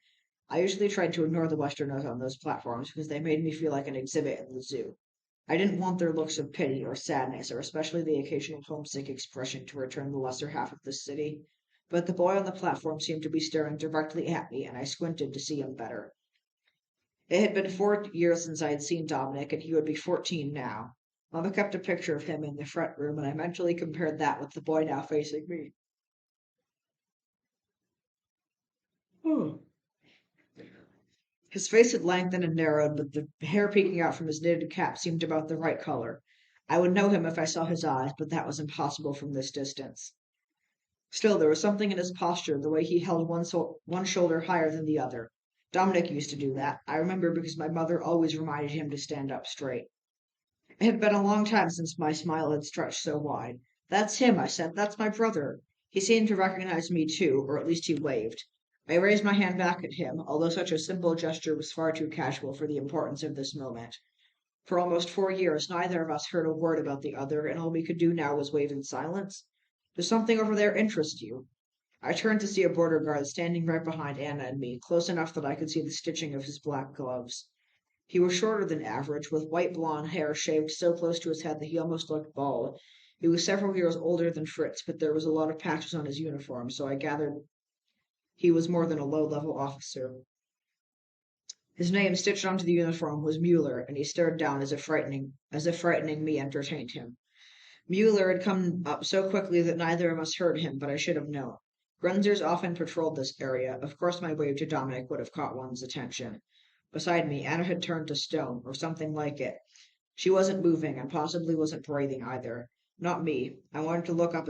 I usually tried to ignore the Westerners on those platforms because they made me feel like an exhibit in the zoo. I didn't want their looks of pity or sadness, or especially the occasional homesick expression to return the lesser half of the city. But the boy on the platform seemed to be staring directly at me, and I squinted to see him better. It had been 4 years since I had seen Dominic, and he would be 14 now. Mama kept a picture of him in the front room, and I mentally compared that with the boy now facing me. Oh. His face had lengthened and narrowed, but the hair peeking out from his knitted cap seemed about the right color. I would know him if I saw his eyes, but that was impossible from this distance. Still, there was something in his posture, the way he held one shoulder higher than the other. Dominic used to do that. I remember because my mother always reminded him to stand up straight. It had been a long time since my smile had stretched so wide. That's him, I said. That's my brother. He seemed to recognize me too, or at least he waved. I raised my hand back at him, although such a simple gesture was far too casual for the importance of this moment. For almost 4 years, neither of us heard a word about the other, and all we could do now was wave in silence. Does something over there interest you? I turned to see a border guard standing right behind Anna and me, close enough that I could see the stitching of his black gloves. He was shorter than average, with white blonde hair shaved so close to his head that he almost looked bald. He was several years older than Fritz, but there was a lot of patches on his uniform, so I gathered he was more than a low-level officer. His name stitched onto the uniform was Mueller, and he stared down as if frightening me entertained him. Mueller had come up so quickly that neither of us heard him, but I should have known. Grunzers often patrolled this area. Of course my wave to Dominic would have caught one's attention. Beside me, Anna had turned to stone, or something like it. She wasn't moving, and possibly wasn't breathing either. Not me. I wanted to look up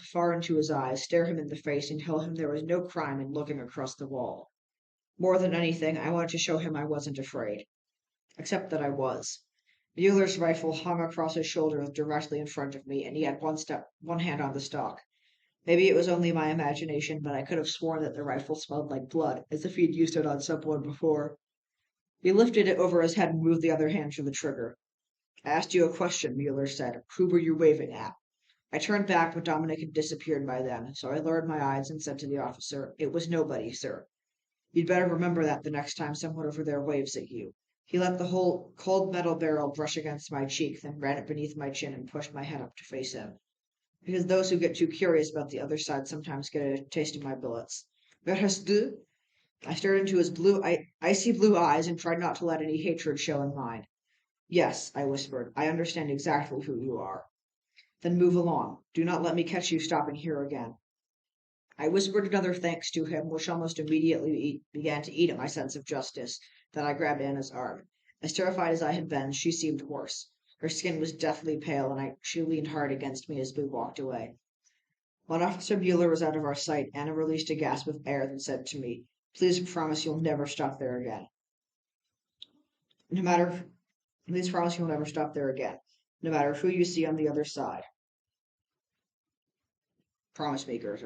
far into his eyes, stare him in the face, and tell him there was no crime in looking across the wall. More than anything, I wanted to show him I wasn't afraid. Except that I was. Mueller's rifle hung across his shoulder directly in front of me, and he had one hand on the stock. Maybe it was only my imagination, but I could have sworn that the rifle smelled like blood, as if he'd used it on someone before. He lifted it over his head and moved the other hand to the trigger. I asked you a question, Mueller said. Who were you waving at? I turned back, but Dominic had disappeared by then, so I lowered my eyes and said to the officer, It was nobody, sir. You'd better remember that the next time someone over there waves at you. He let the whole cold metal barrel brush against my cheek, then ran it beneath my chin and pushed my head up to face him. Because those who get too curious about the other side sometimes get a taste of my bullets. Wer hast du? I stared into his icy blue eyes and tried not to let any hatred show in mine. Yes, I whispered. I understand exactly who you are. Then move along. Do not let me catch you stopping here again. I whispered another thanks to him, which almost immediately began to eat at my sense of justice. Then I grabbed Anna's arm. As terrified as I had been, she seemed worse. Her skin was deathly pale, and she leaned hard against me as we walked away. When Officer Mueller was out of our sight, Anna released a gasp of air and said to me, Please promise you'll never stop there again. Please promise you'll never stop there again, no matter who you see on the other side. Promise me, Goethe.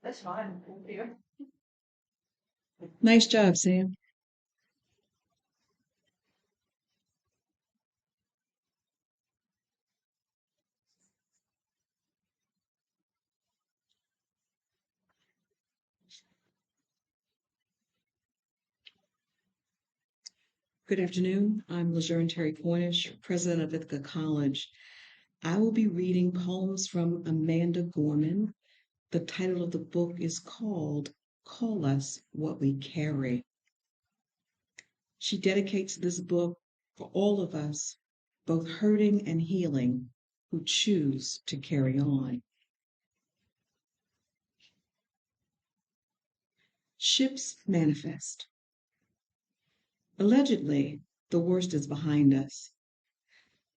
That's fine. Thank you. Nice job, Sam. Good afternoon. I'm Lejeune Terry Cornish, president of Ithaca College. I will be reading poems from Amanda Gorman. The title of the book is called Call Us What We Carry. She dedicates this book for all of us, both hurting and healing, who choose to carry on. Ships manifest. Allegedly, the worst is behind us.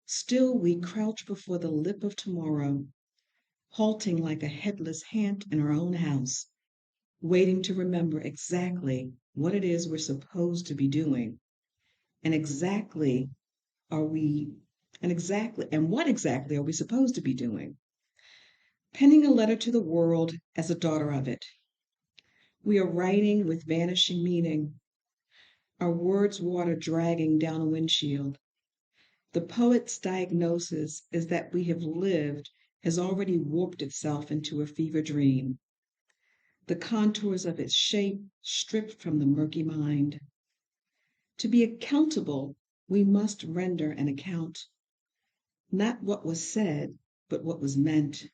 Still, we crouch before the lip of tomorrow, halting like a headless hand in our own house, waiting to remember exactly what it is we're supposed to be doing, and what exactly are we supposed to be doing? Penning a letter to the world as a daughter of it. We are writing with vanishing meaning. our words water dragging down a windshield. The poet's diagnosis is that we have lived has already warped itself into a fever dream, the contours of its shape stripped from the murky mind. To be accountable, we must render an account, not what was said, but what was meant,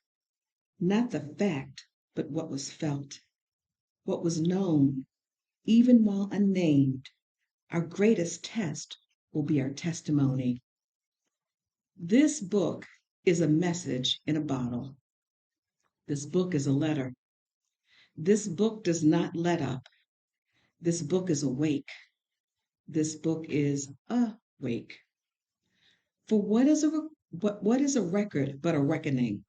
not the fact, but what was felt, what was known, even while unnamed. Our greatest test will be our testimony. This book is a message in a bottle. This book is a letter. This book does not let up. This book is awake. This book is awake. For what is a record but a reckoning?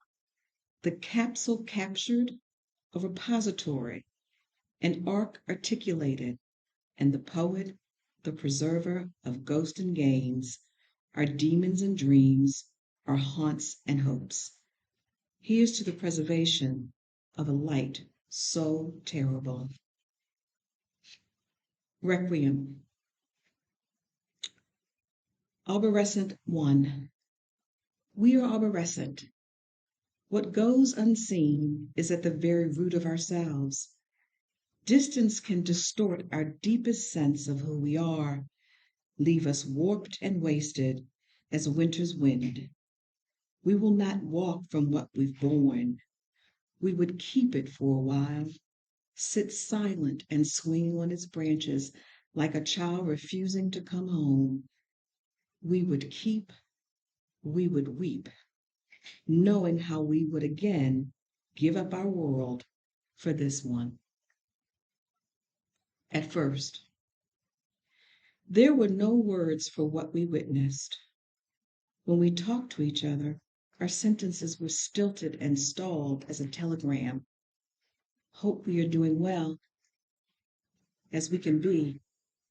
The capsule captured, a repository, an arc articulated, and the poet, the preserver of ghosts and gains, our demons and dreams, our haunts and hopes. Here's to the preservation of a light so terrible. Requiem. Arborescent 1. We are arborescent. What goes unseen is at the very root of ourselves. Distance can distort our deepest sense of who we are, leave us warped and wasted as winter's wind. We will not walk from what we've borne. We would keep it for a while, sit silent and swing on its branches like a child refusing to come home. We would keep, we would weep, knowing how we would again give up our world for this one. At first, there were no words for what we witnessed. When we talked to each other, our sentences were stilted and stalled as a telegram. Hope we are doing well, as we can be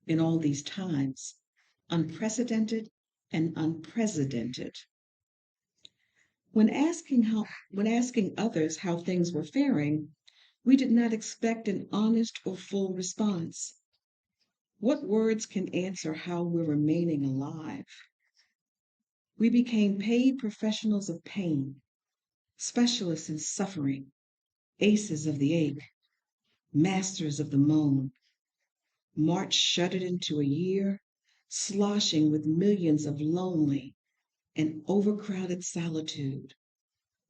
in all these times, unprecedented and unprecedented. When asking others how things were faring, we did not expect an honest or full response. What words can answer how we're remaining alive? We became paid professionals of pain, specialists in suffering, aces of the ache, masters of the moan. March shuddered into a year, sloshing with millions of lonely and overcrowded solitude.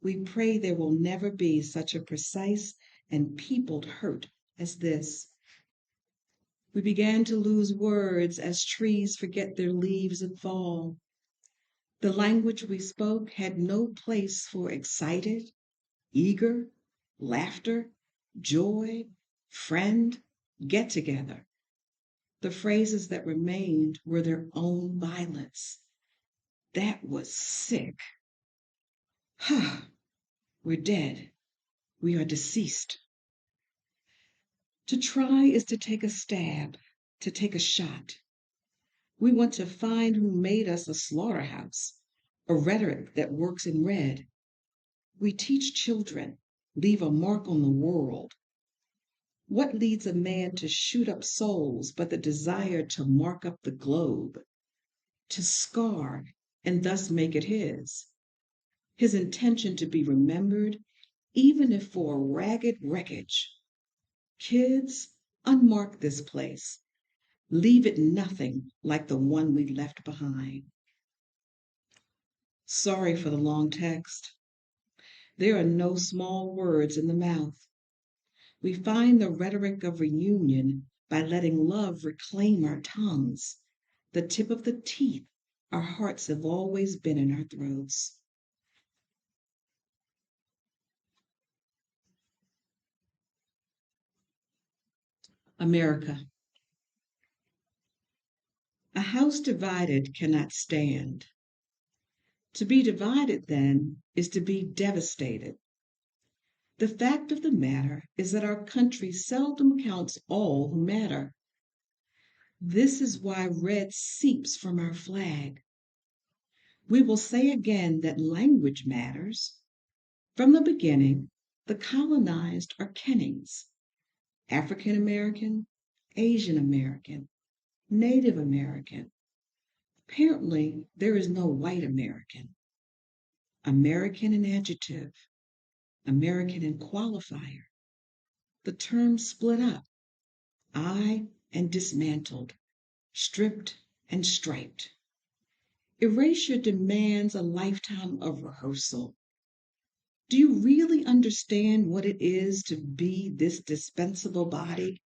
We pray there will never be such a precise and peopled hurt as this. We began to lose words as trees forget their leaves and fall. The language we spoke had no place for excited, eager, laughter, joy, friend, get together. The phrases that remained were their own violence. That was sick. We're dead. We are deceased. To try is to take a stab, to take a shot. We want to find who made us a slaughterhouse, a rhetoric that works in red. We teach children, leave a mark on the world. What leads a man to shoot up souls but the desire to mark up the globe, to scar and thus make it his? His intention to be remembered, even if for a ragged wreckage. Kids, unmark this place. Leave it nothing like the one we left behind. Sorry for the long text. There are no small words in the mouth. We find the rhetoric of reunion by letting love reclaim our tongues, the tip of the teeth our hearts have always been in our throats. America. A house divided cannot stand. To be divided, then, is to be devastated. The fact of the matter is that our country seldom counts all who matter. This is why red seeps from our flag. We will say again that language matters. From the beginning, the colonized are kennings, African American, Asian American, Native American. Apparently, there is no white American. American in adjective, American in qualifier. The terms split up, I and dismantled, stripped and striped. Erasure demands a lifetime of rehearsal. Do you really understand what it is to be this dispensable body?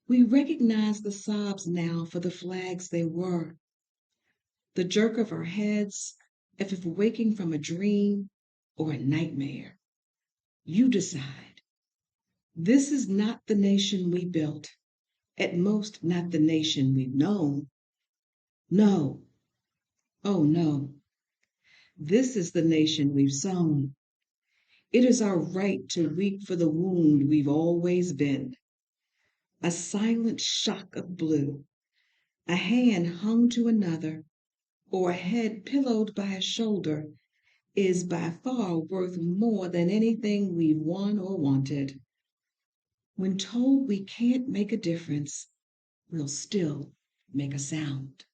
We recognize the sobs now for the flags they were. The jerk of our heads, if waking from a dream or a nightmare. You decide. This is not the nation we built, at most not the nation we've known. No, oh no, this is the nation we've sown. It is our right to weep for the wound we've always been. A silent shock of blue, a hand hung to another, or a head pillowed by a shoulder is by far worth more than anything we've won or wanted. When told we can't make a difference, we'll still make a sound.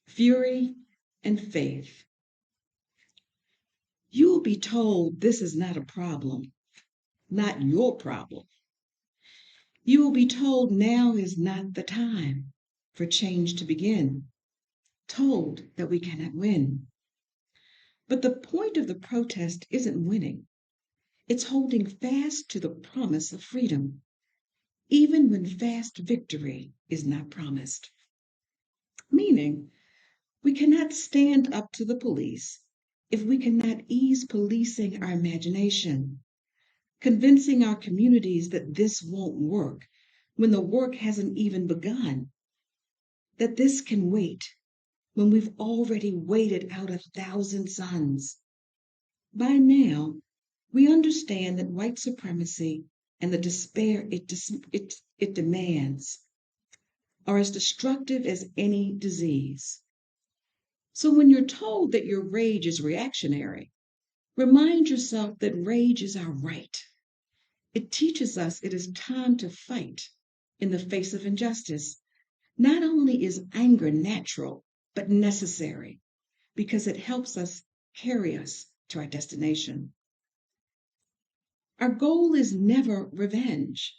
Fury and faith. You will be told this is not a problem, not your problem. You will be told now is not the time for change to begin, told that we cannot win. But the point of the protest isn't winning. It's holding fast to the promise of freedom, even when fast victory is not promised. Meaning, we cannot stand up to the police if we cannot ease policing our imagination, convincing our communities that this won't work when the work hasn't even begun, that this can wait when we've already waited out 1,000 suns. By now, we understand that white supremacy and the despair it demands are as destructive as any disease. So when you're told that your rage is reactionary, remind yourself that rage is our right. It teaches us it is time to fight in the face of injustice. Not only is anger natural, but necessary, because it helps us carry us to our destination. Our goal is never revenge,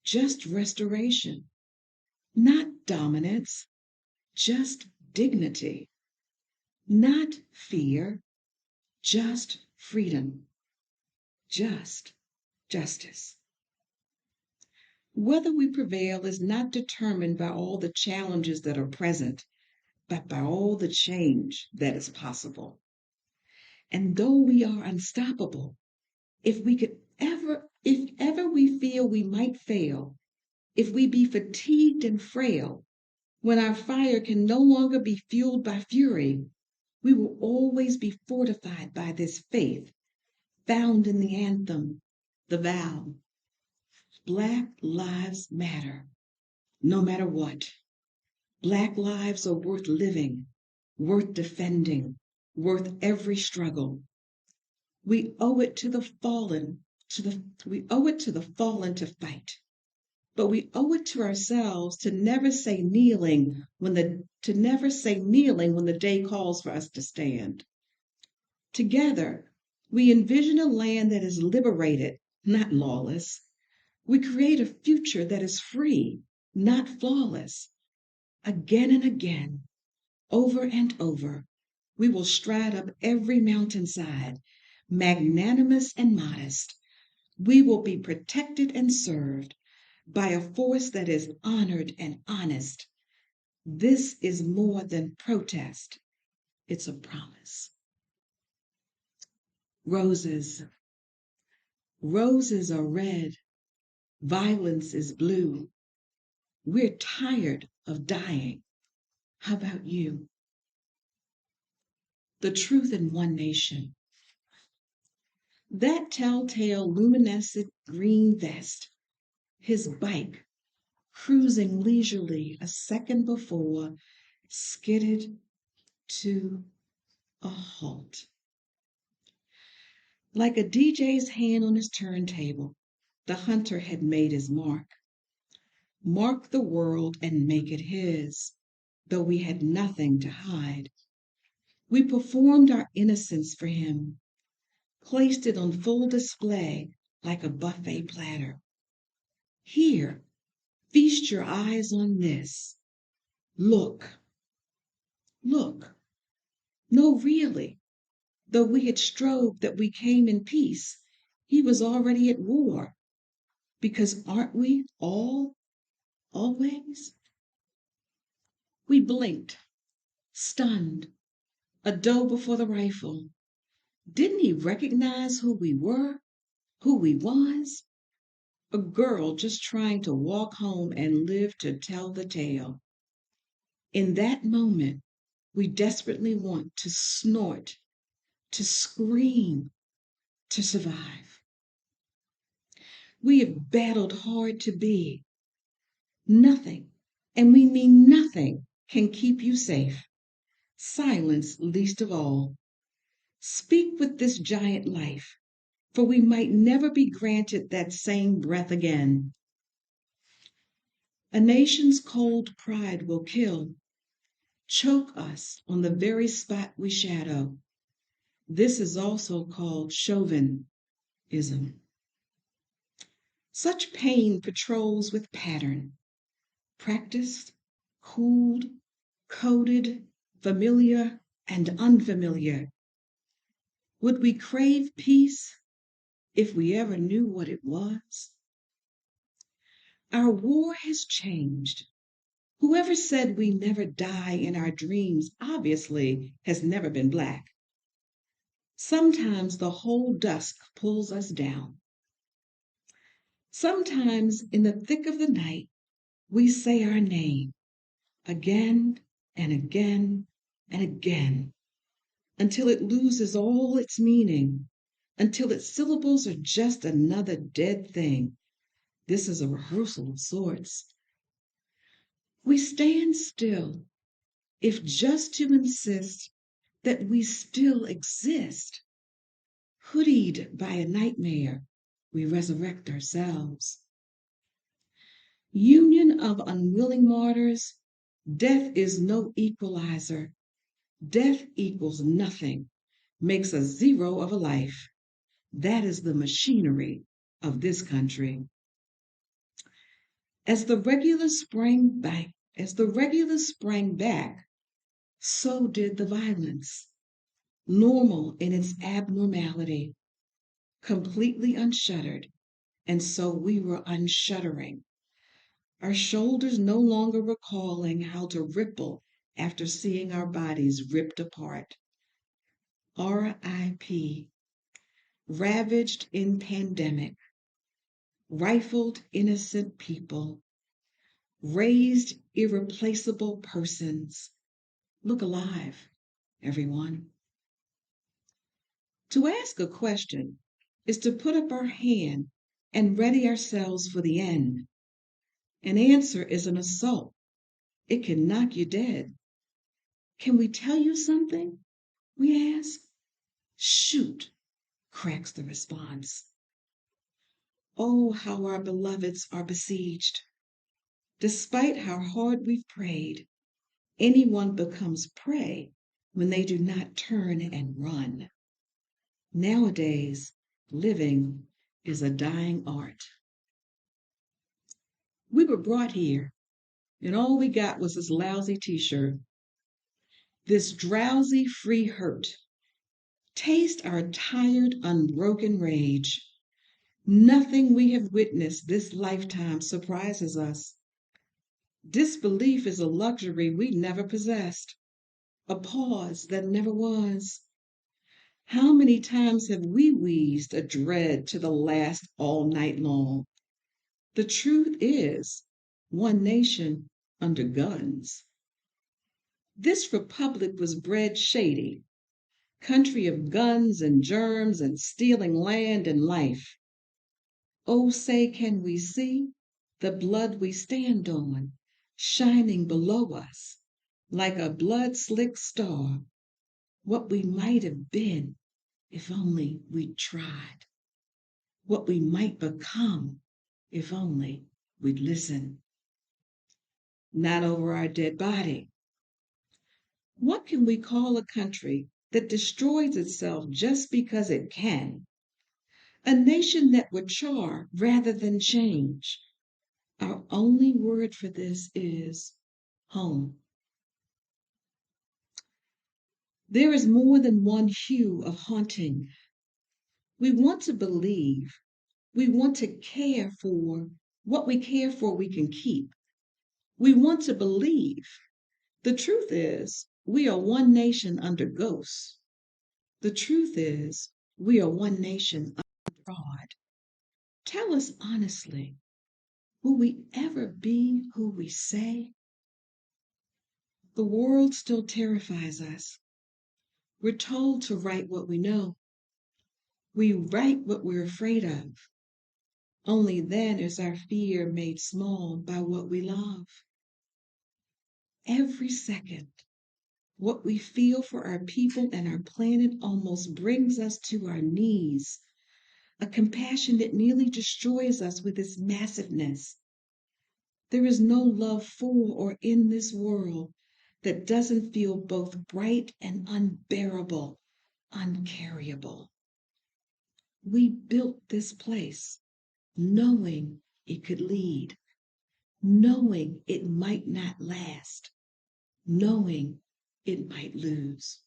just restoration, not dominance, just dignity, not fear, just freedom, just justice. Whether we prevail is not determined by all the challenges that are present, but by all the change that is possible. And though we are unstoppable, if ever we feel we might fail, if we be fatigued and frail, when our fire can no longer be fueled by fury, we will always be fortified by this faith found in the anthem, the vow. Black lives matter, no matter what. Black lives are worth living, worth defending, worth every struggle. We owe it to the fallen to fight. But we owe it to ourselves to never say kneeling when the day calls for us to stand. Together, we envision a land that is liberated, not lawless. We create a future that is free, not flawless. Again and again, over and over, we will stride up every mountainside, magnanimous and modest. We will be protected and served by a force that is honored and honest. This is more than protest, it's a promise. Roses. Roses are red, violence is blue. We're tired of dying. How about you? The truth in one nation. That telltale luminescent green vest, his bike, cruising leisurely a second before, skidded to a halt. Like a DJ's hand on his turntable, the hunter had made his mark. mark the world and make it his, though we had nothing to hide. We performed our innocence for him, placed it on full display like a buffet platter. Here, feast your eyes on this. Look, look. No, really, though we had strove that we came in peace, he was already at war. Because aren't we all, always? We blinked, stunned, a doe before the rifle. Didn't he recognize who we were, who we was? A girl just trying to walk home and live to tell the tale. In that moment, we desperately want to snort, to scream, to survive. We have battled hard to be. Nothing, and we mean nothing, can keep you safe. Silence least of all. Speak with this giant life, for we might never be granted that same breath again. A nation's cold pride will kill, choke us on the very spot we shadow. This is also called chauvinism. Such pain patrols with pattern, practiced, cooled, coded, familiar, and unfamiliar. Would we crave peace if we ever knew what it was? Our war has changed. Whoever said we never die in our dreams obviously has never been Black. Sometimes the whole dusk pulls us down. Sometimes in the thick of the night, we say our name again and again and again until it loses all its meaning, until its syllables are just another dead thing. This is a rehearsal of sorts. We stand still, if just to insist that we still exist. Hoodied by a nightmare, we resurrect ourselves. Union of unwilling martyrs, death is no equalizer. Death equals nothing, makes a zero of a life. That is the machinery of this country. As the regulars sprang back, so did the violence, normal in its abnormality, completely unshuttered, and so we were unshuttering, our shoulders no longer recalling how to ripple after seeing our bodies ripped apart. R.I.P. Ravaged in pandemic, rifled innocent people, raised irreplaceable persons. Look alive, everyone. To ask a question is to put up our hand and ready ourselves for the end. An answer is an assault. It can knock you dead. Can we tell you something? We ask. Shoot, cracks the response. Oh, how our beloveds are besieged. Despite how hard we've prayed, anyone becomes prey when they do not turn and run. Nowadays, living is a dying art. We were brought here, and all we got was this lousy t-shirt. This drowsy free hurt. Taste our tired, unbroken rage. Nothing we have witnessed this lifetime surprises us. Disbelief is a luxury we never possessed, a pause that never was. How many times have we wheezed a dread to the last all night long? The truth is, one nation under guns. This republic was bred shady, country of guns and germs and stealing land and life. Oh, say, can we see the blood we stand on, shining below us like a blood-slick star, what we might have been if only we'd tried, what we might become if only we'd listen. not over our dead body. What can we call a country that destroys itself just because it can? A nation that would char rather than change. Our only word for this is home. There is more than one hue of haunting. We want to believe, we want to care for what we care for we can keep. We want to believe. The truth is, we are one nation under ghosts. The truth is, we are one nation under fraud. Tell us honestly, will we ever be who we say? The world still terrifies us. We're told to write what we know. We write what we're afraid of. Only then is our fear made small by what we love. Every second, what we feel for our people and our planet almost brings us to our knees, a compassion that nearly destroys us with its massiveness. There is no love for or in this world that doesn't feel both bright and unbearable, uncarryable. We built this place knowing it could lead, knowing it might not last, knowing it might lose.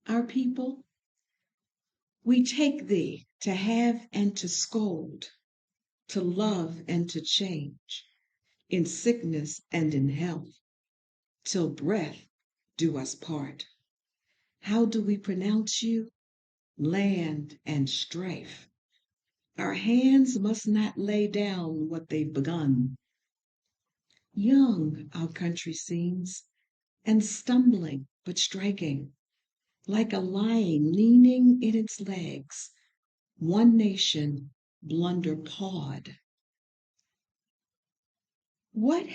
Our people, we take thee to have and to scold, to love and to change, in sickness and in health, till breath do us part. How do we pronounce you? Land and strife. Our hands must not lay down what they've begun. Young our country seems, and stumbling but striking, like a lion leaning in its legs, one nation blunder pawed. What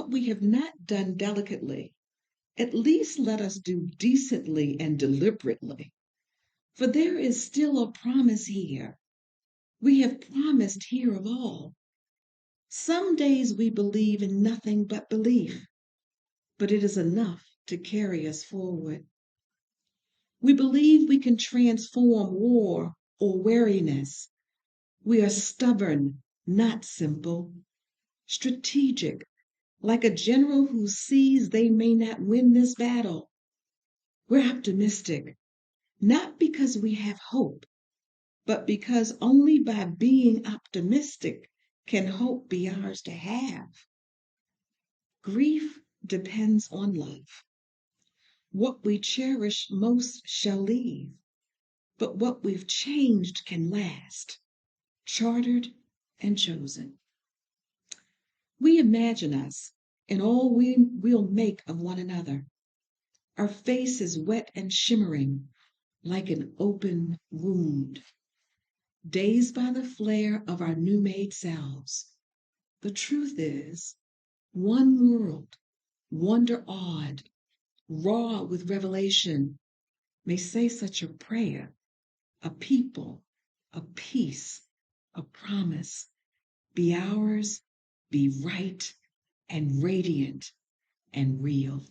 we have not done delicately, at least let us do decently and deliberately. For there is still a promise here. We have promised here of all. Some days we believe in nothing but belief, but it is enough to carry us forward. We believe we can transform war or weariness. We are stubborn, not simple, strategic, like a general who sees they may not win this battle. We're optimistic, not because we have hope, but because only by being optimistic can hope be ours to have. Grief depends on love. What we cherish most shall leave, but what we've changed can last, chartered and chosen. We imagine us and all we'll make of one another. Our faces wet and shimmering like an open wound, dazed by the flare of our new-made selves. The truth is, one world, wonder-awed, raw with revelation, may say such a prayer, a people, a peace, a promise, be ours, be right and radiant and real.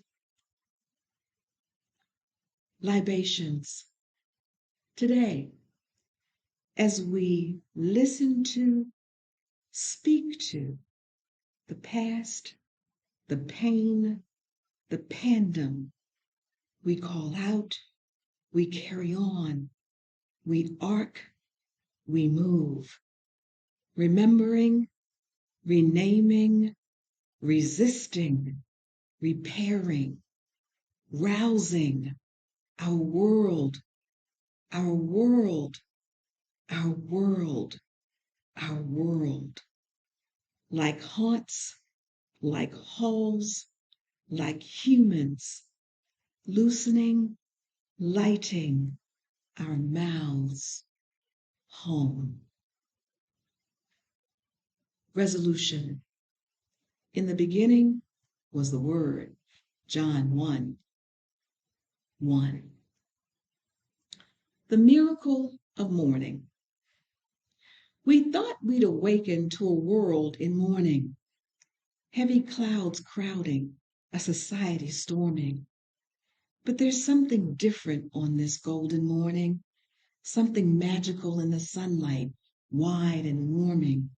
Libations. Today, as we listen to, speak to the past, the pain, the pandem, we call out, we carry on, we arc, we move, remembering, renaming, resisting, repairing, rousing our world, our world, our world, our world, like haunts, like halls, like humans, loosening, lighting our mouths home. Resolution. In the beginning was the Word, John 1:1. The miracle of morning. We thought we'd awaken to a world in mourning. heavy clouds crowding, a society storming. But there's something different on this golden morning, something magical in the sunlight, wide and warming.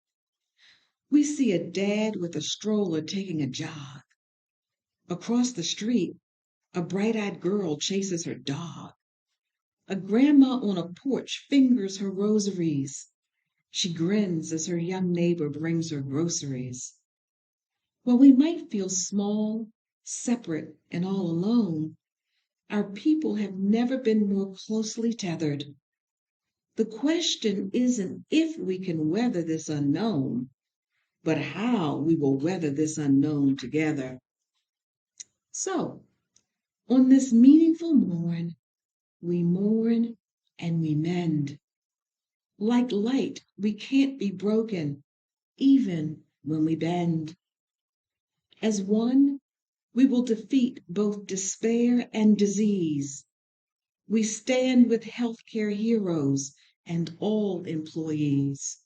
We see a dad with a stroller taking a jog. Across the street, a bright-eyed girl chases her dog. A grandma on a porch fingers her rosaries. She grins as her young neighbor brings her groceries. While we might feel small, separate, and all alone, our people have never been more closely tethered. The question isn't if we can weather this unknown, but how we will weather this unknown together. So, on this meaningful morn, we mourn and we mend. Like light, we can't be broken, even when we bend. As one, we will defeat both despair and disease. We stand with healthcare heroes and all employees,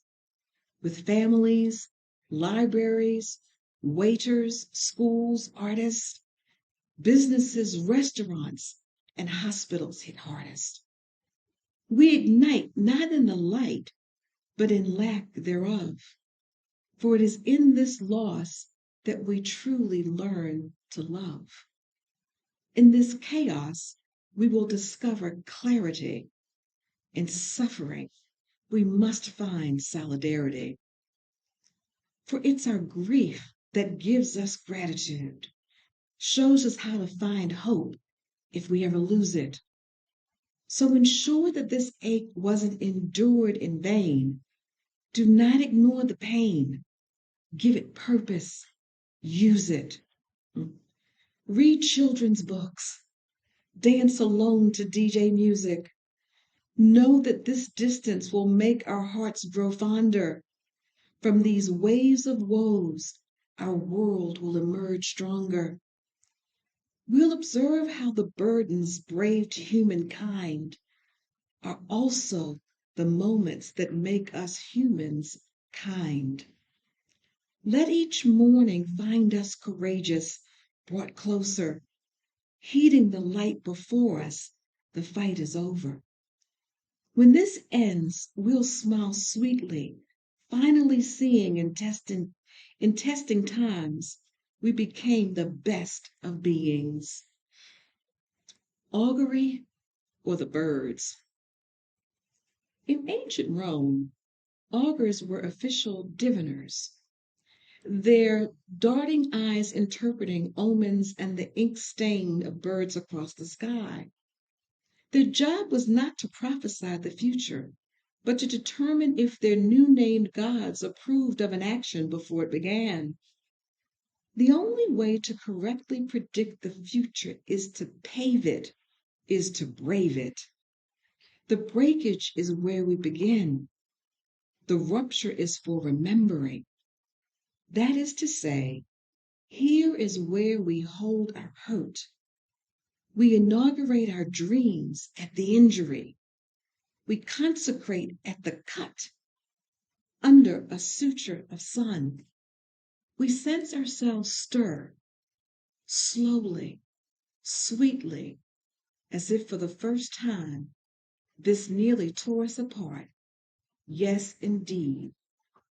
with families, libraries, waiters, schools, artists, businesses, restaurants, and hospitals hit hardest. We ignite not in the light, but in lack thereof. For it is in this loss that we truly learn to love. In this chaos, we will discover clarity. In suffering, we must find solidarity. For it's our grief that gives us gratitude, shows us how to find hope if we ever lose it. So ensure that this ache wasn't endured in vain. Do not ignore the pain. Give it purpose. Use it. Read children's books. Dance alone to DJ music. Know that this distance will make our hearts grow fonder. From these waves of woes, our world will emerge stronger. We'll observe how the burdens braved humankind are also the moments that make us humans kind. Let each morning find us courageous, brought closer. Heeding the light before us, the fight is over. When this ends, we'll smile sweetly, finally seeing in testing times, we became the best of beings. Augury or the birds. In ancient Rome, augurs were official diviners, their darting eyes interpreting omens and the ink stain of birds across the sky. Their job was not to prophesy the future, but to determine if their new named gods approved of an action before it began. The only way to correctly predict the future is to pave it, is to brave it. The breakage is where we begin. The rupture is for remembering. That is to say, here is where we hold our hurt. We inaugurate our dreams at the injury. We consecrate at the cut. Under a suture of sun, we sense ourselves stir, slowly, sweetly, as if for the first time, this nearly tore us apart. Yes, indeed,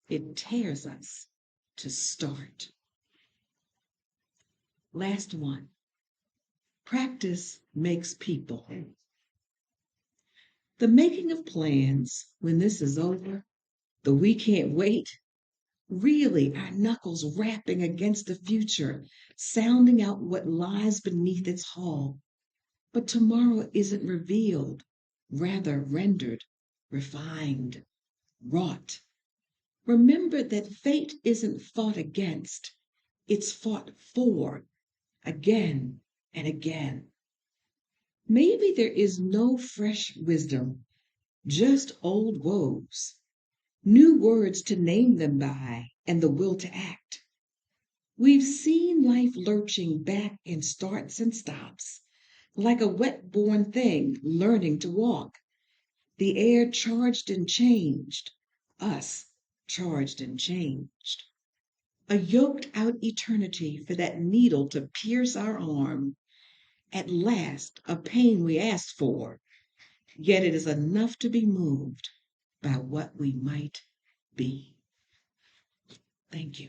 it tears us to start. Last one. Practice makes people. The making of plans when this is over, the we can't wait, really our knuckles rapping against the future, sounding out what lies beneath its hull. But tomorrow isn't revealed, rather rendered, refined, wrought. Remember that fate isn't fought against, it's fought for, again and again. Maybe there is no fresh wisdom, just old woes, new words to name them by, and the will to act. We've seen life lurching back in starts and stops, like a wet-born thing learning to walk. The air charged and changed, us charged and changed. a yoked out eternity for that needle to pierce our arm. At last, a pain we asked for, yet it is enough to be moved by what we might be. Thank you.